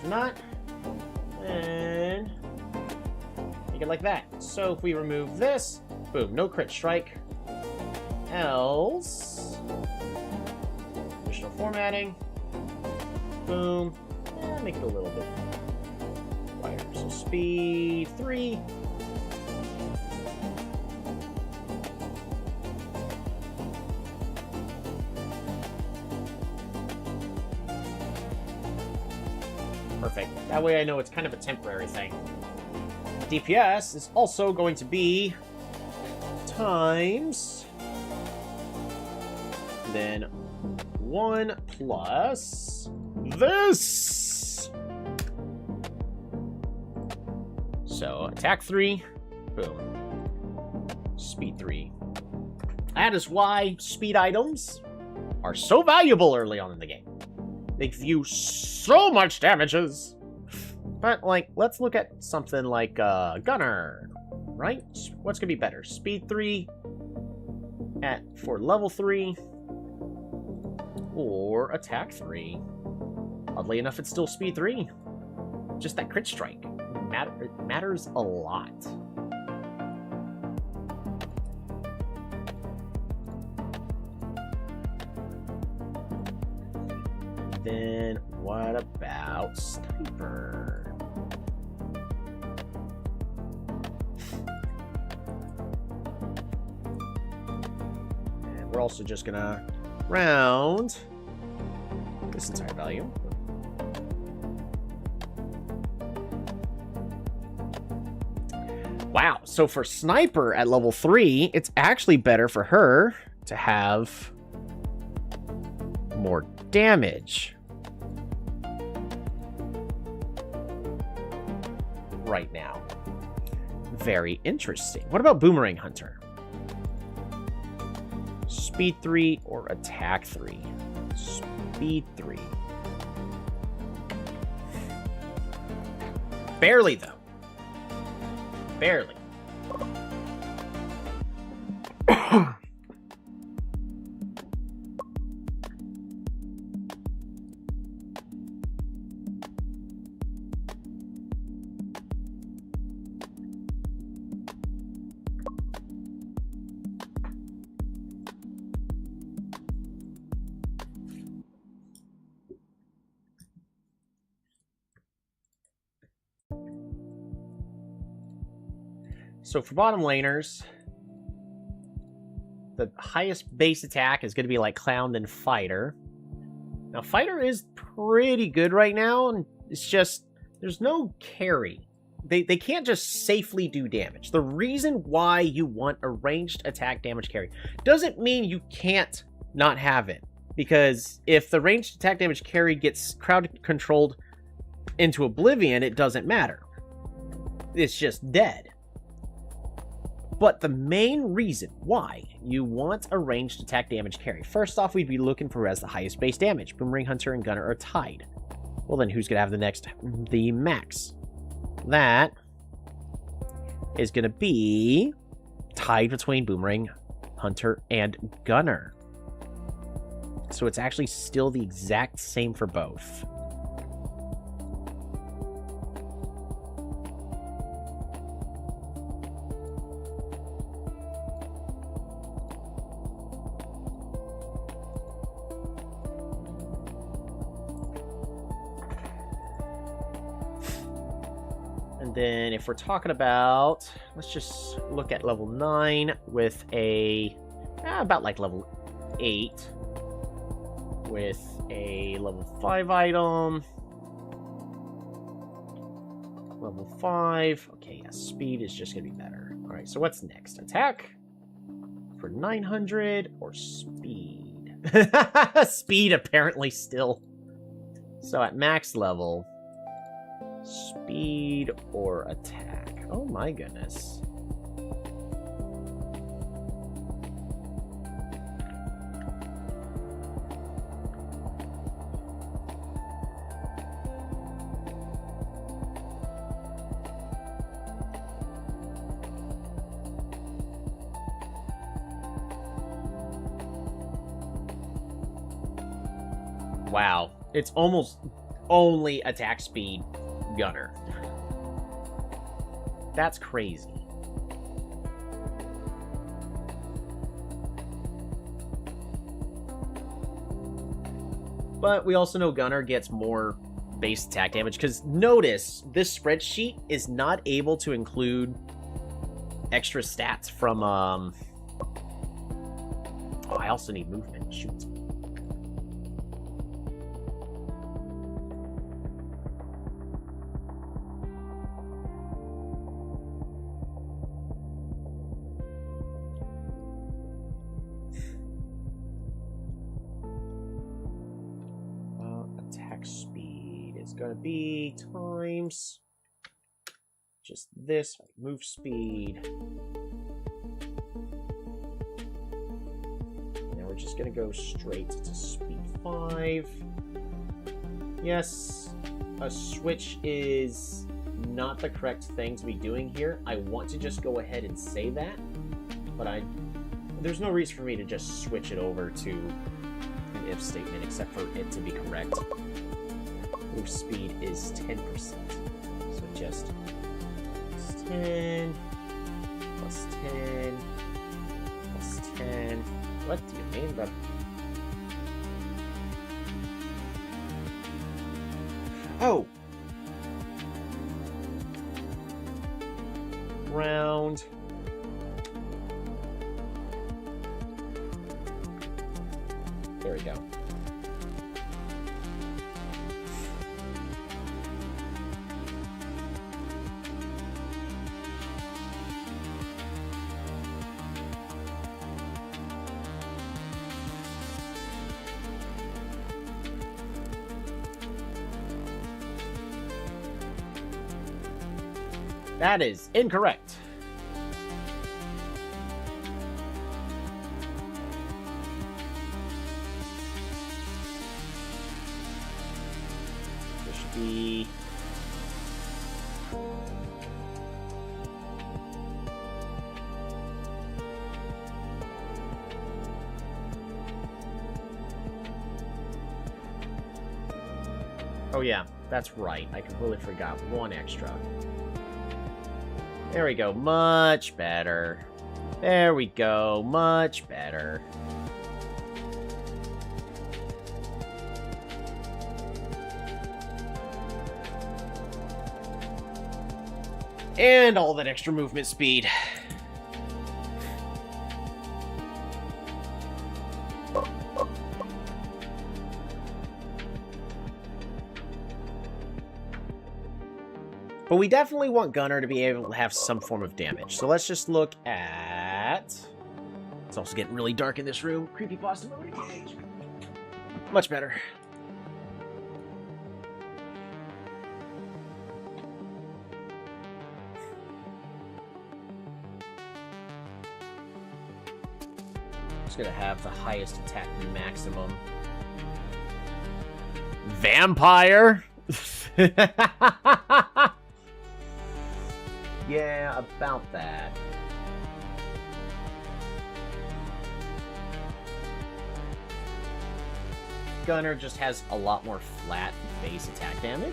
Not, and make it like that. So if we remove this, boom, no crit strike. Else, additional formatting, Boom. Make it a little bit wider. So speed 3. Perfect. That way I know it's kind of a temporary thing. DPS is also going to be times then 1 plus this. So attack 3, boom. Speed 3. That is why speed items are so valuable early on in the game. They give you so much damages. But, like, let's look at something like Gunner, right? What's going to be better? Speed 3 for level 3 or attack 3? Oddly enough, it's still speed 3. Just that crit strike. It matters a lot. Then what about Sniper? And we're also just gonna round this entire value. Wow, so for Sniper at level 3, it's actually better for her to have more damage right now. Very interesting. What about Boomerang Hunter? Speed 3 or attack 3? Speed 3. Barely, though. Barely. So for bottom laners, the highest base attack is going to be like Clown and Fighter. Now, Fighter is pretty good right now, and it's just, there's no carry. They can't just safely do damage. The reason why you want a ranged attack damage carry doesn't mean you can't not have it. Because if the ranged attack damage carry gets crowd controlled into oblivion, it doesn't matter. It's just dead. But the main reason why you want a ranged attack damage carry, first off, we'd be looking for as the highest base damage. Boomerang Hunter and Gunner are tied. Well, then who's going to have the max? That is going to be tied between Boomerang Hunter and Gunner. So it's actually still the exact same for both. Then if we're talking about, let's just look at level 9 with a, about like level 8 with a level 5 item. Level 5. Okay, yeah, speed is just going to be better. All right, so what's next? Attack for 900 or speed? Speed apparently still. So at max level, speed or attack? Oh my goodness. Wow, it's almost only attack speed Gunner. That's crazy. But we also know Gunner gets more base attack damage, because notice, this spreadsheet is not able to include extra stats from, Oh, I also need movement. Shoot. Attack speed is going to be times just this, move speed. Now we're just going to go straight to speed 5. Yes, a switch is not the correct thing to be doing here. I want to just go ahead and say that, but there's no reason for me to just switch it over to an if statement except for it to be correct. Move speed is 10%. So just plus 10, plus 10, plus 10. What do you mean by... Oh! Round. There we go. That is incorrect. There should be... Oh yeah, that's right. I completely forgot one extra. There we go, much better. There we go, much better. And all that extra movement speed. But we definitely want Gunner to be able to have some form of damage. So let's just look at... It's also getting really dark in this room. Creepypasta mode engage. Much better. Just gonna have the highest attack maximum. Vampire? Yeah, about that. Gunner just has a lot more flat base attack damage.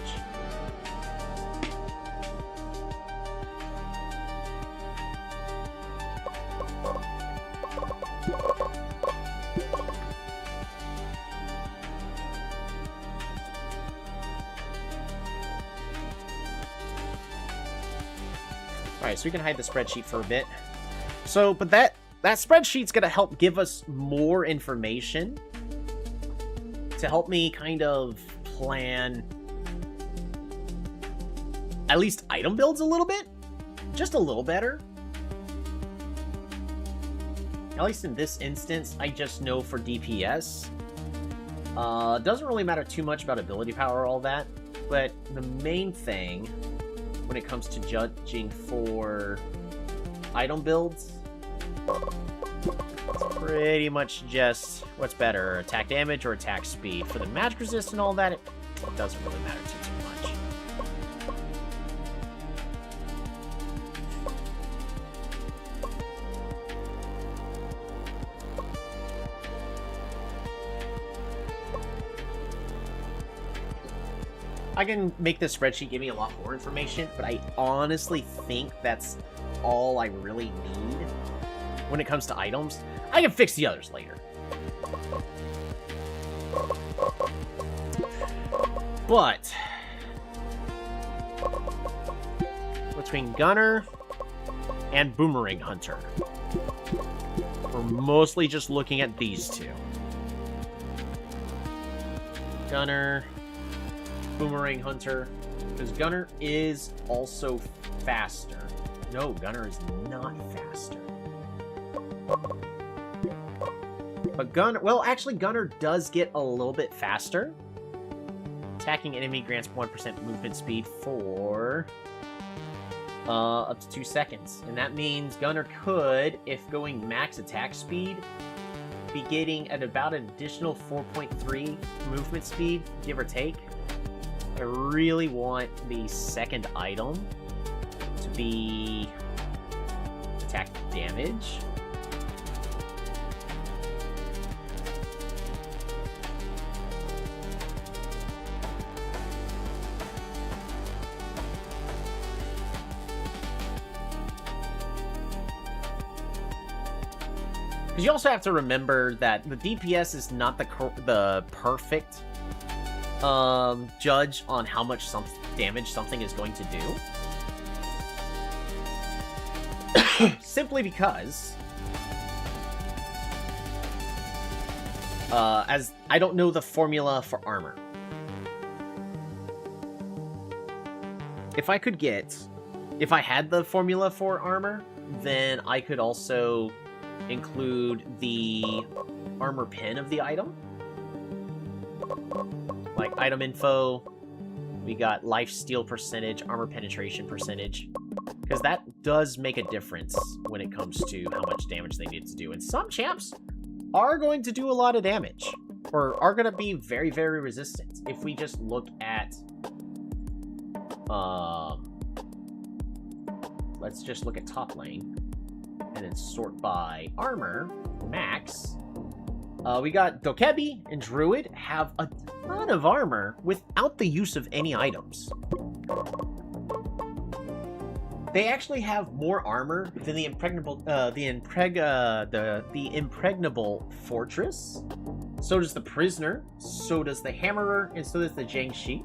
Alright, so we can hide the spreadsheet for a bit. So, but that spreadsheet's gonna help give us more information to help me kind of plan at least item builds a little bit. Just a little better. At least in this instance, I just know for DPS. Doesn't really matter too much about ability power or all that, but the main thing when it comes to judging for item builds, it's pretty much just what's better, attack damage or attack speed. For the magic resist and all that, it doesn't really matter too much. I can make this spreadsheet give me a lot more information, but I honestly think that's all I really need when it comes to items. I can fix the others later. But between Gunner and Boomerang Hunter, we're mostly just looking at these two. Gunner, Boomerang Hunter, because Gunner is also faster. No, Gunner is not faster. But Gunner, well, actually, Gunner does get a little bit faster. Attacking enemy grants 1% movement speed for up to 2 seconds. And that means Gunner could, if going max attack speed, be getting at about an additional 4.3 movement speed, give or take. I really want the second item to be attack damage. Because you also have to remember that the DPS is not the perfect judge on how much damage something is going to do. Simply because as I don't know the formula for armor. If I had the formula for armor, then I could also include the armor pin of the item. Like item info, we got life steal percentage, armor penetration percentage, because that does make a difference when it comes to how much damage they need to do. And some champs are going to do a lot of damage, or are going to be very, very resistant. If we just look at, let's just look at top lane, and then sort by armor, max. We got Dokebi and Druid have a ton of armor without the use of any items. They actually have more armor than the impregnable fortress. So does the prisoner. So does the hammerer, and so does the Jiangshi.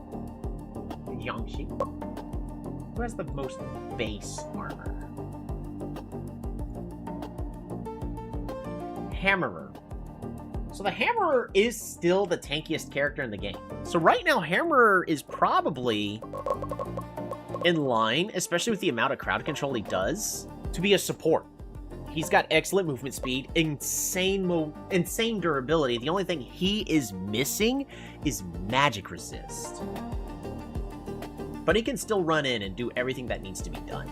Who has the most base armor? Hammerer. So the Hammerer is still the tankiest character in the game. So right now, Hammerer is probably in line, especially with the amount of crowd control he does, to be a support. He's got excellent movement speed, insane durability. The only thing he is missing is magic resist. But he can still run in and do everything that needs to be done.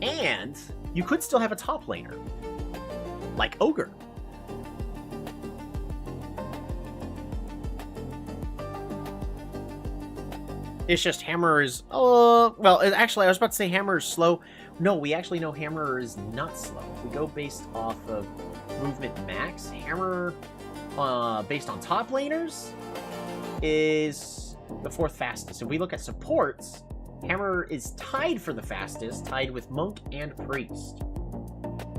And you could still have a top laner, like Ogre. It's just Hammerer is, well, actually, I was about to say Hammerer is slow. No, we actually know Hammerer is not slow. If we go based off of movement max, Hammerer, based on top laners, is the 4th fastest. If we look at supports, Hammerer is tied for the fastest, tied with Monk and Priest.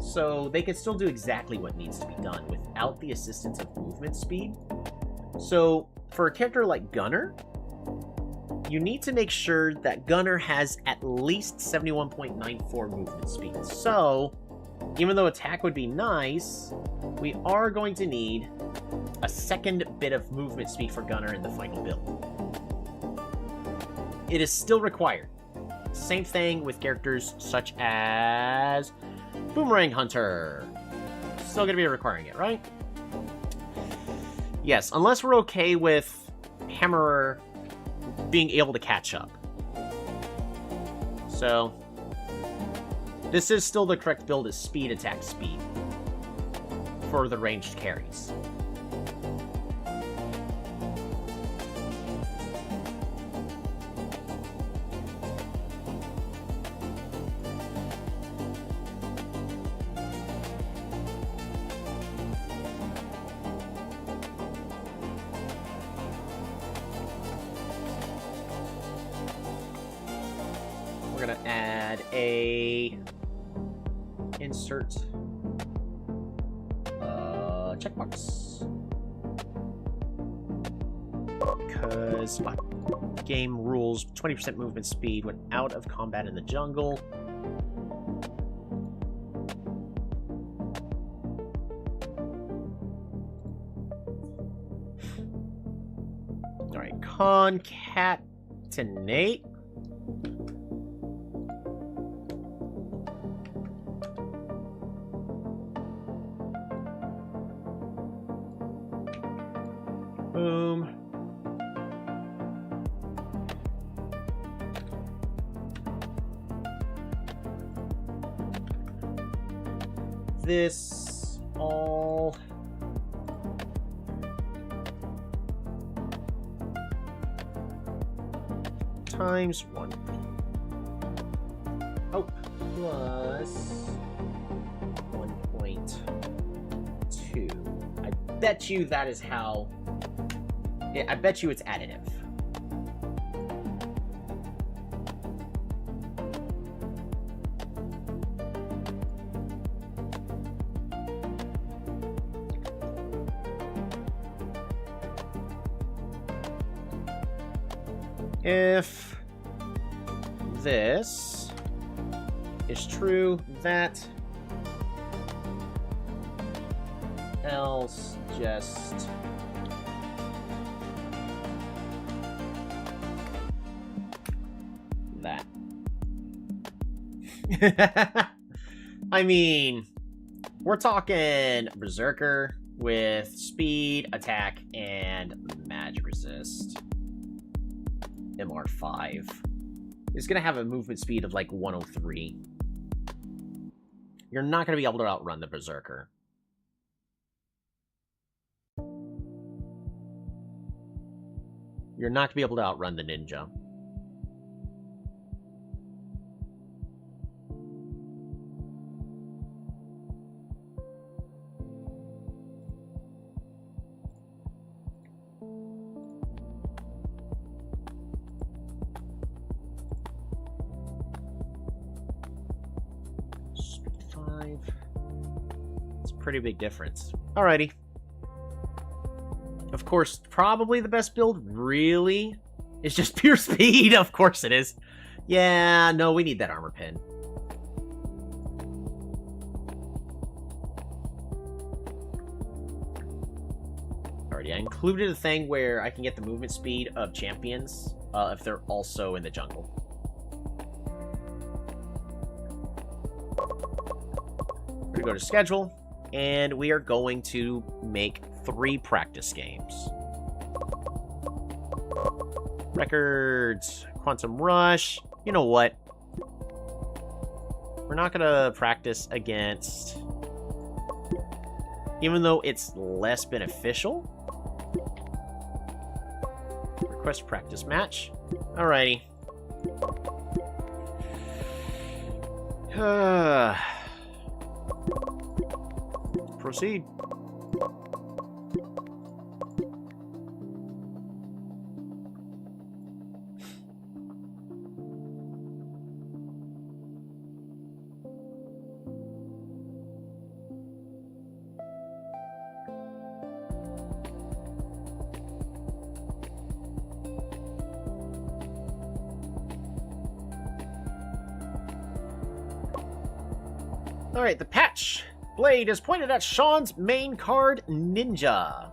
So they can still do exactly what needs to be done without the assistance of movement speed. So for a character like Gunner, you need to make sure that Gunner has at least 71.94 movement speed. So, even though attack would be nice, we are going to need a second bit of movement speed for Gunner in the final build. It is still required. Same thing with characters such as Boomerang Hunter. Still going to be requiring it, right? Yes, unless we're okay with Hammerer being able to catch up. So, this is still the correct build, is speed, attack, speed for the ranged carries. We're gonna add a insert checkbox. Because game rules 20% movement speed when out of combat in the jungle. Alright, concatenate. Boom. This all times 1. Oh, plus 1.2. I bet you that is how... I bet you it's additive. If this is true, that else just that. I mean, we're talking Berserker with speed, attack, and magic resist. MR5 is going to have a movement speed of like 103. You're not going to be able to outrun the Berserker. You're not going to be able to outrun the Ninja. It's a pretty big difference. Alrighty. Of course, probably the best build, really, is just pure speed. Of course it is. Yeah, no, we need that armor pin. Alrighty, I included a thing where I can get the movement speed of champions if they're also in the jungle. We're going to go to schedule, and we are going to make 3 practice games. Records, Quantum Rush. You know what? We're not going to practice against... Even though it's less beneficial. Request practice match. Alrighty. Proceed. Alright, the patch blade is pointed at Sean's main card, Ninja.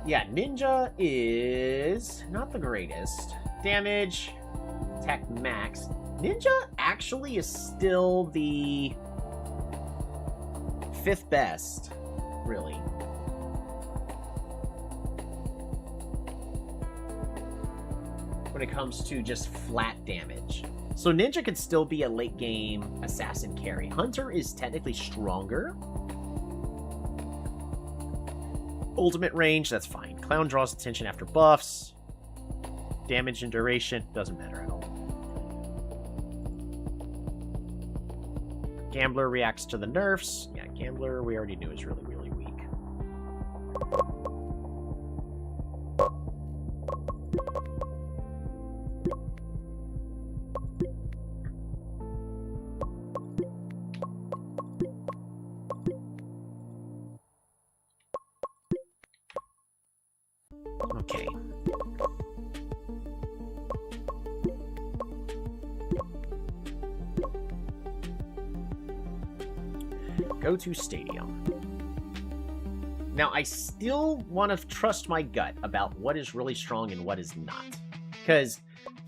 Yeah, Ninja is not the greatest. Damage, attack max. Ninja actually is still the 5th best, really. When it comes to just flat damage. So Ninja could still be a late game assassin carry. Hunter is technically stronger. Ultimate range, that's fine. Clown draws attention after buffs. Damage and duration, doesn't matter at all. Gambler reacts to the nerfs. Yeah, Gambler we already knew is really, really weak. Okay. Go to Stadium. Now, I still want to trust my gut about what is really strong and what is not. Because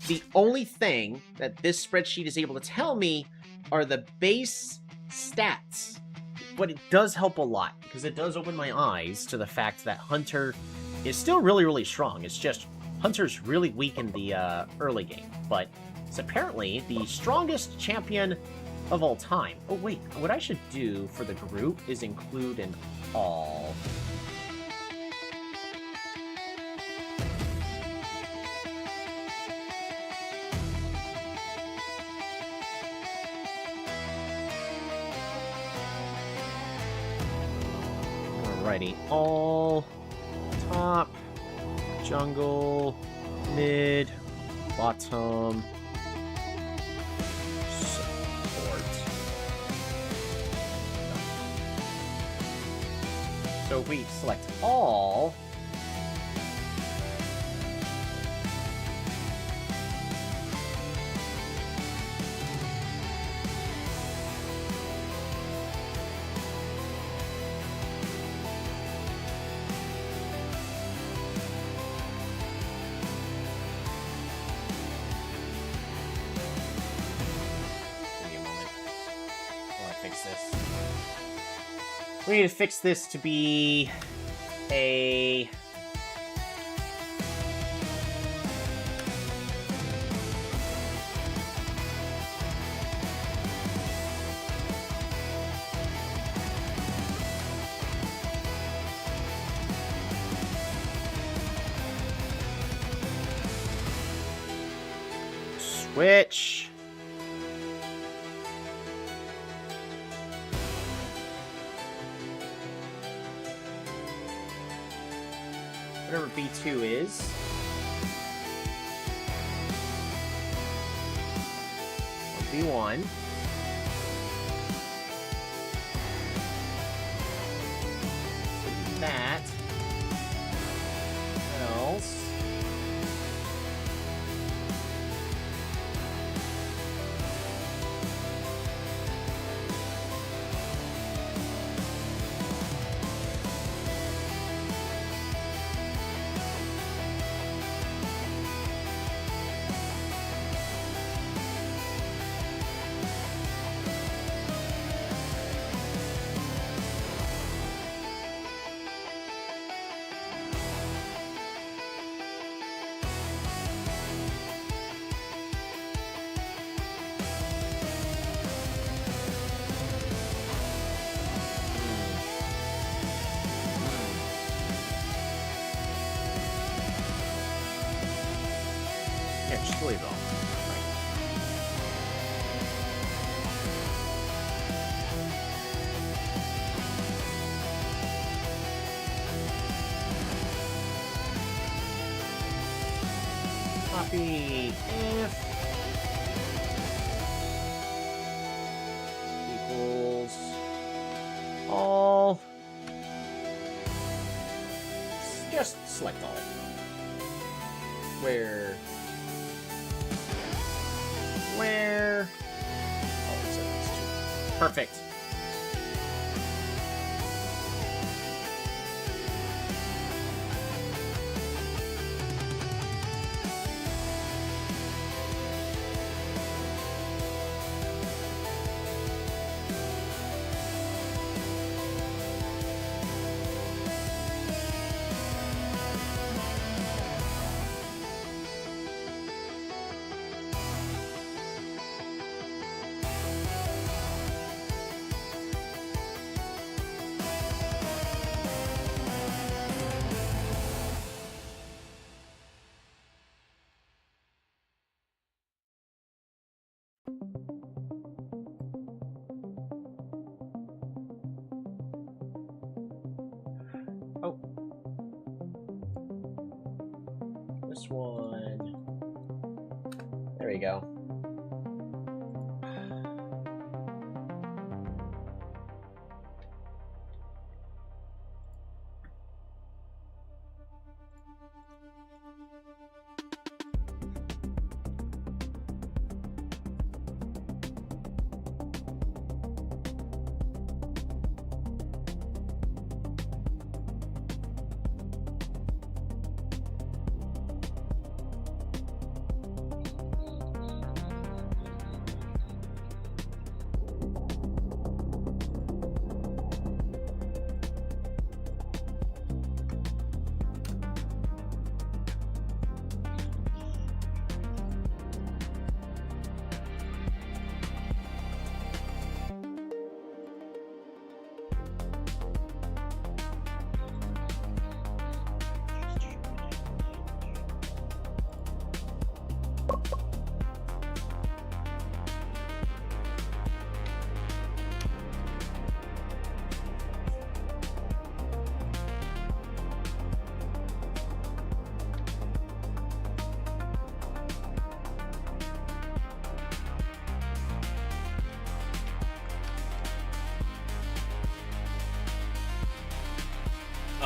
the only thing that this spreadsheet is able to tell me are the base stats. But it does help a lot, because it does open my eyes to the fact that Hunter is still really, really strong. It's just Hunter's really weak in the early game. But it's apparently the strongest champion of all time. Oh, wait. What I should do for the group is include an all. Alrighty. All, top, jungle, mid, bottom, support. So if we select all, give me a moment. I want to fix this. We need to fix this to be a... Switch. Whatever B2 is. Or B1. So do that. Else. Yeah, just leave it all. Copy if equals all. Just select all. Where? Oh, it's these two. Perfect. Oh. This one. There we go.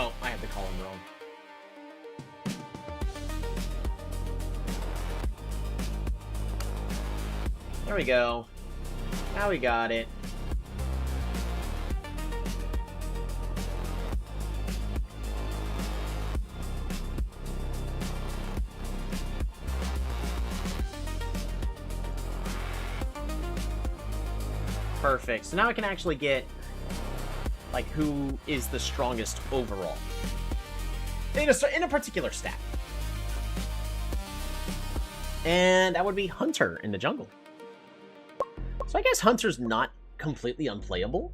Oh, I have the column wrong. There we go. Now we got it. Perfect. So now I can actually get, like, who is the strongest overall in a particular stat. And that would be Hunter in the jungle. So I guess Hunter's not completely unplayable.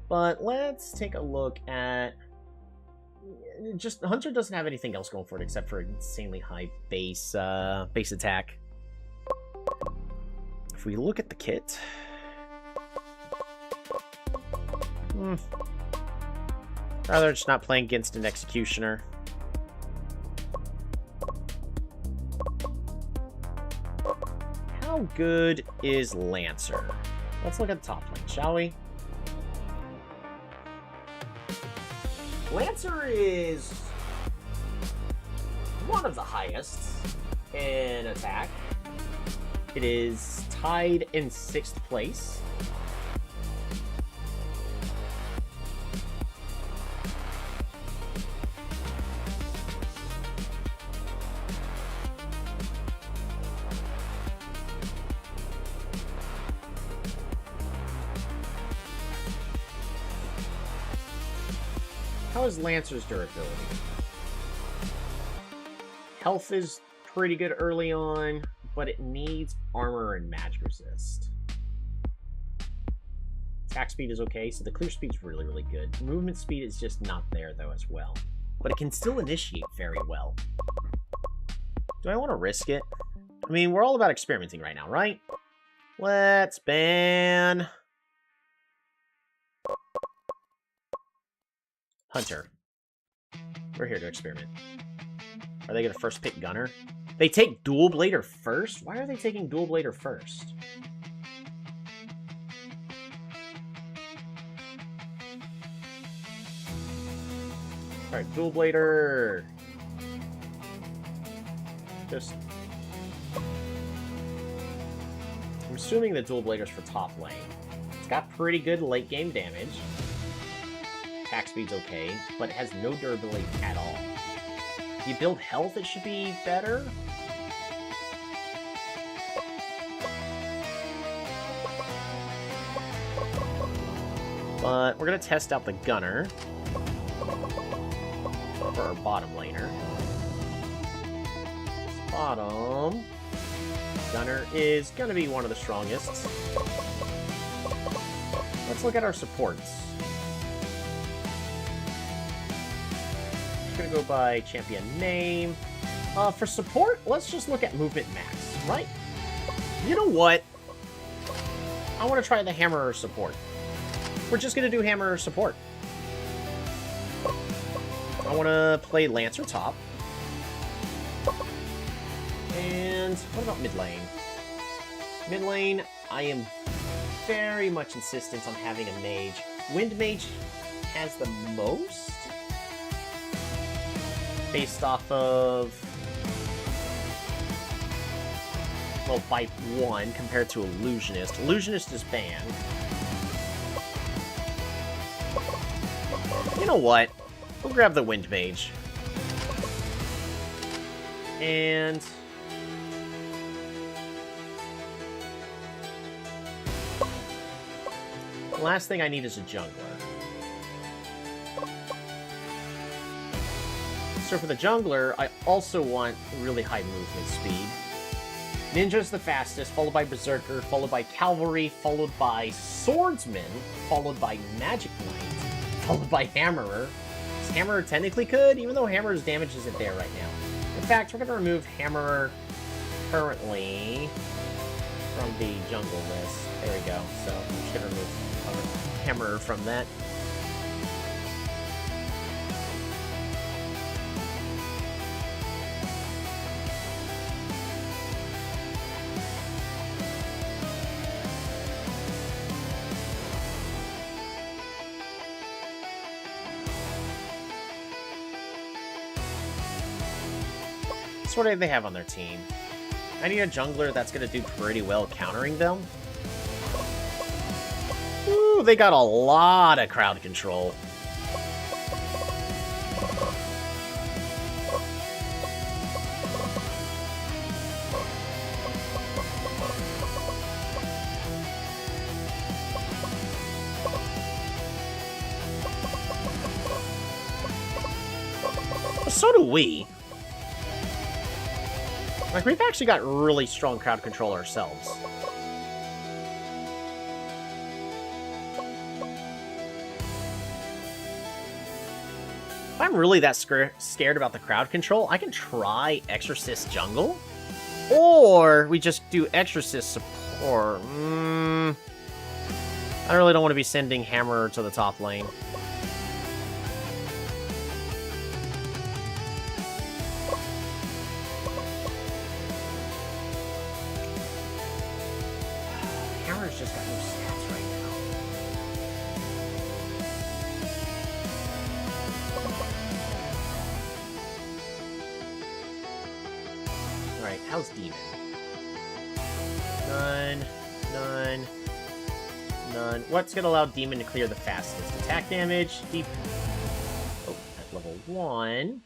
But let's take a look at... Just, Hunter doesn't have anything else going for it except for insanely high base attack. If we look at the kit... rather just not playing against an Executioner. How good is Lancer? Let's look at the top lane, shall we? Lancer is one of the highest in attack. It is tied in 6th place. How is Lancer's durability? Health is pretty good early on, but it needs armor and magic resist. Attack speed is okay, so the clear speed is really, really good. Movement speed is just not there, though, as well. But it can still initiate very well. Do I want to risk it? I mean, we're all about experimenting right now, right? Let's ban... Hunter. We're here to experiment. Are they going to first pick Gunner? They take Dual Blader first? Why are they taking Dual Blader first? Alright, Dual Blader. Just... I'm assuming the Dual Blader's for top lane. It's got pretty good late game damage. Attack speed's okay, but it has no durability at all. If you build health, it should be better. But we're going to test out the Gunner for our bottom laner. Bottom. Gunner is going to be one of the strongest. Let's look at our supports. Gonna go by champion name. For support, let's just look at movement max, right? You know what? I want to try the Hammerer support. We're just gonna do Hammerer support. I want to play Lancer top. And what about mid lane? Mid lane, I am very much insistent on having a mage. Wind Mage has the most? Based off of, well, by 1 compared to Illusionist. Illusionist is banned. You know what? We'll grab the Wind Mage. And... the last thing I need is a jungler. So for the jungler, I also want really high movement speed. Ninja's the fastest, followed by Berserker, followed by Cavalry, followed by Swordsman, followed by Magic Knight, followed by Hammerer. Hammerer technically could, even though Hammerer's damage isn't there right now. In fact, we're going to remove Hammerer currently from the jungle list. There we go. So I'm just going to remove Hammerer from that. So what do they have on their team? I need a jungler that's going to do pretty well countering them. Ooh, they got a lot of crowd control. So do we. Like, we've actually got really strong crowd control ourselves. If I'm really that scared about the crowd control, I can try Exorcist Jungle. Or we just do Exorcist support. I really don't want to be sending Hammer to the top lane. Hammer's just got no stats right now. Alright, how's Demon? None. What's going to allow Demon to clear the fastest? Attack damage, deep... Oh, at level 1.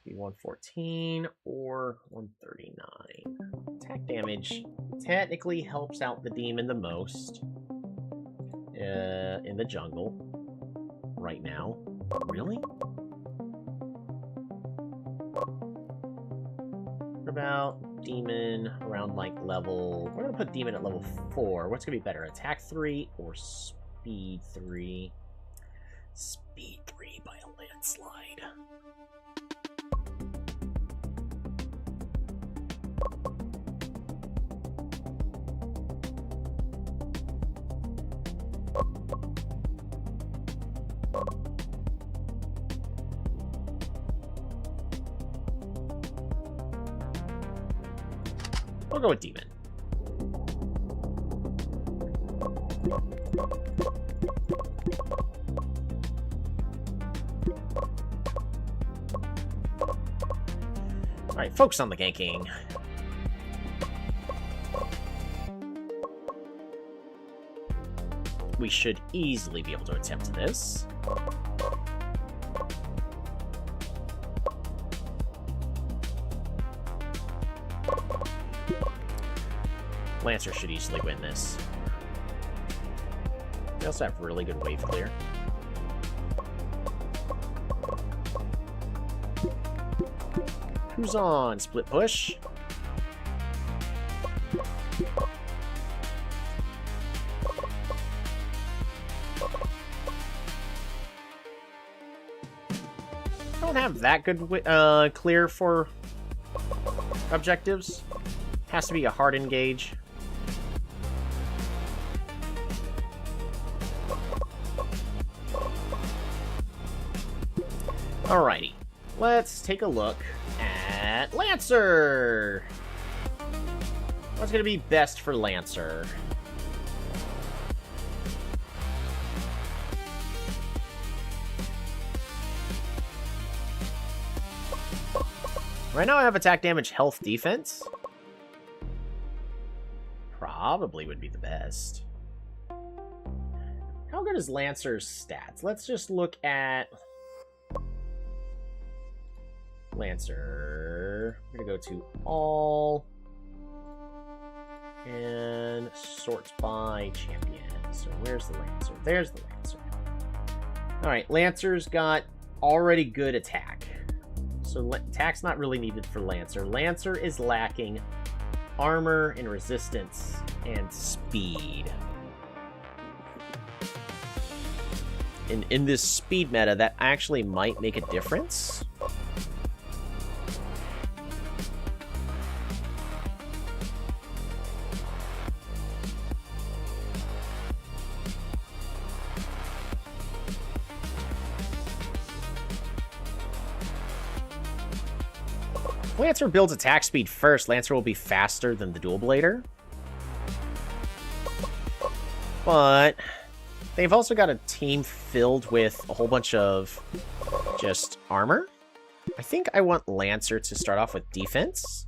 v0.14 or 139. Attack damage technically helps out the Demon the most. In the jungle. Right now. Really? What about Demon around, like, level... We're going to put Demon at level 4. What's going to be better? Attack 3 or Speed 3? Speed 3 by a landslide. We'll go with Demon. Alright, focus on the ganking. We should easily be able to attempt this. Lancer should easily win this. They also have really good wave clear. Who's on? Split push. Don't have that good clear for objectives. Has to be a hard engage. Alrighty, let's take a look at Lancer. What's going to be best for Lancer? Right now I have attack, damage, health, defense. Probably would be the best. How good is Lancer's stats? Let's just look at Lancer. We're gonna go to all and sort by champion. So where's the Lancer? There's the Lancer. Alright, Lancer's got already good attack. So attack's not really needed for Lancer. Lancer is lacking armor and resistance and speed. And in this speed meta, that actually might make a difference. If Lancer builds attack speed first, Lancer will be faster than the Dual Blader. But they've also got a team filled with a whole bunch of just armor. I think I want Lancer to start off with defense,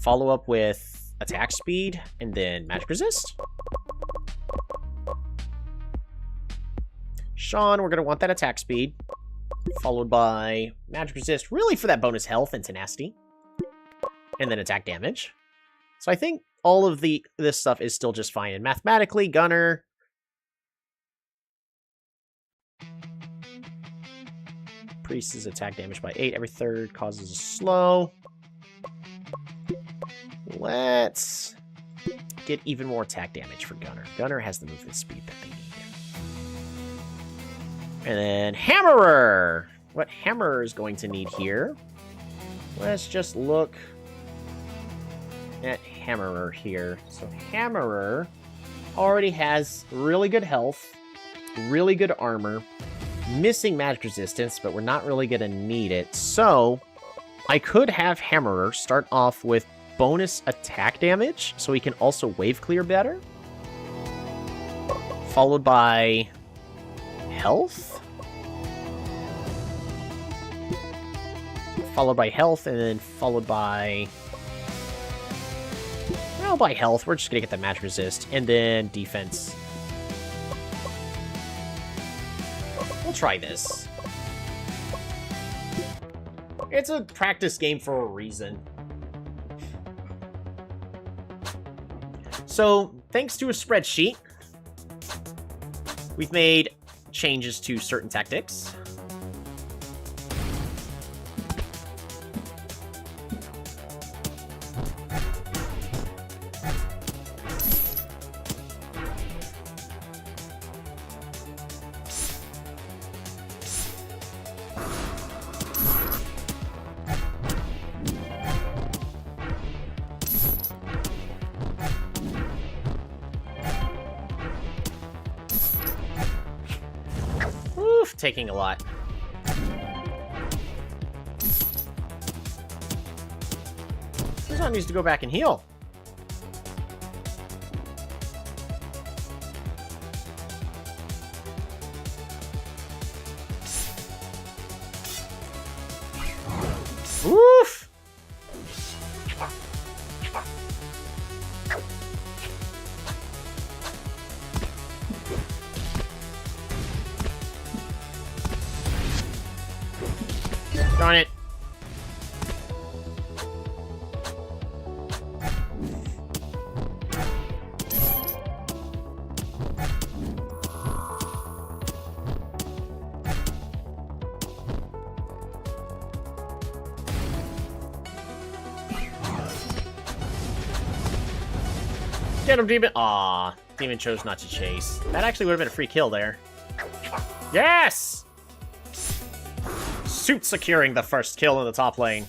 follow up with attack speed, and then magic resist. Sean, we're going to want that attack speed, followed by magic resist, really for that bonus health and tenacity, and then attack damage. So I think all of this stuff is still just fine. And mathematically, Gunner... Increases attack damage by 8 every third, causes a slow. Let's get even more attack damage for Gunner. Gunner has the movement speed that they need. And then Hammerer! What Hammerer is going to need here... Let's just look at Hammerer here. So Hammerer already has really good health, really good armor, missing magic resistance, but we're not really going to need it. So I could have Hammerer start off with bonus attack damage, so he can also wave clear better. Followed by health. Followed by health, and then followed by... Well, by health. We're just going to get the magic resist. And then defense. We'll try this. It's a practice game for a reason. So, thanks to a spreadsheet, we've made changes to certain tactics. Taking a lot. Susan needs to go back and heal. Oof! Darn it. Get him, Demon. Aw, Demon chose not to chase. That actually would have been a free kill there. Yes! Suit securing the first kill in the top lane.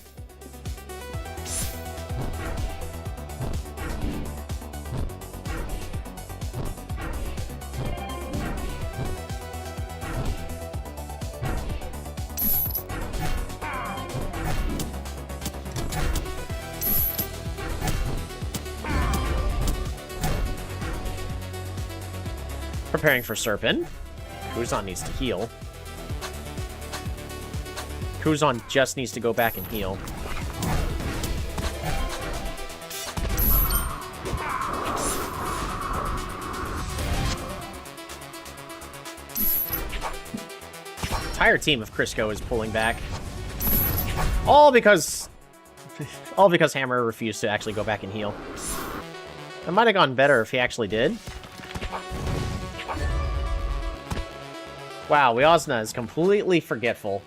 Preparing for Serpent. Kuzan needs to heal. Kuzan just needs to go back and heal. Entire team of Crisco is pulling back. All because Hammer refused to actually go back and heal. It might have gone better if he actually did. Wow, Wyazna is completely forgetful.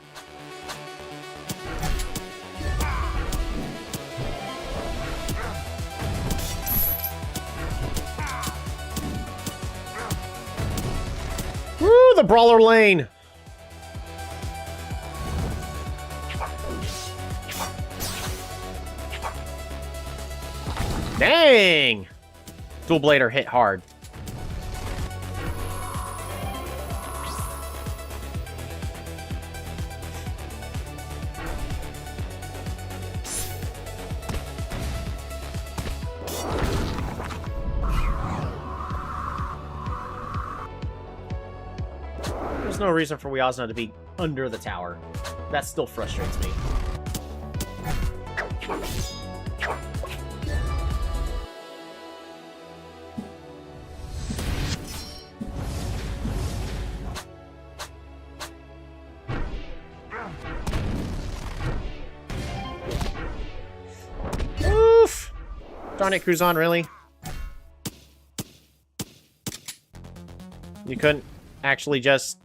Woo, the brawler lane! Dang! Dual Blader hit hard. There's no reason for Wyazna to be under the tower. That still frustrates me. Oof! Darn it, Cruzon, really? You couldn't actually just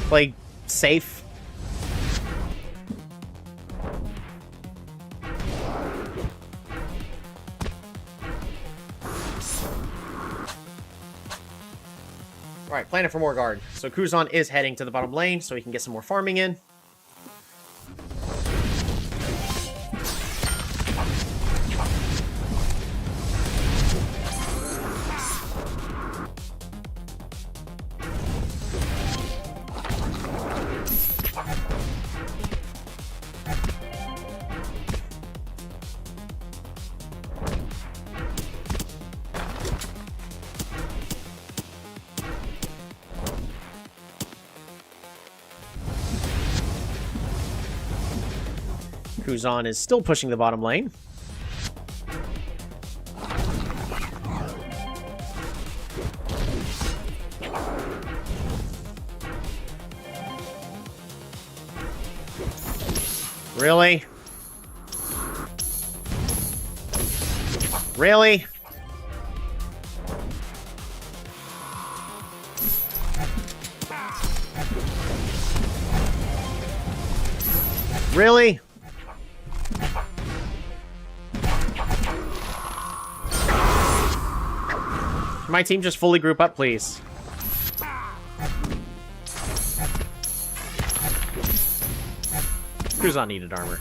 play safe? Alright, planning for more guard. So Cruzon is heading to the bottom lane so he can get some more farming in. Cruzon is still pushing the bottom lane. Really? Really? Really? Can my team just fully group up, please? Cruzon needed armor.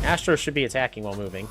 Astro should be attacking while moving.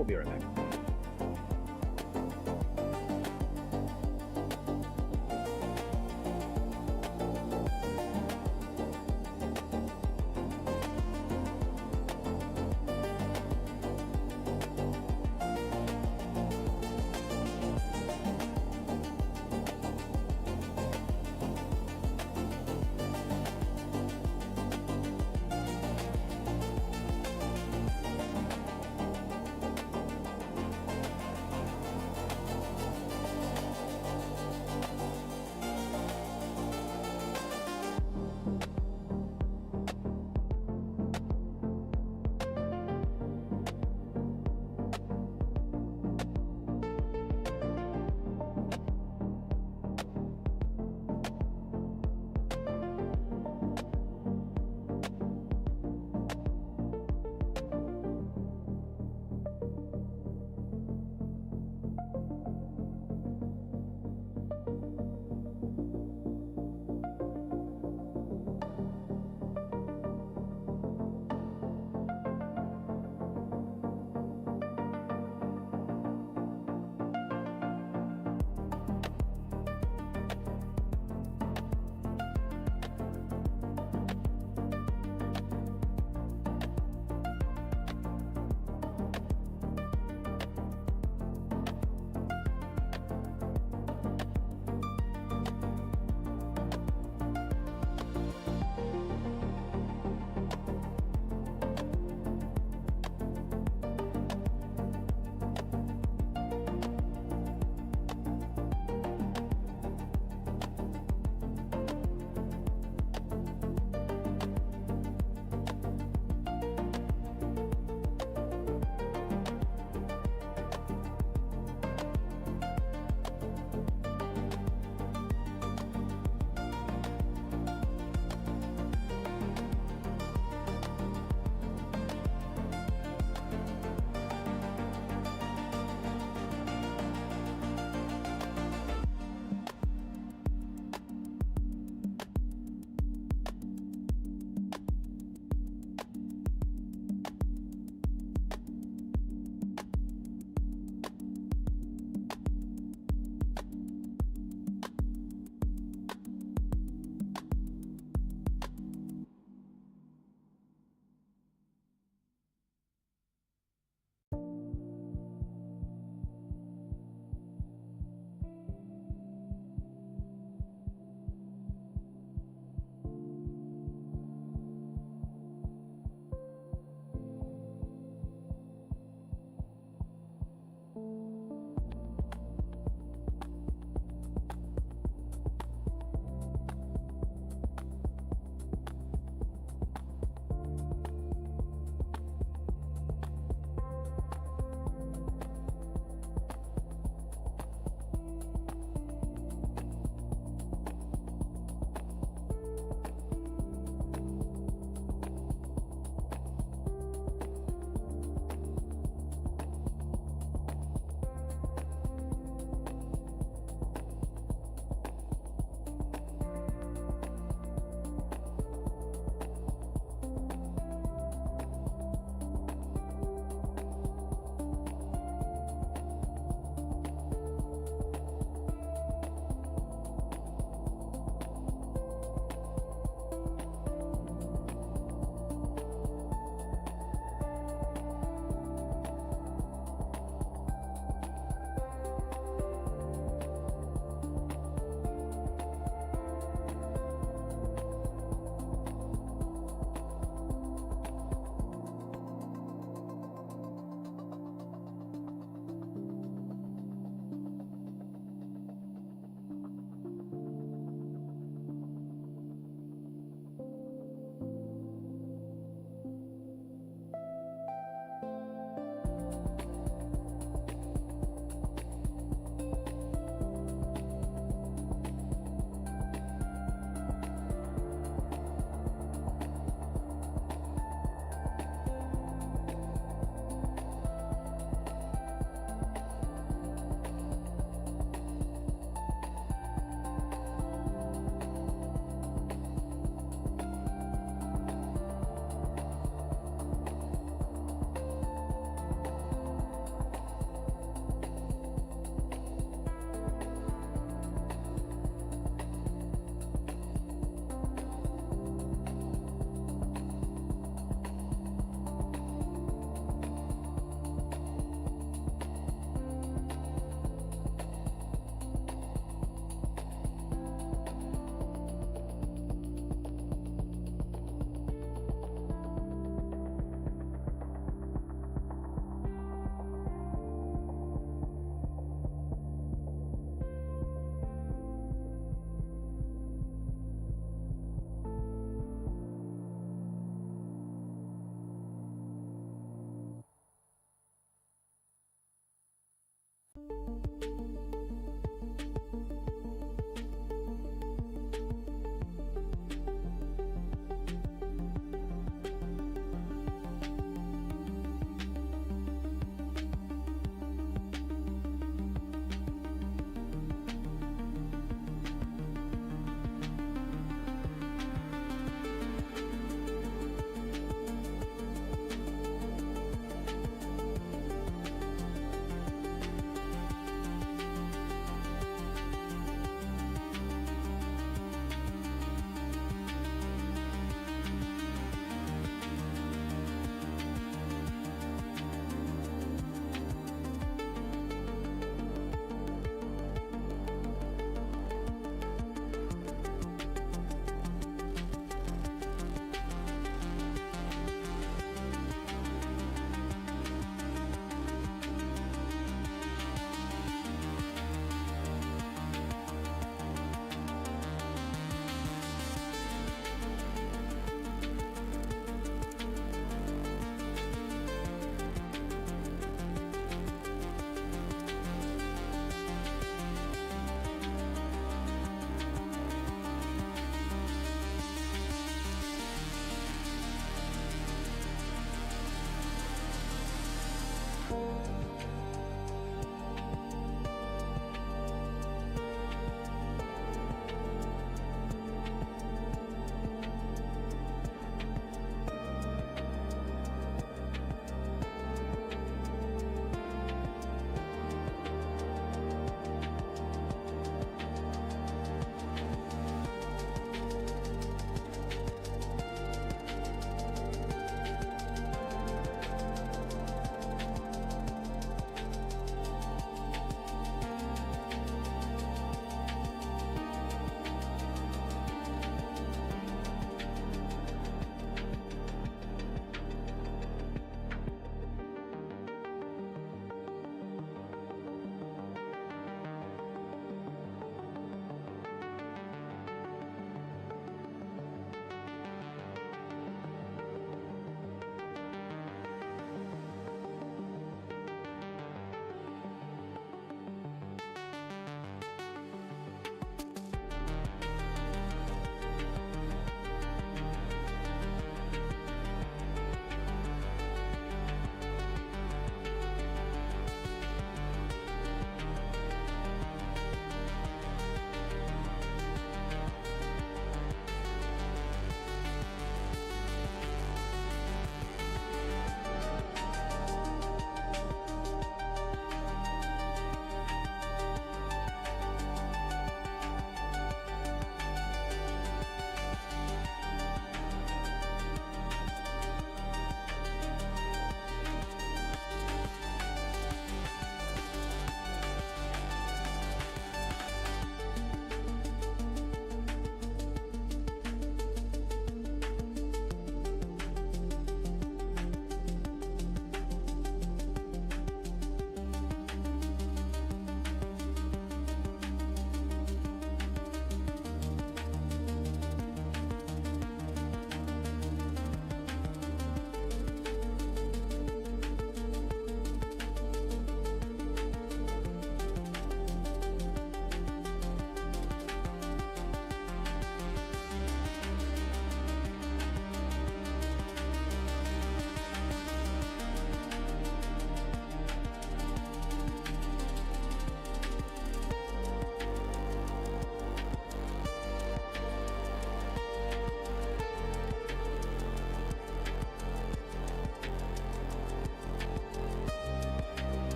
We'll be right back.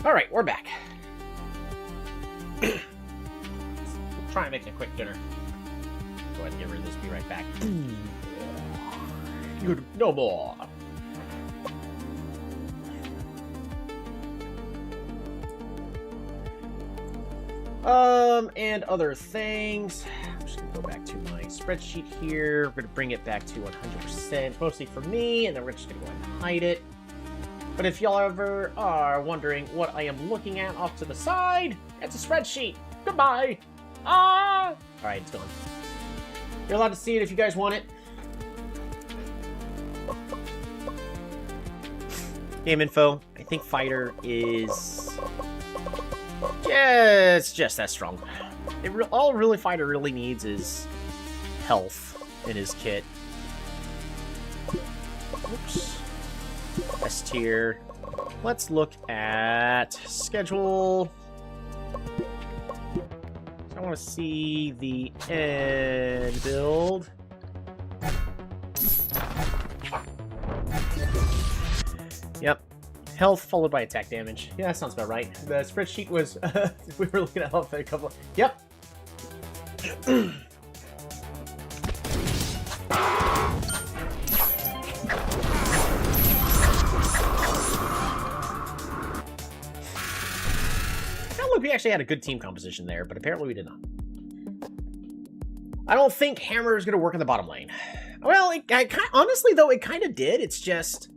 Alright, we're back. Try and make a quick dinner. Go ahead and get rid of this. Be right back. Good. No more. And other things. I'm just gonna go back to my spreadsheet here. We're gonna bring it back to 100%, mostly for me, and then we're just gonna go ahead and hide it. But if y'all ever are wondering what I am looking at off to the side, it's a spreadsheet. Goodbye. Ah! Alright, it's gone. You're allowed to see it if you guys want it. Game info. I think Fighter is... yeah, it's just that strong. All really Fighter really needs is health in his kit. Oops. S tier. Let's look at schedule. I want to see the end build. Yep. Health followed by attack damage. Yeah, that sounds about right. The spreadsheet was... we were looking at health a couple... Yep. We actually had a good team composition there, but apparently we did not. I don't think Hammer is going to work in the bottom lane. Well, honestly, though, it kind of did. It's just...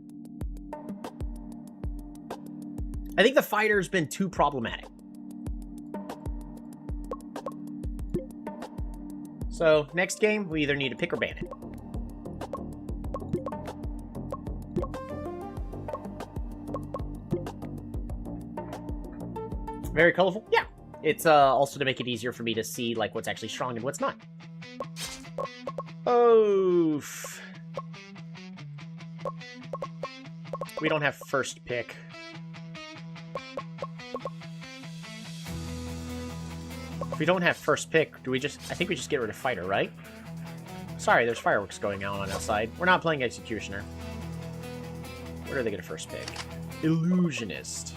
I think the Fighter's been too problematic. So, next game, we either need to pick or ban it. Very colorful? Yeah. It's also to make it easier for me to see like what's actually strong and what's not. Oof. We don't have first pick. If we don't have first pick, do we just... I think we just get rid of Fighter, right? Sorry, there's fireworks going on outside. We're not playing Executioner. Where do they get a first pick? Illusionist.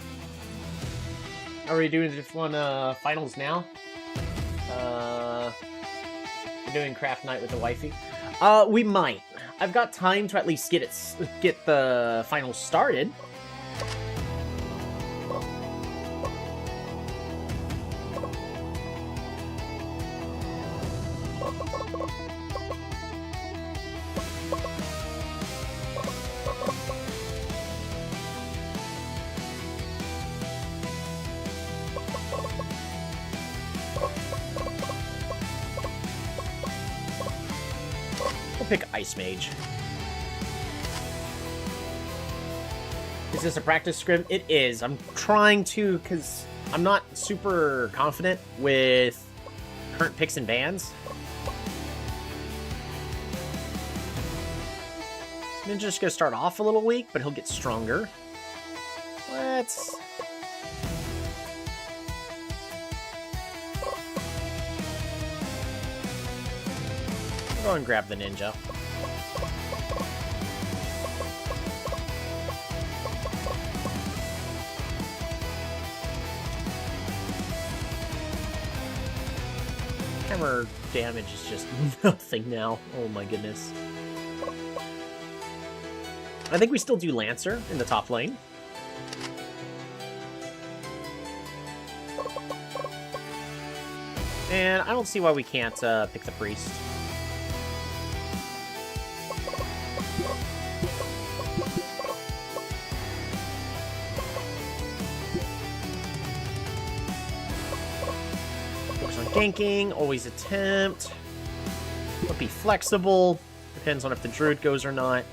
Are we doing finals now? We're doing craft night with the wifey. We might. I've got time to at least get the finals started. Pick Ice Mage. Is this a practice scrim? It is. I'm trying to, because I'm not super confident with current picks and bans. Ninja's gonna start off a little weak, but he'll get stronger. Let's... go and grab the ninja. Hammer damage is just nothing now. Oh my goodness. I think we still do Lancer in the top lane. And I don't see why we can't pick the priest. Ganking, always attempt. But be flexible. Depends on if the druid goes or not.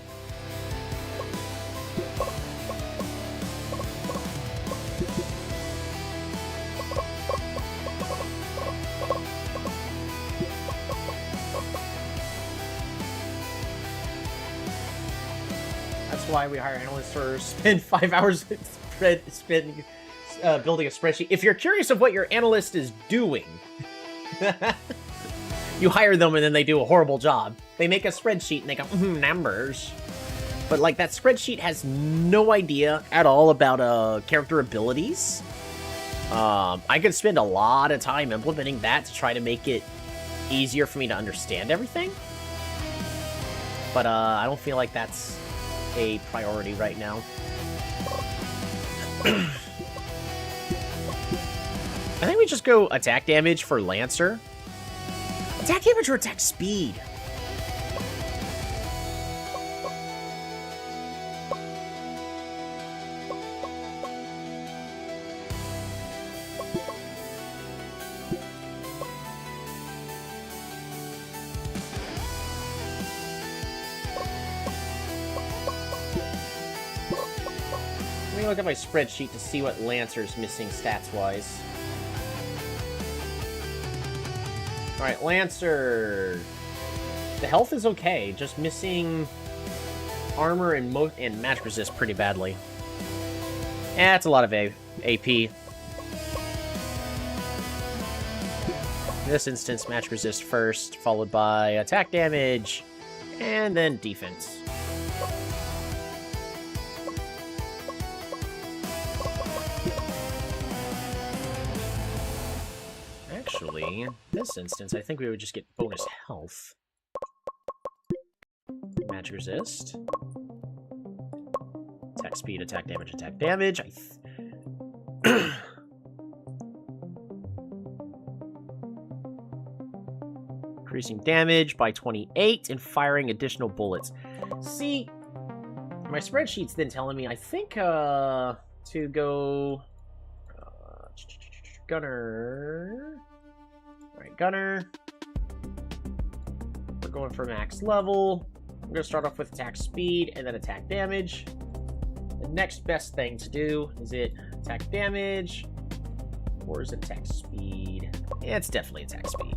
That's why we hire analysts or spend 5 hours building a spreadsheet. If you're curious of what your analyst is doing, you hire them and then they do a horrible job. They make a spreadsheet and they go, numbers. But, like, that spreadsheet has no idea at all about character abilities. I could spend a lot of time implementing that to try to make it easier for me to understand everything. But I don't feel like that's a priority right now. I think we just go attack damage for Lancer. Attack damage or attack speed? Let me look at my spreadsheet to see what Lancer's missing stats-wise. Alright, Lancer. The health is okay, just missing armor and magic resist pretty badly. That's a lot of AP. In this instance, magic resist first, followed by attack damage, and then defense. Actually, in this instance, I think we would just get bonus health. Magic resist. Attack speed, attack damage, attack damage. Increasing damage by 28 and firing additional bullets. See, my spreadsheet's then telling me, I think, to go... Gunner... Alright, Gunner. We're going for max level. I'm going to start off with attack speed and then attack damage. The next best thing to do is it attack damage or is it attack speed? Yeah, it's definitely attack speed.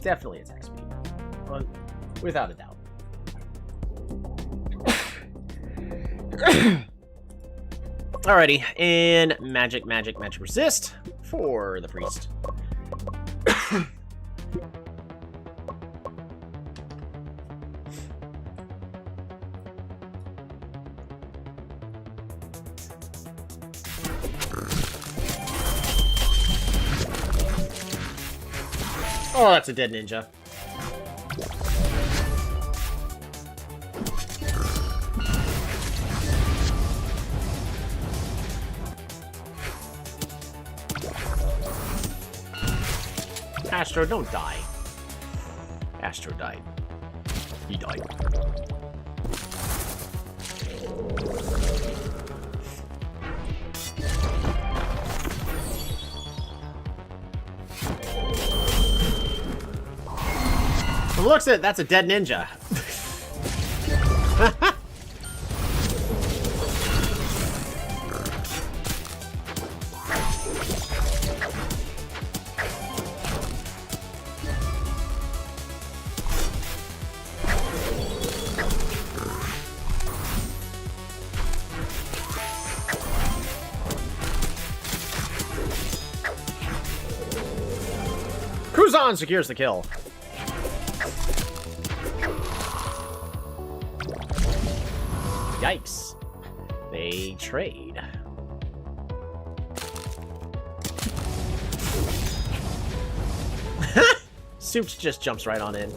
Definitely attack speed. Without a doubt. Alrighty, and magic resist for the priest. Oh, that's a dead ninja. Astro, don't die. Astro died. He died. From the looks at it, that's a dead ninja. Cruzon secures the kill. Yikes. They trade. Soups just jumps right on in.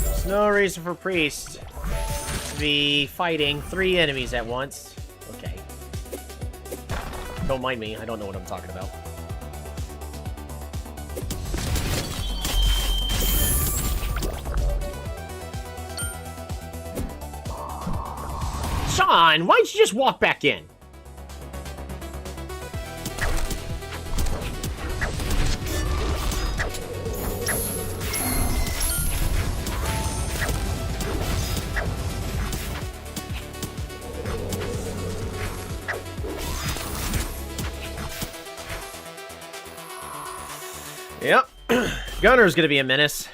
There's no reason for Priest to be fighting 3 enemies at once. Okay. Don't mind me, I don't know what I'm talking about. Sean, why'd you just walk back in? Yep. Gunner's gonna be a menace.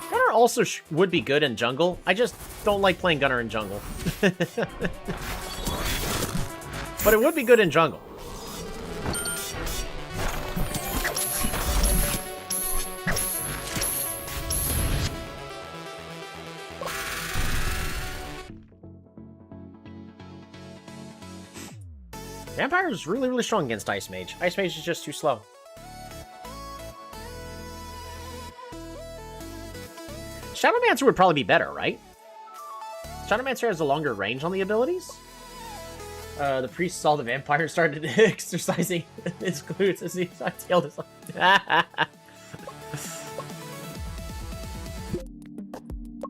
Gunner also would be good in jungle. I just don't like playing Gunner in jungle. But it would be good in jungle. Vampire is really, really strong against Ice Mage. Ice Mage is just too slow. Shadowmancer would probably be better, right? Shadowmancer has a longer range on the abilities. The priest saw the vampire started exercising his glutes as he exhaled his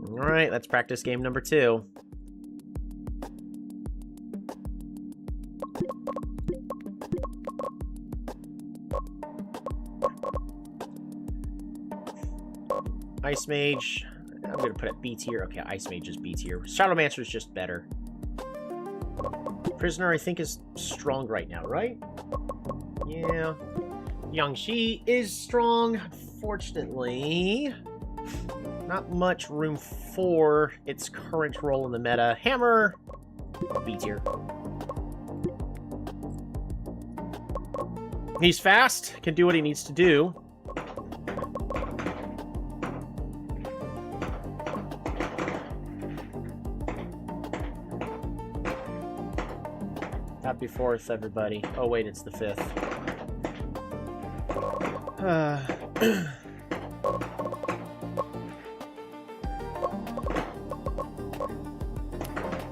Alright, let's practice game number 2. Ice Mage. I'm gonna put it B tier. Okay, Ice Mage is B tier. Shadowmancer is just better. Prisoner, I think, is strong right now, right? Yeah. Yangshi is strong. Unfortunately, not much room for its current role in the meta. Hammer, B tier. He's fast, can do what he needs to do. Happy 4th, everybody. Oh, wait, it's the 5th.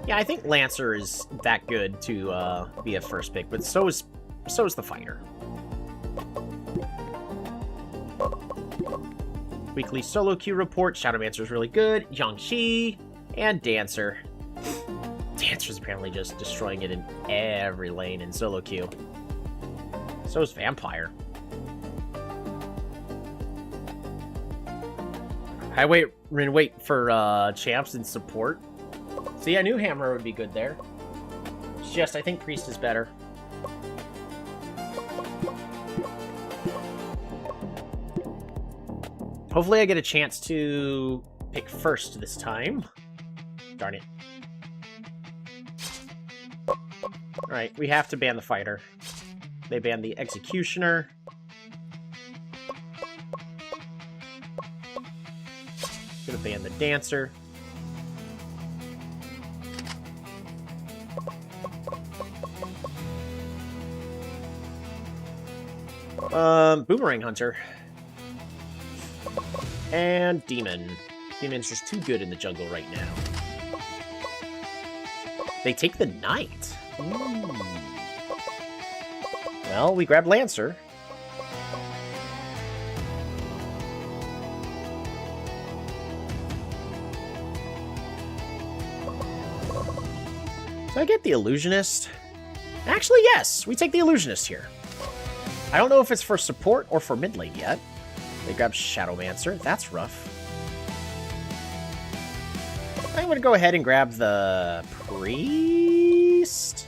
Yeah, I think Lancer is that good to be a first pick, but so is the fighter. Weekly solo queue report. Shadowmancer is really good. Yangshi and Dancer. Dancer's apparently just destroying it in every lane in solo queue. So is Vampire. We're gonna wait for champs and support. See, I knew Hammer would be good there. It's just, I think Priest is better. Hopefully I get a chance to pick first this time. Darn it. Alright, we have to ban the fighter. They banned the executioner. Gonna ban the dancer. Boomerang hunter. And demon. Demon's just too good in the jungle right now. They take the knight. Ooh. Well, we grab Lancer. Do I get the Illusionist? Actually, yes. We take the Illusionist here. I don't know if it's for support or for mid lane yet. They grab Shadowmancer. That's rough. I'm going to go ahead and grab the Priest.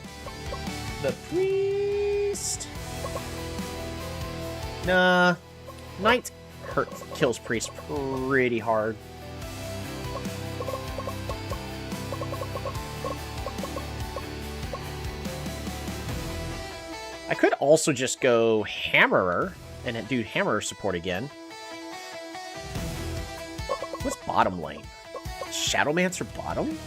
The Priest. Nah. Knight kills Priest pretty hard. I could also just go Hammerer and do Hammerer support again. What's bottom lane? Shadowmancer bottom?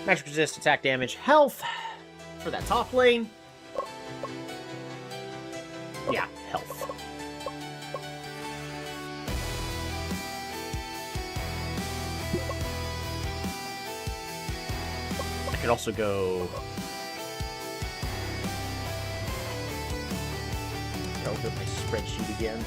Magic resist, attack damage, health for that top lane. Yeah, health. I could also go... I'll open my spreadsheet again.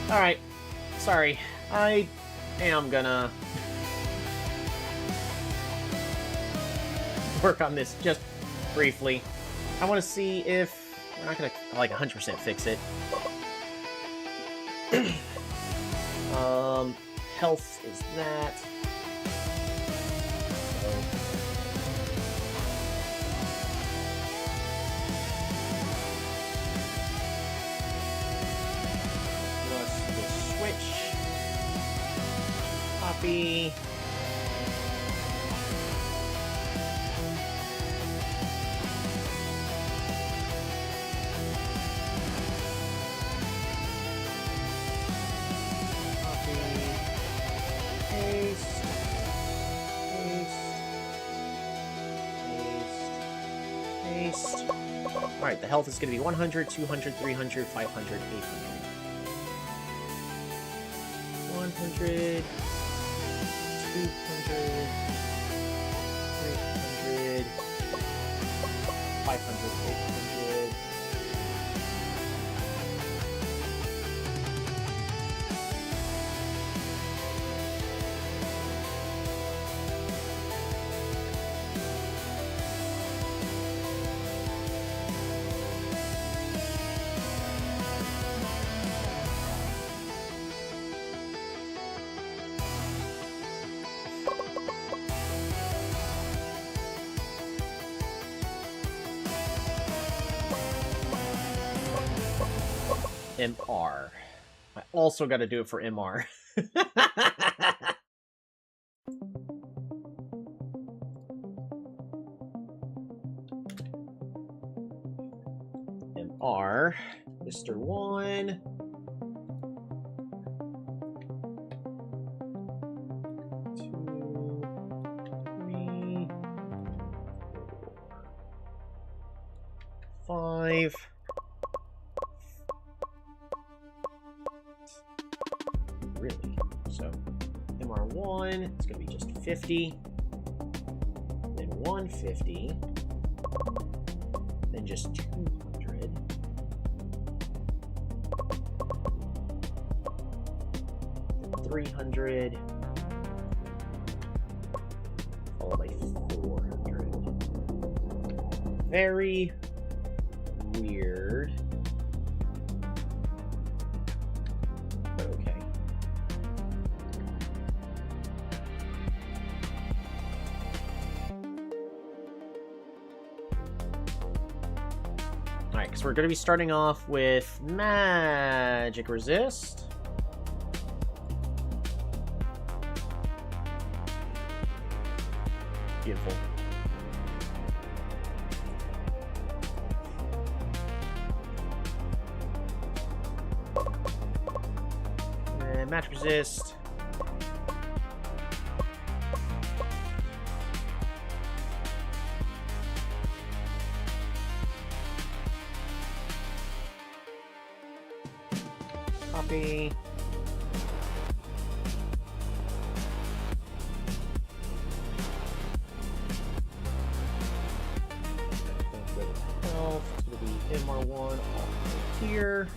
Alright, sorry. I am gonna work on this just briefly. I want to see if... We're not gonna, like, 100% fix it. Health is that. Copy. Alright, the health is going to be 100, 200, 300, 500, 800. 100, 200, 300, 500, 800. MR. I also got to do it for MR. MR, Mr. 1. Five. Really? So MR1, it's going to be just 50. Then 150. Then just 200. Then 300. Followed by 400. Very weird. But okay. Alright, because we're going to be starting off with Magic Resist. Beautiful. And Magic Resist. Copy. Health. It's going to be MR1 off here.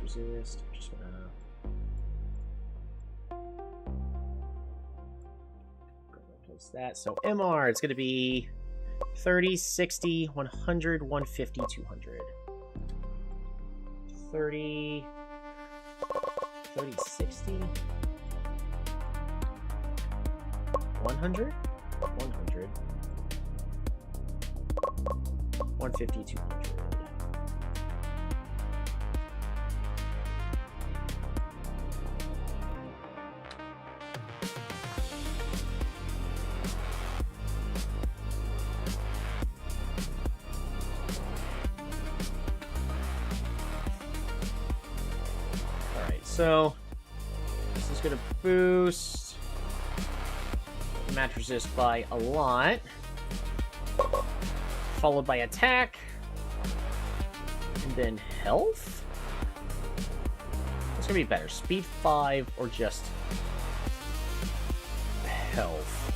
Resist. I'm just gonna replace that. So MR, it's gonna be 30, 60, 100, 150, 200. 30, 60, 100, 100, 150, 200. So this is going to boost Magic Resist by a lot, followed by attack, and then health. What's going to be better, speed 5 or just health?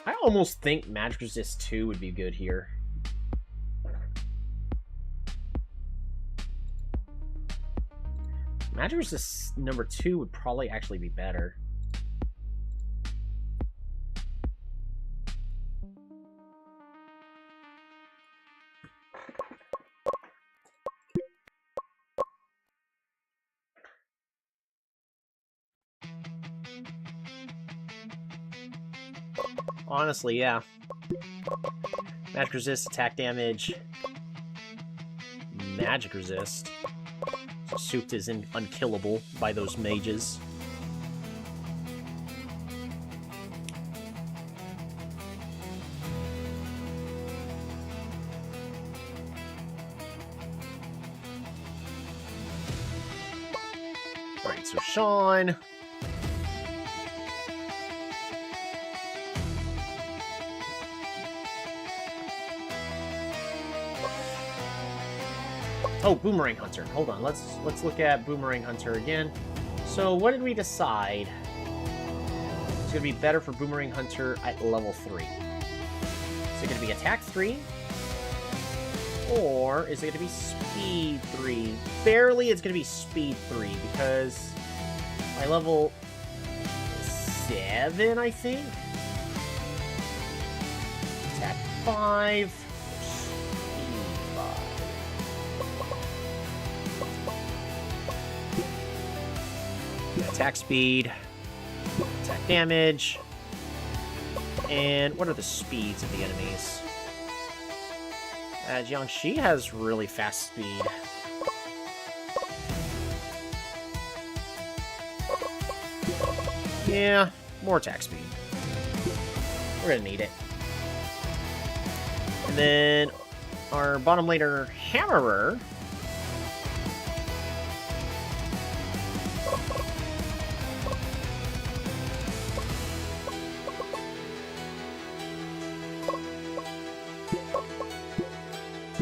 I almost think Magic Resist 2 would be good here. Magic Resist number 2 would probably actually be better. Honestly, yeah. Magic resist, attack damage. Magic resist. So Souped is unkillable by those mages. Alright, so Sean. Oh, Boomerang Hunter. Hold on, let's look at Boomerang Hunter again. So what did we decide? It's gonna be better for Boomerang Hunter at level 3. Is it gonna be attack 3? Or is it gonna be speed 3? Barely it's gonna be speed 3 because by level 7, I think. Attack 5. Attack speed, attack damage, and what are the speeds of the enemies? Jiangxi has really fast speed. Yeah, more attack speed. We're gonna need it. And then our bottom laner, Hammerer.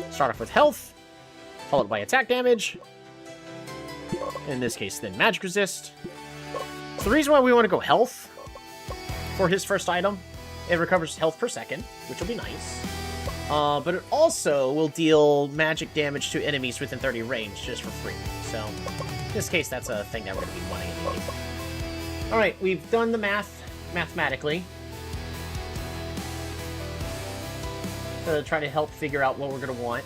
Start off with health, followed by attack damage. In this case, then magic resist. So the reason why we want to go health for his first item, it recovers health per second, which will be nice. But it also will deal magic damage to enemies within 30 range just for free. So in this case, that's a thing that we're going to be wanting anyway. All right, we've done the math mathematically. To try to help figure out what we're going to want.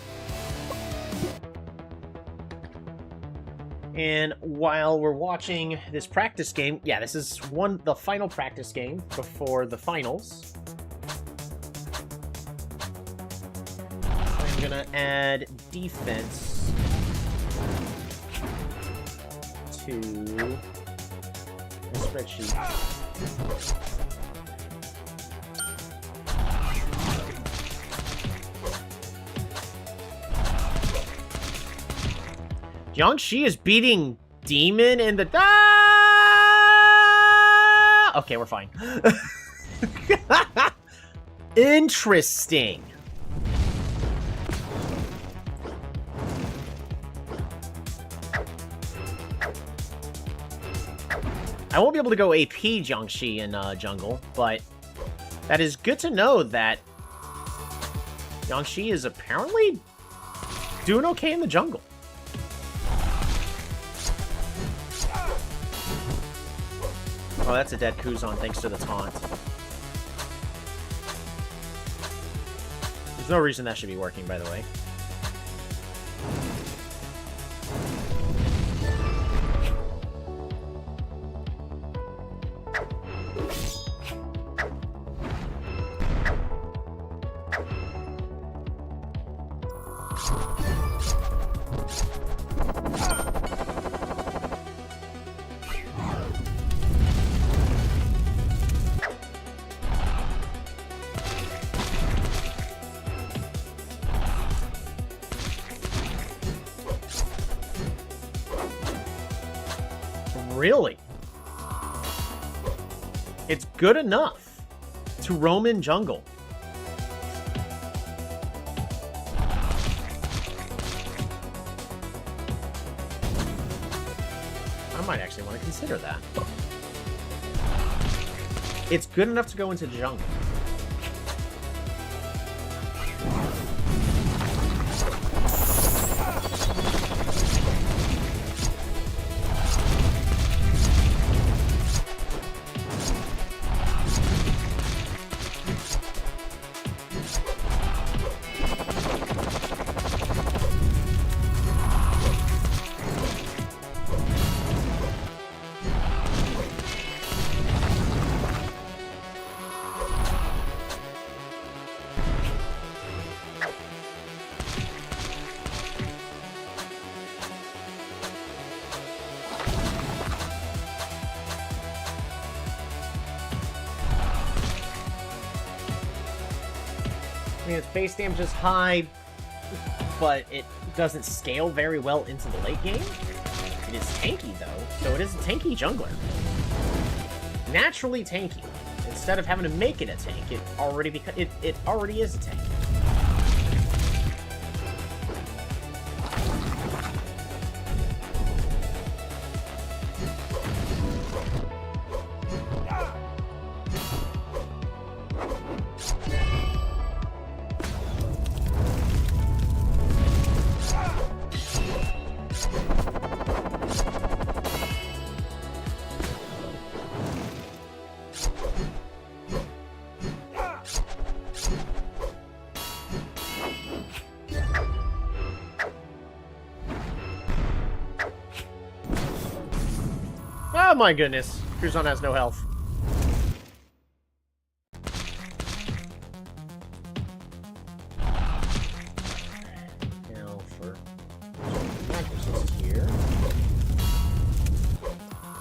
And while we're watching this practice game, yeah, this is the final practice game before the finals. I'm going to add defense to the spreadsheet. Jiangxi is beating Demon in the... Ah! Okay, we're fine. Interesting. I won't be able to go AP Jiangxi in jungle, but that is good to know that Jiangxi is apparently doing okay in the jungle. Oh, that's a dead Kuzan thanks to the taunt. There's no reason that should be working, by the way. Really? It's good enough to roam in jungle. I might actually want to consider that. It's good enough to go into the jungle. I mean, its base damage is high, but it doesn't scale very well into the late game. It is tanky, though, so it is a tanky jungler. Naturally tanky. Instead of having to make it a tank, it already is a tank. Oh my goodness. Cruzon has no health. Now for mattresses here.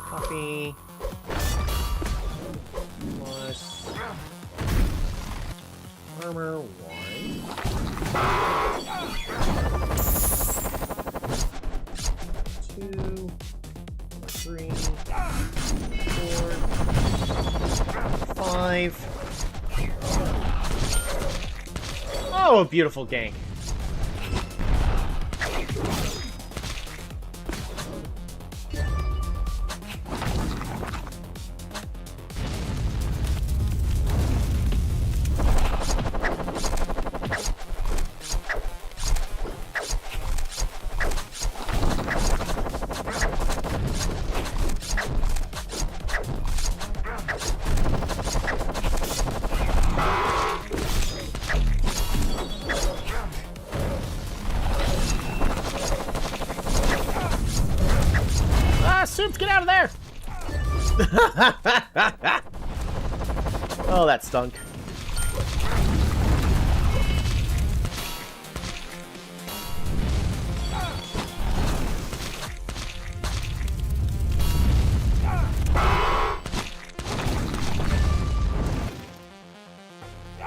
Coffee. Plus armor 1. 2. 3, 4, 5. Oh, a beautiful gank. Soups, get out of there! Oh, that stunk.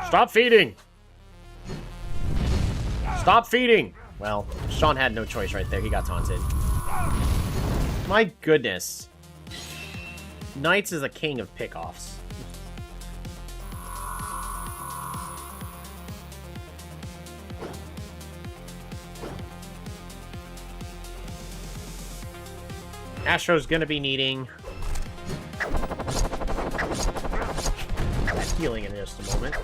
Stop feeding! Stop feeding! Well, Sean had no choice right there. He got taunted. My goodness. Knights is a king of pickoffs. Astro's gonna be needing that healing in just a moment.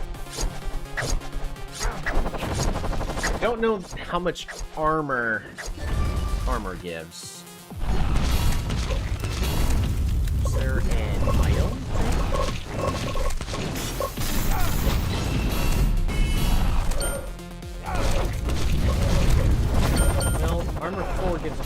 Don't know how much armor gives. Is there an item? Well, armor 4 gives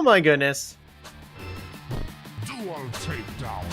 oh my goodness. Dual takedown.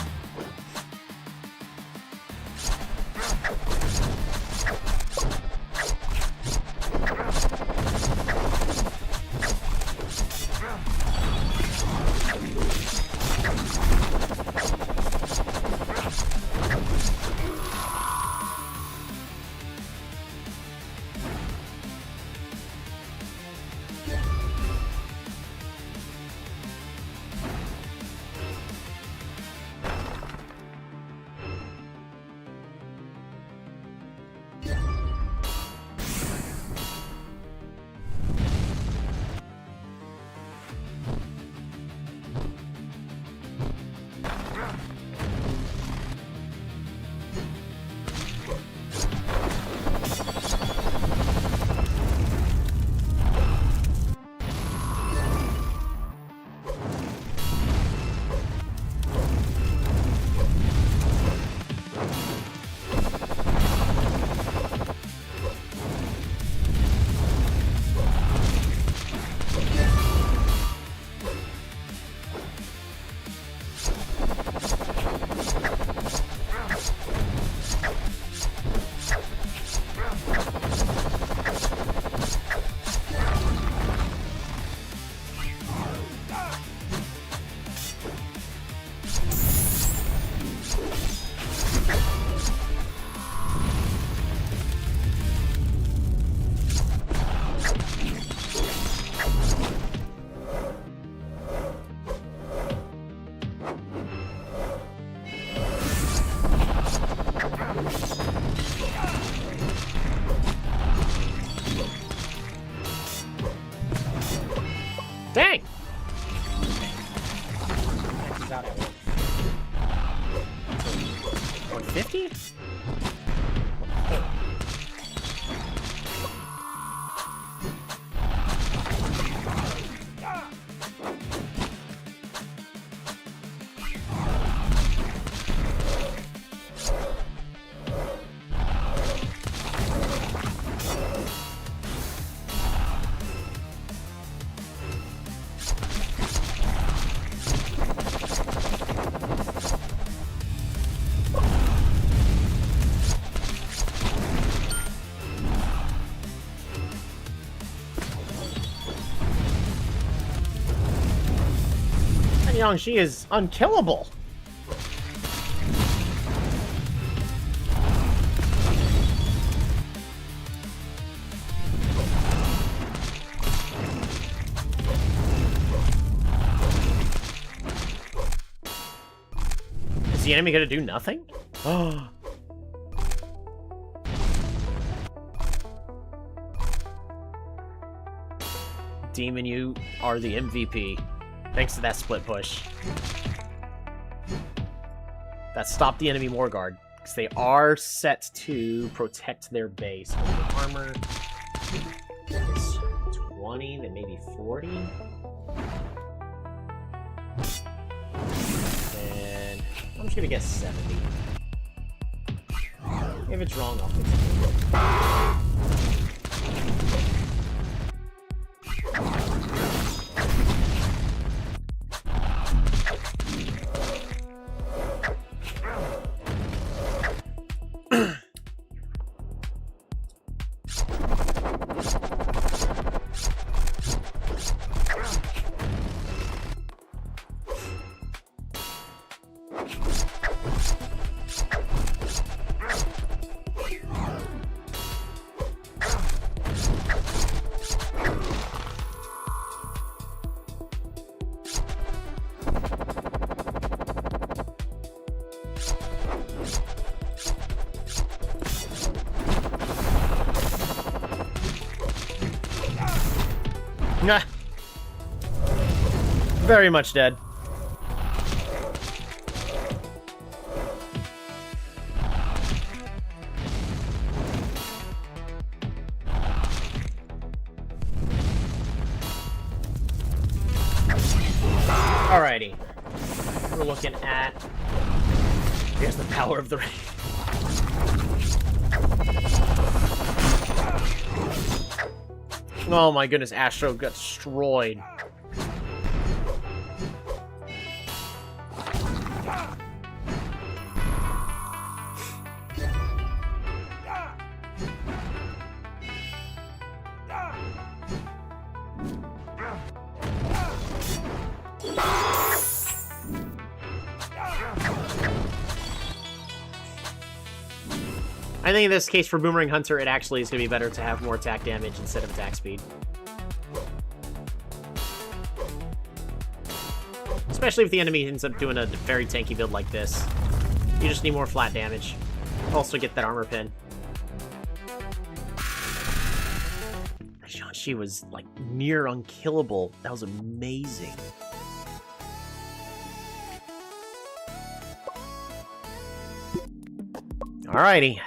out at 150? She is unkillable. Is the enemy gonna do nothing? Oh. Demon, you are the MVP. Thanks to that split push. That stopped the enemy Morguard, because they are set to protect their base. The armor is 20, then maybe 40. And I'm just gonna guess 70. If it's wrong, I'll fix it. Nah. Very much dead. Alrighty. We're looking at... Here's the power of the rain. Oh my goodness, Astro got destroyed. I think in this case for Boomerang Hunter, it actually is going to be better to have more attack damage instead of attack speed. Especially if the enemy ends up doing a very tanky build like this. You just need more flat damage. Also get that armor pin. She was, like, near unkillable. That was amazing. Alrighty.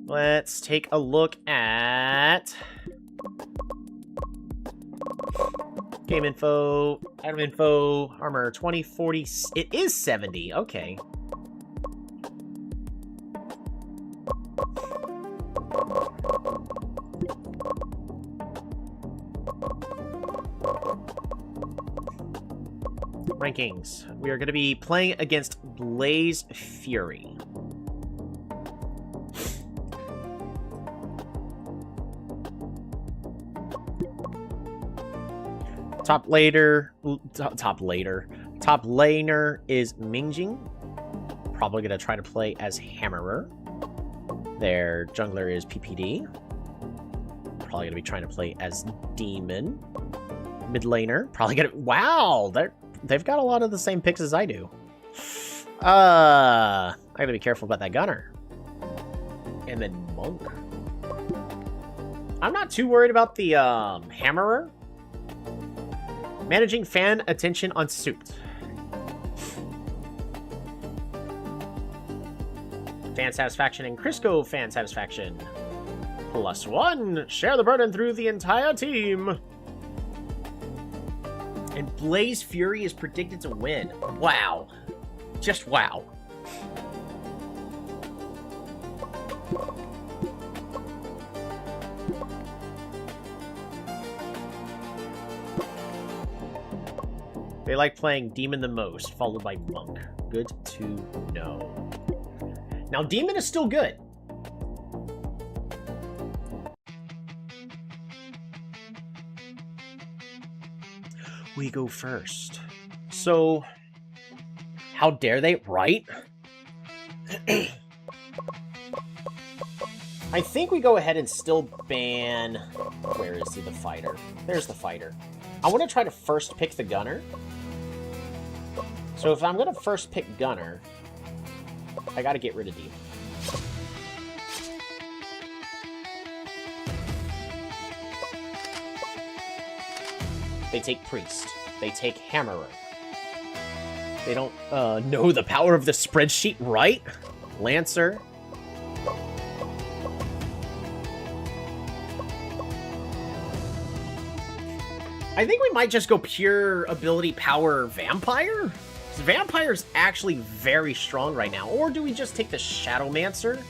Let's take a look at game info, item info, armor 20, 40. It is 70. Okay. Rankings. We are going to be playing against Blaze Fury. Top laner is Mingjing. Probably going to try to play as Hammerer. Their jungler is PPD. Probably going to be trying to play as Demon. Mid laner, probably going to... Wow! They've got a lot of the same picks as I do. I gotta be careful about that gunner. And then Monk. I'm not too worried about the Hammerer. Managing fan attention on suit. Fan satisfaction and Crisco fan satisfaction. +1. Share the burden through the entire team. And Blaze Fury is predicted to win. Wow. Just wow. They like playing Demon the most, followed by Monk. Good to know. Now, Demon is still good. We go first. So, how dare they, right? I think we go ahead and still ban... Where is he, the fighter? There's the fighter. I want to try to first pick the gunner. So if I'm going to first pick gunner, I got to get rid of Demon. They take Priest. They take Hammerer. They don't know the power of the spreadsheet, right? Lancer. I think we might just go pure ability power Vampire. Vampire's actually very strong right now. Or do we just take the Shadowmancer?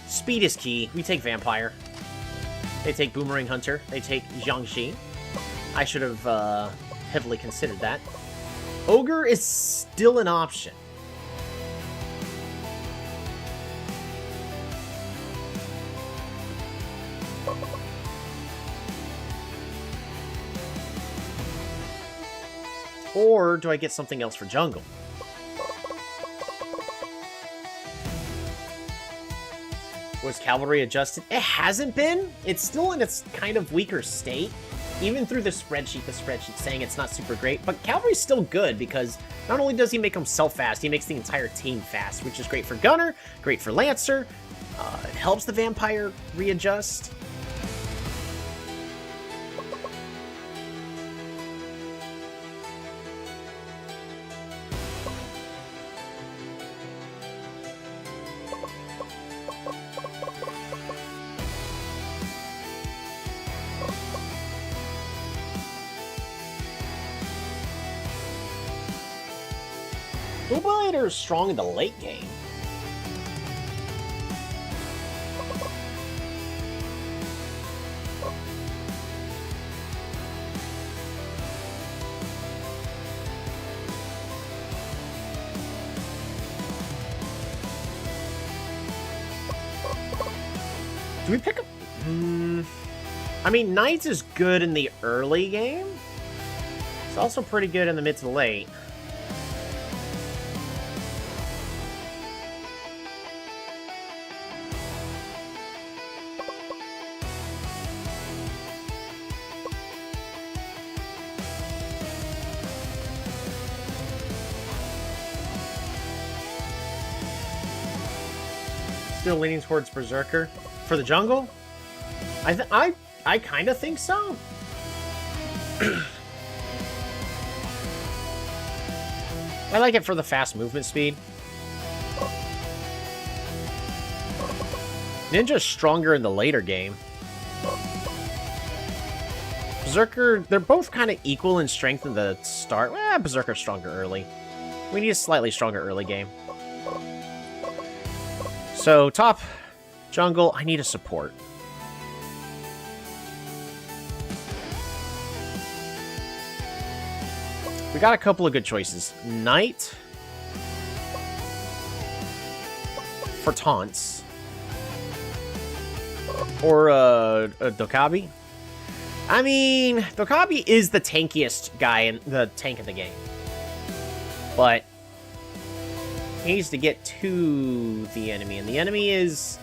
Speed is key. We take Vampire. They take Boomerang Hunter. They take Jiangxi. I should have heavily considered that. Ogre is still an option. Or do I get something else for jungle? Was cavalry adjusted? It hasn't been. It's still in its kind of weaker state. Even through the spreadsheet's saying it's not super great. But cavalry's still good because not only does he make himself fast, he makes the entire team fast, which is great for Gunner, great for Lancer. It helps the Vampire readjust. Boomerang is strong in the late game. Do we pick up? I mean, Knights is good in the early game. It's also pretty good in the mid to late. Still leaning towards Berserker for the jungle. I kind of think so. I like it for the fast movement speed. Ninja's stronger in the later game. Berserker, they're both kind of equal in strength in the start. Berserker's stronger early. We need a slightly stronger early game. So, top jungle, I need a support. We got a couple of good choices. Knight for taunts. Or a Dokabi. I mean, Dokabi is the tankiest guy in the tank of the game. But he needs to get to the enemy, and the enemy is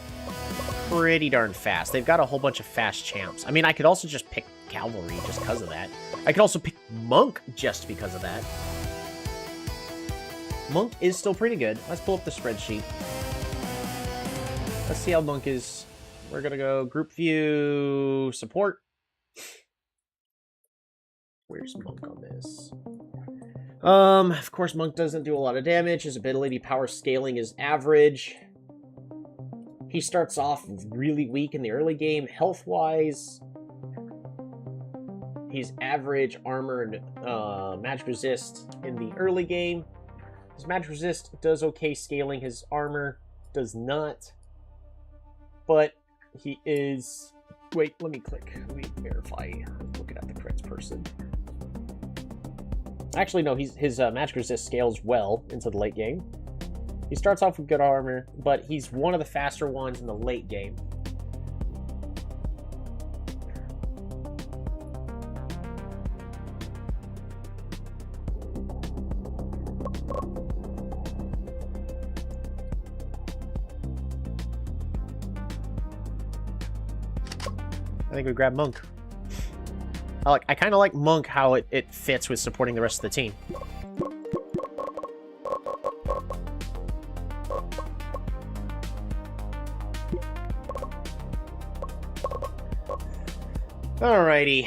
pretty darn fast. They've got a whole bunch of fast champs. I mean, I could also just pick Cavalry just because of that. I could also pick Monk just because of that. Monk is still pretty good. Let's pull up the spreadsheet. Let's see how Monk is. We're going to go group view support. Where's Monk on this? Of course, Monk doesn't do a lot of damage. His ability power scaling is average. He starts off really weak in the early game, health-wise. He's average armor and magic resist in the early game. His magic resist does okay scaling. His armor does not. But he is... Wait, let me verify. I'm looking at the correct person. Actually, no, his magic resist scales well into the late game. He starts off with good armor, but he's one of the faster ones in the late game. I think we grab Monk. I kind of like Monk, how it fits with supporting the rest of the team. Alrighty.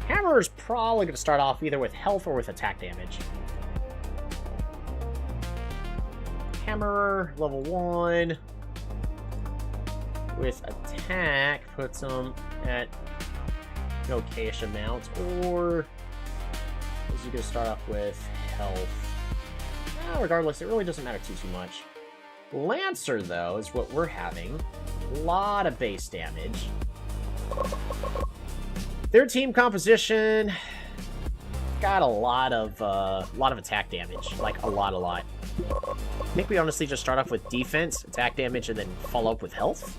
Hammer is probably going to start off either with health or with attack damage. Hammer, level 1. With attack, puts him at an okayish amount. Or is he going to start off with health? Well, regardless, it really doesn't matter too much. Lancer, though, is what we're having. A lot of base damage. Their team composition got a lot of attack damage. Like, a lot. I think we honestly just start off with defense, attack damage, and then follow up with health.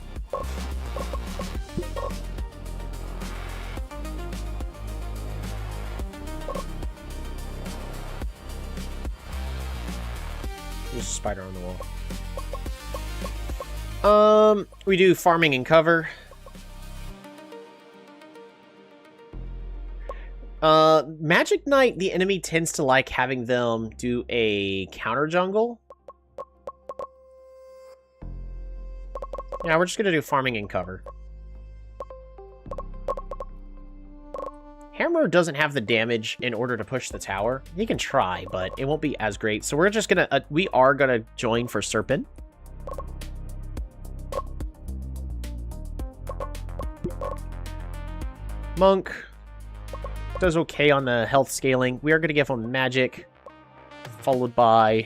There's a spider on the wall. We do farming and cover. Magic Knight, the enemy tends to like having them do a counter jungle. Yeah, we're just gonna do farming and cover. Hammer doesn't have the damage in order to push the tower. He can try, but it won't be as great. So we're just gonna, we are gonna join for Serpent. Monk does okay on the health scaling. We are going to give him magic, followed by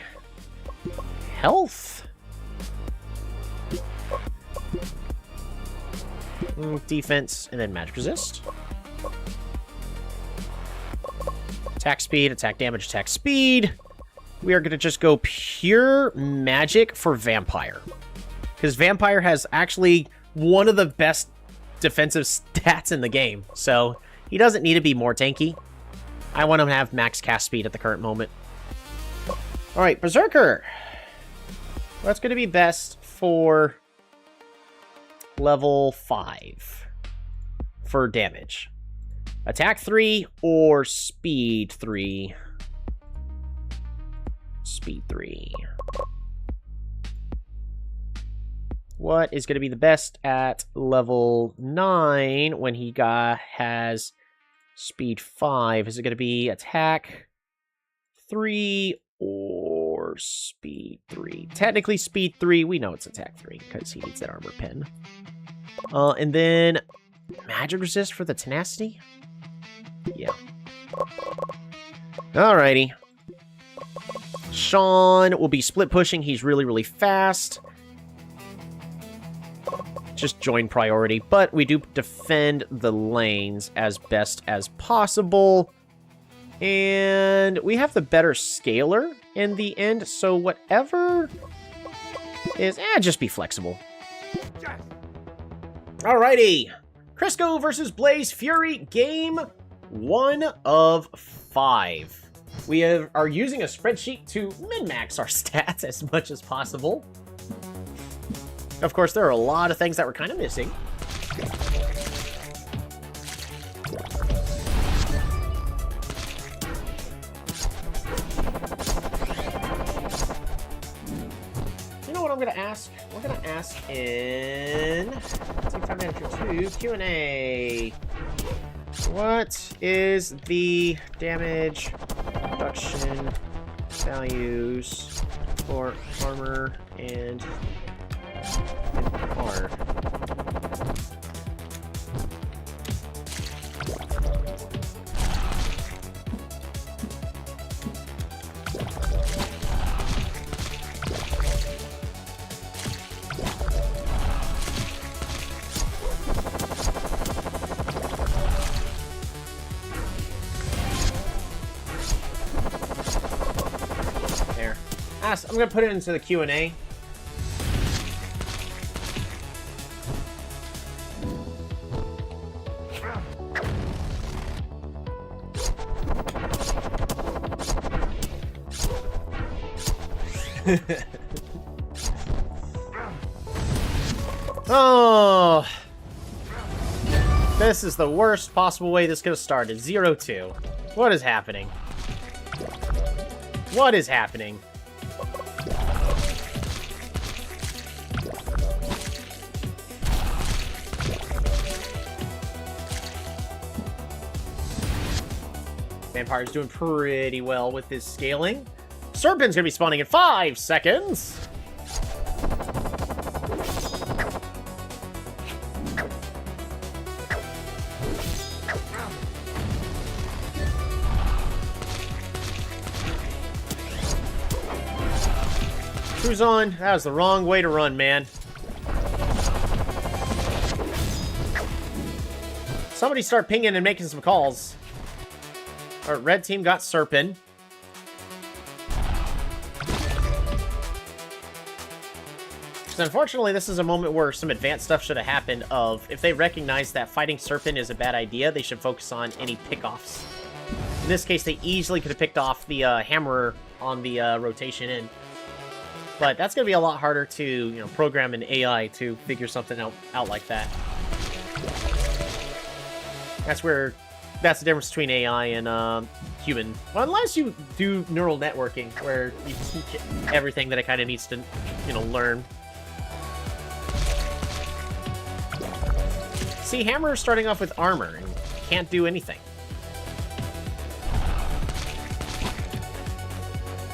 health. Defense, and then magic resist. Attack speed, attack damage, attack speed. We are going to just go pure magic for Vampire. Because Vampire has actually one of the best defensive stats in the game, so he doesn't need to be more tanky. I want him to have max cast speed at the current moment. Alright, Berserker. That's going to be best for level 5 for damage. Attack 3 or speed 3. Speed 3. What is going to be the best at level 9 when he has speed 5? Is it going to be attack 3 or speed 3? Technically speed 3. We know it's attack 3 because he needs that armor pin. And then magic resist for the tenacity? Yeah. Alrighty. Sean will be split pushing. He's really, really fast. Just join priority, but we do defend the lanes as best as possible. And we have the better scaler in the end, so whatever is... just be flexible. Alrighty. Crisco versus Blaze Fury, game 1 of 5. We are using a spreadsheet to min-max our stats as much as possible. Of course, there are a lot of things that we're kind of missing. You know what I'm going to ask? We're going to ask in Teamfight Manager 2 Q&A. What is the damage reduction values for armor and R? I'm gonna put it into the Q&A. Oh, this is the worst possible way this could have started. 0-2. What is happening? What is happening? Vampire's doing pretty well with his scaling. Serpent's gonna be spawning in 5 seconds. Who's on? That was the wrong way to run, man. Somebody start pinging and making some calls. Our red team got Serpent. So unfortunately, this is a moment where some advanced stuff should have happened of, if they recognize that fighting Serpent is a bad idea, they should focus on any pickoffs. In this case, they easily could have picked off the Hammerer on the rotation in. But that's going to be a lot harder to, program an AI to figure something out like that. That's the difference between AI and human. Well, unless you do neural networking, where you teach it everything that it kind of needs to, learn. See, Hammer is starting off with armor and can't do anything.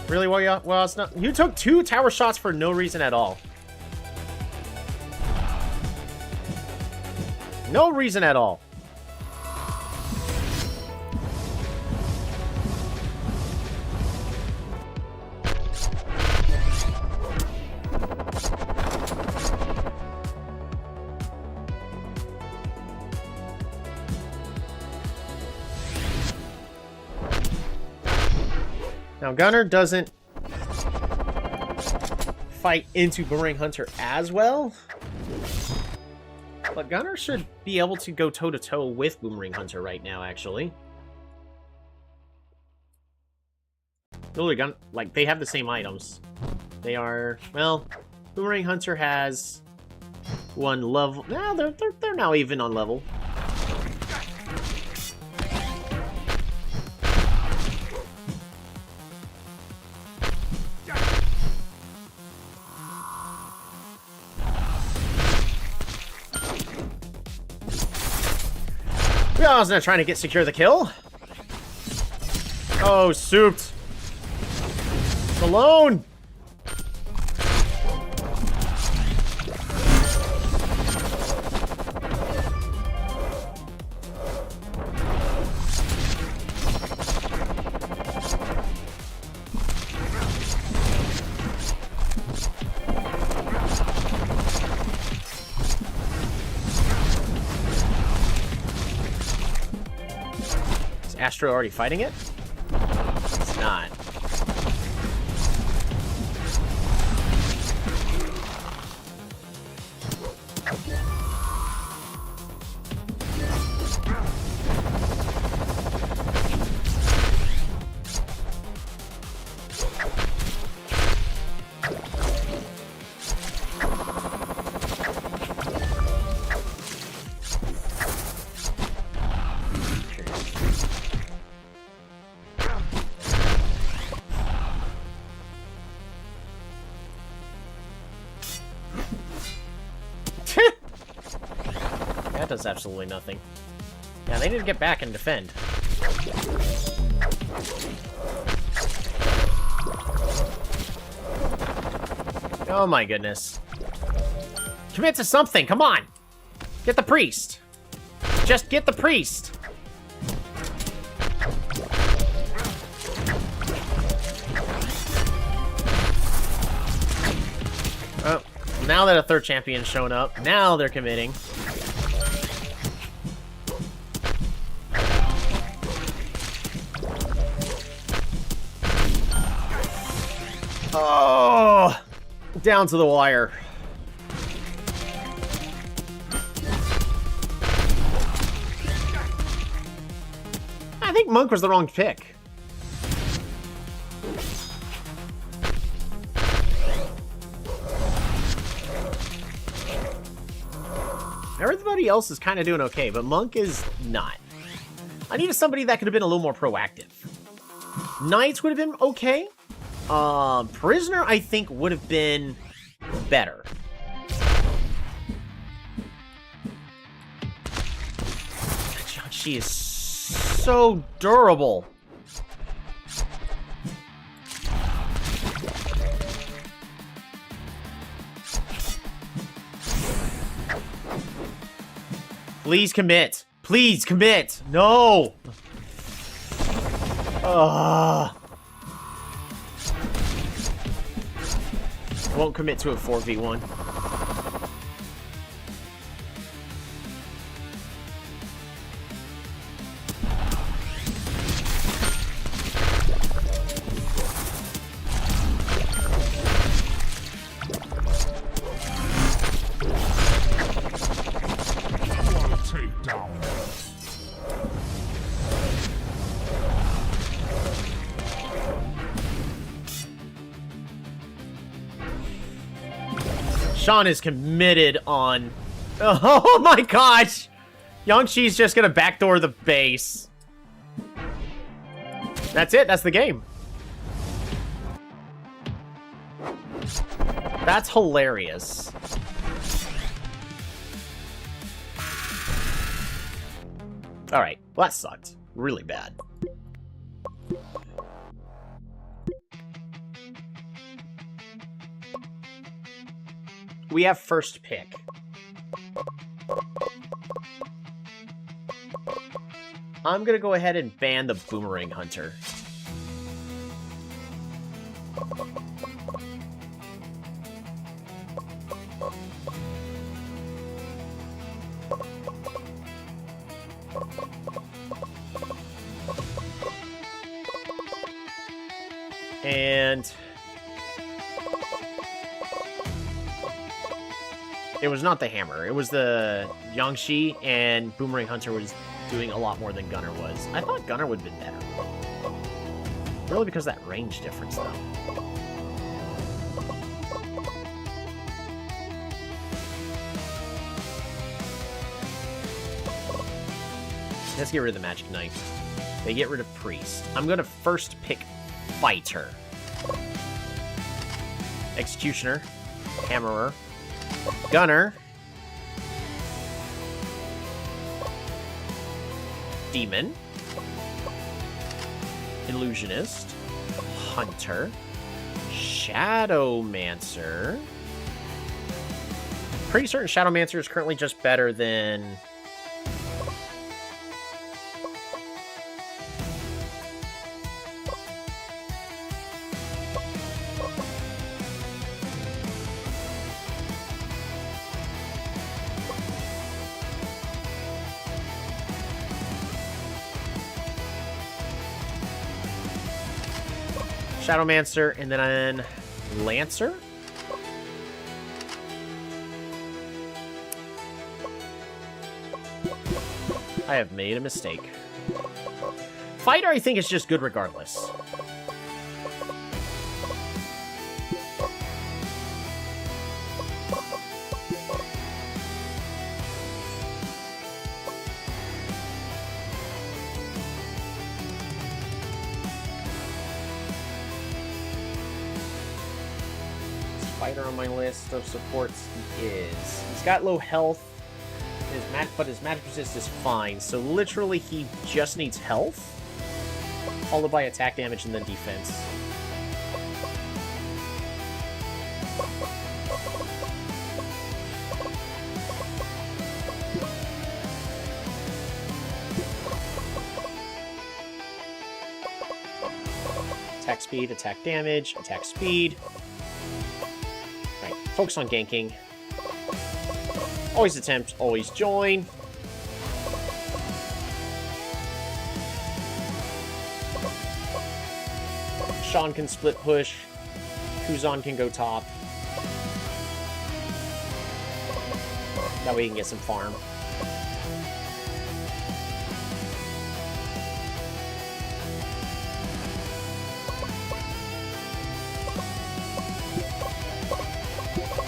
Really? Well, it's not. You took 2 tower shots for no reason at all. No reason at all. Now, Gunner doesn't fight into Boomerang Hunter as well, but Gunner should be able to go toe-to-toe with Boomerang Hunter right now, actually. Literally, they have the same items. They are, well, Boomerang Hunter has 1 level. No, they're now even on level. I was not trying to secure the kill. Oh, souped. Alone. Astro already fighting it? It's not. That does absolutely nothing. Yeah, they need to get back and defend. Oh my goodness. Commit to something, come on! Get the priest! Just get the priest! Oh, now that a third champion's shown up, now they're committing. Oh! Down to the wire. I think Monk was the wrong pick. Everybody else is kind of doing okay, but Monk is not. I needed somebody that could have been a little more proactive. Knights would have been okay. Prisoner, I think, would have been better. She is so durable. Please commit. Please commit. No. Won't commit to a 4v1. Sean is committed on... Oh my gosh! Yangqi's just gonna backdoor the base. That's it, that's the game. That's hilarious. Alright, well that sucked. Really bad. We have first pick. I'm gonna go ahead and ban the Boomerang Hunter. And... it was not the hammer. It was the Yangqi, and Boomerang Hunter was doing a lot more than Gunner was. I thought Gunner would have been better. Really because of that range difference, though. Let's get rid of the Magic Knight. They get rid of Priest. I'm going to first pick Fighter. Executioner. Hammerer. Gunner. Demon. Illusionist. Hunter. Shadowmancer. Pretty certain Shadowmancer is currently just better than... Shadowmancer, and then Lancer? I have made a mistake. Fighter, I think, is just good regardless. Fighter on my list of supports is. He's got low health. But his magic resist is fine, so literally he just needs health, followed by attack damage and then defense. Attack speed, attack damage, attack speed. Right, focus on ganking. Always attempt, always join. Sean can split push. Kuzan can go top. That way you can get some farm.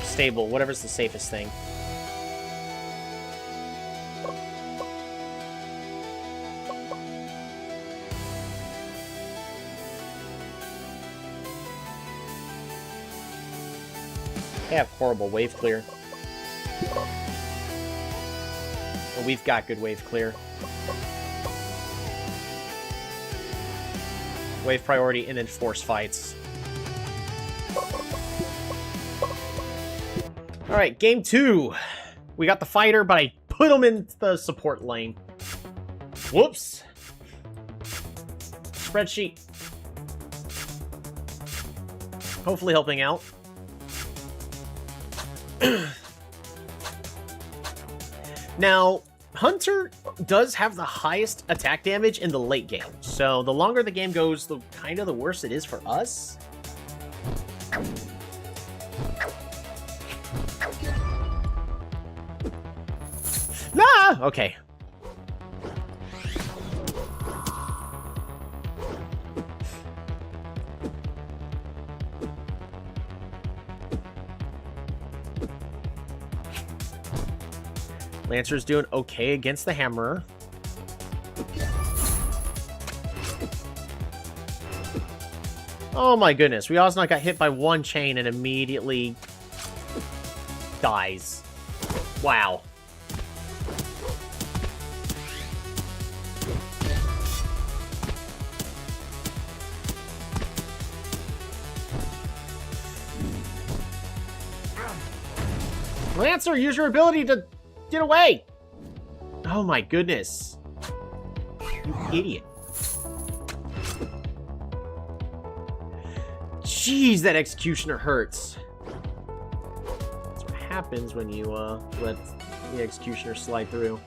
Stable, whatever's the safest thing. They have horrible wave clear. But we've got good wave clear. Wave priority and then force fights. Alright, game 2. We got the fighter, but I put him in the support lane. Whoops. Spreadsheet. Hopefully helping out. Now, Hunter does have the highest attack damage in the late game, so the longer the game goes, the kind of the worse it is for us. Ah! Okay. Lancer's doing okay against the Hammerer. Oh my goodness, we also got hit by one chain and immediately dies. Wow. Lancer, use your ability to get away! Oh my goodness. You idiot. Jeez, that Executioner hurts. That's what happens when you let the Executioner slide through.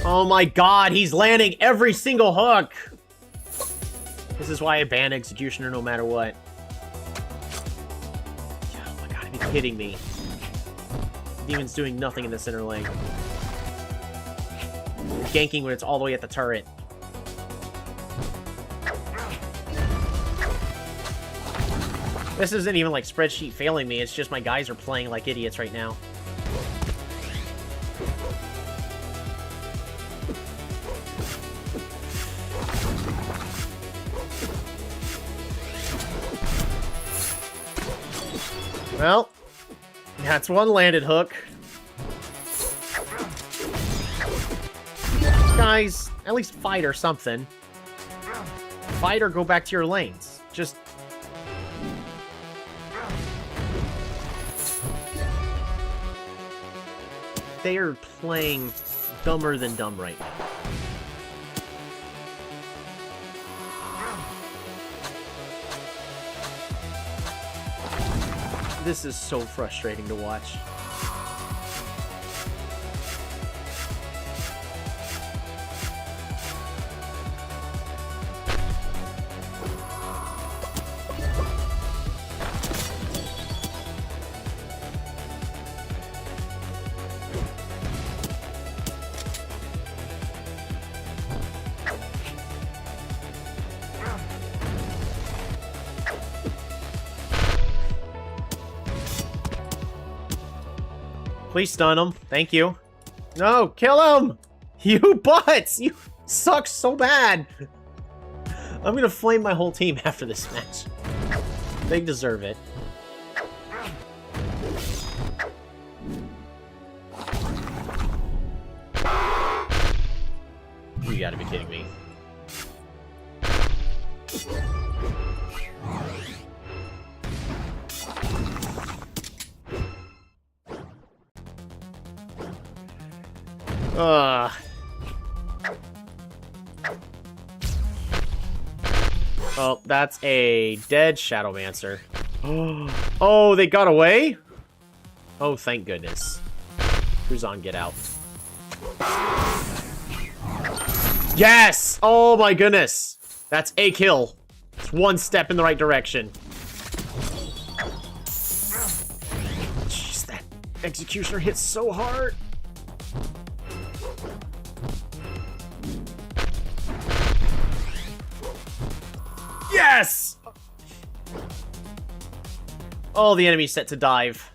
Oh my god, he's landing every single hook! This is why I ban Executioner no matter what. Oh my god, are you kidding me? Demon's doing nothing in the center lane. Ganking when it's all the way at the turret. This isn't even like spreadsheet failing me, it's just my guys are playing like idiots right now. Well, that's one landed hook. Guys, at least fight or something. Fight or go back to your lanes. Just... They are playing dumber than dumb right now. This is so frustrating to watch. Please stun him. Thank you. No, kill him! You butts! You suck so bad! I'm gonna flame my whole team after this match. They deserve it. You gotta be kidding me. Oh, that's a dead Shadowmancer. Oh, they got away? Oh, thank goodness. Cruzon, get out. Yes! Oh my goodness. That's a kill. It's one step in the right direction. Jeez, that Executioner hits so hard. Yes! Oh, the enemy's set to dive.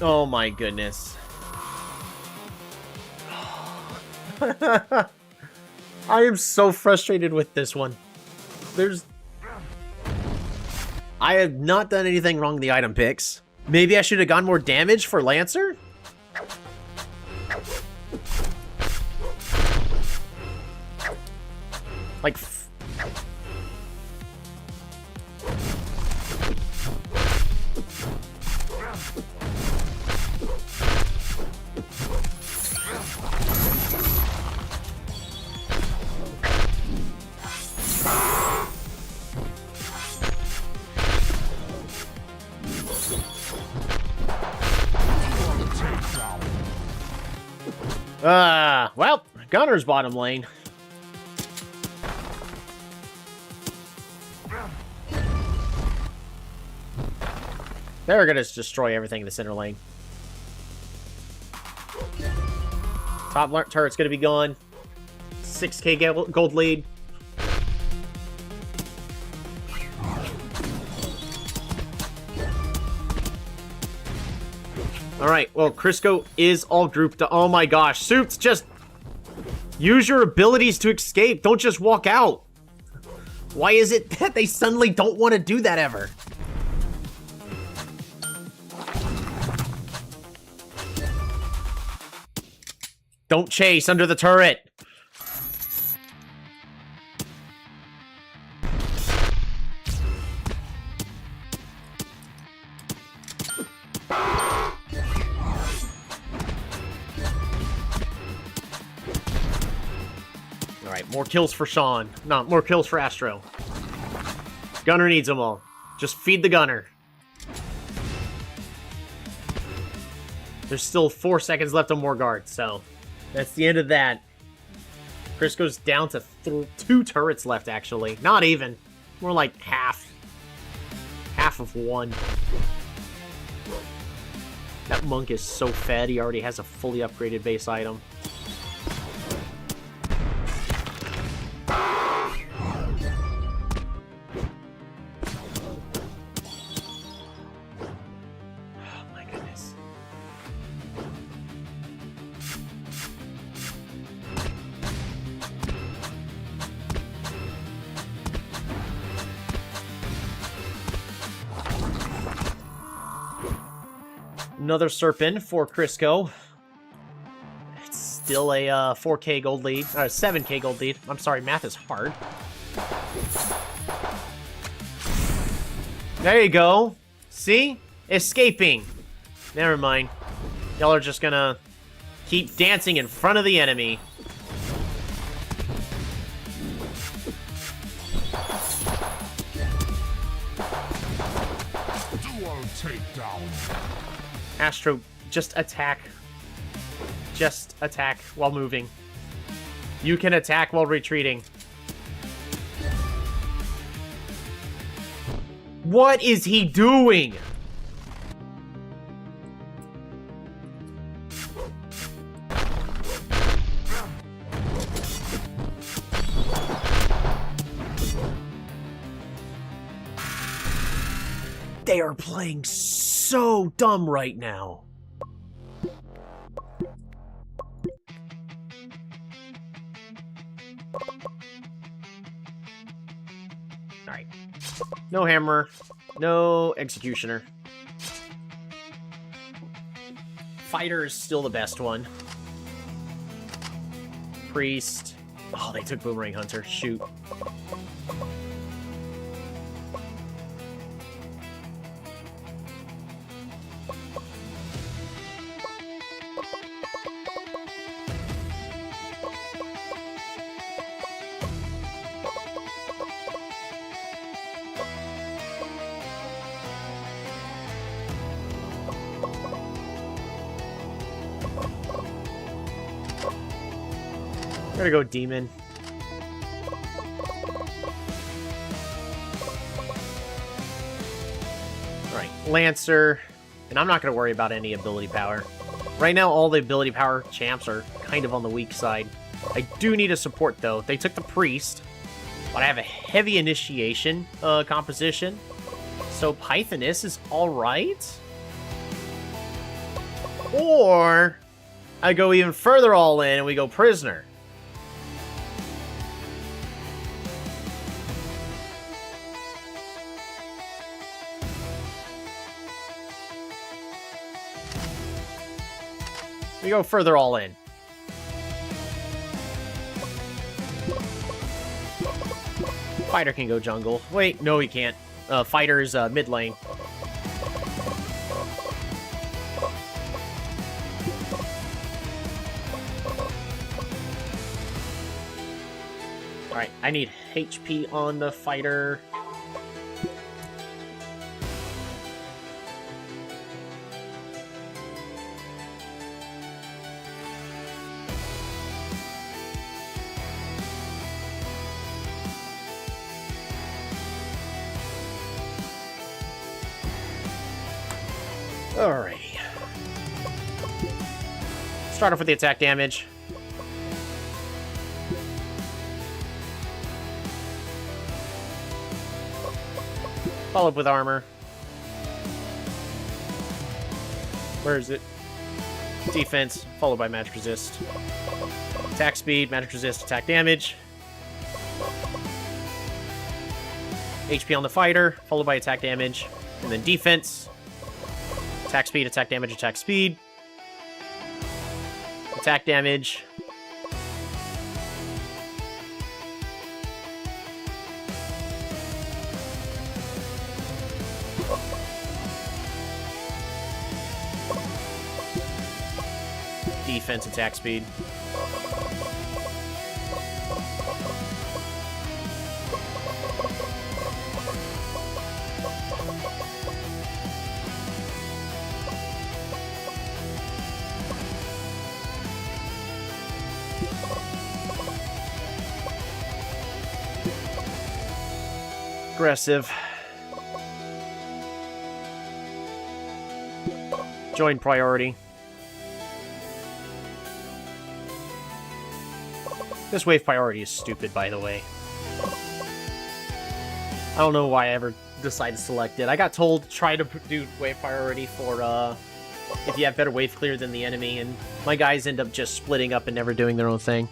Oh my goodness. I am so frustrated with this one. I have not done anything wrong with the item picks. Maybe I should have gone more damage for Lancer? Like... well, Gunner's bottom lane. They're gonna destroy everything in the center lane. Top turret's gonna be gone. 6k gold lead. Alright, well, Crisco is all grouped up. Oh my gosh, Suits, just use your abilities to escape. Don't just walk out. Why is it that they suddenly don't want to do that ever? Don't chase under the turret. Alright, more kills for Sean. No, more kills for Astro. Gunner needs them all. Just feed the Gunner. There's still 4 seconds left on Morgard, so that's the end of that. Chris goes down to 2 turrets left, actually. Not even. More like half. Half of one. That monk is so fed, he already has a fully upgraded base item. Another Serpent for Crisco. It's still a 4k gold lead. 7k gold lead. I'm sorry, math is hard. There you go. See? Escaping. Never mind. Y'all are just gonna keep dancing in front of the enemy. Dual takedown. Astro, just attack. Just attack while moving. You can attack while retreating. What is he doing? They are playing so dumb right now. Alright. No hammer. No executioner. Fighter is still the best one. Priest. Oh, they took Boomerang Hunter. Shoot. Gotta go Demon. Alright, Lancer. And I'm not gonna worry about any ability power. Right now, all the ability power champs are kind of on the weak side. I do need a support, though. They took the Priest, but I have a heavy initiation composition. So Pythoness is alright. Or I go even further all in and we go Prisoner. We go further all in. Fighter can go jungle. Wait, no he can't. Fighter's mid lane. Alright, I need HP on the fighter. Alrighty. Start off with the attack damage. Follow up with armor. Where is it? Defense, followed by magic resist. Attack speed, magic resist, attack damage. HP on the fighter, followed by attack damage. And then defense. Attack speed, attack damage, attack speed. Attack damage. Defense, attack speed. Aggressive. Join priority. This wave priority is stupid, by the way. I don't know why I ever decided to select it. I got told try to do wave priority for if you have better wave clear than the enemy, and my guys end up just splitting up and never doing their own thing.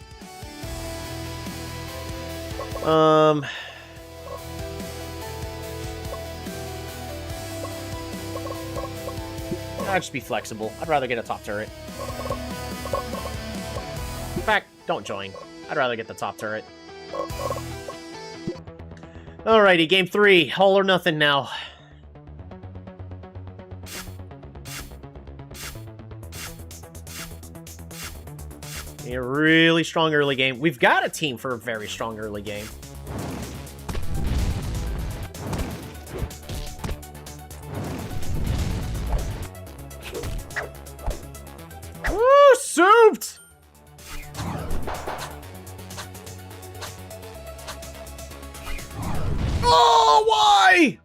I'd just be flexible. I'd rather get a top turret. In fact, don't join. I'd rather get the top turret. Alrighty, game 3. All or nothing now. A really strong early game. We've got a team for a very strong early game. Woo! Souped! Oh, why?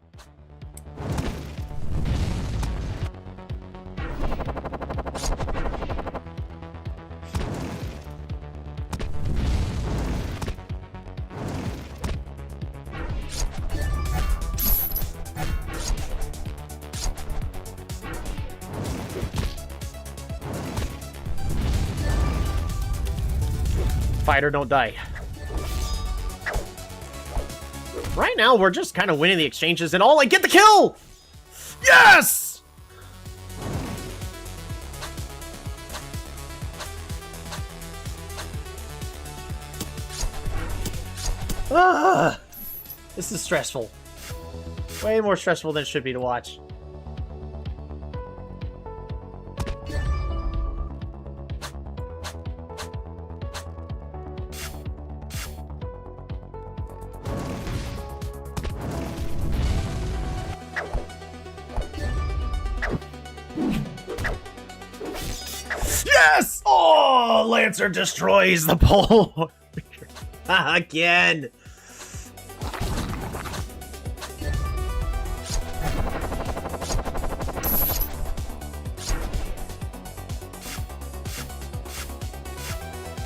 Fighter, don't die. Right now, we're just kind of winning the exchanges and all. Like, get the kill! Yes! Ah, this is stressful. Way more stressful than it should be to watch. Yes! Oh, Lancer destroys the pole. Again.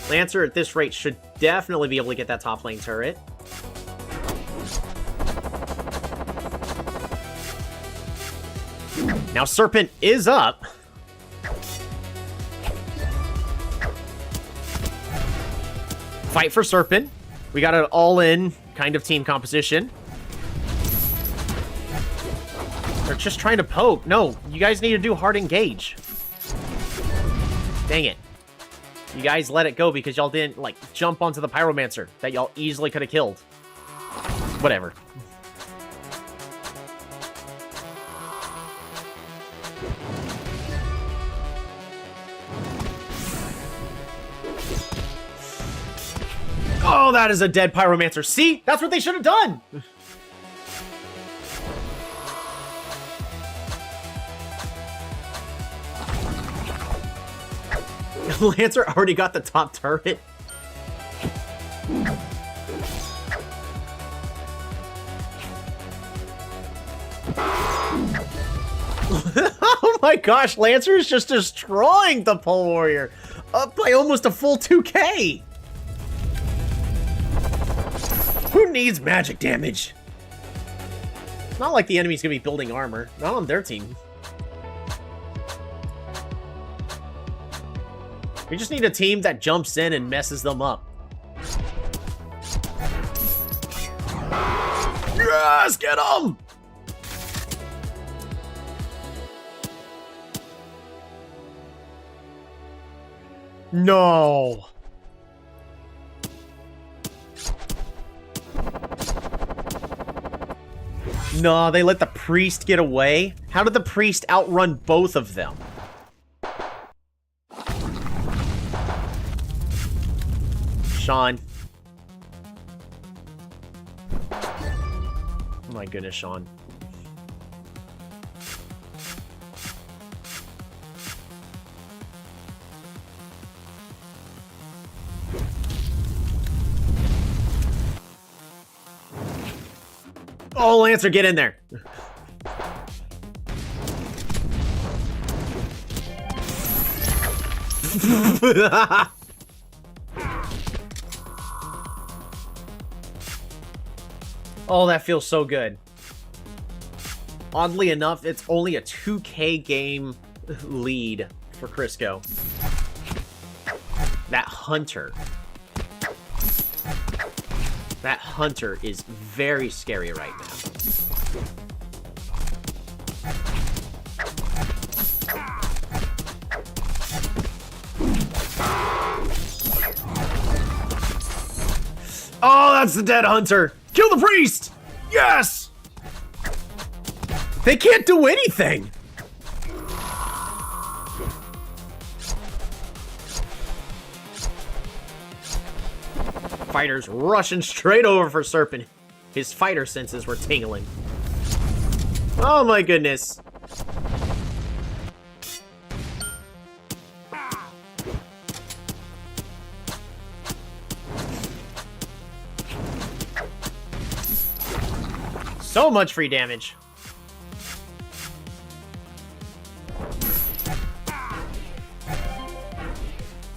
Lancer at this rate should definitely be able to get that top lane turret. Now Serpent is up. Fight for Serpent. We got an all-in kind of team composition. They're just trying to poke. No, you guys need to do hard engage. Dang it. You guys let it go because y'all didn't, like, jump onto the Pyromancer that y'all easily could have killed. Whatever. Oh, that is a dead Pyromancer. See? That's what they should have done! Lancer already got the top turret. Oh my gosh, Lancer is just destroying the Pole Warrior. Up by almost a full 2k. Who needs magic damage? It's not like the enemy's gonna be building armor. Not on their team. We just need a team that jumps in and messes them up. Yes, get him! No. No, they let the priest get away. How did the priest outrun both of them? Sean. Oh my goodness, Sean. Oh, Lancer, get in there. Oh, that feels so good. Oddly enough, it's only a 2k game lead for Crisco. That Hunter. That Hunter is very scary right now. Oh, that's the dead Hunter! Kill the priest! Yes! They can't do anything! Fighter's rushing straight over for Serpent. His fighter senses were tingling. Oh my goodness. So much free damage.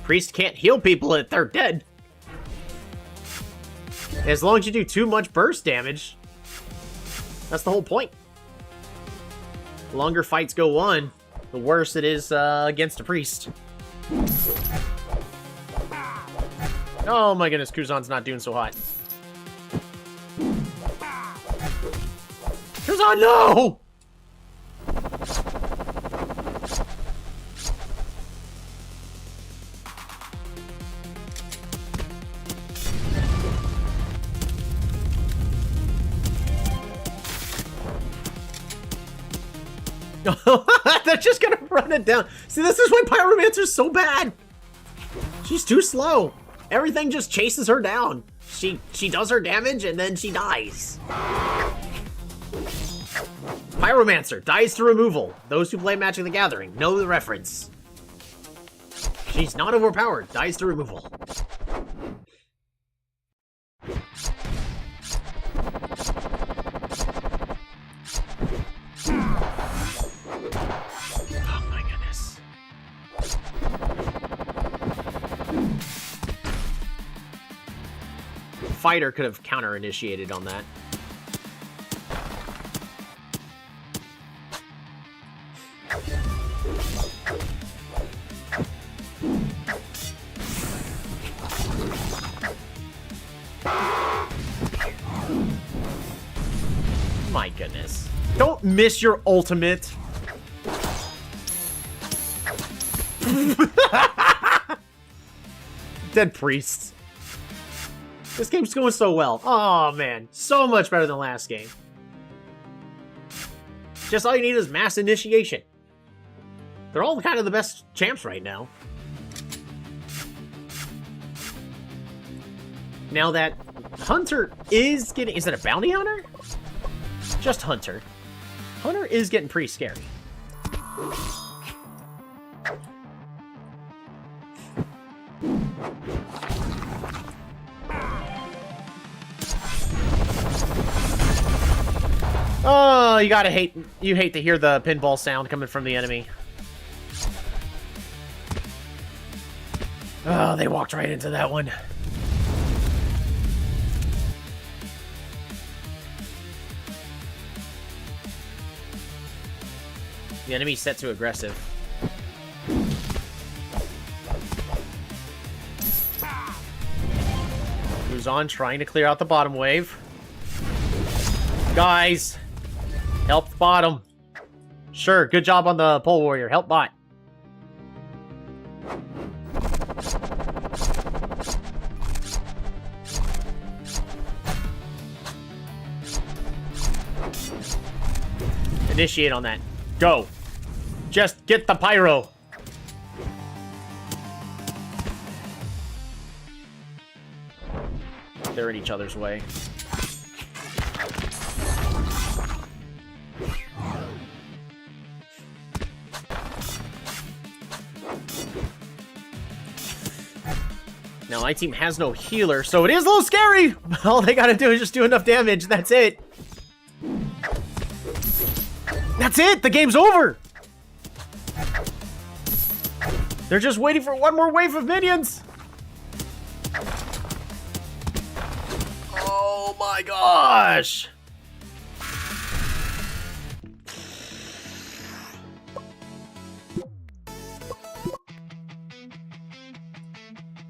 Priest can't heal people if they're dead. As long as you do too much burst damage, that's the whole point. The longer fights go on, the worse it is against a priest. Oh my goodness, Kuzan's not doing so hot. Kuzan, no! They're just gonna run it down. See, this is why Pyromancer's so bad. She's too slow. Everything just chases her down. She does her damage and then she dies. Pyromancer dies to removal. Those who play Magic the Gathering know the reference. She's not overpowered. Dies to removal. Oh my goodness. Fighter could have counter-initiated on that. My goodness. Don't miss your ultimate. Dead priests. This game's going so well. Oh man, so much better than last game. Just all you need is mass initiation. They're all kind of the best champs right now. Now that Hunter is getting... Is it a bounty hunter? Just Hunter. Hunter is getting pretty scary. Oh, you gotta hate... You hate to hear the pinball sound coming from the enemy. Oh, they walked right into that one. The enemy's set to aggressive. Who's on trying to clear out the bottom wave. Guys, help the bottom. Sure, good job on the pole warrior. Help bot. Initiate on that. Go. Just get the pyro. They're in each other's way. Now my team has no healer, so it is a little scary. All they gotta do is just do enough damage. That's it. That's it! The game's over! They're just waiting for one more wave of minions! Oh my gosh!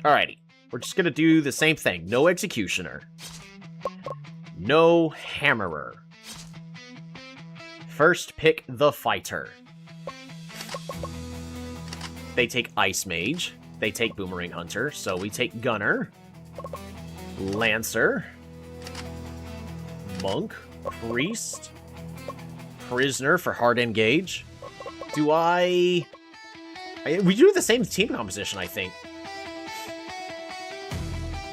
Alrighty. We're just gonna do the same thing. No Executioner. No Hammerer. First, pick the fighter. They take Ice Mage. They take Boomerang Hunter. So we take Gunner. Lancer. Monk. Priest. Prisoner for hard engage. We do the same team composition, I think.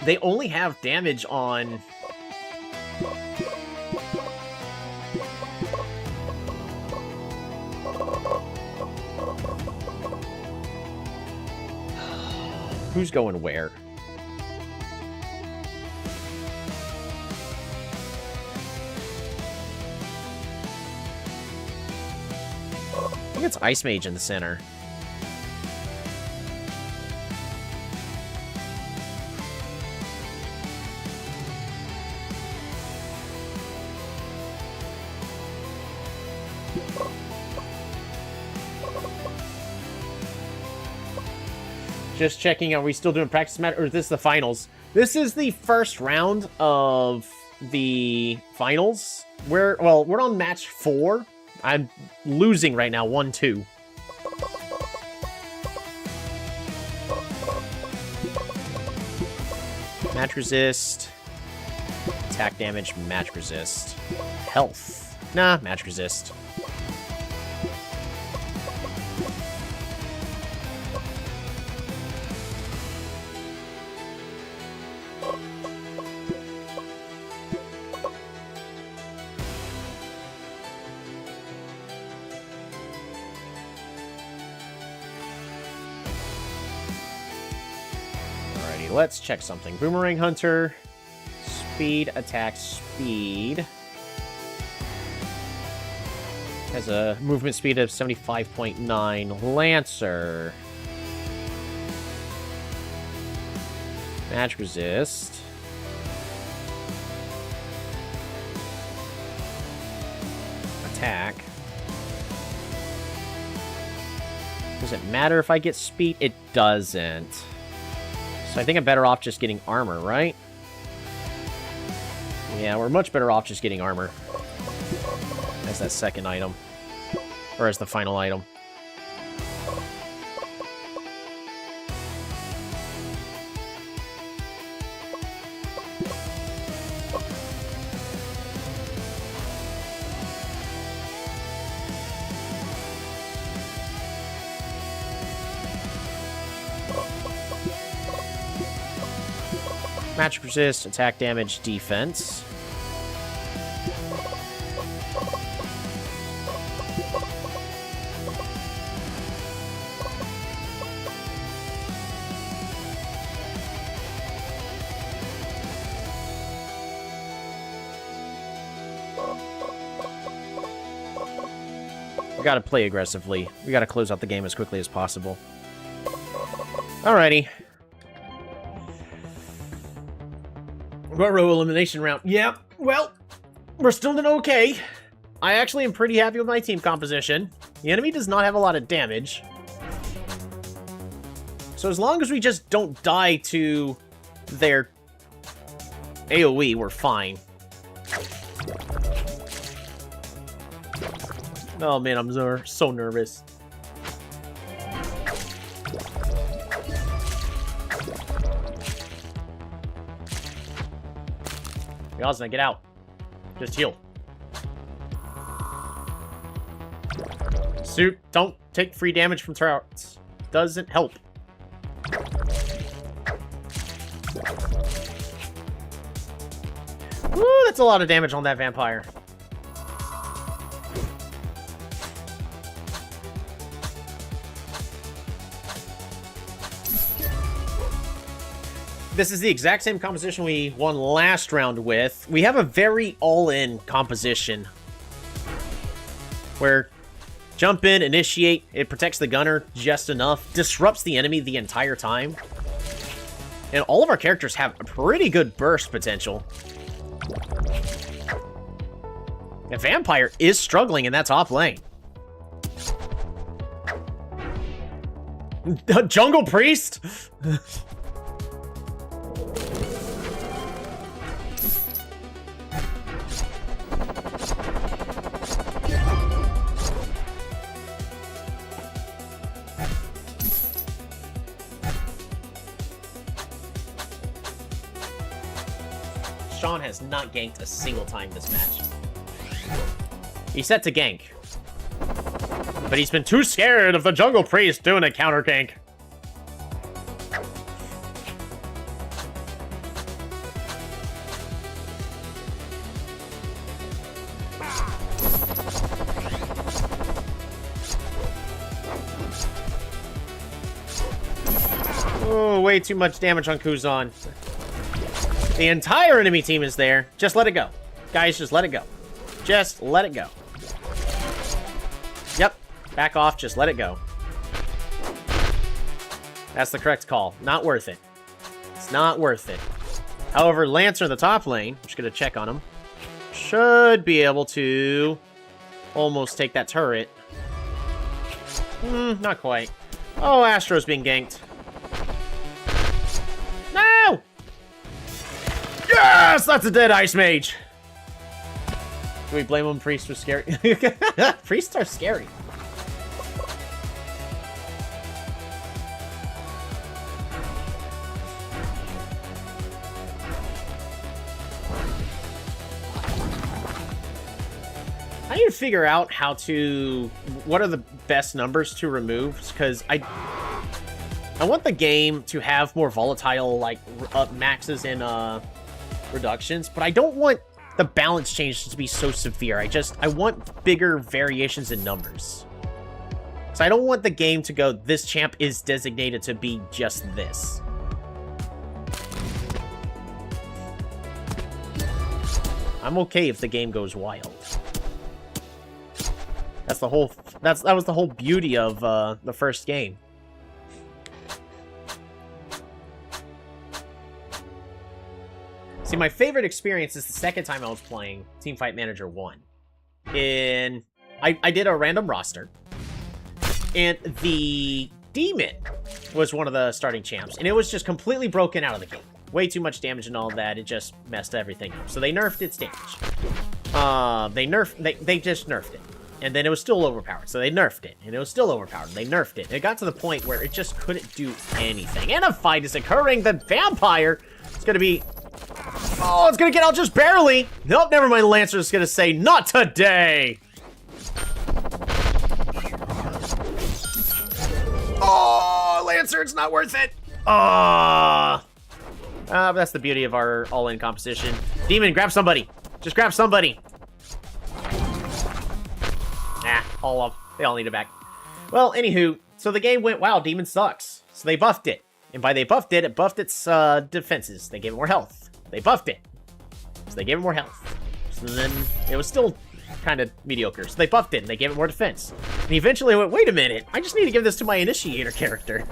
They only have damage on... Who's going where? I think it's Ice Mage in the center. Just checking, are we still doing practice match, or is this the finals? This is the first round of the finals. We're on match 4. I'm losing right now, 1-2. Match resist. Attack damage, match resist. Health. Nah, match resist. Let's check something. Boomerang Hunter. Speed, attack, speed. Has a movement speed of 75.9. Lancer. Match resist. Attack. Does it matter if I get speed? It doesn't. So I think I'm better off just getting armor, right? Yeah, we're much better off just getting armor. As that second item. Or as the final item. Magic resist, attack damage, defense. We gotta play aggressively. We gotta close out the game as quickly as possible. Alrighty. Row elimination round. Yeah, well, we're still doing okay. I actually am pretty happy with my team composition. The enemy does not have a lot of damage. So as long as we just don't die to their AoE, we're fine. Oh man, I'm so nervous. Yasna, get out. Just heal. Suit, don't take free damage from turrets. Doesn't help. Woo, that's a lot of damage on that vampire. This is the exact same composition we won last round with. We have a very all-in composition. Where jump in, initiate, it protects the gunner just enough, disrupts the enemy the entire time. And all of our characters have a pretty good burst potential. The vampire is struggling in that top lane. Jungle Priest? Sean has not ganked a single time this match. He's set to gank. But he's been too scared of the Jungle Priest doing a counter gank. Oh, way too much damage on Kuzan. The entire enemy team is there. Just let it go. Guys, just let it go. Just let it go. Yep. Back off. Just let it go. That's the correct call. Not worth it. It's not worth it. However, Lancer in the top lane, I'm just going to check on him, should be able to almost take that turret. Not quite. Oh, Astro's being ganked. Yes! That's a dead Ice Mage! Do we blame him? Priest was scary. Priests are scary. I need to figure out what are the best numbers to remove, because I want the game to have more volatile, like, maxes and, reductions, but I don't want the balance change to be so severe. I want bigger variations in numbers. So I don't want the game to go, this champ is designated to be just this. I'm okay if the game goes wild. That was the whole beauty of the first game. See, my favorite experience is the second time I was playing Teamfight Manager 1. I did a random roster, and the Demon was one of the starting champs, and it was just completely broken out of the game. Way too much damage and all that, it just messed everything up. So they nerfed its damage. They just nerfed it. And then it was still overpowered, so they nerfed it. And it was still overpowered, they nerfed it. And it got to the point where it just couldn't do anything. And a fight is occurring, the vampire is gonna be... Oh, it's gonna get out just barely! Nope, never mind, Lancer's gonna say, not today! Oh, Lancer, it's not worth it! That's the beauty of our all-in composition. Demon, grab somebody! Just grab somebody! They all need it back. Well, anywho, so the game went, wow, Demon sucks. So they buffed it. And by they buffed it buffed its defenses. They gave it more health. They buffed it. So they gave it more health. So then it was still kind of mediocre. So they buffed it and they gave it more defense. And eventually I went, wait a minute, I just need to give this to my initiator character.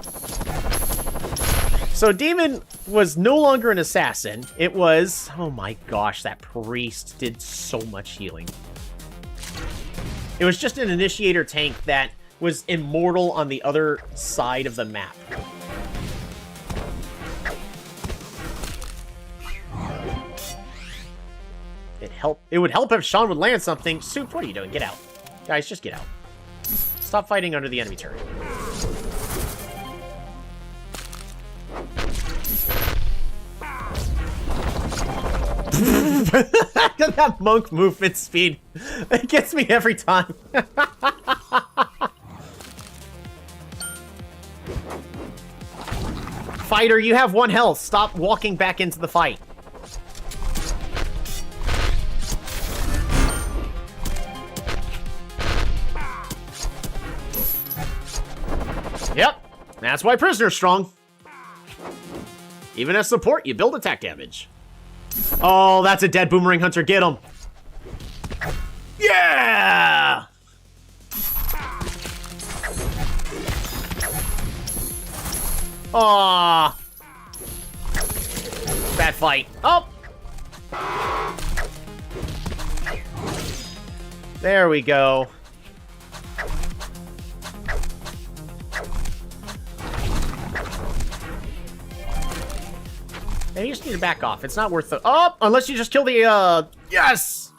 So Demon was no longer an assassin. It was, oh my gosh, that priest did so much healing. It was just an initiator tank that was immortal on the other side of the map. It would help if Sean would land something. Soup, what are you doing? Get out. Guys, just get out. Stop fighting under the enemy turret. That monk movement speed. It gets me every time. Fighter, you have 1 health. Stop walking back into the fight. Yep, that's why Prisoner's strong. Even as support, you build attack damage. Oh, that's a dead Boomerang Hunter. Get him. Yeah! Aww. Bad fight. Oh! There we go. And you just need to back off. It's not worth the... Oh! Unless you just kill the, Yes!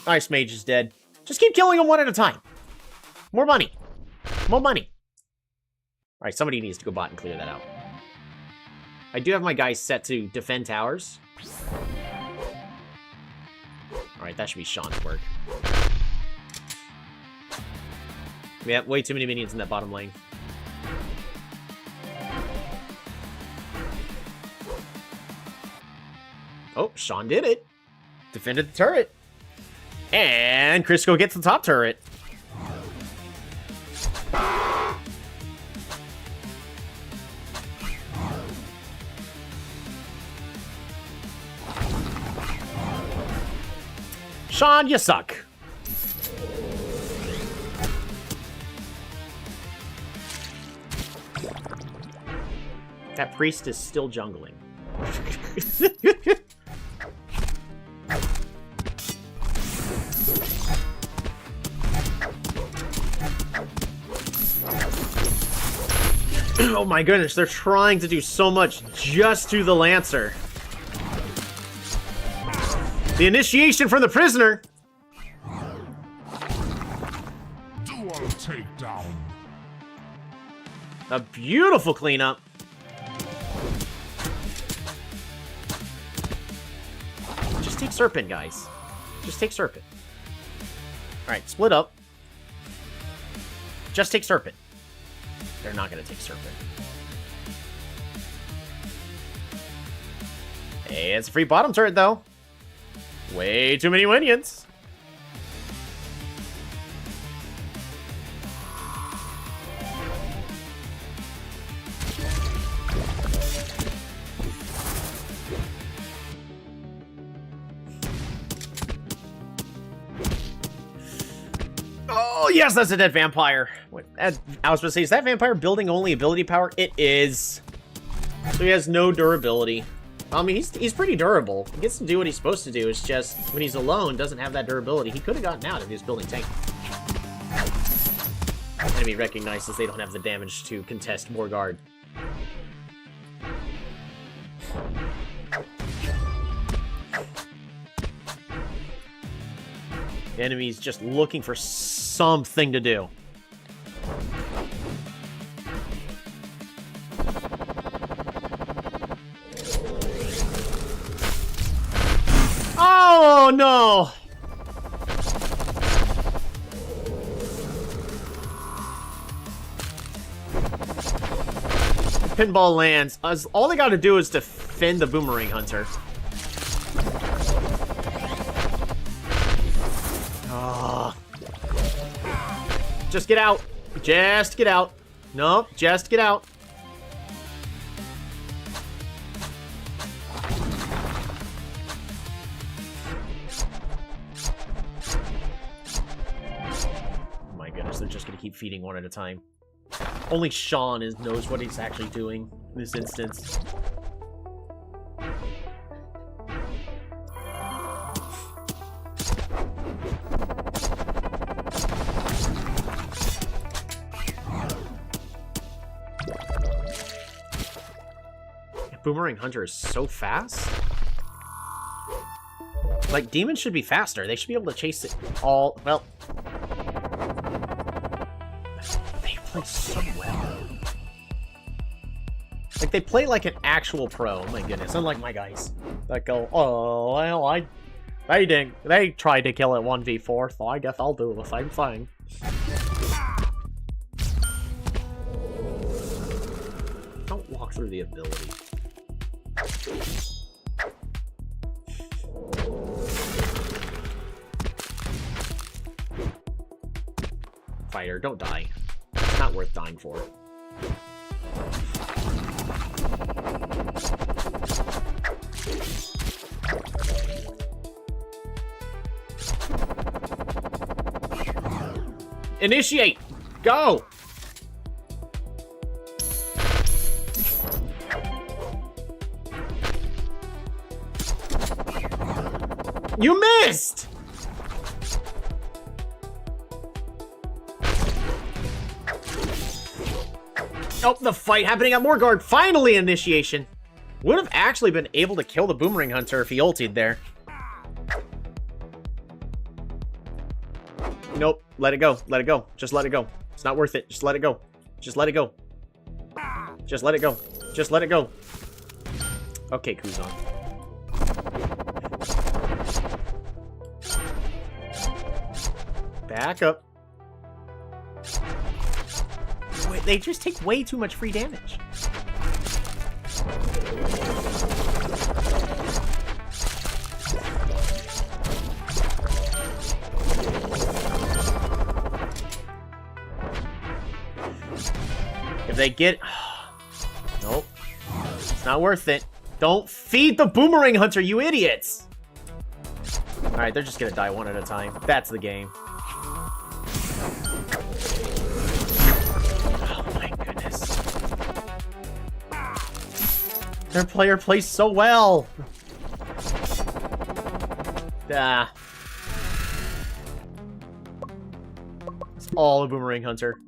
Ice Mage is dead. Just keep killing them one at a time. More money. More money. Alright, somebody needs to go bot and clear that out. I do have my guys set to defend towers. Alright, that should be Sean's work. We have way too many minions in that bottom lane. Oh, Sean did it. Defended the turret. And Crisco gets the top turret. Sean, you suck. That priest is still jungling. Oh my goodness, they're trying to do so much just to the Lancer. The initiation from the prisoner. Duo takedown. A beautiful cleanup. Just take Serpent, guys. Just take Serpent. Alright, split up. Just take Serpent. They're not going to take Serpent. Hey, it's a free bottom turret, though. Way too many minions. Oh, yes, that's a dead vampire. Wait, I was supposed to say, is that vampire building only ability power? It is. So he has no durability. I mean, he's pretty durable. He gets to do what he's supposed to do. It's just, when he's alone, doesn't have that durability. He could have gotten out if he was building tank. Enemy recognizes they don't have the damage to contest more guard. The enemy's just looking for something to do. Oh, no! Pinball lands. All they gotta do is defend the Boomerang Hunter. Oh. Just get out. Just get out. Nope, just get out. They're just gonna keep feeding one at a time. Only Sean knows what he's actually doing in this instance. Boomerang Hunter is so fast. Like, demons should be faster. They should be able to chase it all. Well, play so well. Like, they play like an actual pro. Oh my goodness, unlike my guys that go, oh well, they tried to kill it 1v4, so I guess I'll do the same thing. Don't walk through the ability. Fighter, don't die. Not worth dying for. Initiate! Go! You missed! Oh, the fight happening at Morgard. Finally, initiation. Would have actually been able to kill the Boomerang Hunter if he ultied there. Nope. Let it go. Let it go. Just let it go. It's not worth it. Just let it go. Just let it go. Just let it go. Just let it go. Okay, Kuzan. Back up. Wait, they just take way too much free damage. If they get... Nope. It's not worth it. Don't feed the Boomerang Hunter, you idiots! Alright, they're just gonna die one at a time. That's the game. Their player plays so well. Ah. It's all the Boomerang Hunter.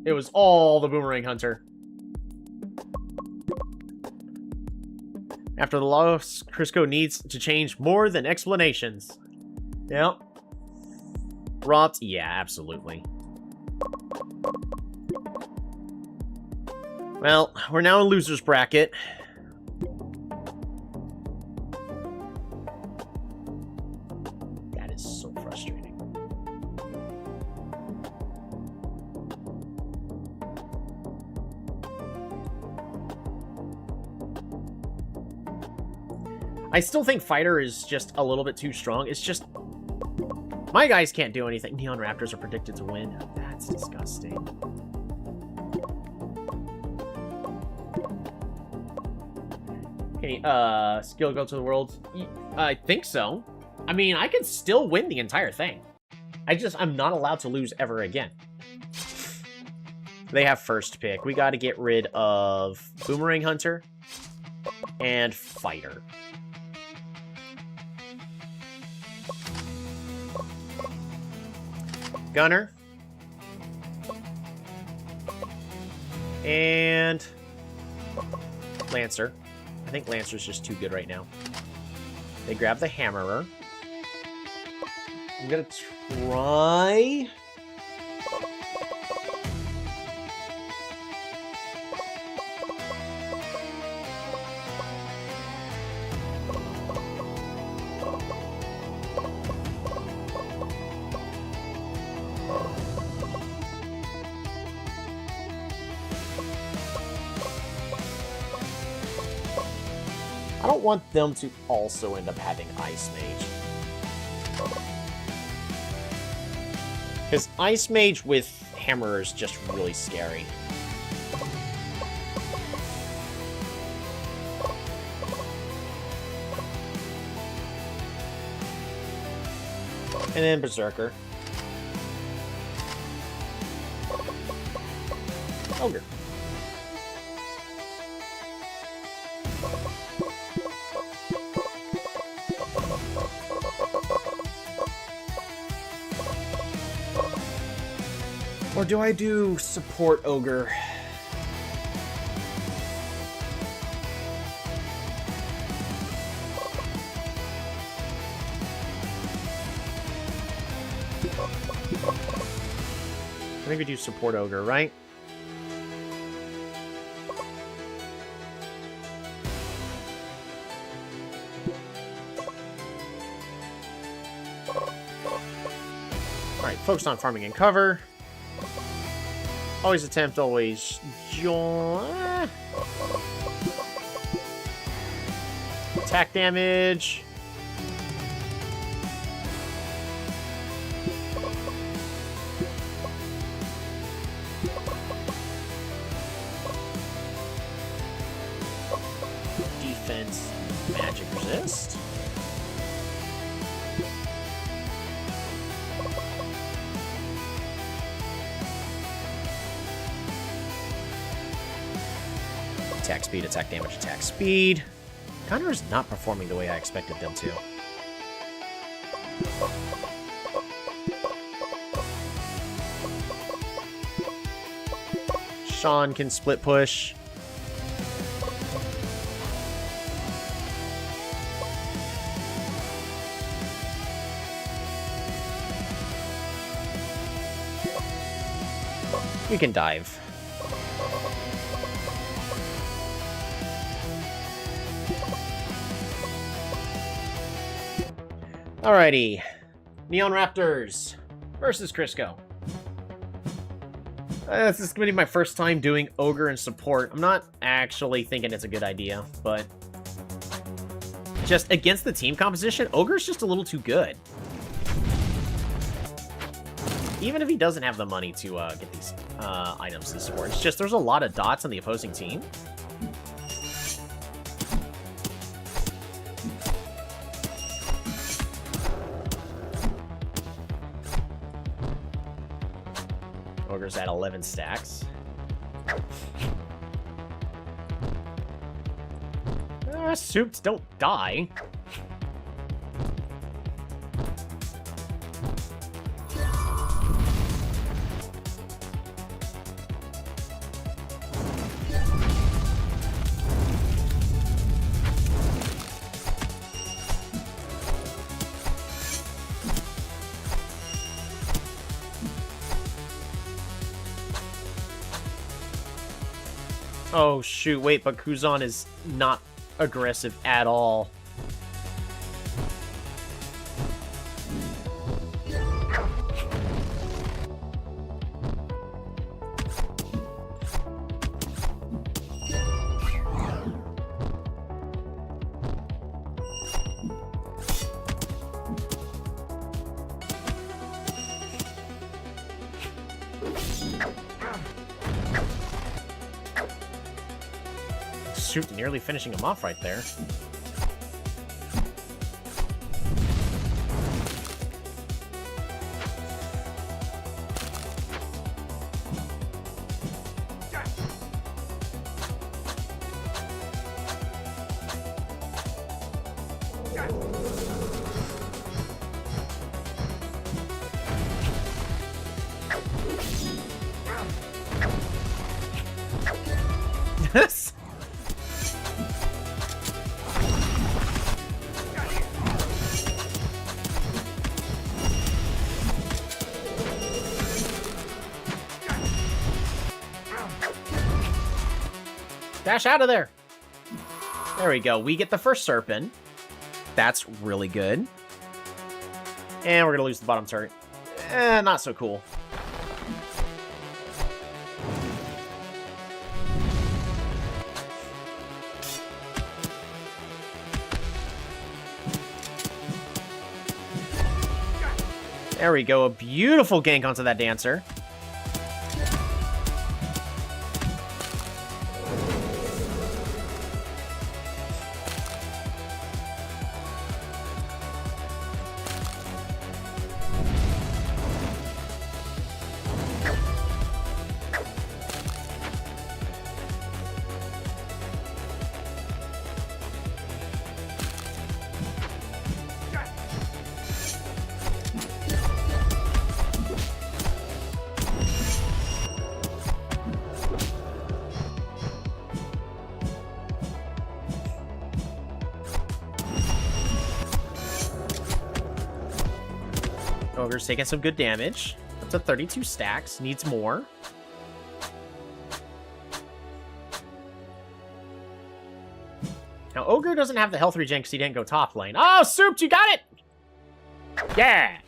It was all the Boomerang Hunter. After the loss, Crisco needs to change more than explanations. Yep. Rot, yeah, absolutely. Well, we're now in loser's bracket. That is so frustrating. I still think Fighter is just a little bit too strong. It's just... my guys can't do anything. Neon Raptors are predicted to win. That's disgusting. Can skill go to the world? I think so. I mean, I could still win the entire thing. I'm not allowed to lose ever again. They have first pick. We got to get rid of Boomerang Hunter and Fighter. Gunner. And Lancer. I think Lancer's just too good right now. They grab the Hammerer. I'm gonna try... I don't want them to also end up having Ice Mage. Because Ice Mage with Hammerer is just really scary. And then Berserker. Ogre. Or do I do support Ogre? I think we do support Ogre, right? Alright, focused on farming and cover. Always attempt, always join. Attack damage. Defense, magic resist. Attack speed, attack damage, attack speed. Connor is not performing the way I expected them to. Sean can split push. We can dive. Alrighty. Neon Raptors versus Crisco. This is going to be my first time doing Ogre and support. I'm not actually thinking it's a good idea, but just against the team composition, Ogre's just a little too good. Even if he doesn't have the money to get these items to support. It's just there's a lot of dots on the opposing team. Ogre's at 11 stacks. Soups don't die. Oh, shoot. Wait, but Kuzan is not aggressive at all. Shoot, nearly finishing him off right there. Yes. Dash out of there. There we go. We get the first Serpent. That's really good. And we're going to lose the bottom turret. Not so cool. There we go. A beautiful gank onto that Dancer. Ogre's taking some good damage. Up to 32 stacks. Needs more. Now, Ogre doesn't have the health regen because he didn't go top lane. Oh, Souped, you got it! Yeah!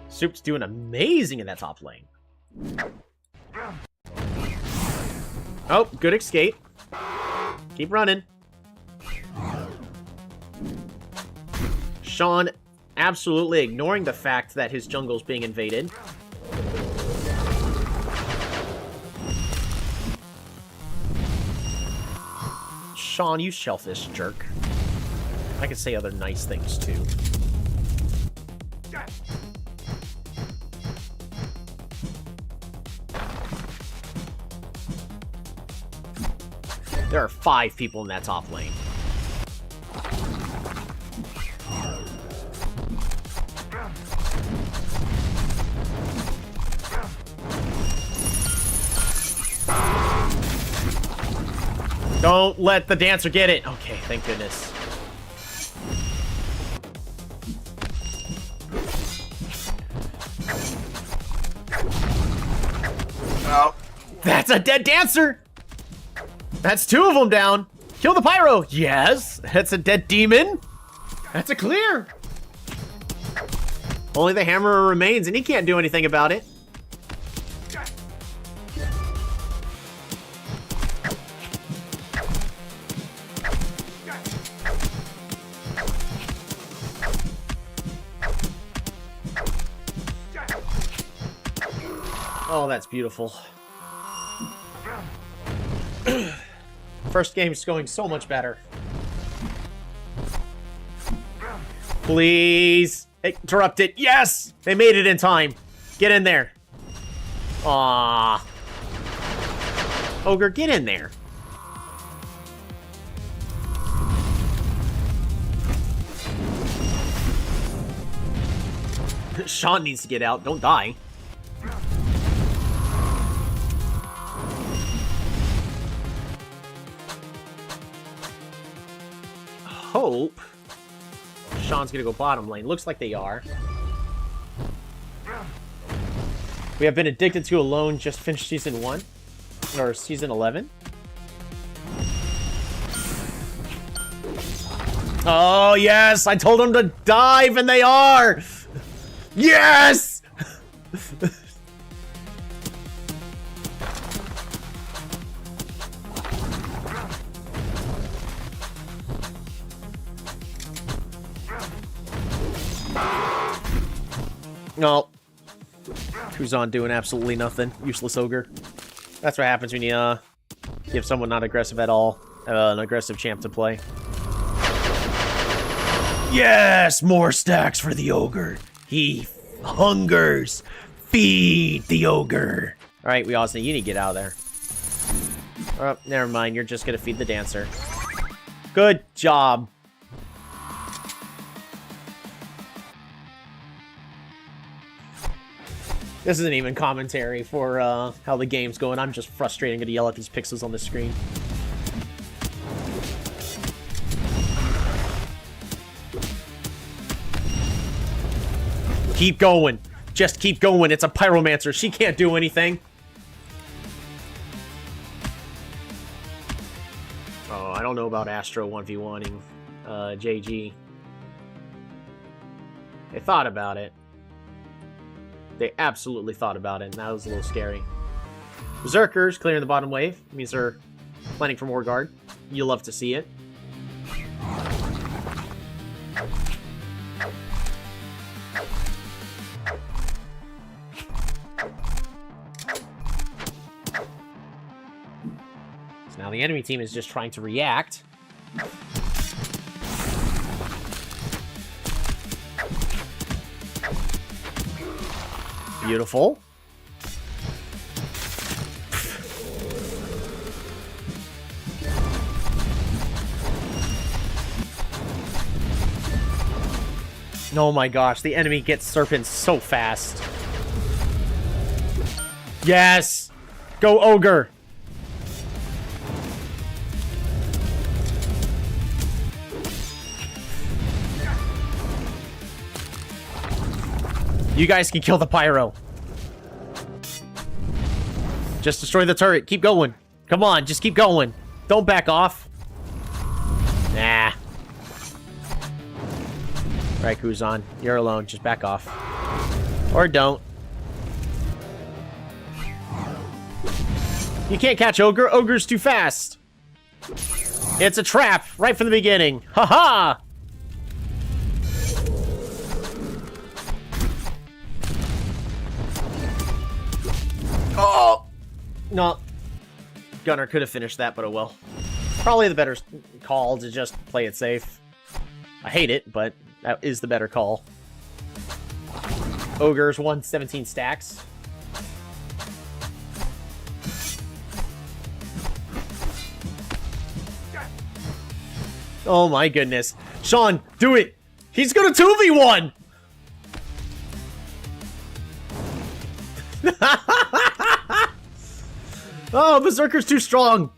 Souped's doing amazing in that top lane. Oh, good escape. Keep running. Sean absolutely ignoring the fact that his jungle's being invaded. Sean, you shellfish jerk. I could say other nice things, too. There are 5 people in that top lane. Don't let the Dancer get it. Okay, thank goodness. Oh, that's a dead Dancer. That's 2 of them down. Kill the Pyro. Yes, that's a dead demon. That's a clear. Only the Hammerer remains, and he can't do anything about it. Oh, that's beautiful. First game's going so much better. Please interrupt it. Yes! They made it in time. Get in there. Aww. Ogre, get in there. Sean needs to get out. Don't die. Hope Sean's gonna go bottom lane. Looks like they are. We have been addicted to alone. Just finished season 1. Or season 11. Oh, yes! I told them to dive, and they are! Yes! No. Kuzan doing absolutely nothing. Useless ogre. That's what happens when you give someone not aggressive at all an aggressive champ to play. Yes! More stacks for the ogre. He hungers. Feed the ogre. Alright, we also you need to get out of there. Oh, never mind. You're just gonna feed the dancer. Good job. This isn't even commentary for how the game's going. I'm just frustrated. I'm gonna yell at these pixels on the screen. Keep going. Just keep going. It's a pyromancer. She can't do anything. Oh, I don't know about Astro 1v1ing JG. They thought about it. They absolutely thought about it, and that was a little scary. Berserkers clearing the bottom wave. It means they're planning for more guard. You'll love to see it. So now the enemy team is just trying to react. Beautiful. Oh my gosh, the enemy gets serpents so fast. Yes! Go ogre! You guys can kill the pyro. Just destroy the turret. Keep going. Come on, just keep going. Don't back off. Nah. Right, Kuzan. You're alone. Just back off. Or don't. You can't catch Ogre. Ogre's too fast. It's a trap right from the beginning. Ha-ha! Oh! No. Gunner could have finished that, but oh well. Probably the better call to just play it safe. I hate it, but that is the better call. Ogre's 117 stacks. Oh my goodness. Sean, do it! He's gonna 2v1! Oh, Berserker's too strong.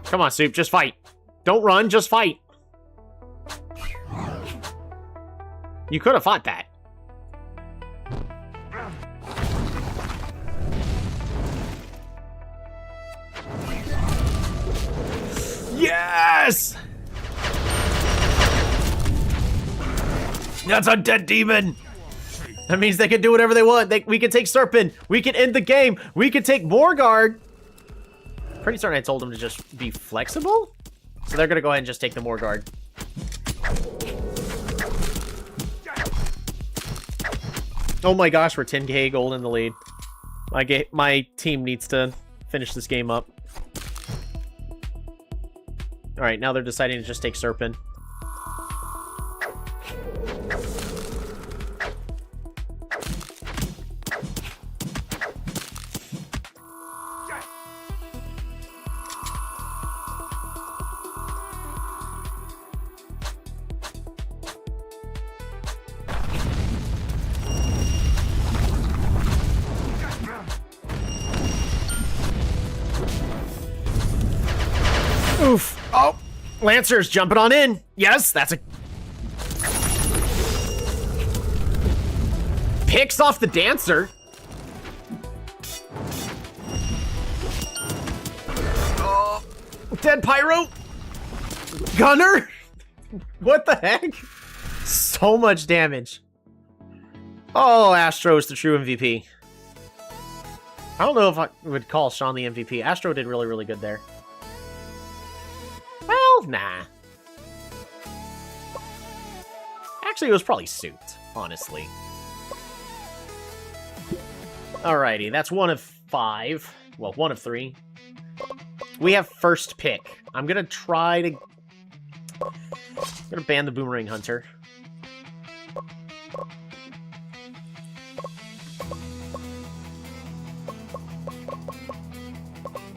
Come on, Soup, just fight. Don't run, just fight. You could have fought that. Yes! That's a dead demon! That means they can do whatever they want. We can take Serpent. We can end the game. We can take more guard. Pretty certain I told them to just be flexible. So they're going to go ahead and just take the more guard. Oh my gosh, we're 10k gold in the lead. My team needs to finish this game up. Alright, now they're deciding to just take Serpent. Lancer's jumping on in. Yes, that's a... Picks off the Dancer. Oh, dead Pyro. Gunner. What the heck? So much damage. Oh, Astro is the true MVP. I don't know if I would call Sean the MVP. Astro did really, really good there. Well, nah. Actually, it was probably Suit, honestly. Alrighty, that's 1 of 5. Well, 1 of 3. We have first pick. I'm gonna try to... I'm gonna ban the Boomerang Hunter.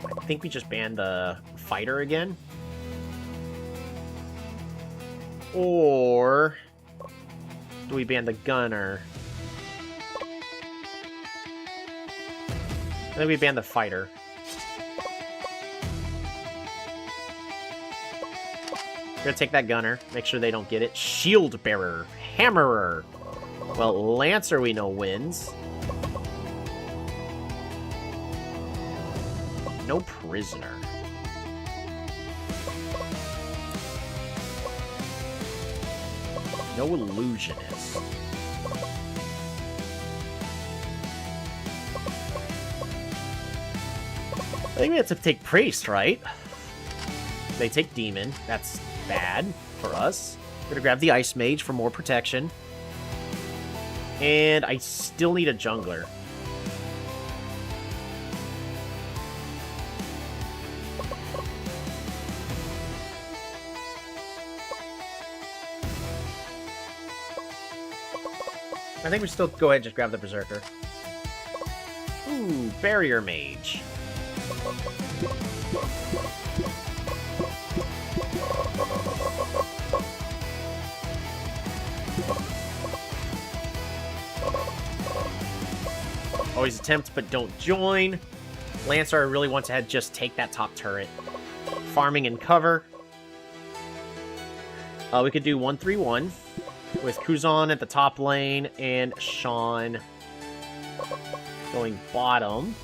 I think we just banned the Fighter again. Or... do we ban the Gunner? I think we ban the Fighter. Gonna take that Gunner. Make sure they don't get it. Shield Bearer. Hammerer. Well, Lancer we know wins. No Prisoner. No Illusionist. I think we have to take Priest, right? They take Demon. That's bad for us. We're gonna grab the Ice Mage for more protection. And I still need a Jungler. I think we still go ahead and just grab the Berserker. Ooh, Barrier Mage. Always attempt, but don't join. Lancer, I really want to just take that top turret. Farming and cover. We could do 1-3-1 with Kuzan at the top lane and Sean going bottom.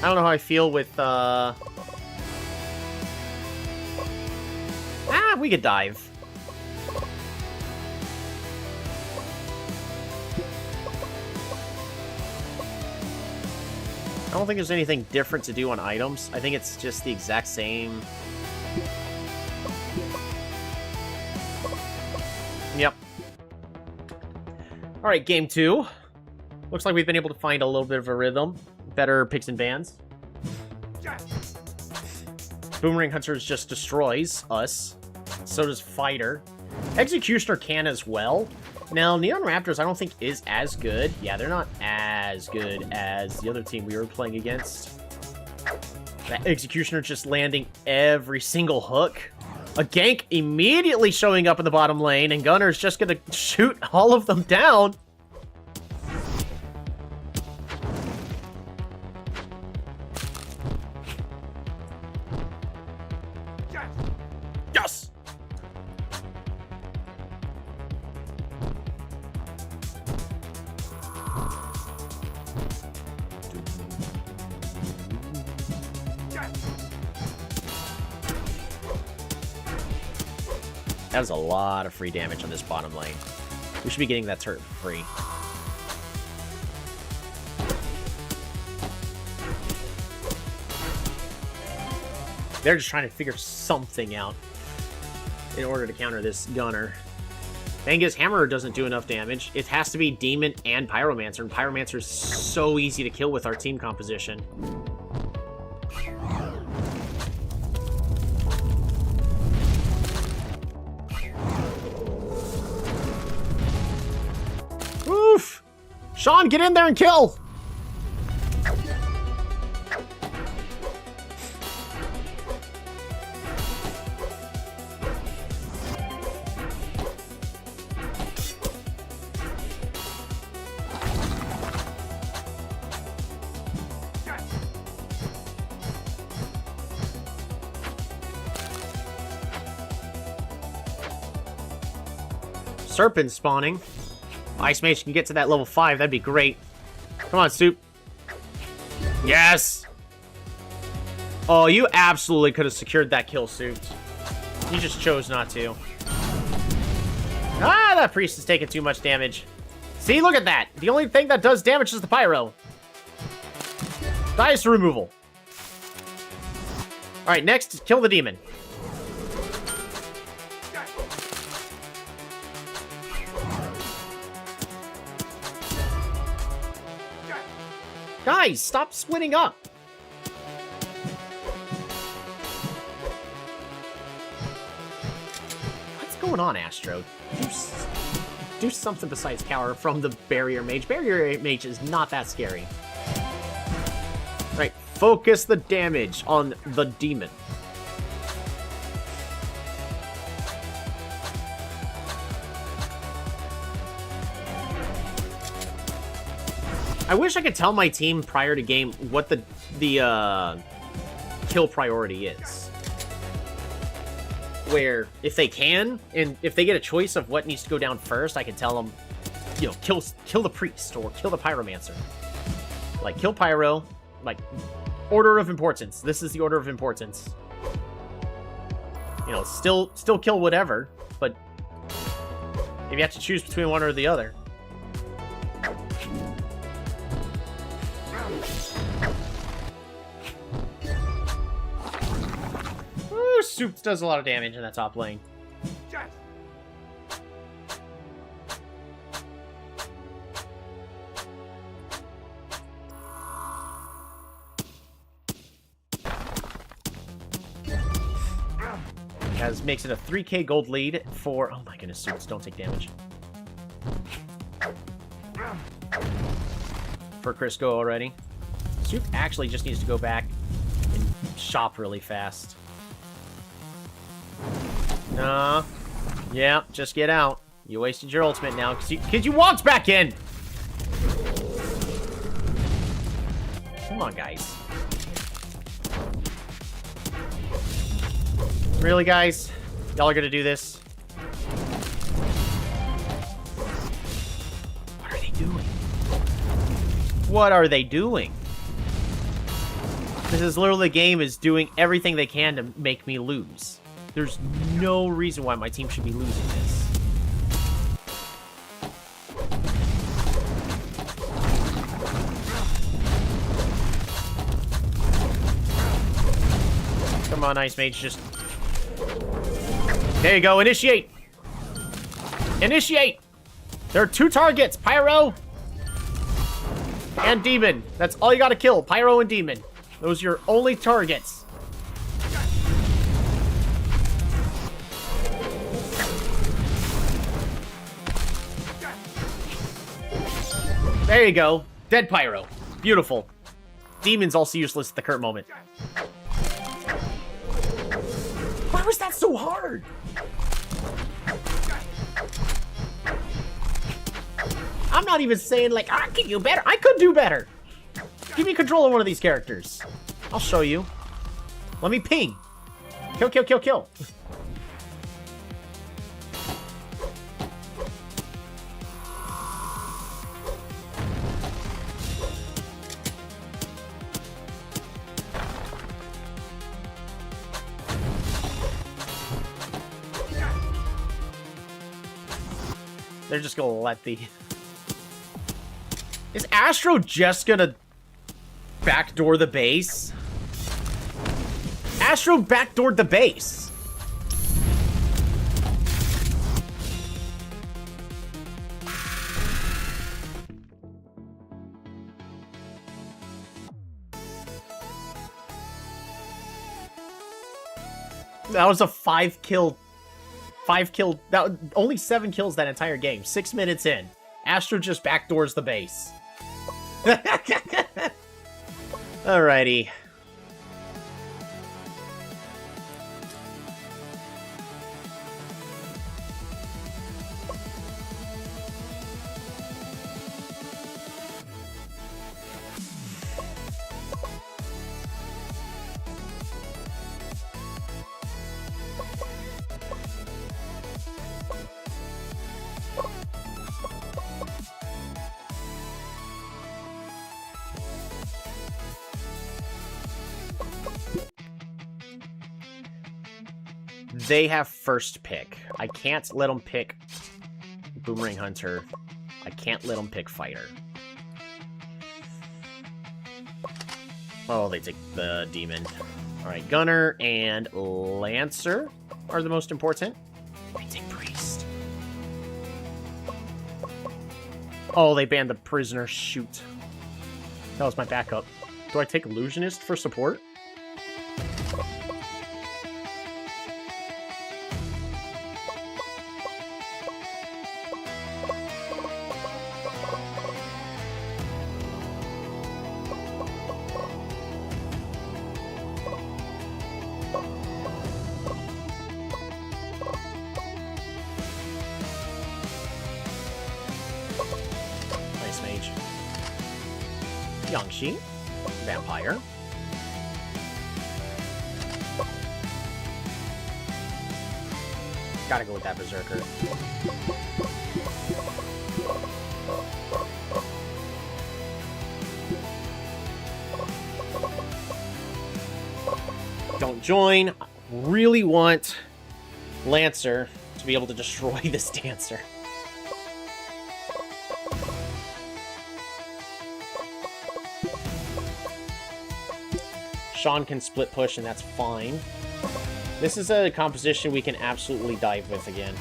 I don't know how I feel with, we could dive. I don't think there's anything different to do on items. I think it's just the exact same. Yep. Alright, game 2. Looks like we've been able to find a little bit of a rhythm. Better picks and bans. Boomerang Hunters just destroys us. So does Fighter. Executioner can as well. Now, Neon Raptors I don't think is as good. Yeah, they're not as good as the other team we were playing against. That Executioner just landing every single hook. A gank immediately showing up in the bottom lane, and Gunner's just gonna shoot all of them down. Yes! That is a lot of free damage on this bottom lane. We should be getting that turret for free. They're just trying to figure something out in order to counter this Gunner. Thing is, Hammerer doesn't do enough damage. It has to be Demon and Pyromancer, and Pyromancer is so easy to kill with our team composition. Oof! Sean, get in there and kill! Serpent spawning. Ice Mage can get to that level 5. That'd be great. Come on, Soup. Yes! Oh, you absolutely could have secured that kill, Soup. You just chose not to. Ah, that priest is taking too much damage. See, look at that. The only thing that does damage is the pyro. Dice removal. Alright, next, kill the demon. Guys, stop splitting up. What's going on, Astro? Do something besides cower from the barrier mage. Barrier mage is not that scary. Right, focus the damage on the demon. I wish I could tell my team prior to game what the kill priority is. Where, if they can, and if they get a choice of what needs to go down first, I can tell them, you know, kill the priest, or kill the pyromancer. Like, kill pyro, like, order of importance. This is the order of importance. You know, still kill whatever, but if you have to choose between one or the other. Ooh, Soup does a lot of damage in that top lane. As makes it a 3k gold lead for... Oh my goodness, Soups, don't take damage. For Crisco already. Soup actually just needs to go back and shop really fast. Yeah, just get out. You wasted your ultimate now, because you walked back in! Come on, guys. Really, guys? Y'all are gonna do this? What are they doing? What are they doing? This is literally the game is doing everything they can to make me lose. There's no reason why my team should be losing this. Come on, Ice Mage, just... There you go, initiate! Initiate! There are 2 targets, Pyro and Demon. That's all you gotta kill, Pyro and Demon. Those are your only targets. There you go. Dead Pyro. Beautiful. Demon's also useless at the current moment. Why was that so hard? I'm not even saying, like, I can do better. I could do better. Give me control of one of these characters. I'll show you. Let me ping. Kill, kill, kill, kill. They're just gonna let the... Is Astro just gonna backdoor the base? Astro backdoored the base. That was a 5-kill... That only 7 kills that entire game. 6 minutes in. Astro just backdoors the base. Alrighty. they have first pick. I can't let them pick Boomerang Hunter. I can't let them pick Fighter. Oh, they take the Demon. Alright, Gunner and Lancer are the most important. They take Priest. Oh, they banned the Prisoner. Shoot. That was my backup. Do I take Illusionist for support? Yangshi, Vampire. Gotta go with that Berserker. Don't join. I really want Lancer to be able to destroy this Dancer. Sean can split push, and that's fine. This is a composition we can absolutely dive with again.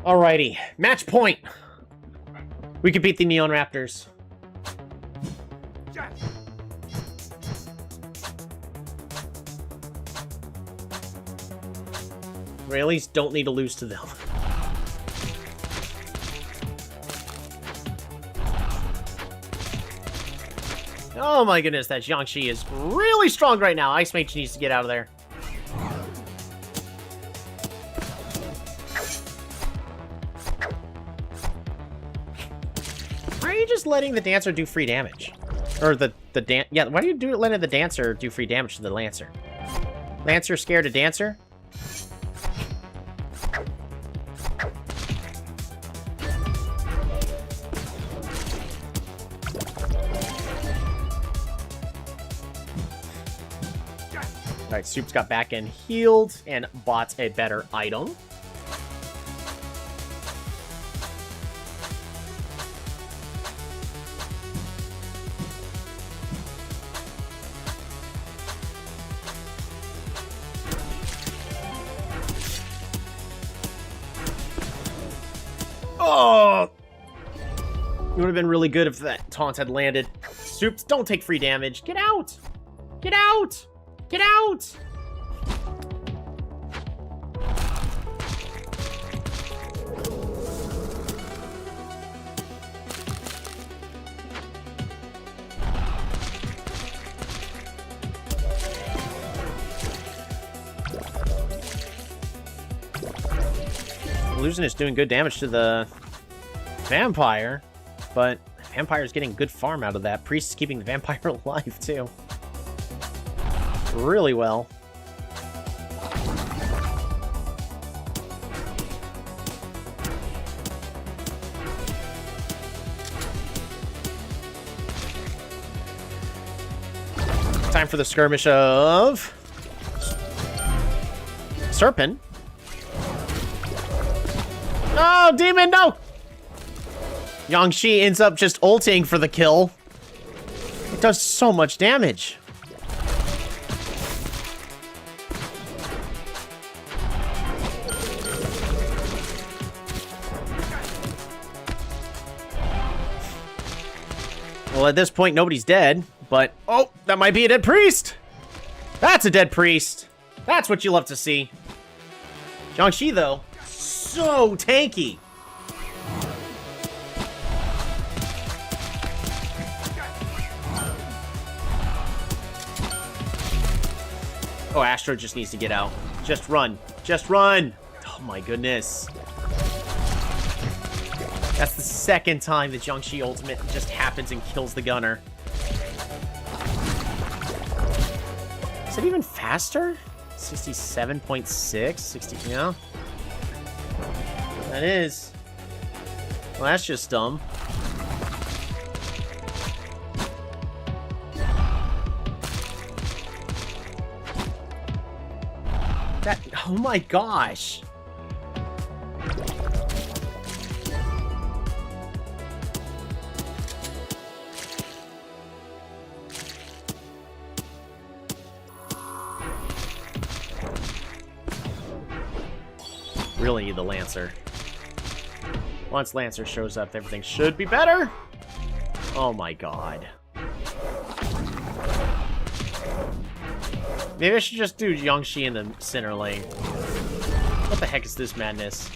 Alrighty, match point. We could beat the Neon Raptors. We at least don't need to lose to them. Oh my goodness, that Jiangxi is really strong right now. Ice Mage needs to get out of there. Why are you just letting the Dancer do free damage? Or yeah, why do you letting the Dancer do free damage to the Lancer? Lancer scared of Dancer? Alright, Soup's got back end healed and bought a better item. Oh! It would have been really good if that taunt had landed. Soups, don't take free damage. Get out! Get out! Get out! Illusion is doing good damage to the Vampire, but Vampire's getting good farm out of that. Priest is keeping the Vampire alive, too. Really well. Time for the skirmish of Serpent. Oh, Demon, no! Yangshi ends up just ulting for the kill. It does so much damage. Well, at this point, nobody's dead, but... Oh, that might be a dead priest! That's a dead priest! That's what you love to see. Jiangxi, though, so tanky! Oh, Astro just needs to get out. Just run. Just run! Oh my goodness. That's the second time the Jiangxi ultimate just happens and kills the gunner. Is it even faster? 67.6? 60, yeah. That is. Well, that's just dumb. That, oh my gosh. Really need the Lancer. Once Lancer shows up, everything should be better. Oh my god. Maybe I should just do Yangshi in the center lane. What the heck is this madness?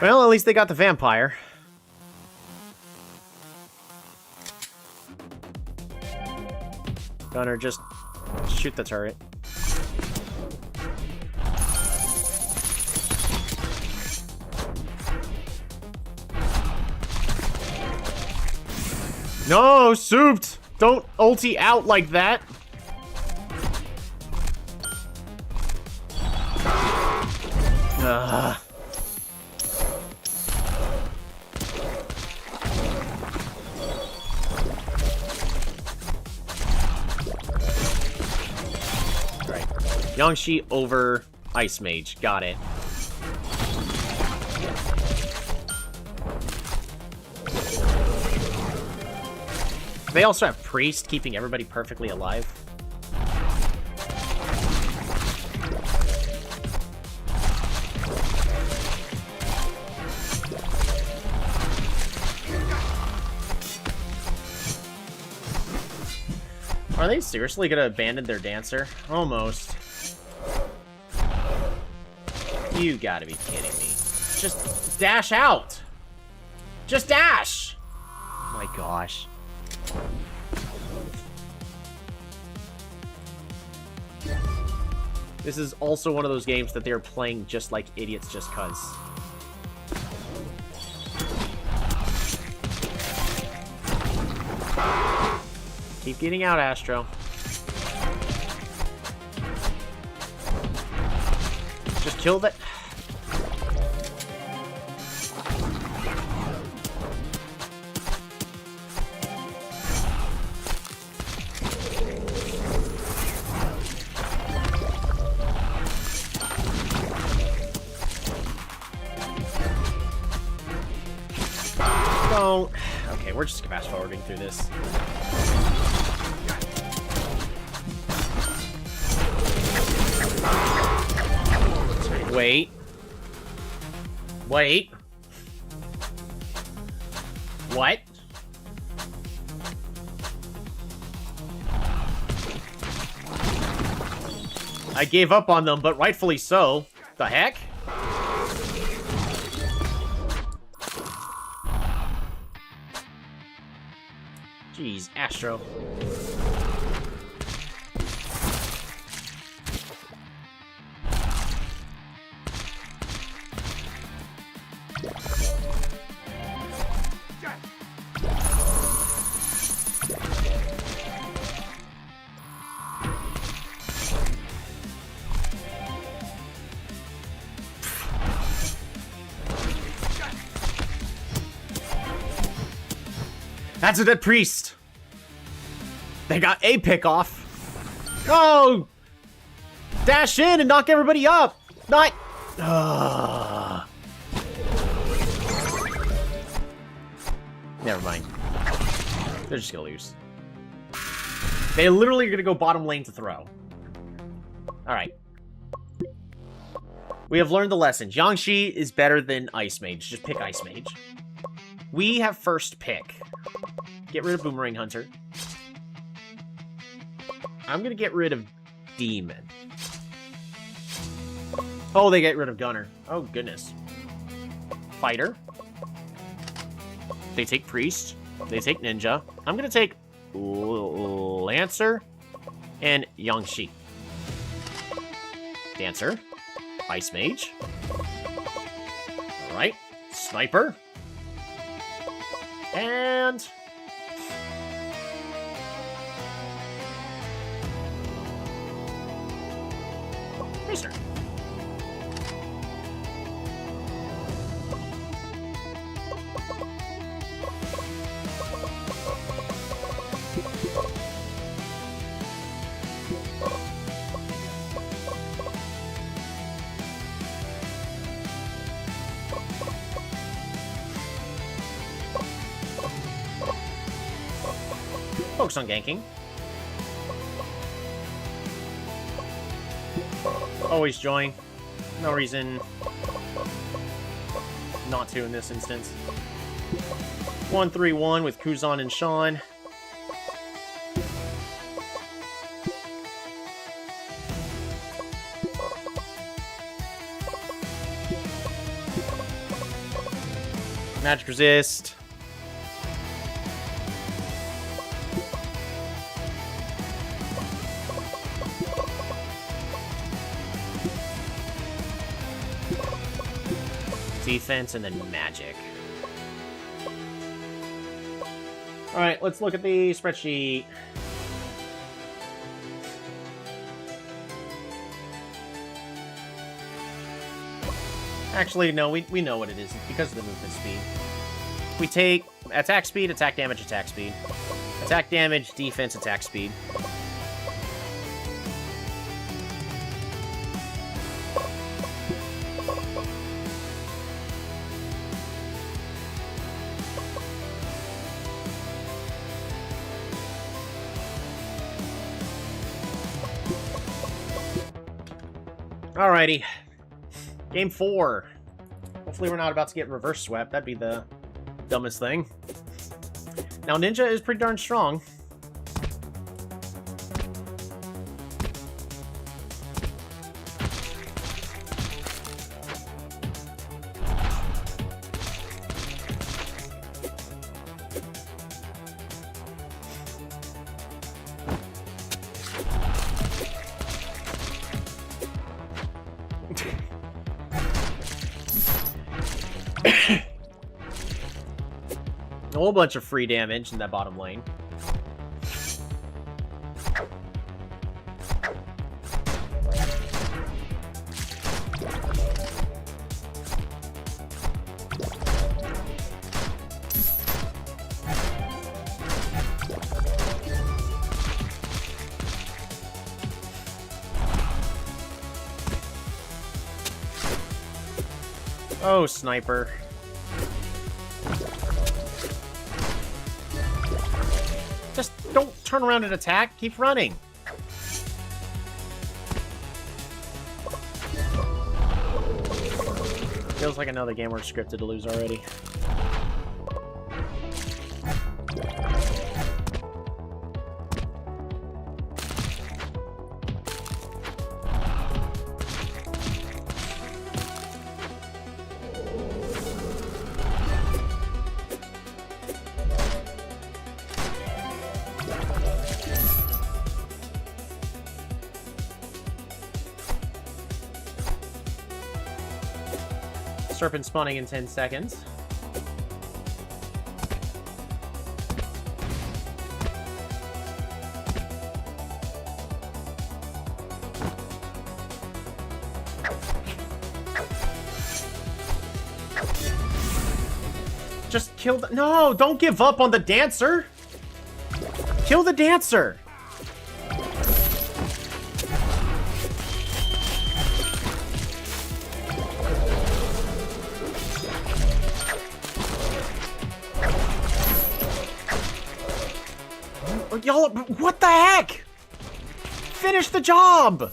Well, at least they got the vampire. Gunner, just shoot the turret. No, souped! Don't ulti out like that. Ugh. Right. Yangshi over Ice Mage. Got it. They also have Priest, keeping everybody perfectly alive. Are they seriously gonna abandon their dancer? Almost. You gotta be kidding me. Just dash out! Just dash! Oh my gosh. This is also one of those games that they're playing just like idiots just cuz. Keep getting out, Astro. Just kill that. Don't. Okay, we're just fast forwarding through this. Wait. Wait. What? I gave up on them, but rightfully so. The heck? Jeez, Astro. That's a dead priest. They got a pick off. Oh! Dash in and knock everybody up. Not. Never mind. They're just gonna lose. They literally are gonna go bottom lane to throw. Alright. We have learned the lesson. Jiangshi is better than Ice Mage. Just pick Ice Mage. We have first pick. Get rid of Boomerang Hunter. I'm gonna get rid of Demon. Oh, they get rid of Gunner. Oh, goodness. Fighter. They take Priest. They take Ninja. I'm gonna take Lancer and Yangshi. Dancer. Ice Mage. Alright. Sniper. And... Mister. Focus on ganking. Always join. No reason not to in this instance. 1-3-1 with Kuzan and Sean. Magic resist. Defense and then magic. Alright, let's look at the spreadsheet. Actually, no, we know what it is. It's because of the movement speed. We take attack speed, attack damage, attack speed. Attack damage, defense, attack speed. Alrighty. Game 4. Hopefully we're not about to get reverse swept. That'd be the dumbest thing. Now, Ninja is pretty darn strong. A whole bunch of free damage in that bottom lane. Oh, sniper. Just don't turn around and attack. Keep running. Feels like another game we're scripted to lose already. Serpent spawning in 10 seconds. Just kill the— no, don't give up on the dancer! Kill the dancer! Y'all, what the heck? Finish the job!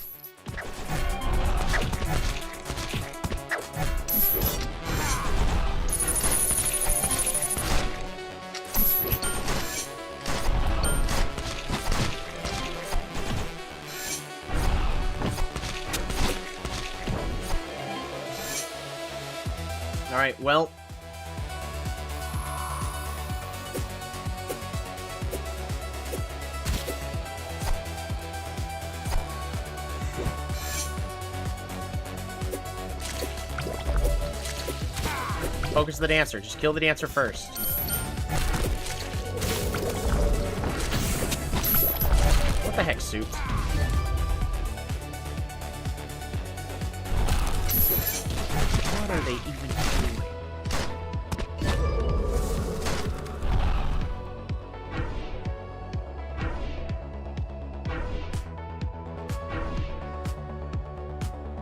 Alright, well... Focus the dancer. Just kill the dancer first. What the heck, Suit? What are they even doing?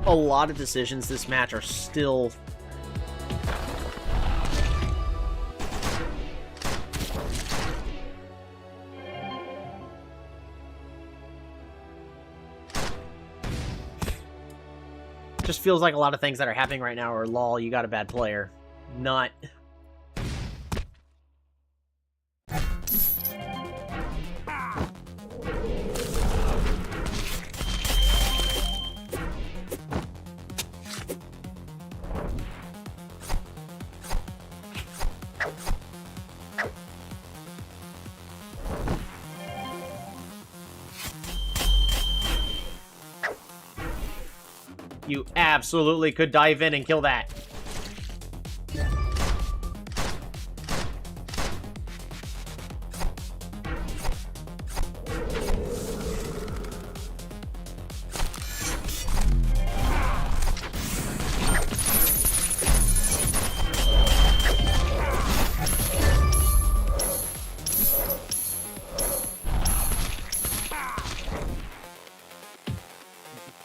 A lot of decisions this match are still... Just feels like a lot of things that are happening right now are lol, you got a bad player. Not... You absolutely could dive in and kill that.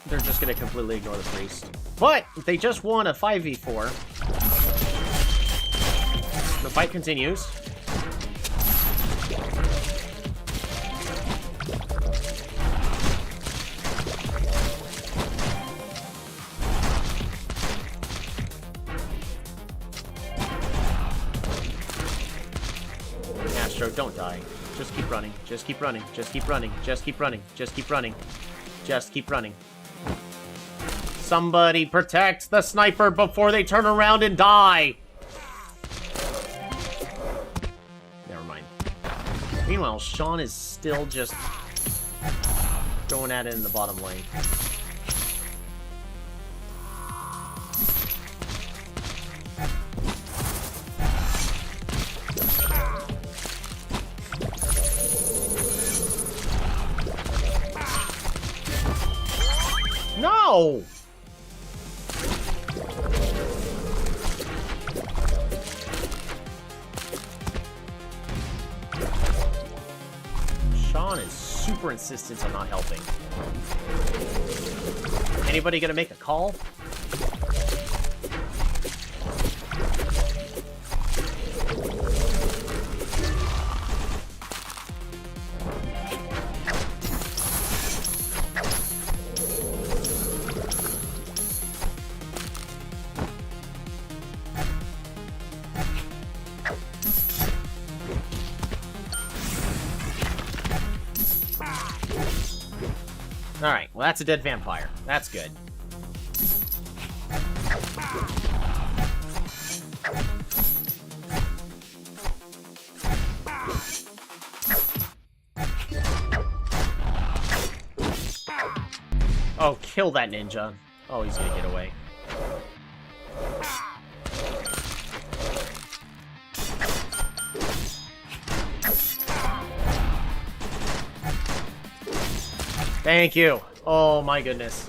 They're just gonna completely ignore the priest. But they just won a 5v4. The fight continues. Astro, don't die. Just keep running. Just keep running. Just keep running. Just keep running. Just keep running. Just keep running. Somebody protect the sniper before they turn around and die! Never mind. Meanwhile, Sean is still just going at it in the bottom lane. No! Sean is super insistent on not helping. Anybody gonna make a call? Alright, well that's a dead vampire. That's good. Oh, kill that ninja. Oh, he's gonna get away. Thank you. Oh my goodness.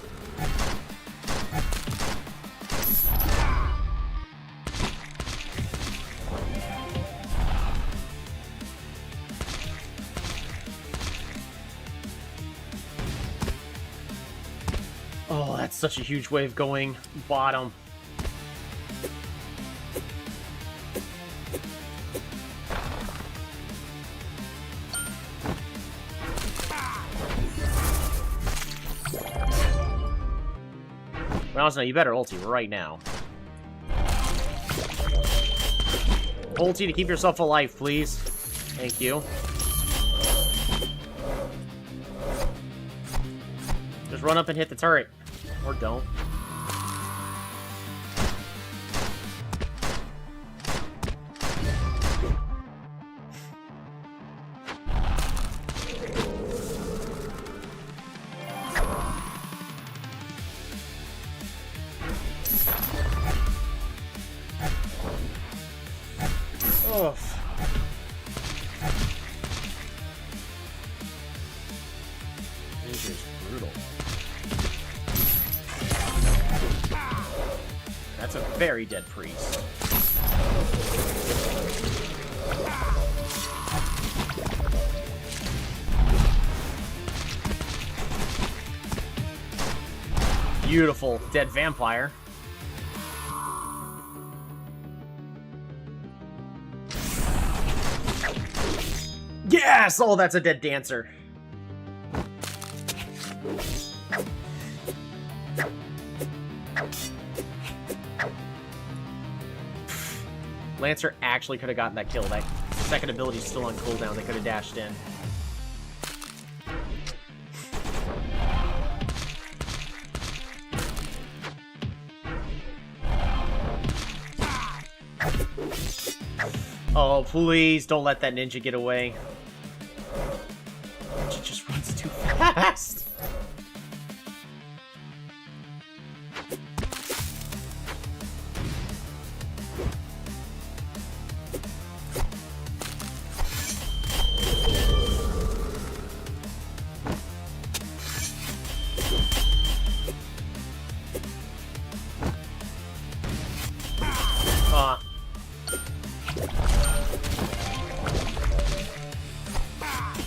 Oh, that's such a huge wave going bottom. Rousno, you better ulti right now. Ulti to keep yourself alive, please. Thank you. Just run up and hit the turret. Or don't. Oof. Ninja's brutal. That's a very dead priest. Beautiful. Dead vampire. Yes! Oh, that's a dead dancer. Lancer actually could have gotten that kill. That second ability is still on cooldown. They could have dashed in. Oh, please don't let that ninja get away. She just runs too fast.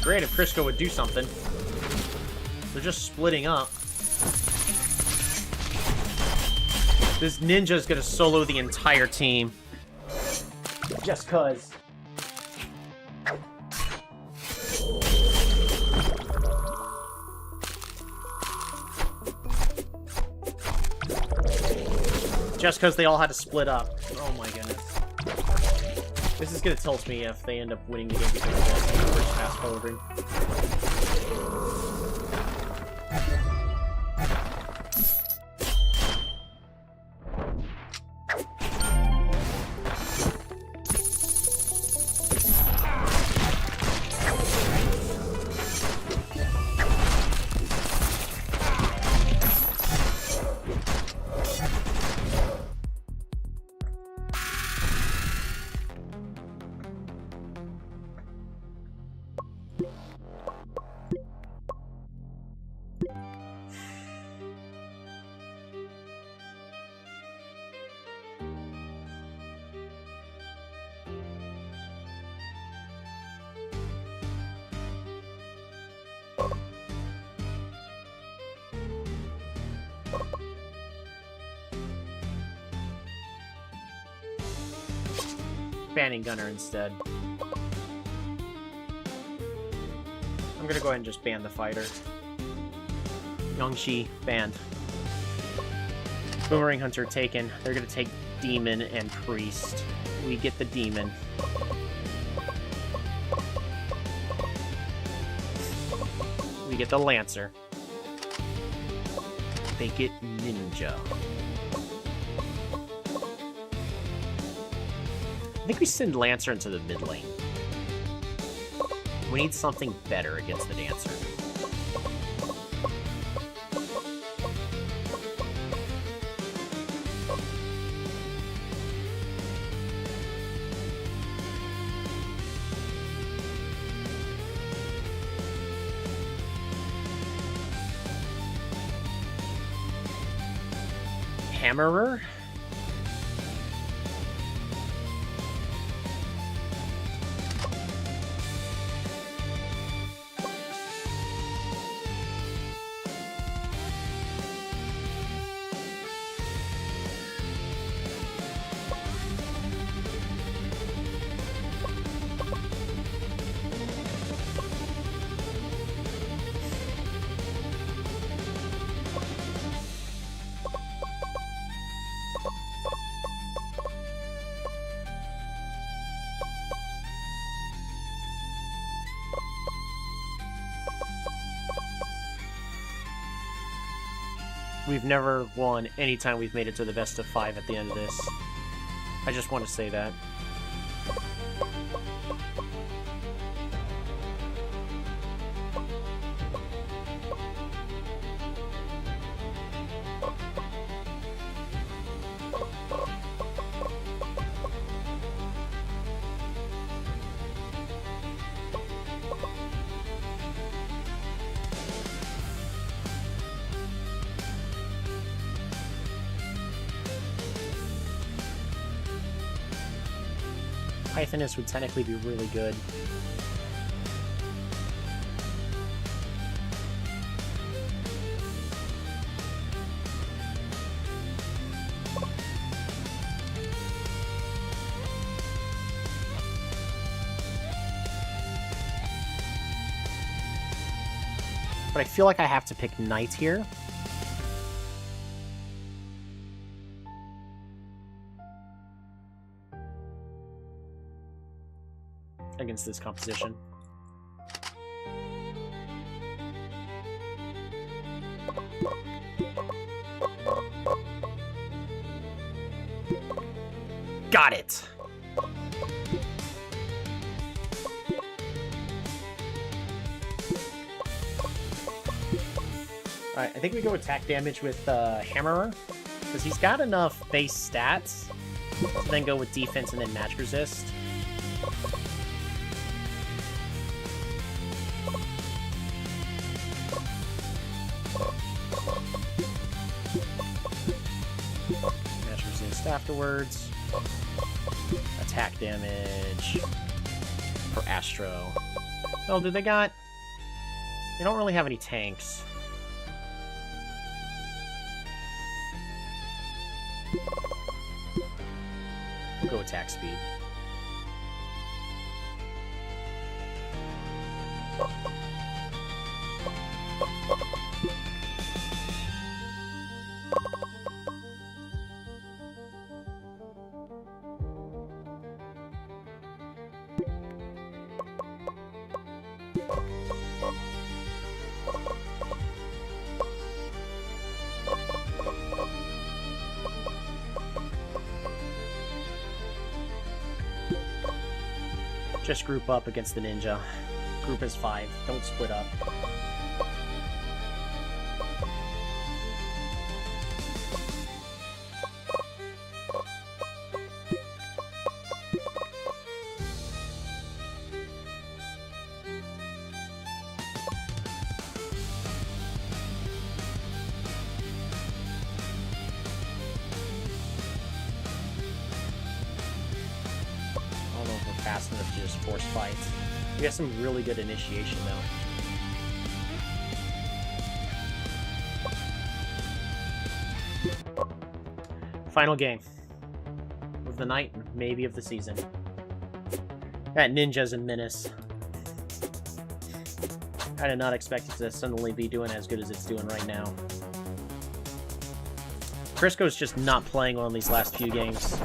Great if Crisco would do something. They're just splitting up. This ninja's gonna solo the entire team. Just cuz. Just cuz they all had to split up. Oh my goodness. This is gonna tilt me if they end up winning the game because of this. We're just fast forwarding. Banning Gunner instead. I'm gonna go ahead and just ban the fighter. Yongxi banned. Boomerang Hunter taken. They're gonna take Demon and Priest. We get the Demon. We get the Lancer. They get Ninja. I think we send Lancer into the mid lane. We need something better against the Dancer. Hammerer? We've never won any time we've made it to the best of 5 at the end of this. I just want to say that. Pythonist would technically be really good. But I feel like I have to pick Knight here. Against this composition. Got it! Alright, I think we go attack damage with Hammerer, because he's got enough base stats to then go with defense and then match resist. Match resist afterwards. Attack damage for Astro. Oh, do they got... They don't really have any tanks. We'll go attack speed. Just group up against the ninja. Group is 5. Don't split up. Fast enough to just force fights. We got some really good initiation though. Final game of the night, maybe of the season. That ninja's a menace. I did not expect it to suddenly be doing as good as it's doing right now. Crisco's just not playing well in these last few games.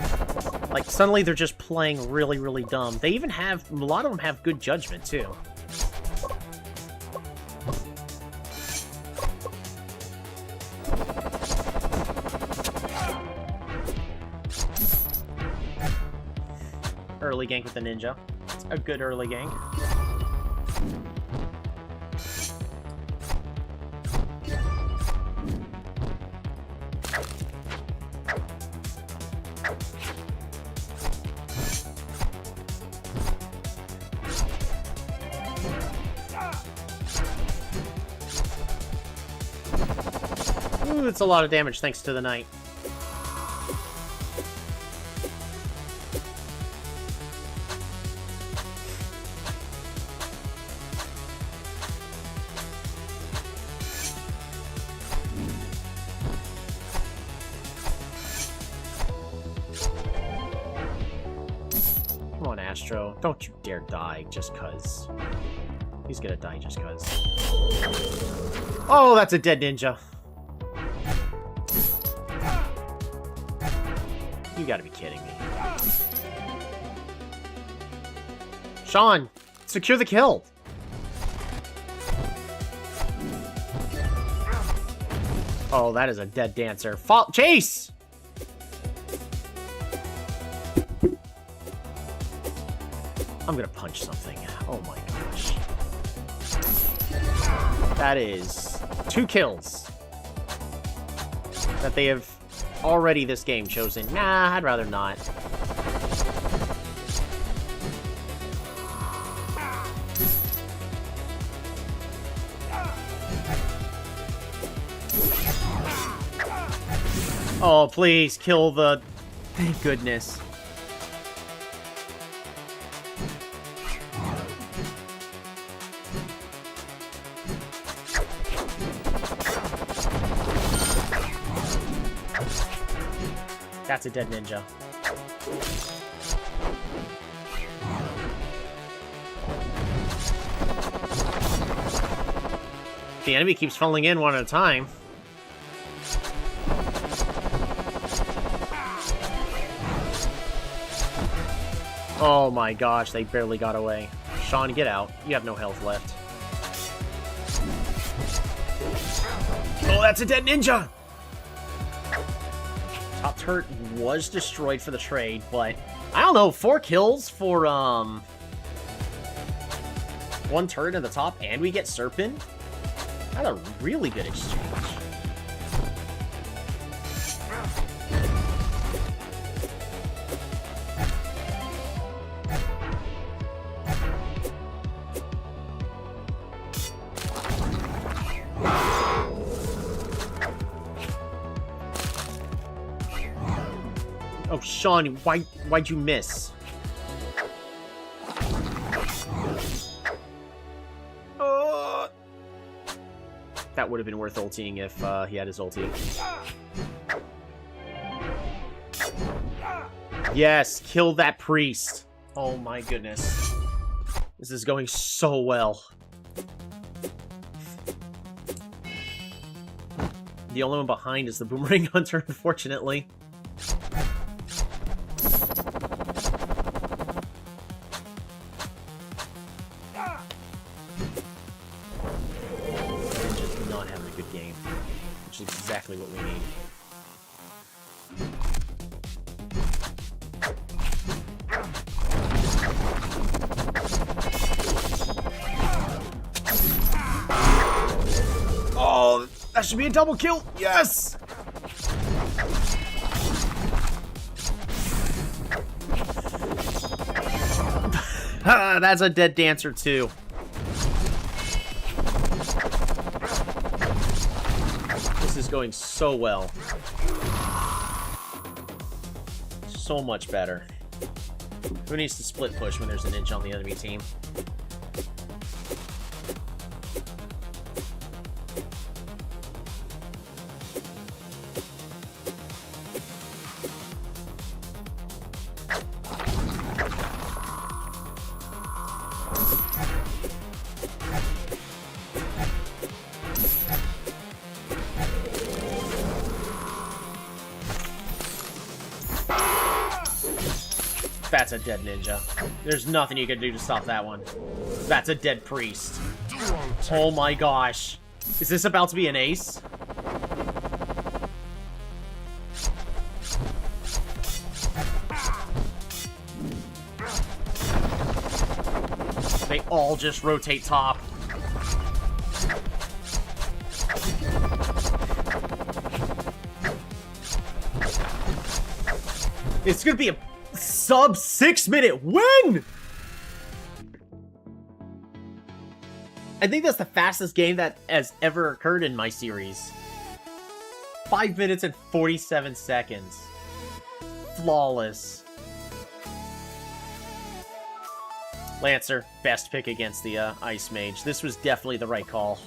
Like, suddenly they're just playing really, really dumb. They even have... A lot of them have good judgment, too. Early gank with the ninja. It's a good early gank. Ooh, that's a lot of damage thanks to the knight. Come on, Astro. Don't you dare die just cuz. He's gonna die just cuz. Oh, that's a dead ninja. You gotta be kidding me. Sean, secure the kill. Oh, that is a dead dancer. Chase! I'm gonna punch something. Oh my gosh. That is 2 kills that they have already this game chosen. Nah, I'd rather not. Oh, please kill the... Thank goodness. That's a dead ninja. The enemy keeps falling in one at a time. Oh my gosh, they barely got away. Sean, get out. You have no health left. Oh, that's a dead ninja! Top turret was destroyed for the trade, but I don't know, 4 kills for, 1 turret in the top, and we get Serpent? That's a really good exchange. Oh, Sean, why'd you miss? That would have been worth ulting if he had his ulti. Yes, kill that priest. Oh my goodness. This is going so well. The only one behind is the Boomerang Hunter, unfortunately. Game, which is exactly what we need. Oh, that should be a double kill. Yes. That's a dead dancer too. Is going so well. So much better. Who needs to split push when there's an inch on the enemy team? That's a dead ninja. There's nothing you can do to stop that one. That's a dead priest. Oh my gosh. Is this about to be an ace? They all just rotate top. It's gonna be a sub 6-minute win! I think that's the fastest game that has ever occurred in my series. 5 minutes and 47 seconds. Flawless. Lancer, best pick against the Ice Mage. This was definitely the right call.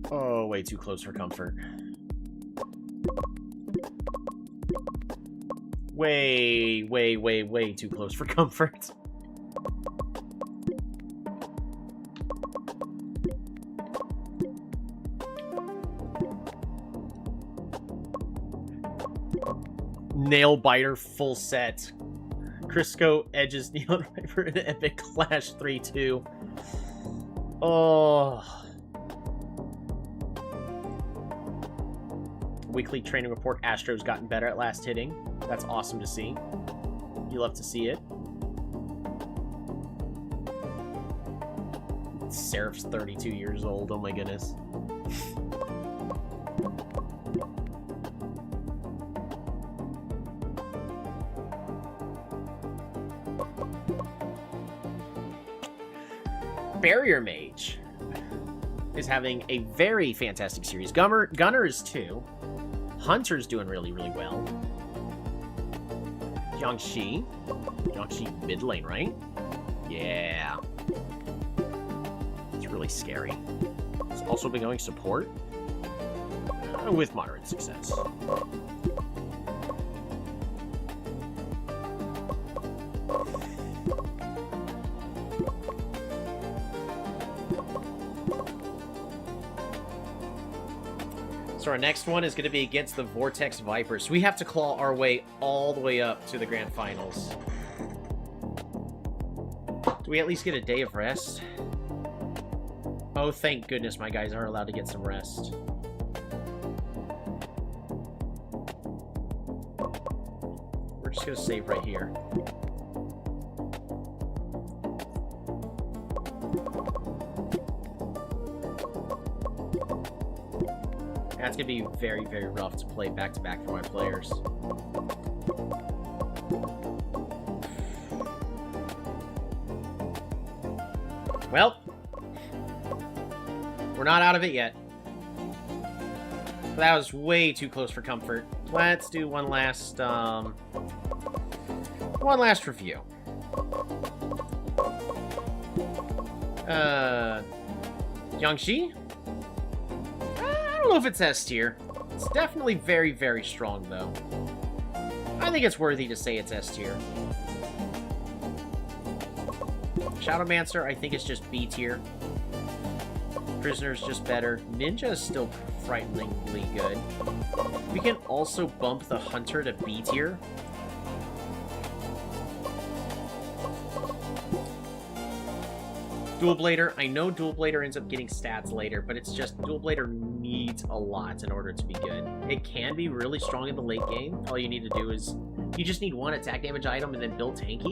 Oh, way too close for comfort. Way too close for comfort. Nail Biter full set. Crisco edges Neon Viper in an epic clash 3-2. Oh. Weekly training report, Astro's gotten better at last hitting. That's awesome to see. You love to see it. Seraph's 32 years old, oh my goodness. Barrier Mage is having a very fantastic series. Gunner is too. Hunter's doing really well. Jiangxi mid lane, right? Yeah. It's really scary. It's also been going support with moderate success. So our next one is going to be against the Vortex Vipers. We have to claw our way all the way up to the Grand Finals. Do we at least get a day of rest? Oh, thank goodness my guys are allowed to get some rest. We're just going to save right here. That's going to be very, very rough to play back-to-back for my players. Well, we're not out of it yet. That was way too close for comfort. Let's do one last review. Jiangxi? I don't know if it's S tier. It's definitely very, very strong, though. I think it's worthy to say it's S tier. Shadowmancer, I think it's just B tier. Prisoner's just better. Ninja is still frighteningly good. We can also bump the Hunter to B tier. Dual Blader, I know Dual Blader ends up getting stats later, but it's just Dual Blader needs a lot in order to be good. It can be really strong in the late game. All you need to do is, you just need one attack damage item and then build tanky.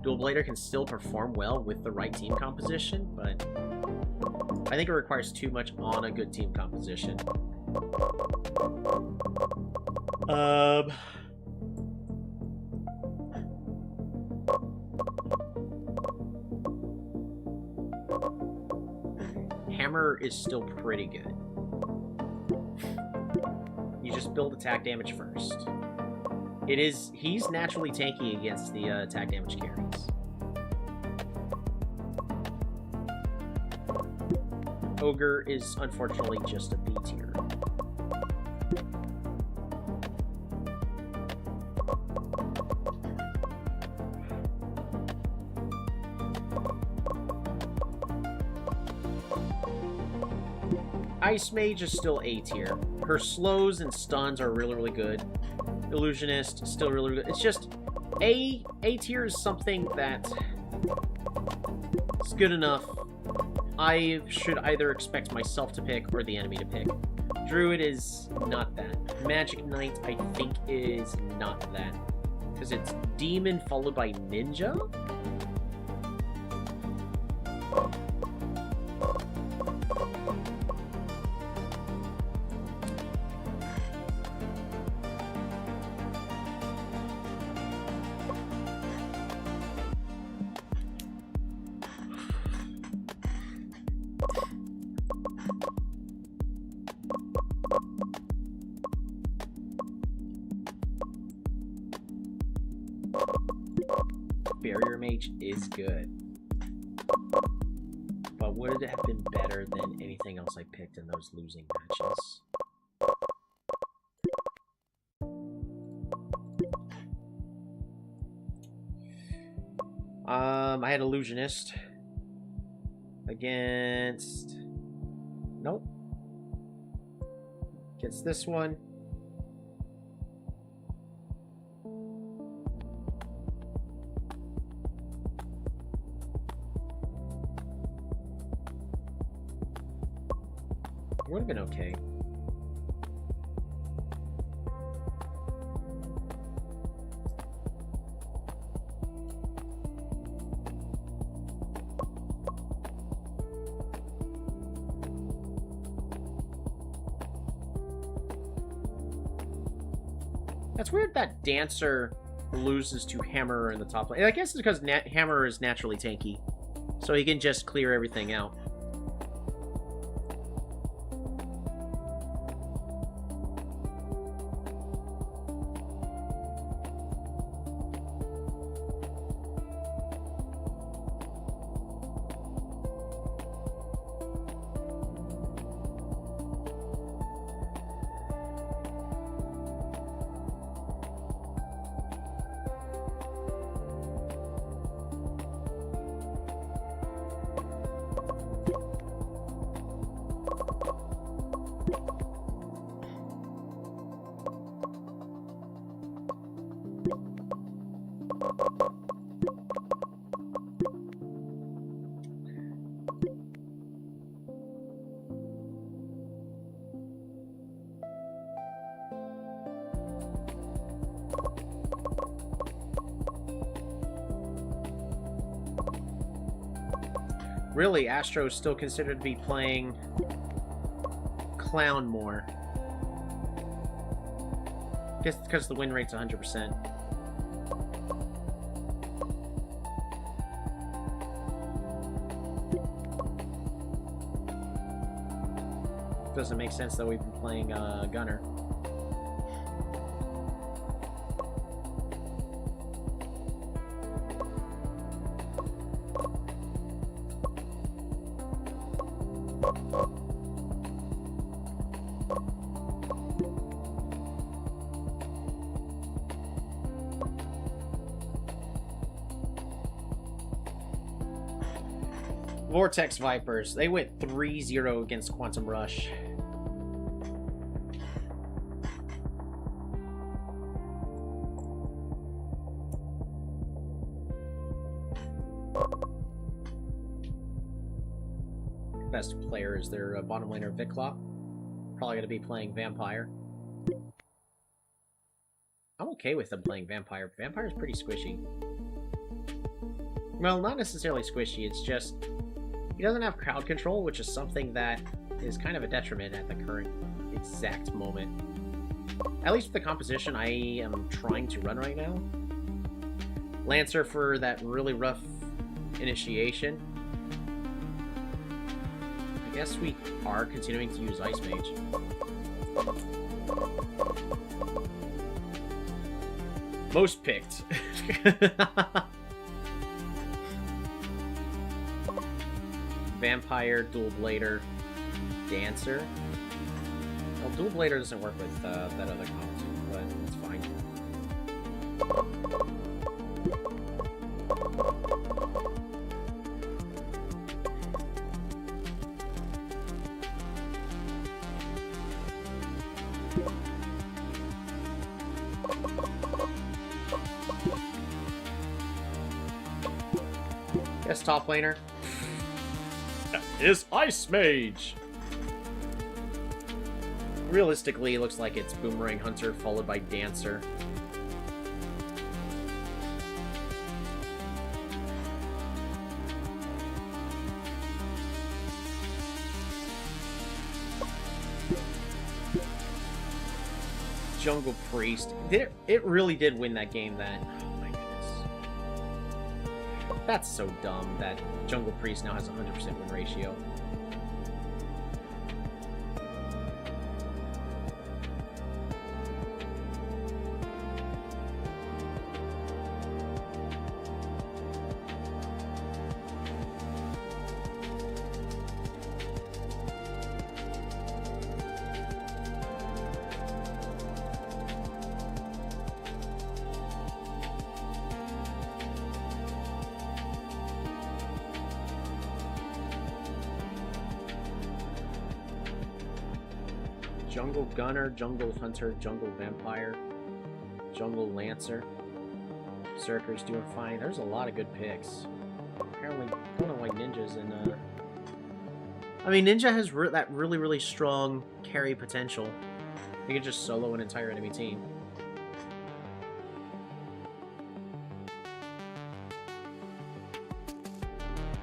Dual Blader can still perform well with the right team composition, but I think it requires too much on a good team composition. Hammer is still pretty good. You just build attack damage first. He's naturally tanky against the attack damage carries. Ogre is unfortunately just a B tier. Ice Mage is still A tier. Her slows and stuns are really, really good. Illusionist, still really good. It's just, A tier is something that is good enough. I should either expect myself to pick or the enemy to pick. Druid is not that. Magic Knight, I think, is not that. Because it's Demon followed by Ninja? Barrier Mage is good. But would it have been better than anything else I picked in those losing matches? I had Illusionist against... Nope. Against this one. Would have been okay. That's weird that Dancer loses to Hammerer in the top lane. I guess it's because Hammerer is naturally tanky, so he can just clear everything out. Really, Astro is still considered to be playing Clown more. Just because the win rate's 100%. Doesn't make sense that we've been playing Gunner. Vortex Vipers. They went 3-0 against Quantum Rush. Best player is their bottom laner, Viclaw. Probably going to be playing Vampire. I'm okay with them playing Vampire. Vampire's pretty squishy. Well, not necessarily squishy, it's just... he doesn't have crowd control, which is something that is kind of a detriment at the current exact moment. At least with the composition I am trying to run right now. Lancer for that really rough initiation. I guess we are continuing to use Ice Mage. Most picked. Vampire, Dual Blader, Dancer. Well, Dual Blader doesn't work with that other comp, but it's fine. Yes, top laner. Is Ice Mage. Realistically, it looks like it's Boomerang Hunter followed by Dancer. Jungle Priest. It really did win that game then. Oh my goodness. That's so dumb that Jungle Priest now has a 100% win ratio. Jungle Gunner, Jungle Hunter, Jungle Vampire, Jungle Lancer. Circer's doing fine. There's a lot of good picks. Apparently, I don't know why Ninja's in I mean, Ninja has that really, really strong carry potential. He can just solo an entire enemy team.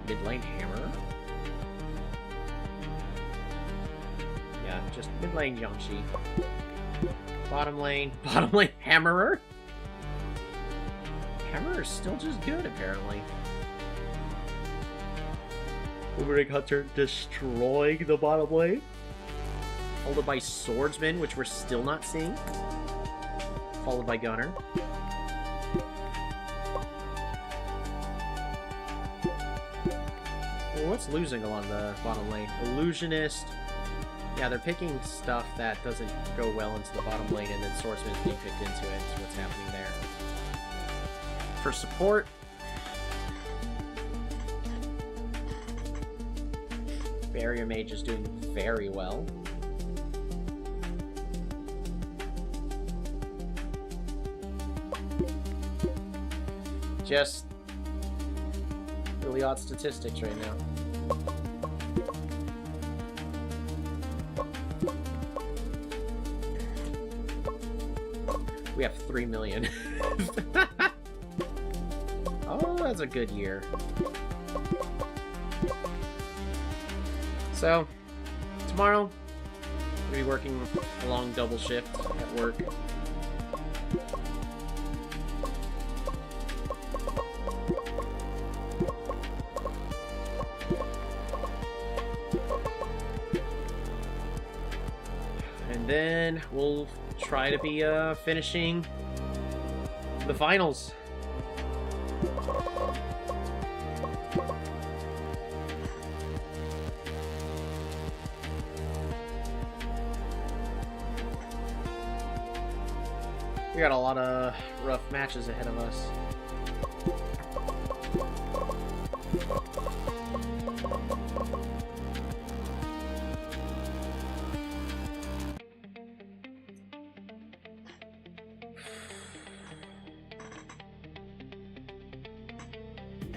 Mid lane Hammer. Yeah, just mid lane Yangshi. Bottom lane Hammerer. Hammerer's still just good, apparently. Boomerang Hunter destroying the bottom lane. Followed by Swordsman, which we're still not seeing. Followed by Gunner. Well, what's losing along the bottom lane? Illusionist. Yeah, they're picking stuff that doesn't go well into the bottom lane, and then Swordsman's being picked into it. So what's happening there? For support, Barrier Mage is doing very well. Just really odd statistics right now. We have 3 million. Oh, that's a good year. So, tomorrow, we'll be working a long double shift at work. And then we'll try to be finishing the finals. We got a lot of rough matches ahead of us.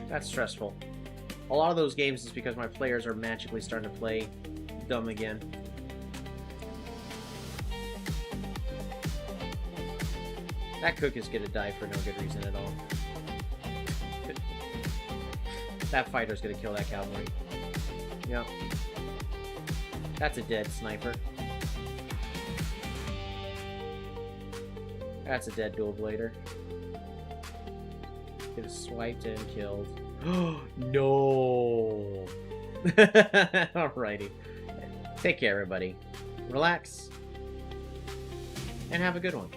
That's stressful. A lot of those games is because my players are magically starting to play dumb again. That cook is gonna die for no good reason at all. That fighter's gonna kill that cowboy. Yep. That's a dead sniper. That's a dead dual blader. Get swiped and killed. No! Alrighty. Take care, everybody. Relax. And have a good one.